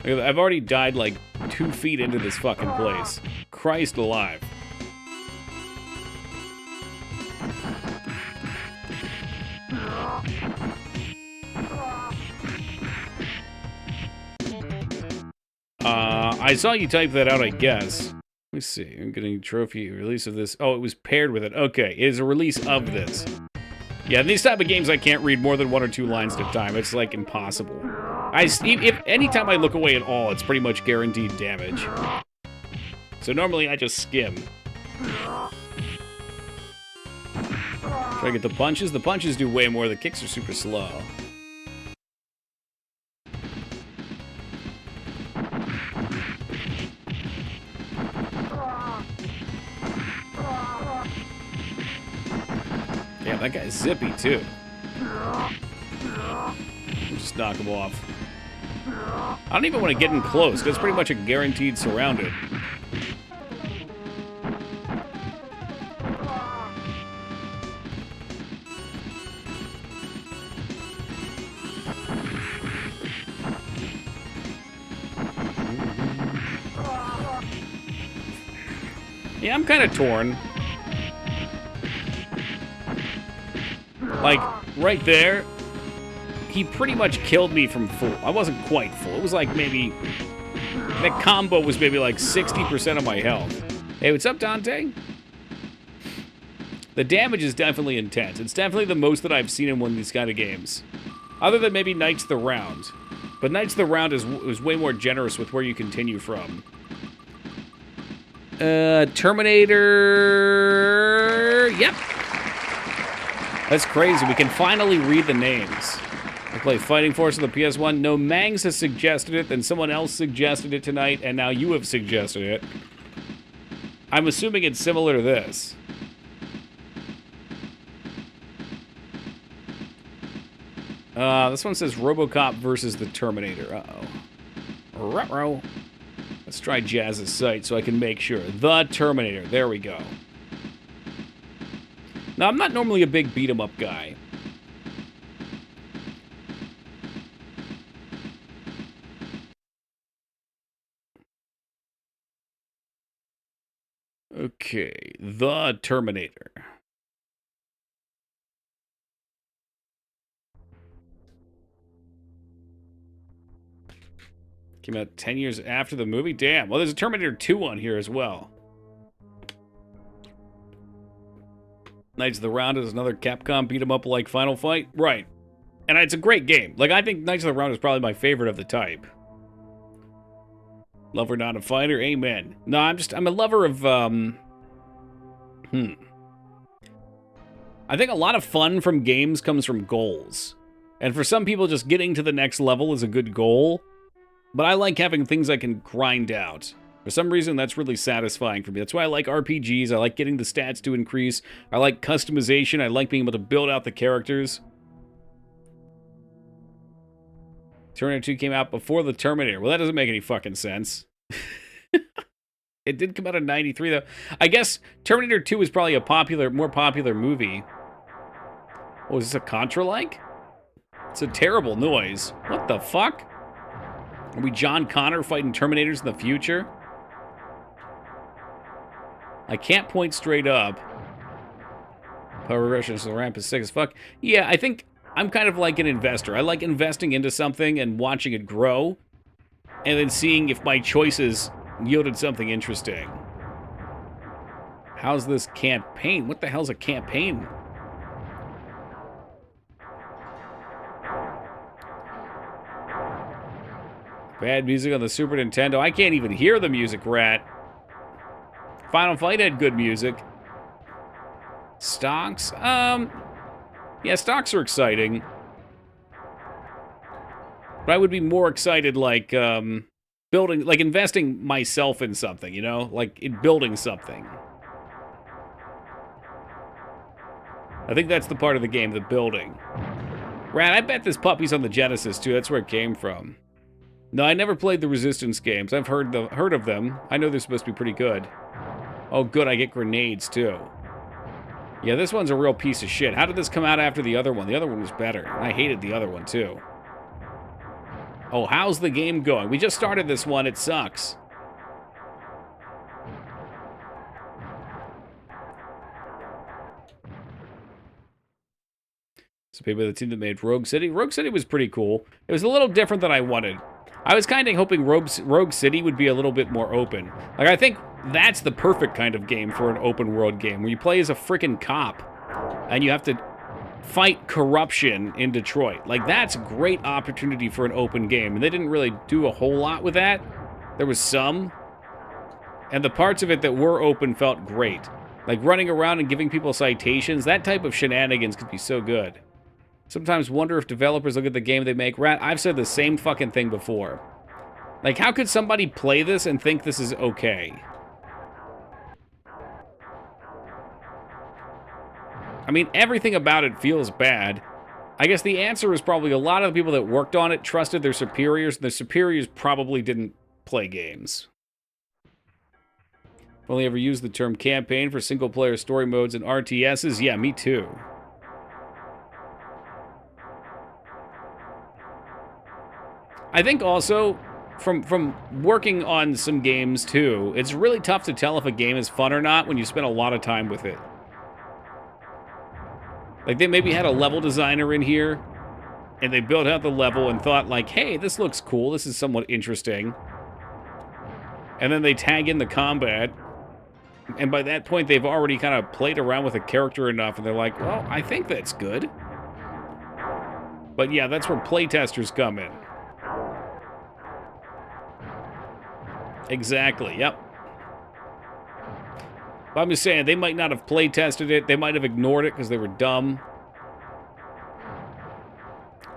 Speaker 1: I've already died like 2 feet into this fucking place. Christ alive. I saw you type that out, I guess. Let me see. I'm getting a trophy release of this. Oh, it was paired with it. Okay, it is a release of this. Yeah, these type of games I can't read more than 1 or 2 lines at a time. It's like impossible. If anytime I look away at all, it's pretty much guaranteed damage. So normally I just skim. Try to get the punches. The punches do way more. The kicks are super slow. Yeah, that guy's zippy too. Just knock him off. I don't even want to get in close, because it's pretty much a guaranteed surrounded. Yeah, I'm kind of torn. Like, right there, he pretty much killed me from full. I wasn't quite full. It was like maybe... That combo was maybe like 60% of my health. Hey, what's up, Dante? The damage is definitely intense. It's definitely the most that I've seen in one of these kind of games. Other than maybe Knights of the Round. But Knights of the Round is way more generous with where you continue from. Terminator... Yep. That's crazy. We can finally read the names. I play Fighting Force on the PS1. No, Mangs has suggested it, then someone else suggested it tonight, and now you have suggested it. I'm assuming it's similar to this. This one says RoboCop versus the Terminator. Uh-oh. Ruh-roh. Let's try Jazz's site so I can make sure. The Terminator. There we go. Now, I'm not normally a big beat-em-up guy. Okay, The Terminator. Came out 10 years after the movie? Damn. Well, there's a Terminator 2 on here as well. Knights of the Round is another Capcom beat-em-up like Final Fight? Right. And it's a great game. Like, I think Knights of the Round is probably my favorite of the type. Lover, not a fighter? Amen. No, I'm a lover of, I think a lot of fun from games comes from goals. And for some people, just getting to the next level is a good goal. But I like having things I can grind out. For some reason, that's really satisfying for me. That's why I like RPGs. I like getting the stats to increase. I like customization. I like being able to build out the characters. Terminator 2 came out before the Terminator. Well, that doesn't make any fucking sense. It did come out in 93, though. I guess Terminator 2 is probably a more popular movie. Oh, is this a Contra-like? It's a terrible noise. What the fuck? Are we John Connor fighting Terminators in the future? I can't point straight up. Power regression is the ramp is sick as fuck. Yeah, I think I'm kind of like an investor. I like investing into something and watching it grow, and then seeing if my choices yielded something interesting. How's this campaign? What the hell's a campaign? Bad music on the Super Nintendo. I can't even hear the music, rat. Final Fight had good music. Stocks? Yeah, stocks are exciting. But I would be more excited, like, building, like, investing myself in something, you know? Like, in building something. I think that's the part of the game, the building. Rat, I bet this puppy's on the Genesis, too. That's where it came from. No, I never played the Resistance games. I've heard of them. I know they're supposed to be pretty good. Oh, good, I get grenades, too. Yeah, this one's a real piece of shit. How did this come out after the other one? The other one was better. I hated the other one, too. Oh, how's the game going? We just started this one. It sucks. So people, the team that made Rogue City. Rogue City was pretty cool. It was a little different than I wanted. I was kind of hoping Rogue City would be a little bit more open. Like, I think that's the perfect kind of game for an open world game, where you play as a freaking cop, and you have to fight corruption in Detroit. Like, that's a great opportunity for an open game, and they didn't really do a whole lot with that. There was some, and the parts of it that were open felt great. Like, running around and giving people citations, that type of shenanigans could be so good. Sometimes wonder if developers look at the game they make. Rat, I've said the same fucking thing before. Like, how could somebody play this and think this is okay? I mean, everything about it feels bad. I guess the answer is probably a lot of the people that worked on it trusted their superiors, and their superiors probably didn't play games. I've only ever used the term campaign for single-player story modes and RTSs. Yeah, me too. I think also, from working on some games too, it's really tough to tell if a game is fun or not when you spend a lot of time with it. Like, they maybe had a level designer in here, and they built out the level and thought, like, hey, this looks cool, this is somewhat interesting. And then they tag in the combat, and by that point, they've already kind of played around with a character enough, and they're like, well, I think that's good. But yeah, that's where playtesters come in. Exactly, yep. But I'm just saying, they might not have playtested it. They might have ignored it because they were dumb.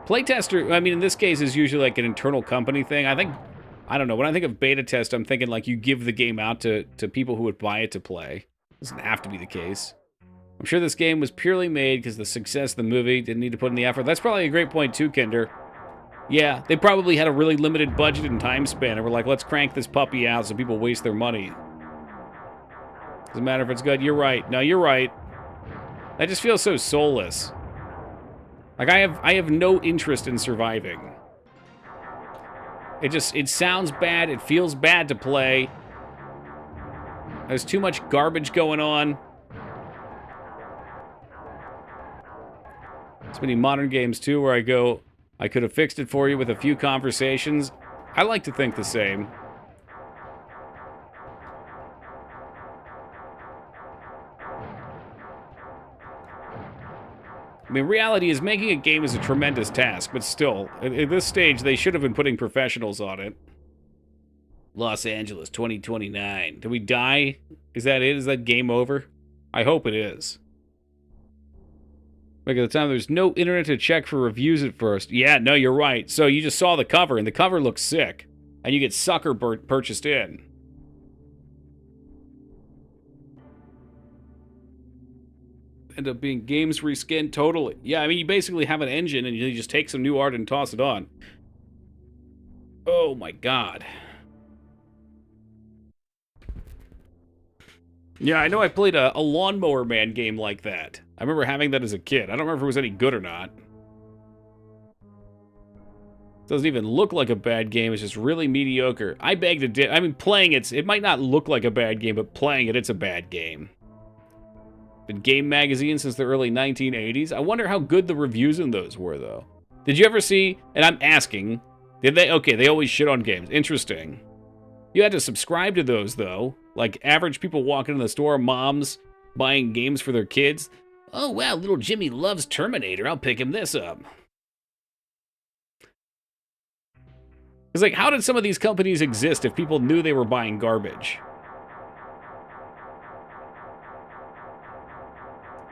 Speaker 1: Playtester, I mean, in this case, is usually like an internal company thing. I don't know, when I think of beta test, I'm thinking like you give the game out to people who would buy it to play. Doesn't have to be the case. I'm sure this game was purely made because the success of the movie didn't need to put in the effort. That's probably a great point too, Kinder. Yeah, they probably had a really limited budget and time span, and were like, let's crank this puppy out so people waste their money. Doesn't matter if it's good. You're right. No, you're right. That just feels so soulless. Like, I have no interest in surviving. It sounds bad. It feels bad to play. There's too much garbage going on. So many modern games, too, where I go, I could have fixed it for you with a few conversations. I like to think the same. I mean, reality is making a game is a tremendous task, but still, at this stage, they should have been putting professionals on it. Los Angeles, 2029. Did we die? Is that it? Is that game over? I hope it is. Like, at the time, there's no internet to check for reviews at first. Yeah, no, you're right. So you just saw the cover, and the cover looks sick. And you get sucker purchased in. End up being games reskinned totally. Yeah, I mean, you basically have an engine, and you just take some new art and toss it on. Oh, my God. Yeah, I know I played a Lawnmower Man game like that. I remember having that as a kid. I don't remember if it was any good or not. Doesn't even look like a bad game. It's just really mediocre. I beg to differ. I mean, playing it might not look like a bad game, but playing it's a bad game. Been Game Magazine since the early 1980s. I wonder how good the reviews in those were, though. Did you ever see, and I'm asking, did they? Okay, they always shit on games. Interesting. You had to subscribe to those, though. Like, average people walking in the store, moms buying games for their kids. Oh, wow, little Jimmy loves Terminator. I'll pick him this up. It's like, how did some of these companies exist if people knew they were buying garbage?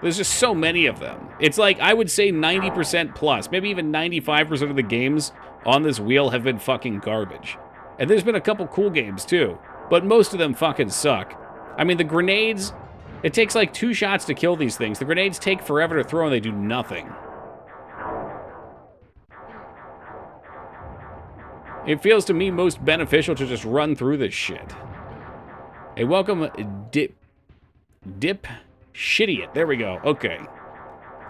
Speaker 1: There's just so many of them. It's like, I would say 90% plus, maybe even 95% of the games on this wheel have been fucking garbage. And there's been a couple cool games, too. But most of them fucking suck. I mean, the grenades, it takes like 2 shots to kill these things. The grenades take forever to throw and they do nothing. It feels to me most beneficial to just run through this shit. Hey, welcome, Dip Shitiot. There we go. Okay.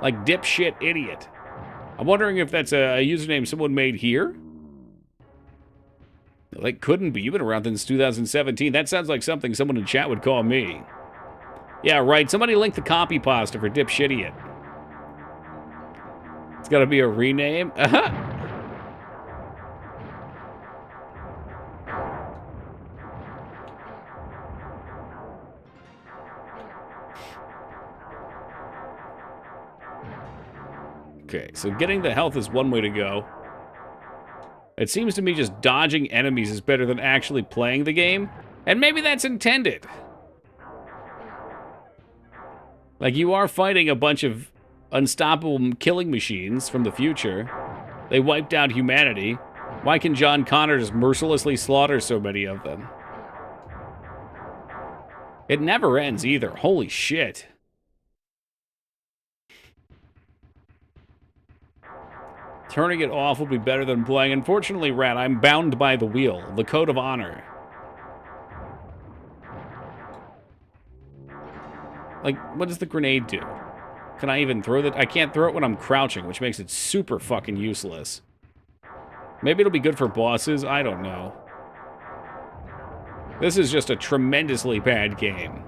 Speaker 1: Like dipshit idiot. I'm wondering if that's a username someone made here? Like, couldn't be. You've been around since 2017. That sounds like something someone in chat would call me. Yeah, right. Somebody link the copy pasta for dipshitiot. It's gotta be a rename. Okay, so getting the health is one way to go. It seems to me just dodging enemies is better than actually playing the game. And maybe that's intended. Like, you are fighting a bunch of unstoppable killing machines from the future. They wiped out humanity. Why can John Connor just mercilessly slaughter so many of them? It never ends either. Holy shit. Turning it off will be better than playing. Unfortunately, Rat, I'm bound by the wheel. The code of honor. Like, what does the grenade do? Can I even throw that? I can't throw it when I'm crouching, which makes it super fucking useless. Maybe it'll be good for bosses. I don't know. This is just a tremendously bad game.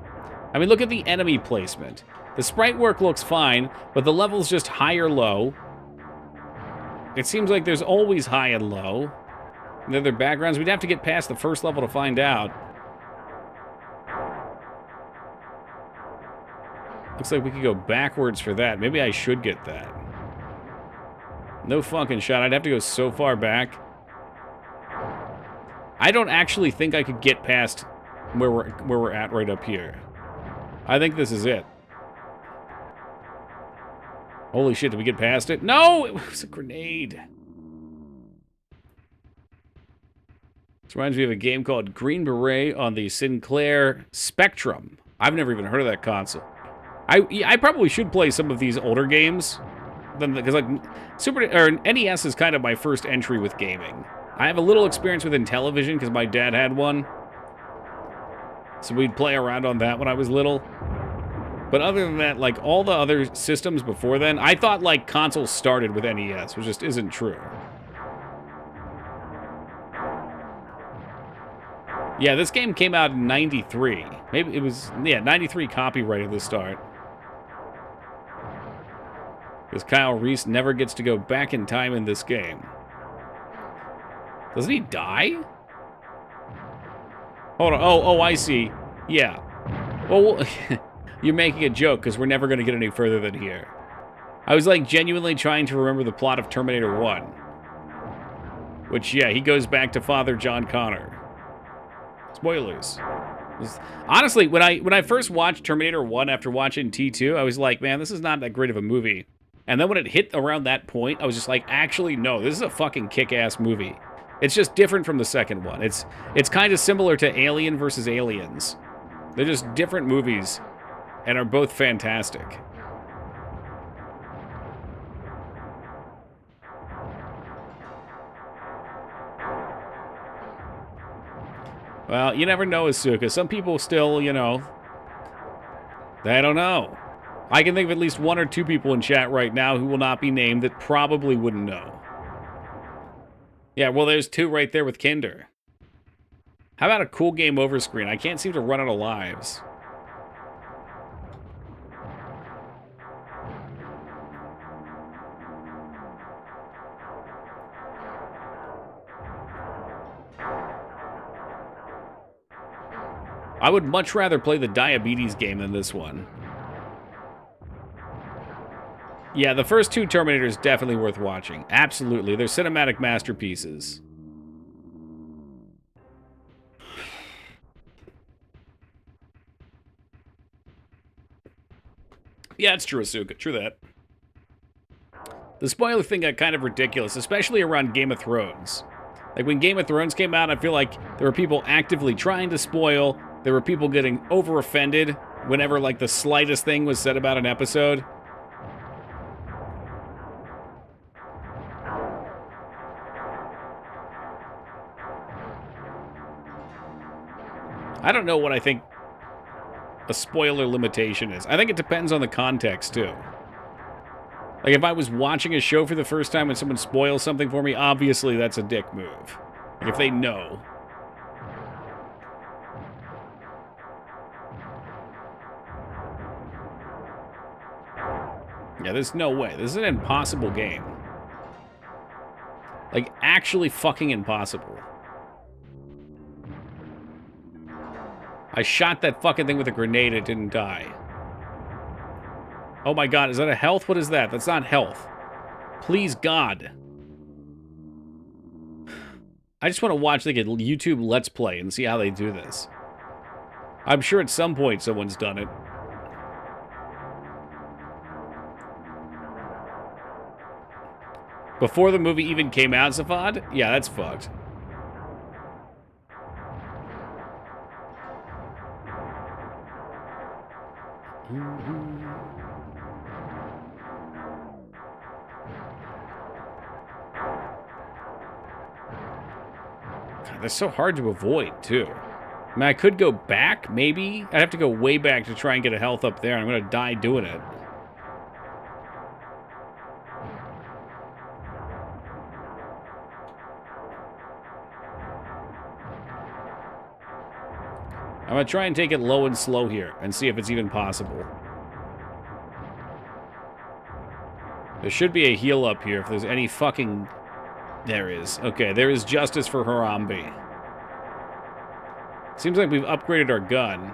Speaker 1: I mean, look at the enemy placement. The sprite work looks fine, but the level's just high or low. It seems like there's always high and low. And other backgrounds, we'd have to get past the first level to find out. Looks like we could go backwards for that. Maybe I should get that. No fucking shot. I'd have to go so far back. I don't actually think I could get past where we're at right up here. I think this is it. Holy shit, did we get past it? No! It was a grenade. This reminds me of a game called Green Beret on the Sinclair Spectrum. I've never even heard of that console. I probably should play some of these older games, because like NES is kind of my first entry with gaming. I have a little experience with Intellivision because my dad had one, so we'd play around on that when I was little. But other than that, like all the other systems before then, I thought like consoles started with NES, which just isn't true. Yeah, this game came out in 93. Maybe it was, yeah, 93 copyrighted to start. Because Kyle Reese never gets to go back in time in this game. Doesn't he die? Hold on. Oh, I see. Yeah. Well, you're making a joke because we're never going to get any further than here. I was like genuinely trying to remember the plot of Terminator 1. Which, yeah, he goes back to Father John Connor. Spoilers. Honestly, when I first watched Terminator 1 after watching T2, I was like, man, this is not that great of a movie. And then when it hit around that point, I was just like, actually, no, this is a fucking kick-ass movie. It's just different from the second one. It's kind of similar to Alien versus Aliens. They're just different movies and are both fantastic. Well, you never know, Asuka. Some people still, you know, they don't know. I can think of at least one or two people in chat right now who will not be named that probably wouldn't know. Yeah, well, there's two right there with Kinder. How about a cool game over screen? I can't seem to run out of lives. I would much rather play the diabetes game than this one. Yeah, the first two Terminators definitely worth watching. Absolutely, they're cinematic masterpieces. Yeah, it's true, Asuka. True that. The spoiler thing got kind of ridiculous, especially around Game of Thrones. Like, when Game of Thrones came out, I feel like there were people actively trying to spoil. There were people getting over-offended whenever, like, the slightest thing was said about an episode. I don't know what I think a spoiler limitation is. I think it depends on the context, too. Like, if I was watching a show for the first time and someone spoils something for me, obviously that's a dick move. Like, if they know. Yeah, there's no way. This is an impossible game. Like, actually fucking impossible. I shot that fucking thing with a grenade, it didn't die. Oh my god, is that a health? What is that? That's not health. Please, God. I just want to watch like a YouTube Let's Play and see how they do this. I'm sure at some point someone's done it. Before the movie even came out, Zafad? Yeah, that's fucked. God, they're so hard to avoid, too. I mean, I could go back, maybe. I'd have to go way back to try and get a health up there, and I'm gonna die doing it. I'm gonna try and take it low and slow here and see if it's even possible. There should be a heal up here if there's any fucking... There is. Okay, there is justice for Harambe. Seems like we've upgraded our gun.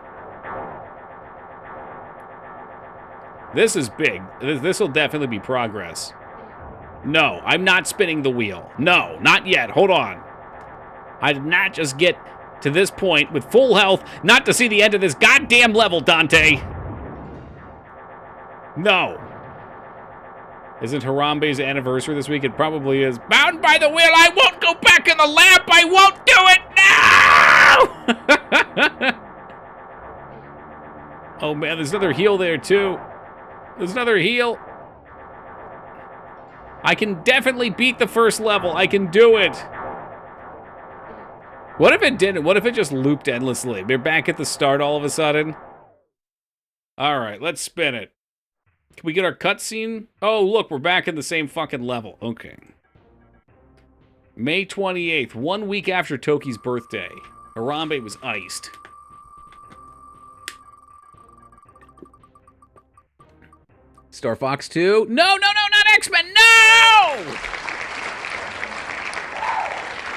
Speaker 1: This is big. This will definitely be progress. No, I'm not spinning the wheel. No, not yet. Hold on. I did not just get to this point with full health not to see the end of this goddamn level, Dante. No. Isn't Harambe's anniversary this week? It probably is. Bound by the wheel, I won't go back in the lamp. I won't do it. No! Oh man, there's another heal there too. There's another heal. I can definitely beat the first level. I can do it. What if it didn't? What if it just looped endlessly? We're back at the start all of a sudden. All right, let's spin it. Can we get our cutscene? Oh, look, we're back in the same fucking level. Okay. May 28th, 1 week after Toki's birthday. Harambe was iced. Star Fox 2. No, not X-Men. No!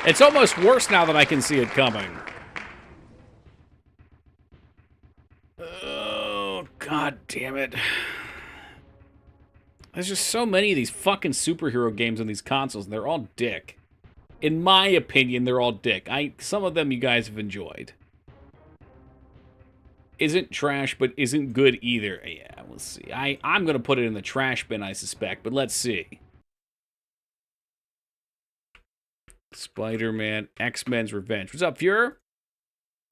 Speaker 1: It's almost worse now that I can see it coming. Oh, god damn it. There's just so many of these fucking superhero games on these consoles, and they're all dick. In my opinion, they're all dick. Some of them you guys have enjoyed. Isn't trash, but isn't good either. Yeah, we'll see. I'm going to put it in the trash bin, I suspect, but let's see. Spider-Man, X-Men's Revenge. What's up, Fuhrer?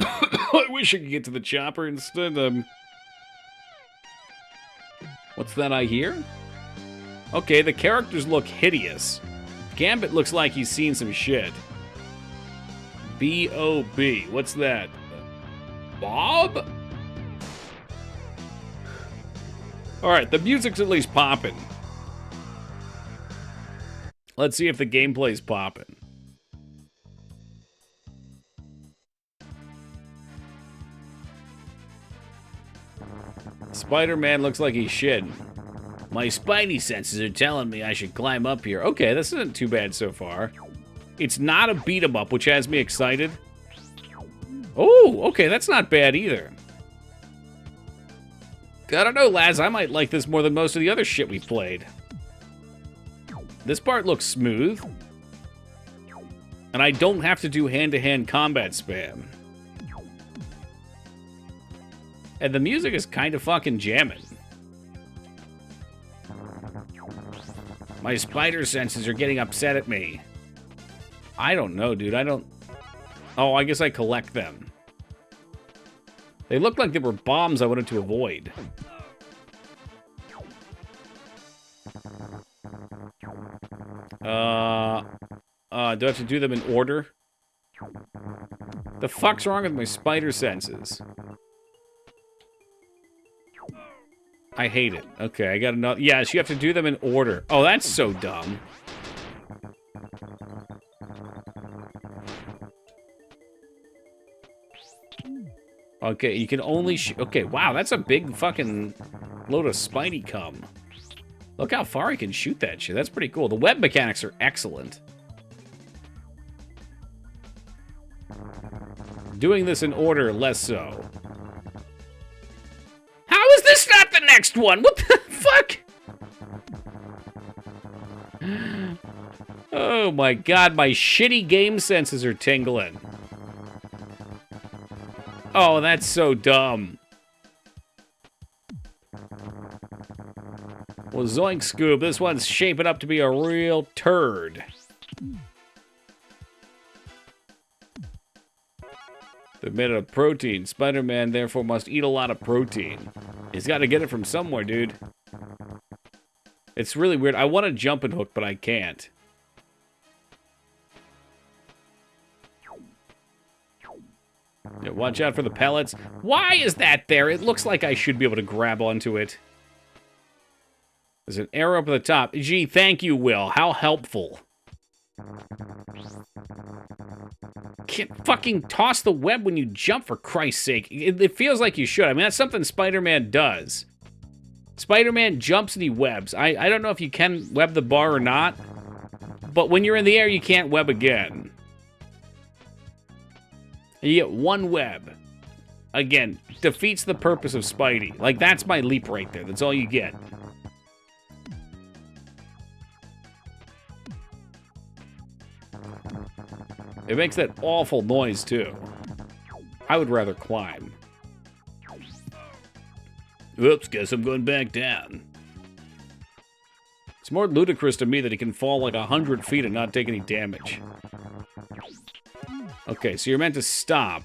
Speaker 1: I wish I could get to the chopper instead. What's that I hear? Okay, the characters look hideous. Gambit looks like he's seen some shit. B.O.B. What's that? Bob? Alright, the music's at least popping. Let's see if the gameplay's popping. Spider-Man looks like he's shit. My spidey senses are telling me I should climb up here. Okay, this isn't too bad so far. It's not a beat-em-up, which has me excited. Oh, okay, that's not bad either. I don't know, Laz, I might like this more than most of the other shit we've played. This part looks smooth. And I don't have to do hand-to-hand combat spam. And the music is kind of fucking jamming. My spider senses are getting upset at me. I don't know, dude. I don't... Oh, I guess I collect them. They looked like they were bombs I wanted to avoid. Do I have to do them in order? The fuck's wrong with my spider senses? I hate it. Okay, I got another... Yes, you have to do them in order. Oh, that's so dumb. Okay, you can only... Okay, wow, that's a big fucking load of Spidey cum. Look how far he can shoot that shit. That's pretty cool. The web mechanics are excellent. Doing this in order, less so. How is this not the next one? What the fuck? Oh my god, my shitty game senses are tingling. Oh, that's so dumb. Well, zoink Scoob, this one's shaping up to be a real turd. They're made out of protein. Spider-Man, therefore, must eat a lot of protein. He's got to get it from somewhere, dude. It's really weird. I want a jumping hook, but I can't. Yeah, watch out for the pellets. Why is that there? It looks like I should be able to grab onto it. There's an arrow up at the top. Gee, thank you, Will. How helpful. Can't fucking toss the web when you jump, for Christ's sake. It feels like you should. I mean, that's something Spider-Man does. Spider-Man jumps and he webs. I don't know if you can web the bar or not, but when you're in the air, you can't web again. You get one web. Again, defeats the purpose of Spidey. Like, that's my leap right there. That's all you get. It makes that awful noise, too. I would rather climb. Oops, guess I'm going back down. It's more ludicrous to me that he can fall like 100 feet and not take any damage. Okay, so you're meant to stop.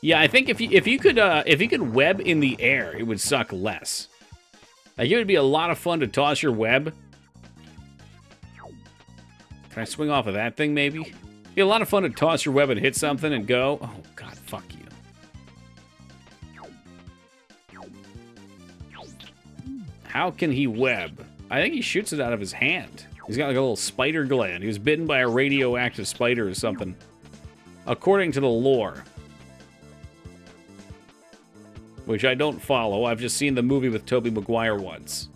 Speaker 1: Yeah, I think if you could web in the air, it would suck less. Like, it would be a lot of fun to toss your web. Can I swing off of that thing, maybe? It'd be a lot of fun to toss your web and hit something and go. Oh, God, fuck you. How can he web? I think he shoots it out of his hand. He's got like a little spider gland. He was bitten by a radioactive spider or something. According to the lore. Which I don't follow. I've just seen the movie with Tobey Maguire once.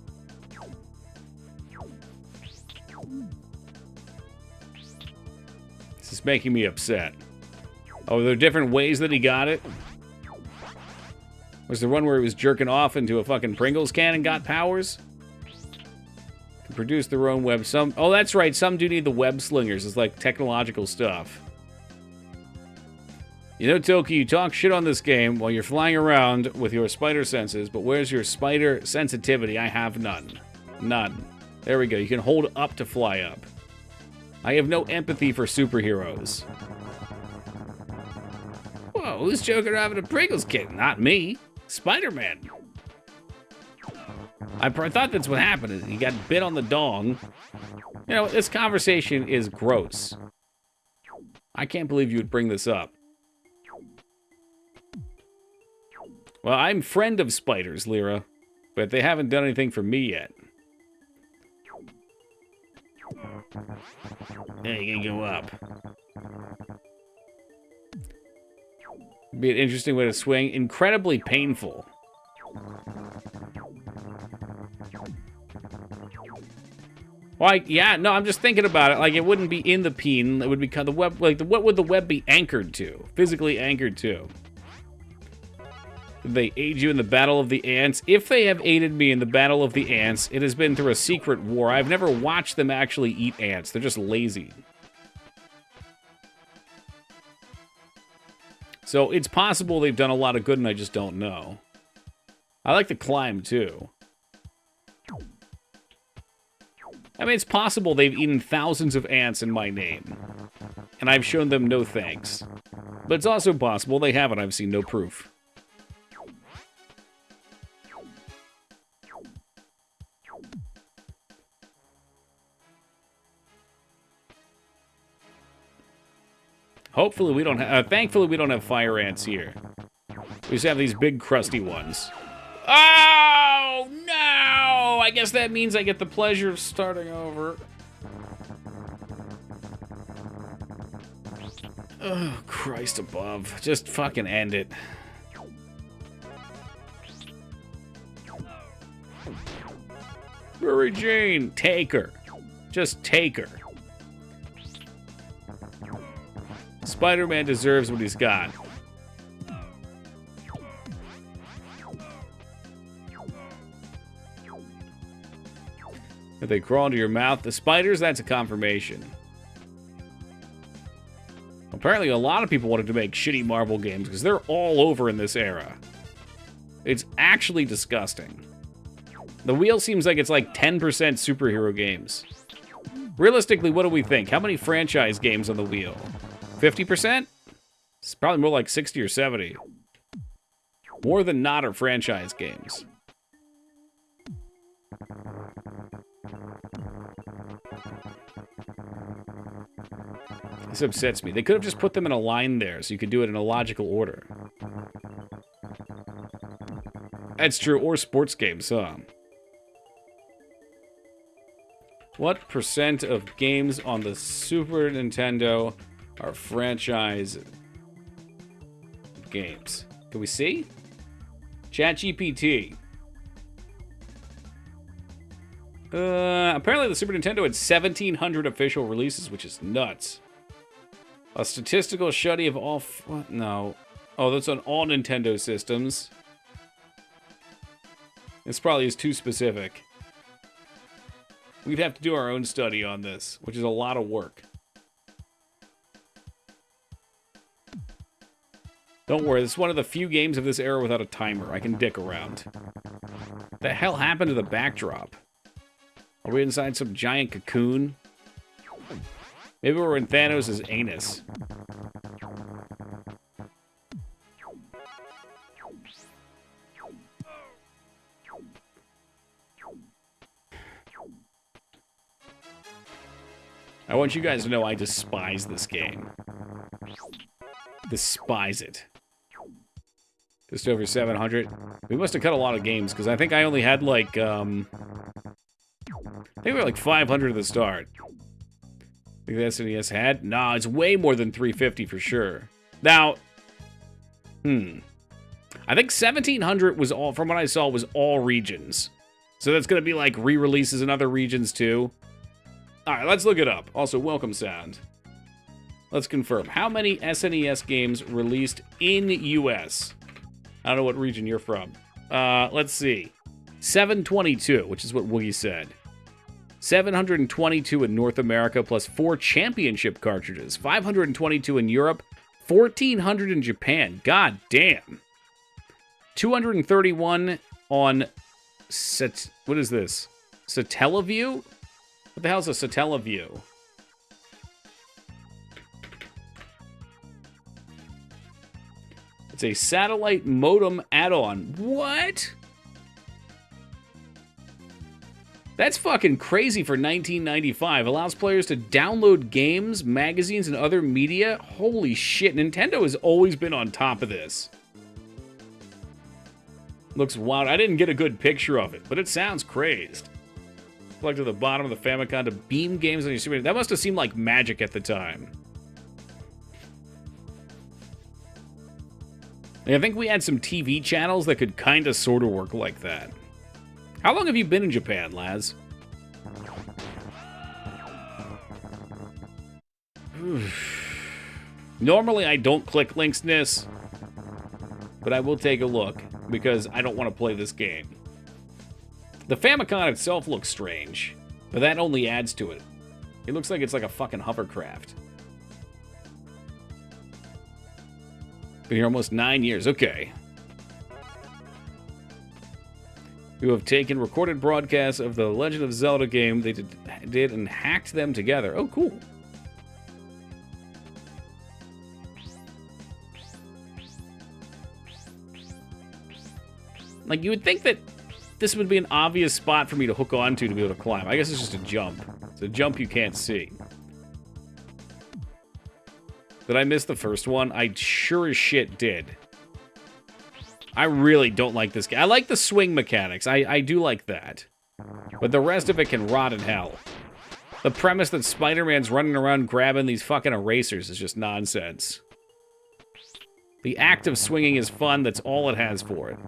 Speaker 1: This is making me upset. Oh, there are different ways that he got it? Was there one where he was jerking off into a fucking Pringles can and got powers? To produce their own web. Oh, that's right. Some do need the web slingers. It's like technological stuff. You know, Toki, you talk shit on this game while you're flying around with your spider senses, but where's your spider sensitivity? I have none. None. There we go. You can hold up to fly up. I have no empathy for superheroes. Whoa, who's joking around with a Pringles kid? Not me. Spider-Man. I thought that's what happened. He got bit on the dong. You know, this conversation is gross. I can't believe you would bring this up. Well, I'm friend of spiders, Lyra, but they haven't done anything for me yet. Yeah, you can go up. Be an interesting way to swing. Incredibly painful. Like, yeah, no, I'm just thinking about it. Like, it wouldn't be in the peen. It would be kind of the web. Like, what would the web be anchored to? Physically anchored to? Did they aid you in the Battle of the Ants? If they have aided me in the Battle of the Ants, it has been through a secret war. I've never watched them actually eat ants. They're just lazy. So it's possible they've done a lot of good and I just don't know. I like to climb, too. I mean, it's possible they've eaten thousands of ants in my name. And I've shown them no thanks. But it's also possible they haven't. I've seen no proof. Hopefully we don't have, thankfully we don't have fire ants here. We just have these big crusty ones. Oh, no! I guess that means I get the pleasure of starting over. Oh, Christ above. Just fucking end it. Mary Jane, take her. Just take her. Spider-Man deserves what he's got. If they crawl into your mouth, the spiders, that's a confirmation. Apparently a lot of people wanted to make shitty Marvel games because they're all over in this era. It's actually disgusting. The wheel seems like it's like 10% superhero games. Realistically, what do we think? How many franchise games on the wheel? 50%? It's probably more like 60 or 70. More than not are franchise games. This upsets me. They could have just put them in a line there so you could do it in a logical order. That's true, or sports games, huh? What percent of games on the Super Nintendo are franchise games? Can we see? ChatGPT. Apparently the Super Nintendo had 1,700 official releases, which is nuts. A statistical study of all... What? No. Oh, that's on all Nintendo systems. This probably is too specific. We'd have to do our own study on this, which is a lot of work. Don't worry, this is one of the few games of this era without a timer. I can dick around. What the hell happened to the backdrop? Are we inside some giant cocoon? Maybe we're in Thanos' anus. I want you guys to know I despise this game. Despise it. Just over 700. We must have cut a lot of games, because I think I only had, like, I think we were like 500 at the start. Think the SNES had? Nah, it's way more than 350 for sure. Now, I think 1700 was all, from what I saw, was all regions. So that's going to be like re-releases in other regions too. All right, let's look it up. Also, welcome sound. Let's confirm. How many SNES games released in US? I don't know what region you're from. Let's see. 722, which is what Woogie said. 722 in North America, plus 4 championship cartridges. 522 in Europe, 1,400 in Japan. God damn. 231 on what is this? Satellaview? What the hell is a Satellaview? It's a satellite modem add-on. What? That's fucking crazy for 1995. Allows players to download games, magazines, and other media. Holy shit, Nintendo has always been on top of this. Looks wild. I didn't get a good picture of it, but it sounds crazed. Plug to the bottom of the Famicom to beam games on your Super Nintendo. That must have seemed like magic at the time. And I think we had some TV channels that could kind of sort of work like that. How long have you been in Japan, Laz? Normally, I don't click links in this, but I will take a look because I don't want to play this game. The Famicom itself looks strange, but that only adds to it. It looks like it's like a fucking hovercraft. Been here almost 9 years. Okay. Who have taken recorded broadcasts of the Legend of Zelda game they did and hacked them together. Oh, cool. Like, you would think that this would be an obvious spot for me to hook onto to be able to climb. I guess it's just a jump. It's a jump you can't see. Did I miss the first one? I sure as shit did. I really don't like this game. I like the swing mechanics. I do like that. But the rest of it can rot in hell. The premise that Spider-Man's running around grabbing these fucking erasers is just nonsense. The act of swinging is fun. That's all it has for it.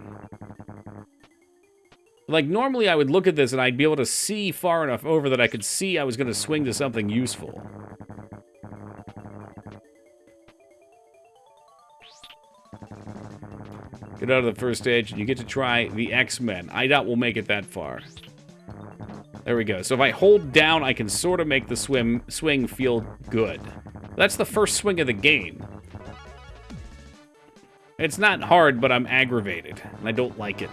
Speaker 1: Like, normally I would look at this and I'd be able to see far enough over that I could see I was going to swing to something useful. Get out of the first stage, and you get to try the X-Men. I doubt we'll make it that far. There we go. So if I hold down, I can sort of make the swing feel good. That's the first swing of the game. It's not hard, but I'm aggravated, and I don't like it.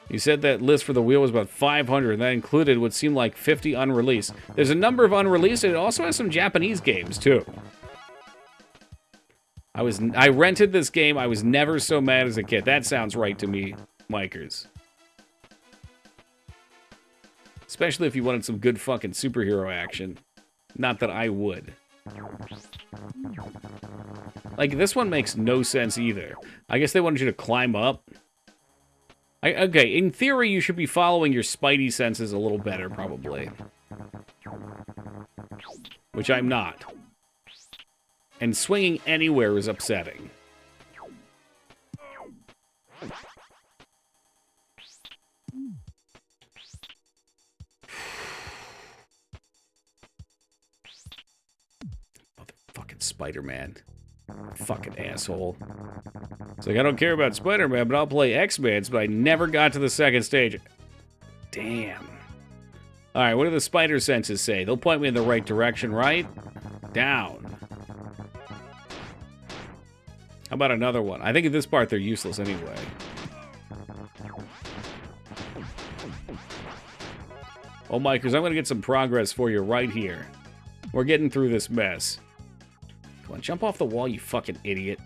Speaker 1: You said that list for the wheel was about 500, and that included what seemed like 50 unreleased. There's a number of unreleased, and it also has some Japanese games, too. I rented this game. I was never so mad as a kid. That sounds right to me, Mikers. Especially if you wanted some good fucking superhero action. Not that I would. Like, this one makes no sense either. I guess they wanted you to climb up. Okay, in theory, you should be following your spidey senses a little better, probably. Which I'm not. And swinging anywhere is upsetting. Motherfucking Spider-Man. Fucking asshole. It's like, I don't care about Spider-Man, but I'll play X-Men's, but I never got to the second stage. Damn. Alright, what do the spider senses say? They'll point me in the right direction, right? Down. How about another one? I think at this part they're useless anyway. Oh, Mikers, I'm going to get some progress for you right here. We're getting through this mess. Come on, jump off the wall, you fucking idiot.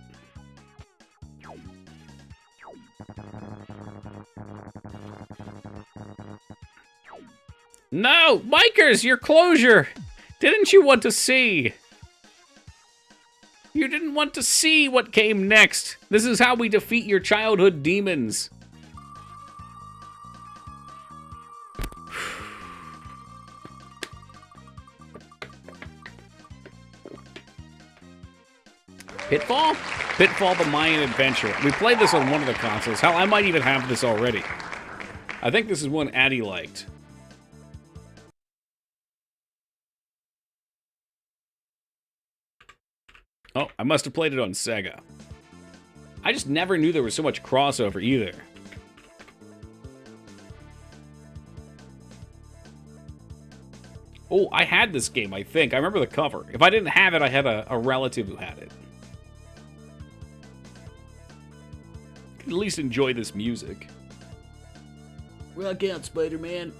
Speaker 1: No! Bikers, your closure! Didn't you want to see? You didn't want to see what came next. This is how we defeat your childhood demons. Pitfall? Pitfall the Mayan Adventure. We played this on one of the consoles. Hell, I might even have this already. I think this is one Addie liked. Oh, I must have played it on Sega. I just never knew there was so much crossover either. Oh, I had this game, I think. I remember the cover. If I didn't have it, I had a relative who had it. I could at least enjoy this music. Rock out, Spider-Man.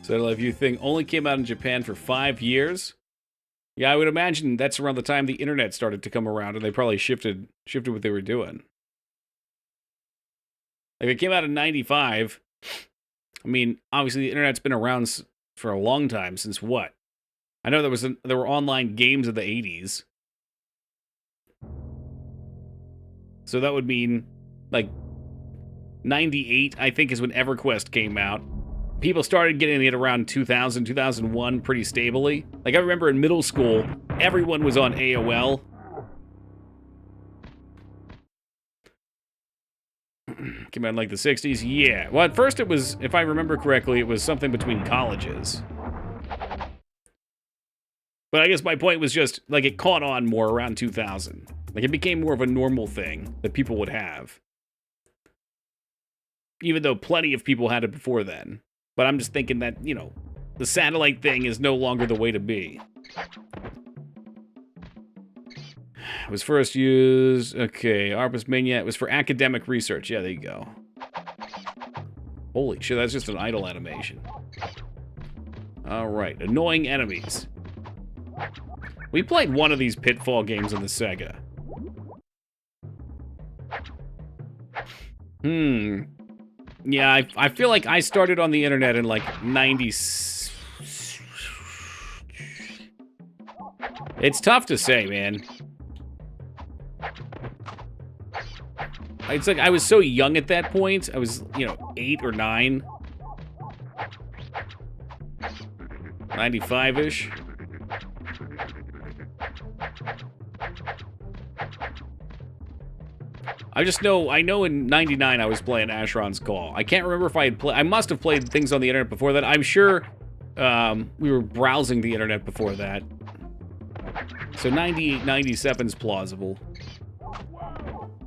Speaker 1: Satellite View thing only came out in Japan for 5 years. Yeah, I would imagine that's around the time the internet started to come around, and they probably shifted what they were doing. Like, it came out in 95. I mean, obviously the internet's been around for a long time. Since what? I know there were online games in the 80s. So that would mean, like, 98, I think, is when EverQuest came out. People started getting it around 2000, 2001 pretty stably. Like, I remember in middle school, everyone was on AOL. Came out in, like, the 60s? Yeah. Well, at first it was, if I remember correctly, it was something between colleges. But I guess my point was just, like, it caught on more around 2000. Like, it became more of a normal thing that people would have. Even though plenty of people had it before then. But I'm just thinking that, you know, the satellite thing is no longer the way to be. It was first used... Okay, ARPA's Mania. It was for academic research. Yeah, there you go. Holy shit, that's just an idle animation. Alright, annoying enemies. We played one of these Pitfall games on the Sega. Yeah, I feel like I started on the internet in, like, 90... It's tough to say, man. It's like I was so young at that point. I was, you know, 8 or 9. 95-ish. I know in 99 I was playing Asheron's Call. I can't remember if I had played... I must have played things on the internet before that. I'm sure we were browsing the internet before that. So 98, 97's plausible.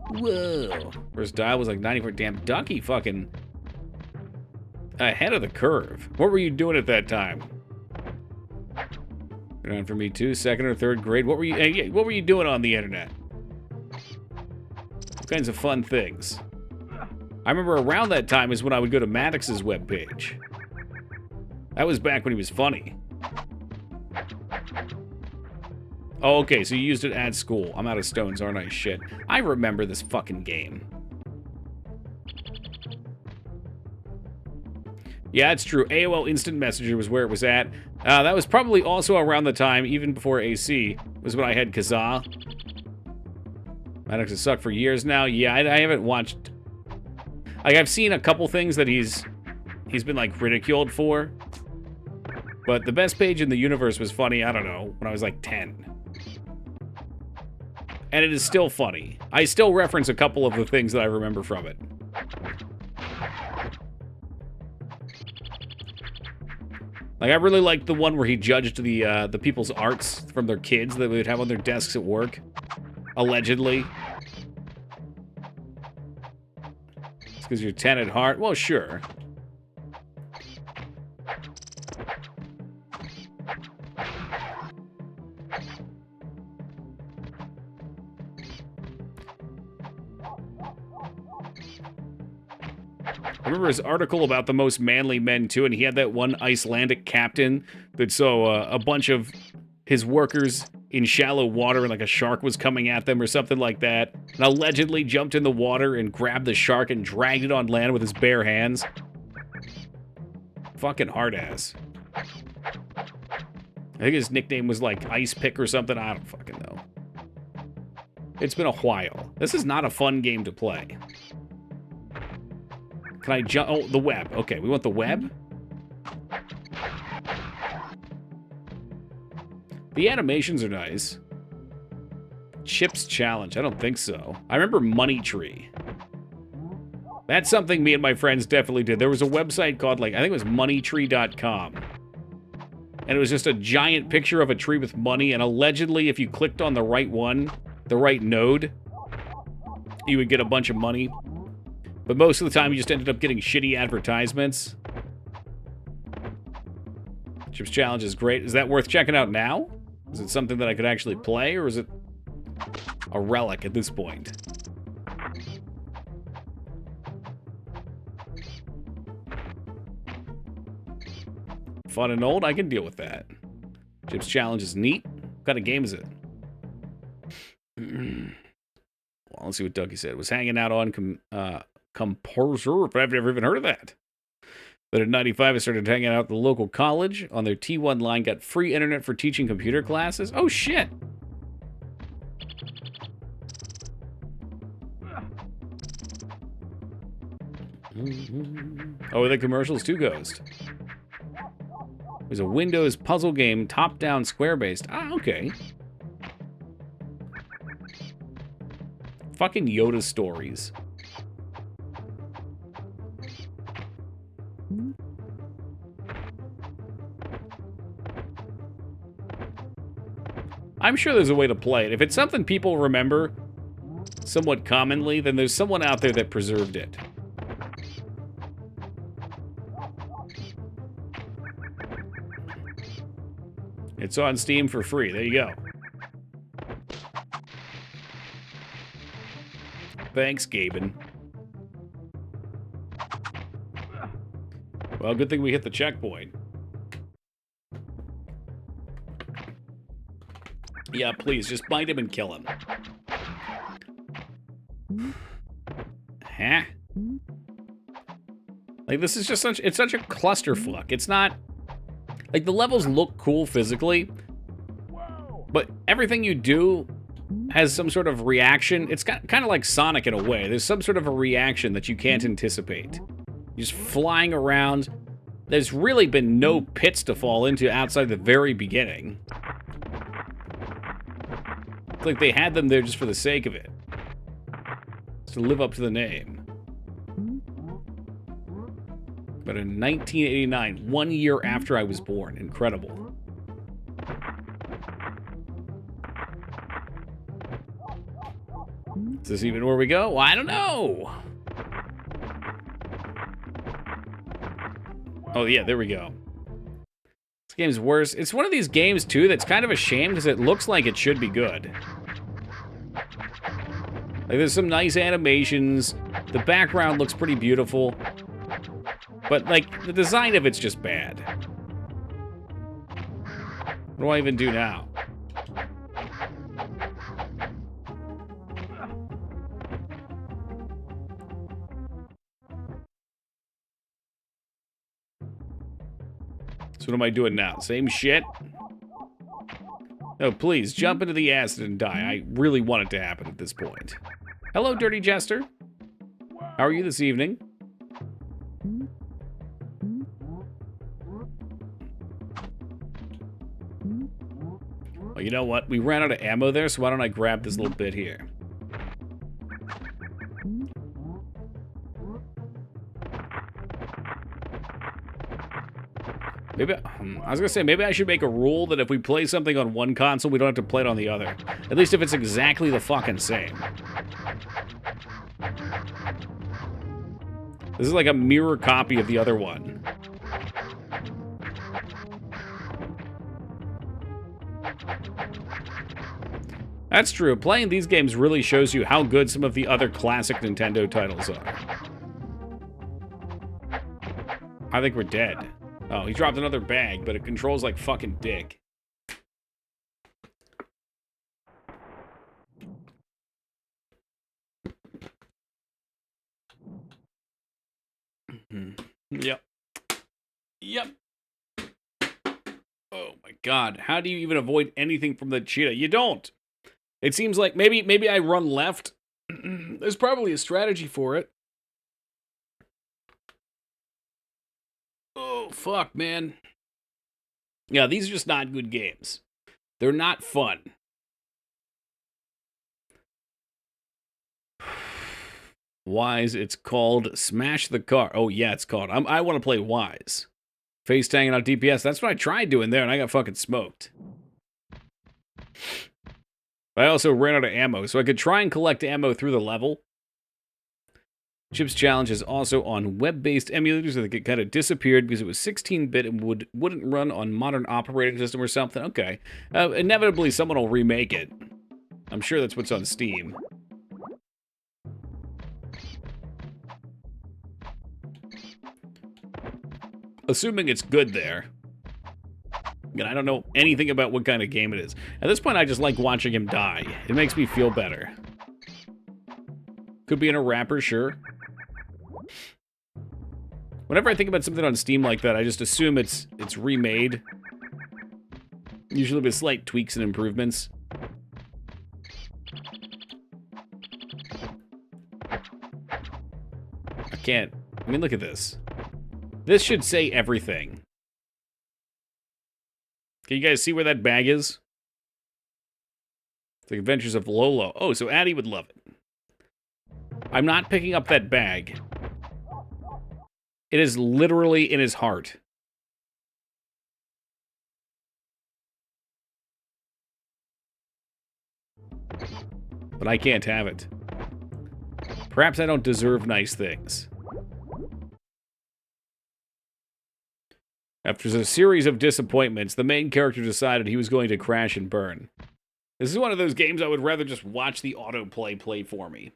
Speaker 1: Whoa. First dial was like 94. Damn, Ducky fucking ahead of the curve. What were you doing at that time? Been on for me too. 2nd or 3rd grade. What were you doing on the internet? All kinds of fun things. I remember around that time is when I would go to Maddox's webpage. That was back when he was funny. Oh, okay, so you used it at school. I'm out of stones, aren't I? Shit. I remember this fucking game. Yeah, it's true. AOL Instant Messenger was where it was at. That was probably also around the time, even before AC, was when I had Kazaa. Maddox has sucked for years now. Yeah, I haven't watched... Like, I've seen a couple things that he's been, like, ridiculed for. But the best page in the universe was funny, I don't know, when I was, like, 10. And it is still funny. I still reference a couple of the things that I remember from it. Like, I really liked the one where he judged the people's arts from their kids that they would have on their desks at work. Allegedly. It's because you're 10 at heart? Well, sure. I remember his article about the most manly men, too, and he had that one Icelandic captain that saw a bunch of his workers in shallow water and like a shark was coming at them or something like that, and allegedly jumped in the water and grabbed the shark and dragged it on land with his bare hands. Fucking hard ass. I think his nickname was like Ice Pick or something. I don't fucking know. It's been a while. This is not a fun game to play. Can I jump? Oh, the web. Okay, we want the web. The animations are nice. Chips Challenge. I don't think so. I remember Money Tree. That's something me and my friends definitely did. There was a website called, like, I think it was moneytree.com. And it was just a giant picture of a tree with money, and allegedly if you clicked on the right one, the right node, you would get a bunch of money. But most of the time you just ended up getting shitty advertisements. Chips Challenge is great. Is that worth checking out now? Is it something that I could actually play, or is it a relic at this point? Fun and old, I can deal with that. Chips Challenge is neat. What kind of game is it? Well, let's see what Dougie said. Was hanging out on Composer, but I've never even heard of that. But at 95, I started hanging out at the local college. On their T1 line, got free internet for teaching computer classes. Oh, shit. Oh, the commercials too, Ghost. It was a Windows puzzle game, top-down, square-based. Ah, okay. Fucking Yoda stories. I'm sure there's a way to play it. If it's something people remember somewhat commonly, then there's someone out there that preserved it. It's on Steam for free. There you go. Thanks, Gaben. Well, good thing we hit the checkpoint. Yeah, please, just bind him and kill him. Huh? Like, this is just such a clusterfuck. It's not... Like, the levels look cool physically, but everything you do has some sort of reaction. It's kind of like Sonic in a way. There's some sort of a reaction that you can't anticipate. You're just flying around. There's really been no pits to fall into outside the very beginning. It's like they had them there just for the sake of it. To live up to the name. But in 1989, 1 year after I was born. Incredible. Is this even where we go? Well, I don't know. Oh, yeah, there we go. This game's worse. It's one of these games, too, that's kind of a shame because it looks like it should be good. Like, there's some nice animations. The background looks pretty beautiful. But, like, the design of it's just bad. What do I even do now? So what am I doing now? Same shit? No, please, jump into the acid and die. I really want it to happen at this point. Hello, Dirty Jester. How are you this evening? Well, you know what? We ran out of ammo there, so why don't I grab this little bit here? Maybe, I was gonna say, maybe I should make a rule that if we play something on one console, we don't have to play it on the other. At least if it's exactly the fucking same. This is like a mirror copy of the other one. That's true. Playing these games really shows you how good some of the other classic Nintendo titles are. I think we're dead. Oh, he dropped another bag, but it controls like fucking dick. Yep. Yep. Oh my god. How do you even avoid anything from the cheetah? You don't. It seems like maybe I run left. There's probably a strategy for it. Oh, fuck, man. Yeah, these are just not good games. They're not fun. Wise, it's called Smash the Car. Oh, yeah, it's called. I want to play Wise. Face tagging on DPS. That's what I tried doing there, and I got fucking smoked. I also ran out of ammo, so I could try and collect ammo through the level. Chip's challenge is also on web-based emulators that get kind of disappeared because it was 16-bit and wouldn't run on modern operating system or something. Okay. Inevitably, someone will remake it. I'm sure that's what's on Steam. Assuming it's good there. Again, I don't know anything about what kind of game it is. At this point, I just like watching him die. It makes me feel better. Could be in a wrapper, sure. Whenever I think about something on Steam like that, I just assume it's remade. Usually with slight tweaks and improvements. I can't. I mean, look at this. This should say everything. Can you guys see where that bag is? The Adventures of Lolo. Oh, so Addie would love it. I'm not picking up that bag. It is literally in his heart. But I can't have it. Perhaps I don't deserve nice things. After a series of disappointments, the main character decided he was going to crash and burn. This is one of those games I would rather just watch the autoplay play for me.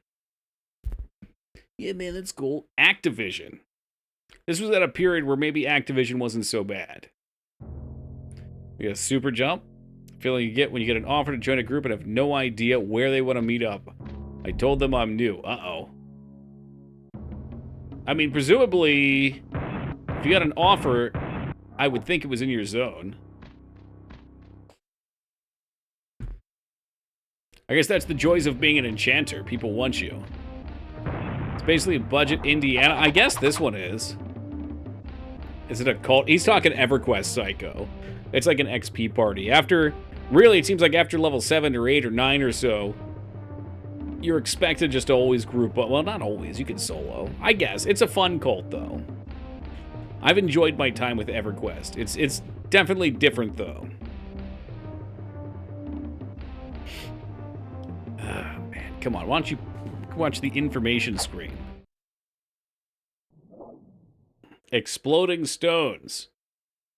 Speaker 1: Yeah, man, that's cool. Activision. This was at a period where maybe Activision wasn't so bad. We got a super jump. Feeling you get when you get an offer to join a group and have no idea where they want to meet up. I told them I'm new. Uh-oh. I mean, presumably, if you got an offer, I would think it was in your zone. I guess that's the joys of being an enchanter. People want you. It's basically a budget Indiana. I guess this one is. Is it a cult? He's talking EverQuest Psycho. It's like an XP party. Really, it seems like after level 7 or 8 or 9 or so, you're expected just to always group up. Well, not always. You can solo. I guess. It's a fun cult, though. I've enjoyed my time with EverQuest. It's definitely different, though. Ah, man. Come on. Why don't you watch the information screen? Exploding stones.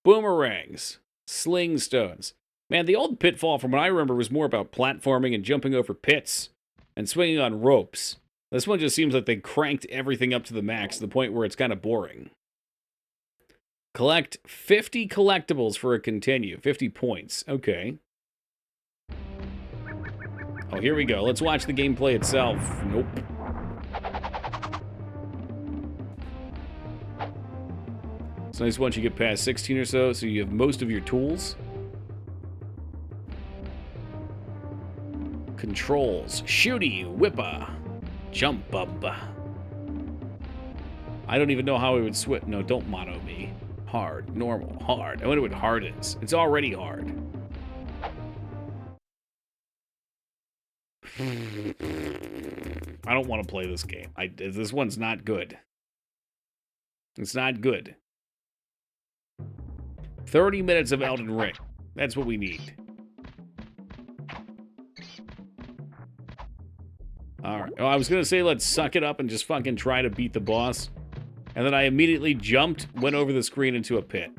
Speaker 1: Boomerangs. Sling stones. Man, the old Pitfall, from what I remember, was more about platforming and jumping over pits and swinging on ropes. This one just seems like they cranked everything up to the max to the point where it's kind of boring. Collect 50 collectibles for a continue. 50 points. Okay. Oh, here we go. Let's watch the gameplay itself. Nope. It's nice once you get past 16 or so you have most of your tools. Controls. Shooty, whippa, jump up. I don't even know how we would switch. No, don't mono me. Hard, normal, hard. I wonder what hard is. It's already hard. I don't want to play this game. This one's not good. It's not good. 30 minutes of Elden Ring. That's what we need. Alright. Well, I was going to say let's suck it up and just fucking try to beat the boss. And then I immediately jumped, went over the screen into a pit.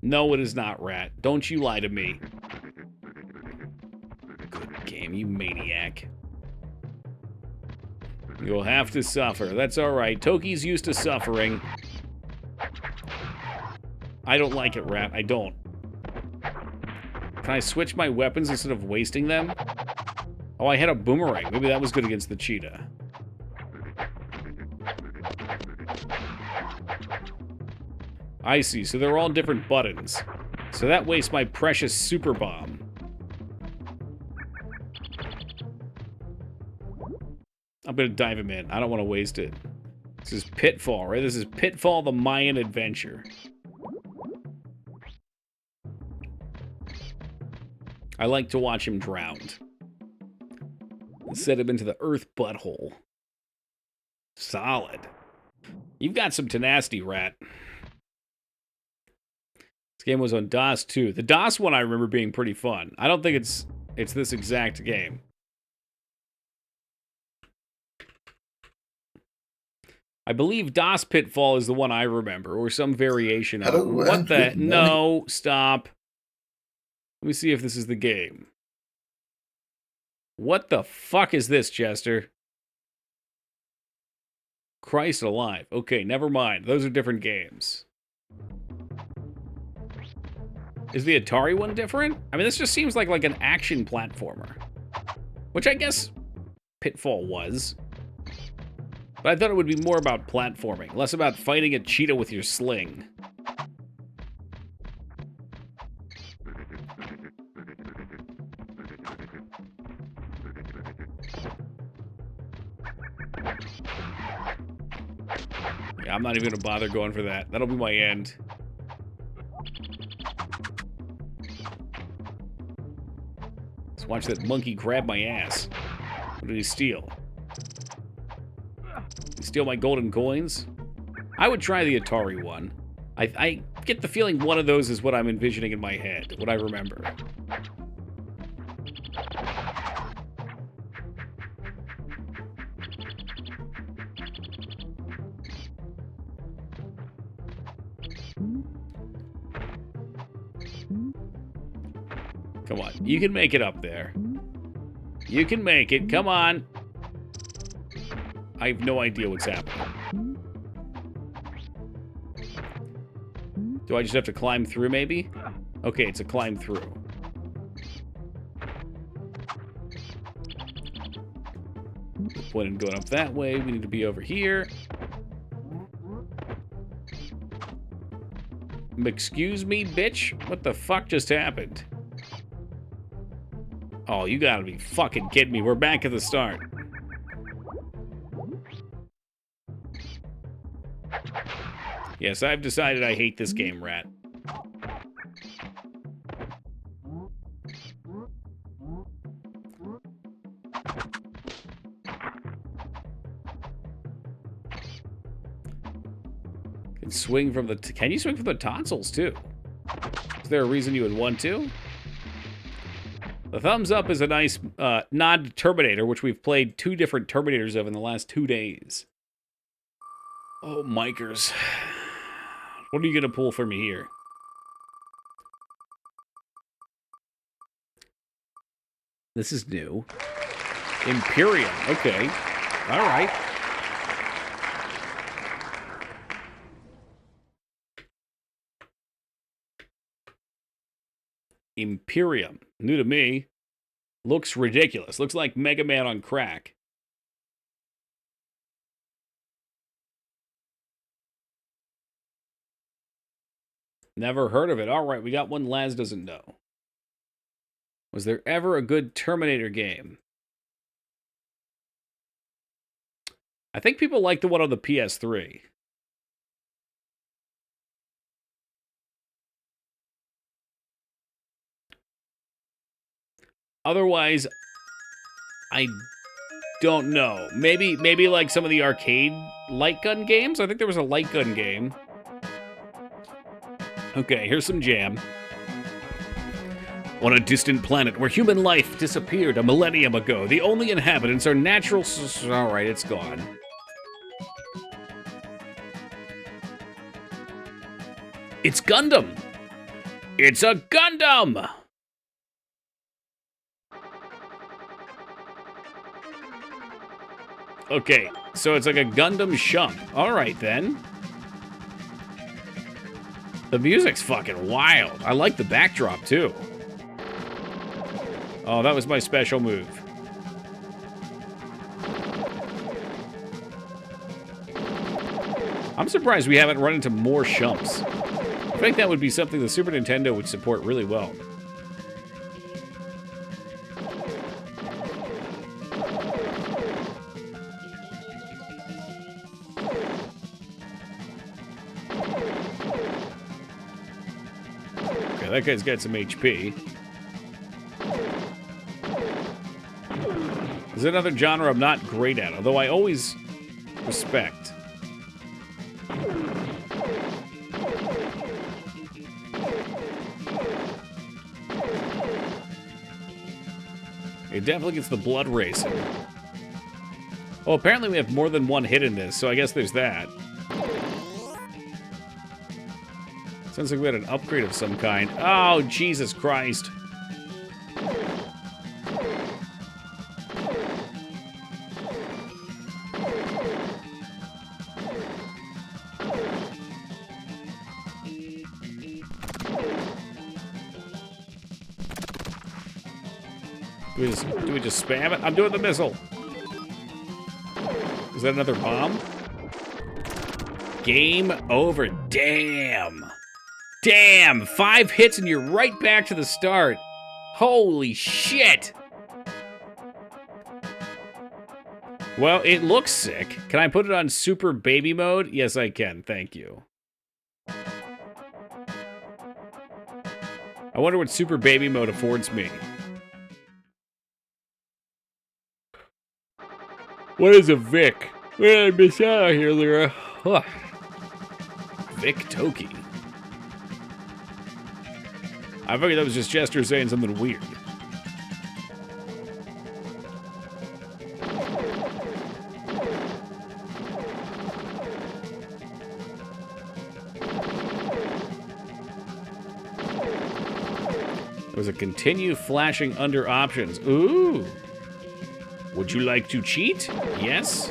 Speaker 1: No, it is not, Rat. Don't you lie to me. Good game, you maniac. You'll have to suffer. That's alright. Toki's used to suffering. I don't like it, Rat. I don't. Can I switch my weapons instead of wasting them? Oh, I had a boomerang. Maybe that was good against the cheetah. I see. So they're all different buttons. So that wastes my precious super bomb. I'm gonna dive him in. I don't want to waste it. This is Pitfall, right? This is Pitfall: The Mayan Adventure. I like to watch him drowned. Set him into the earth butthole. Solid. You've got some tenacity, Rat. This game was on DOS too. The DOS one I remember being pretty fun. I don't think it's this exact game. I believe DOS Pitfall is the one I remember, or some variation of it. What the? No, stop. Let me see if this is the game. What the fuck is this, Chester? Christ alive. Okay, never mind. Those are different games. Is the Atari one different? I mean, this just seems like an action platformer. Which I guess Pitfall was. But I thought it would be more about platforming, less about fighting a cheetah with your sling. Yeah, I'm not even gonna bother going for that. That'll be my end. Let's watch that monkey grab my ass. What did he steal? Steal my golden coins? I would try the Atari one. I get the feeling one of those is what I'm envisioning in my head, what I remember. Come on, you can make it up there. You can make it, come on. I have no idea what's happening. Do I just have to climb through, maybe? Okay, it's a climb through. No point in going up that way. We need to be over here. Excuse me, bitch? What the fuck just happened? Oh, you gotta be fucking kidding me. We're back at the start. Yes, I've decided I hate this game, Rat. Can swing from the... Can you swing from the tonsils, too? Is there a reason you would want to? The thumbs up is a nice nod to Terminator, which we've played 2 different Terminators of in the last 2 days. Oh, Mikers. What are you going to pull for me here? This is new. Imperium. Okay. All right. Imperium. New to me. Looks ridiculous. Looks like Mega Man on crack. Never heard of it. All right, we got one Laz doesn't know. Was there ever a good Terminator game? I think people like the one on the PS3. Otherwise, I don't know. Maybe like some of the arcade light gun games? I think there was a light gun game. Okay, here's some jam. On a distant planet where human life disappeared a millennium ago, the only inhabitants are natural... Alright, it's gone. It's Gundam! It's a Gundam! Okay, so it's like a Gundam shump. All right, then. The music's fucking wild. I like the backdrop, too. Oh, that was my special move. I'm surprised we haven't run into more shumps. I think that would be something the Super Nintendo would support really well. Okay, that guy's got some HP. There's another genre I'm not great at, although I always respect. It definitely gets the blood racing. Oh, apparently we have more than one hit in this, so I guess there's that. Sounds like we had an upgrade of some kind. Oh, Jesus Christ. Do we just spam it? I'm doing the missile. Is that another bomb? Game over. Damn. Damn. 5 hits and you're right back to the start. Holy shit. Well, it looks sick. Can I put it on super baby mode? Yes, I can. Thank you. I wonder what super baby mode affords me. What is a Vic? Well, I miss out here, Lyra. Huh. Vic Toki. I figured that was just Chester saying something weird. There was a continue flashing under options. Ooh. Would you like to cheat? Yes.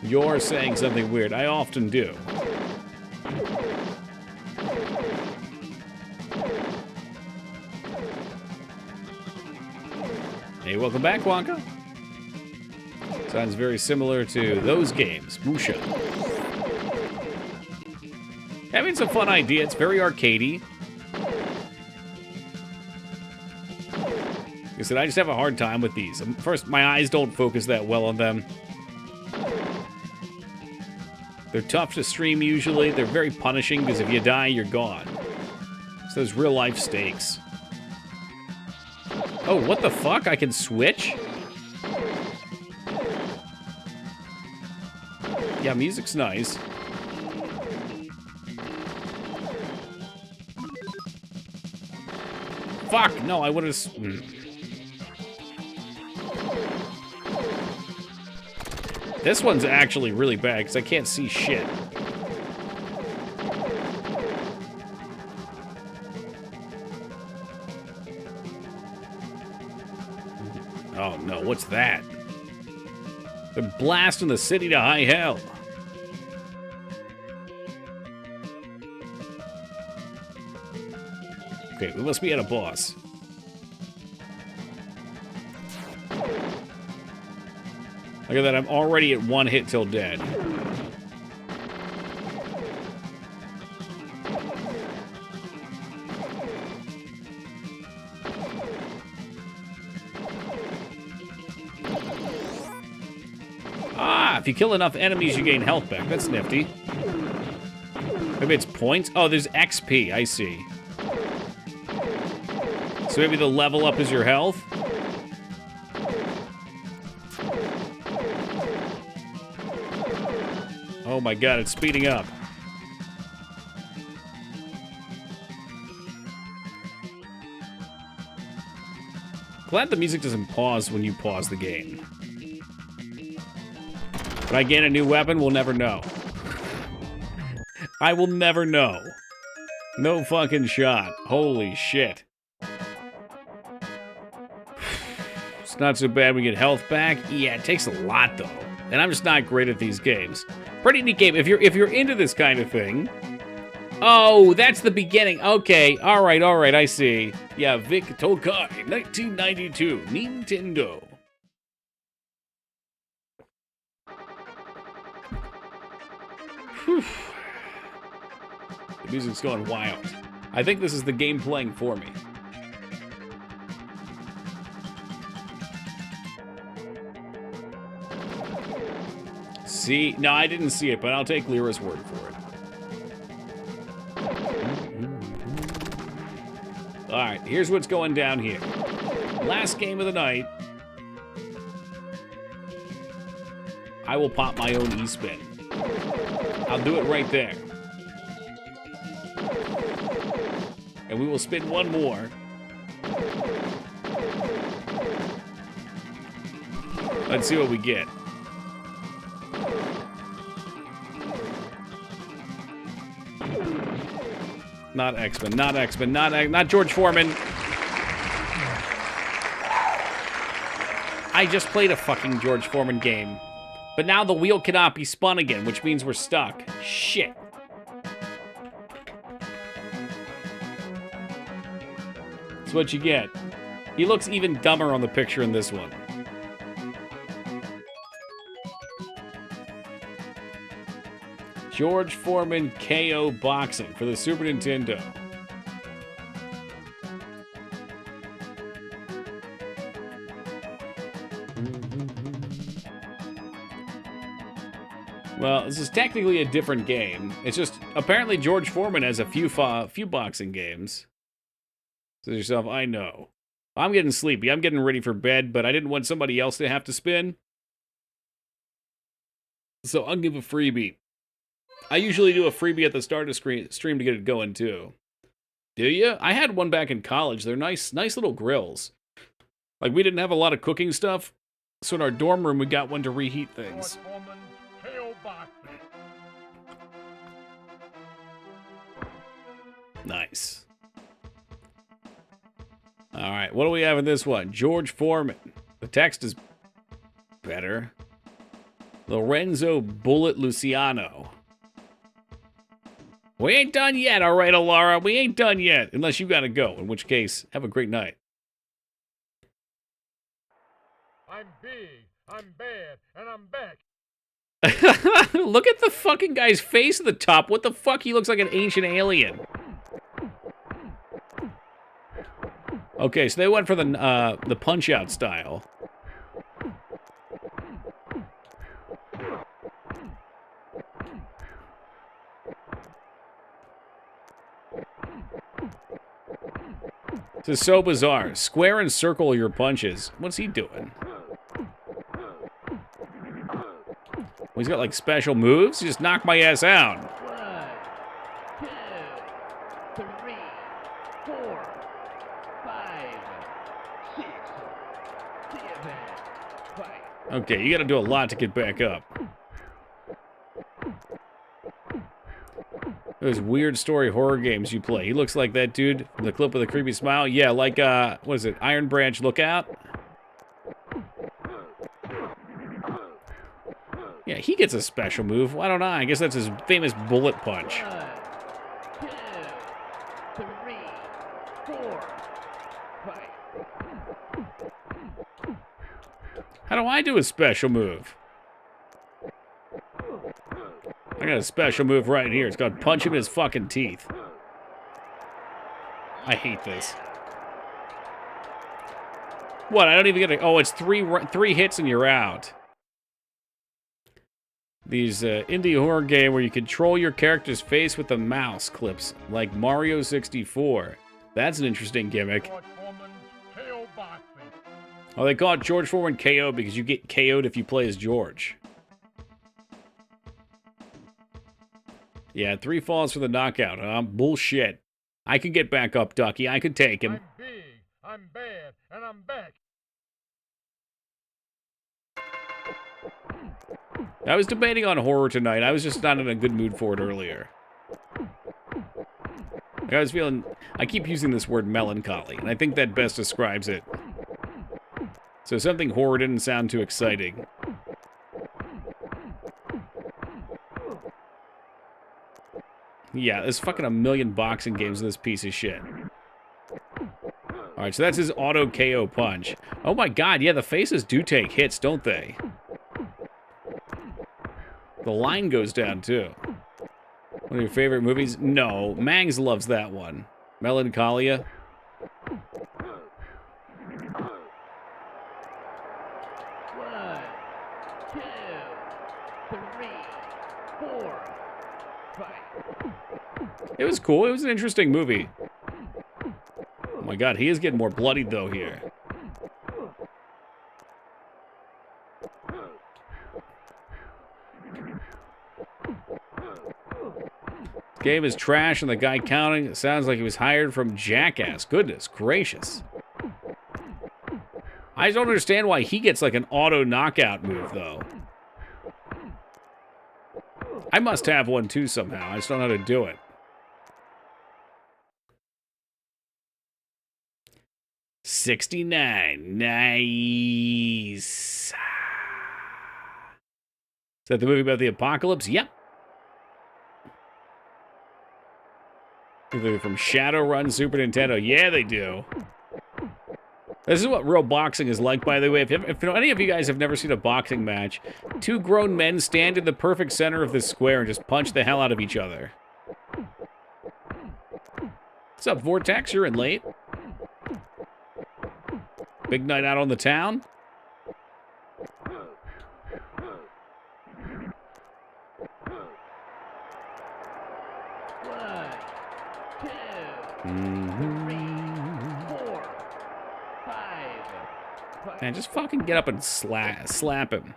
Speaker 1: You're saying something weird. I often do. Hey, welcome back, Wonka. Sounds very similar to those games. Musha. Having some fun idea. It's very arcadey. Like I said, I just have a hard time with these. First, my eyes don't focus that well on them. They're tough to stream usually. They're very punishing because if you die, you're gone. So there's real life stakes. Oh, what the fuck? I can switch? Yeah, music's nice. Fuck! No, I would've... This one's actually really bad because I can't see shit. Oh no, what's that? They're blasting the city to high hell. Okay, we must be at a boss. Look at that, I'm already at 1 hit till dead. Ah, if you kill enough enemies, you gain health back. That's nifty. Maybe it's points? Oh, there's XP, I see. So maybe the level up is your health? Oh my god, it's speeding up. Glad the music doesn't pause when you pause the game. When I gain a new weapon, we'll never know. I will never know. No fucking shot. Holy shit. It's not so bad we get health back. Yeah, it takes a lot though. And I'm just not great at these games. Pretty neat game. If you're into this kind of thing. Oh, that's the beginning. Okay, all right, I see. Yeah, Vic Tokai, 1992, Nintendo. Whew. The music's going wild. I think this is the game playing for me. See? No, I didn't see it, but I'll take Lyra's word for it. Alright, here's what's going down here. Last game of the night. I will pop my own E-spin. I'll do it right there. And we will spin one more. Let's see what we get. Not X-Men, not X-Men, not George Foreman. I just played a fucking George Foreman game. But now the wheel cannot be spun again, which means we're stuck. Shit. That's what you get. He looks even dumber on the picture in this one. George Foreman KO Boxing for the Super Nintendo. Well, this is technically a different game. It's just, apparently George Foreman has a few boxing games. So yourself, I know. I'm getting sleepy. I'm getting ready for bed, but I didn't want somebody else to have to spin. So I'll give a freebie. I usually do a freebie at the start of stream to get it going, too. Do you? I had one back in college. They're nice little grills. Like, we didn't have a lot of cooking stuff, so in our dorm room, we got one to reheat things. Nice. All right, what do we have in this one? George Foreman. The text is better. Lorenzo Bullet Luciano. We ain't done yet, all right, Alara. We ain't done yet, unless you gotta go, in which case, have a great night.
Speaker 6: I'm big, I'm bad, and I'm back.
Speaker 1: Look at the fucking guy's face at the top. What the fuck? He looks like an ancient alien. Okay, so they went for the punch-out style. This is so bizarre. Square and circle your punches. What's he doing? Well, he's got, like, special moves? He just knocked my ass out.
Speaker 4: 1, 2, 3, 4, 5, 6, 7, 5.
Speaker 1: Okay, you gotta do a lot to get back up. Those weird story horror games you play. He looks like that dude from the clip with the creepy smile. Yeah, like, what is it? Iron Branch Lookout? Yeah, he gets a special move. Why don't I? I guess that's his famous bullet punch.
Speaker 4: 1, 2, 3, 4, 5.
Speaker 1: How do I do a special move? I got a special move right here. It's called punch him in his fucking teeth. I hate this. What? I don't even get it. Oh, it's three hits and you're out. These indie horror game where you control your character's face with the mouse clips, like Mario 64. That's an interesting gimmick. Oh, they call it George Foreman KO because you get KO'd if you play as George. Yeah, 3 falls for the knockout. Bullshit. I can get back up, Ducky. I could take him.
Speaker 6: I'm big, I'm bad, and I'm back.
Speaker 1: I was debating on horror tonight. I was just not in a good mood for it earlier. I was feeling... I keep using this word melancholy, and I think that best describes it. So something horror didn't sound too exciting. Yeah, there's fucking a million boxing games in this piece of shit. Alright, so that's his auto KO punch. Oh my god, yeah, the faces do take hits, don't they? The line goes down, too. One of your favorite movies? No, Mangs loves that one. Melancholia.
Speaker 4: One, two, three, four, five.
Speaker 1: It was cool. It was an interesting movie. Oh my god, he is getting more bloodied, though, here. Game is trash, and the guy counting sounds like he was hired from Jackass. Goodness gracious. I just don't understand why he gets like an auto knockout move, though. I must have one too somehow. I just don't know how to do it. $69. Nice. Is that the movie about the apocalypse? Yep. They're from Shadowrun Super Nintendo. Yeah, they do. This is what real boxing is like, by the way. If any of you guys have never seen a boxing match, two grown men stand in the perfect center of this square and just punch the hell out of each other. What's up, Vortex? You're in late. Big night out on the town.
Speaker 4: One, two, three, four, five.
Speaker 1: Man, just fucking get up and slap him.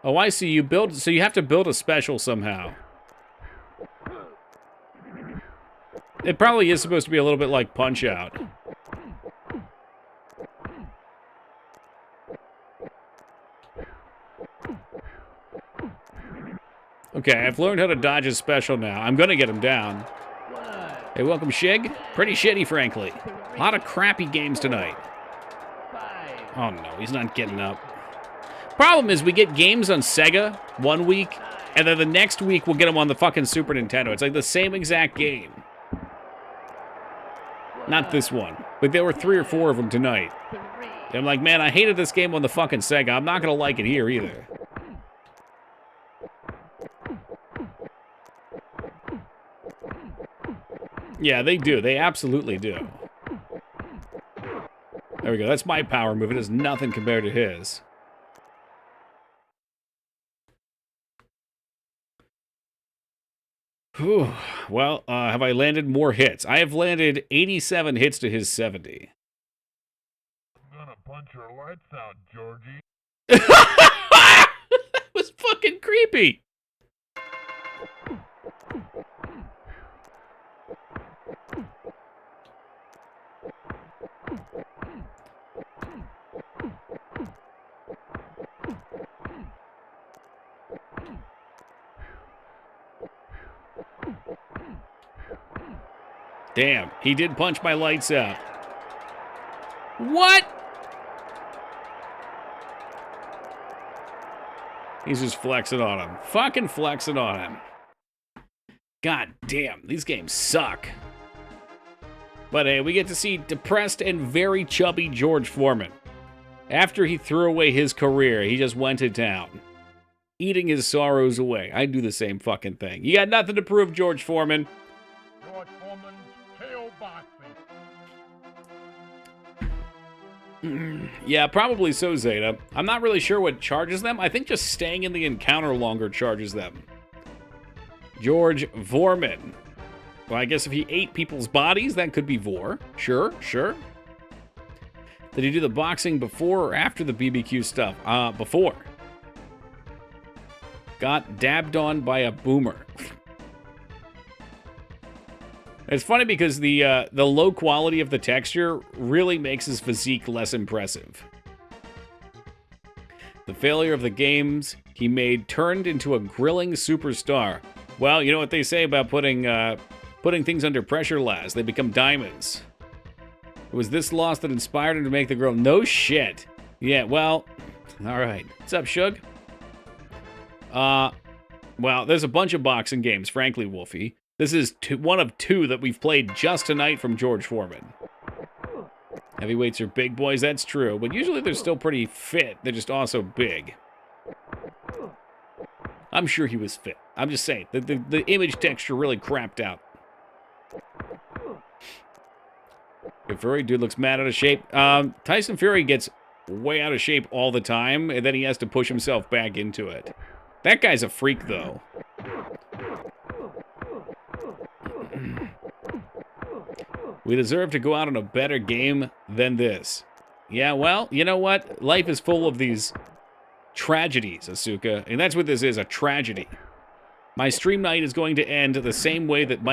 Speaker 1: Oh, I see. So you have to build a special somehow. It probably is supposed to be a little bit like Punch-Out. Okay, I've learned how to dodge his special now. I'm gonna get him down. Hey, welcome, Shig. Pretty shitty, frankly. A lot of crappy games tonight. Oh no, he's not getting up. Problem is, we get games on Sega one week, and then the next week we'll get them on the fucking Super Nintendo. It's like the same exact game. Not this one. But there were 3 or 4 of them tonight. And I'm like, man, I hated this game on the fucking Sega. I'm not gonna like it here either. Yeah, they do. They absolutely do. There we go. That's my power move. It is nothing compared to his. Whew. Well, have I landed more hits? I have landed 87 hits to his 70.
Speaker 6: I'm gonna punch your lights out, Georgie.
Speaker 1: That was fucking creepy. Damn, he did punch my lights out. What? He's just flexing on him. Fucking flexing on him. God damn, these games suck. But hey, we get to see depressed and very chubby George Foreman. After he threw away his career, he just went to town. Eating his sorrows away. I'd do the same fucking thing. You got nothing to prove, George Foreman.
Speaker 6: George Foreman's KO boxing.
Speaker 1: Yeah, probably so, Zeta. I'm not really sure what charges them. I think just staying in the encounter longer charges them. George Foreman. Well, I guess if he ate people's bodies, that could be Vor. Sure, sure. Did he do the boxing before or after the BBQ stuff? Before. Got dabbed on by a boomer. It's funny because the low quality of the texture really makes his physique less impressive. The failure of the games he made turned into a grilling superstar. Well, you know what they say about putting things under pressure, Laz. They become diamonds. It was this loss that inspired him to make the girl. No shit. Yeah, well, all right. What's up, Shug? Well, there's a bunch of boxing games, frankly, Wolfie. This is one of two that we've played just tonight from George Foreman. Heavyweights are big boys, that's true, but usually they're still pretty fit. They're just also big. I'm sure he was fit. I'm just saying, the image texture really crapped out. The Fury dude looks mad out of shape. Tyson Fury gets way out of shape all the time, and then he has to push himself back into it. That guy's a freak, though. We deserve to go out on a better game than this. Yeah, well, you know what? Life is full of these tragedies, Asuka, and that's what this is, a tragedy. My stream night is going to end the same way that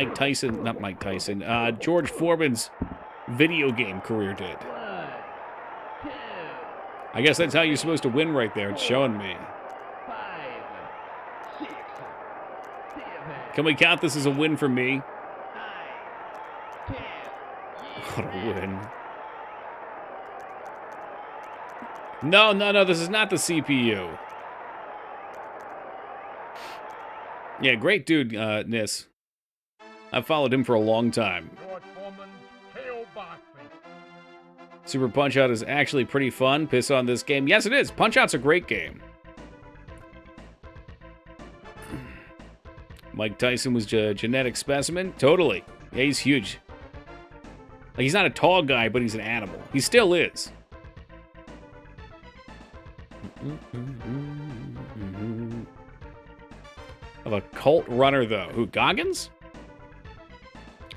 Speaker 1: George Foreman's video game career did.
Speaker 4: 1, 2,
Speaker 1: I guess that's how you're supposed to win right there. It's showing me.
Speaker 4: 5, 6, 7,
Speaker 1: Can we count this as a win for me?
Speaker 4: 9, 10.
Speaker 1: What a win. No, this is not the CPU. Yeah, great dude, Nis. I've followed him for a long time.
Speaker 6: George Foreman's KO Boxing.
Speaker 1: Super Punch-Out is actually pretty fun. Piss on this game. Yes, it is. Punch-Out's a great game. Mike Tyson was a genetic specimen. Totally. Yeah, he's huge. Like, he's not a tall guy, but he's an animal. He still is. Of a cult runner, though. Who, Goggins?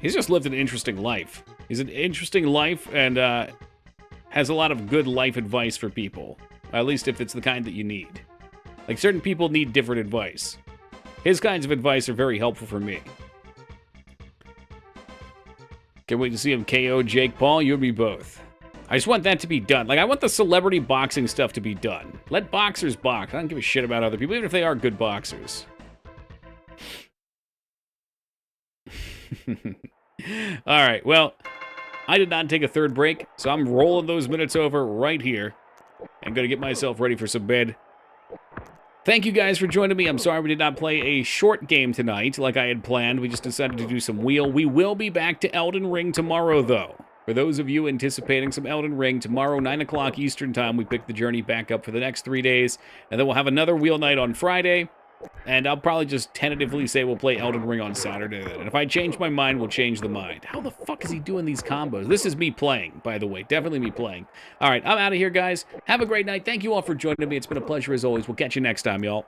Speaker 1: He's just lived an interesting life. He's an interesting life and has a lot of good life advice for people. At least if it's the kind that you need. Like, certain people need different advice. His kinds of advice are very helpful for me. Can't wait to see him KO Jake Paul. You and me both. I just want that to be done. Like, I want the celebrity boxing stuff to be done. Let boxers box. I don't give a shit about other people, even if they are good boxers. All right, well, I did not take a third break, so I'm rolling those minutes over right here. I'm going to get myself ready for some bed. Thank you guys for joining me. I'm sorry we did not play a short game tonight like I had planned. We just decided to do some wheel. We will be back to Elden Ring tomorrow, though. For those of you anticipating some Elden Ring, tomorrow, 9 o'clock Eastern Time, we pick the journey back up for the next 3 days. And then we'll have another wheel night on Friday. And I'll probably just tentatively say we'll play Elden Ring on Saturday then. And if I change my mind, we'll change the mind. How the fuck is he doing these combos? This is me playing, by the way. Definitely me playing. All right, I'm out of here, guys. Have a great night. Thank you all for joining me. It's been a pleasure as always. We'll catch you next time, y'all.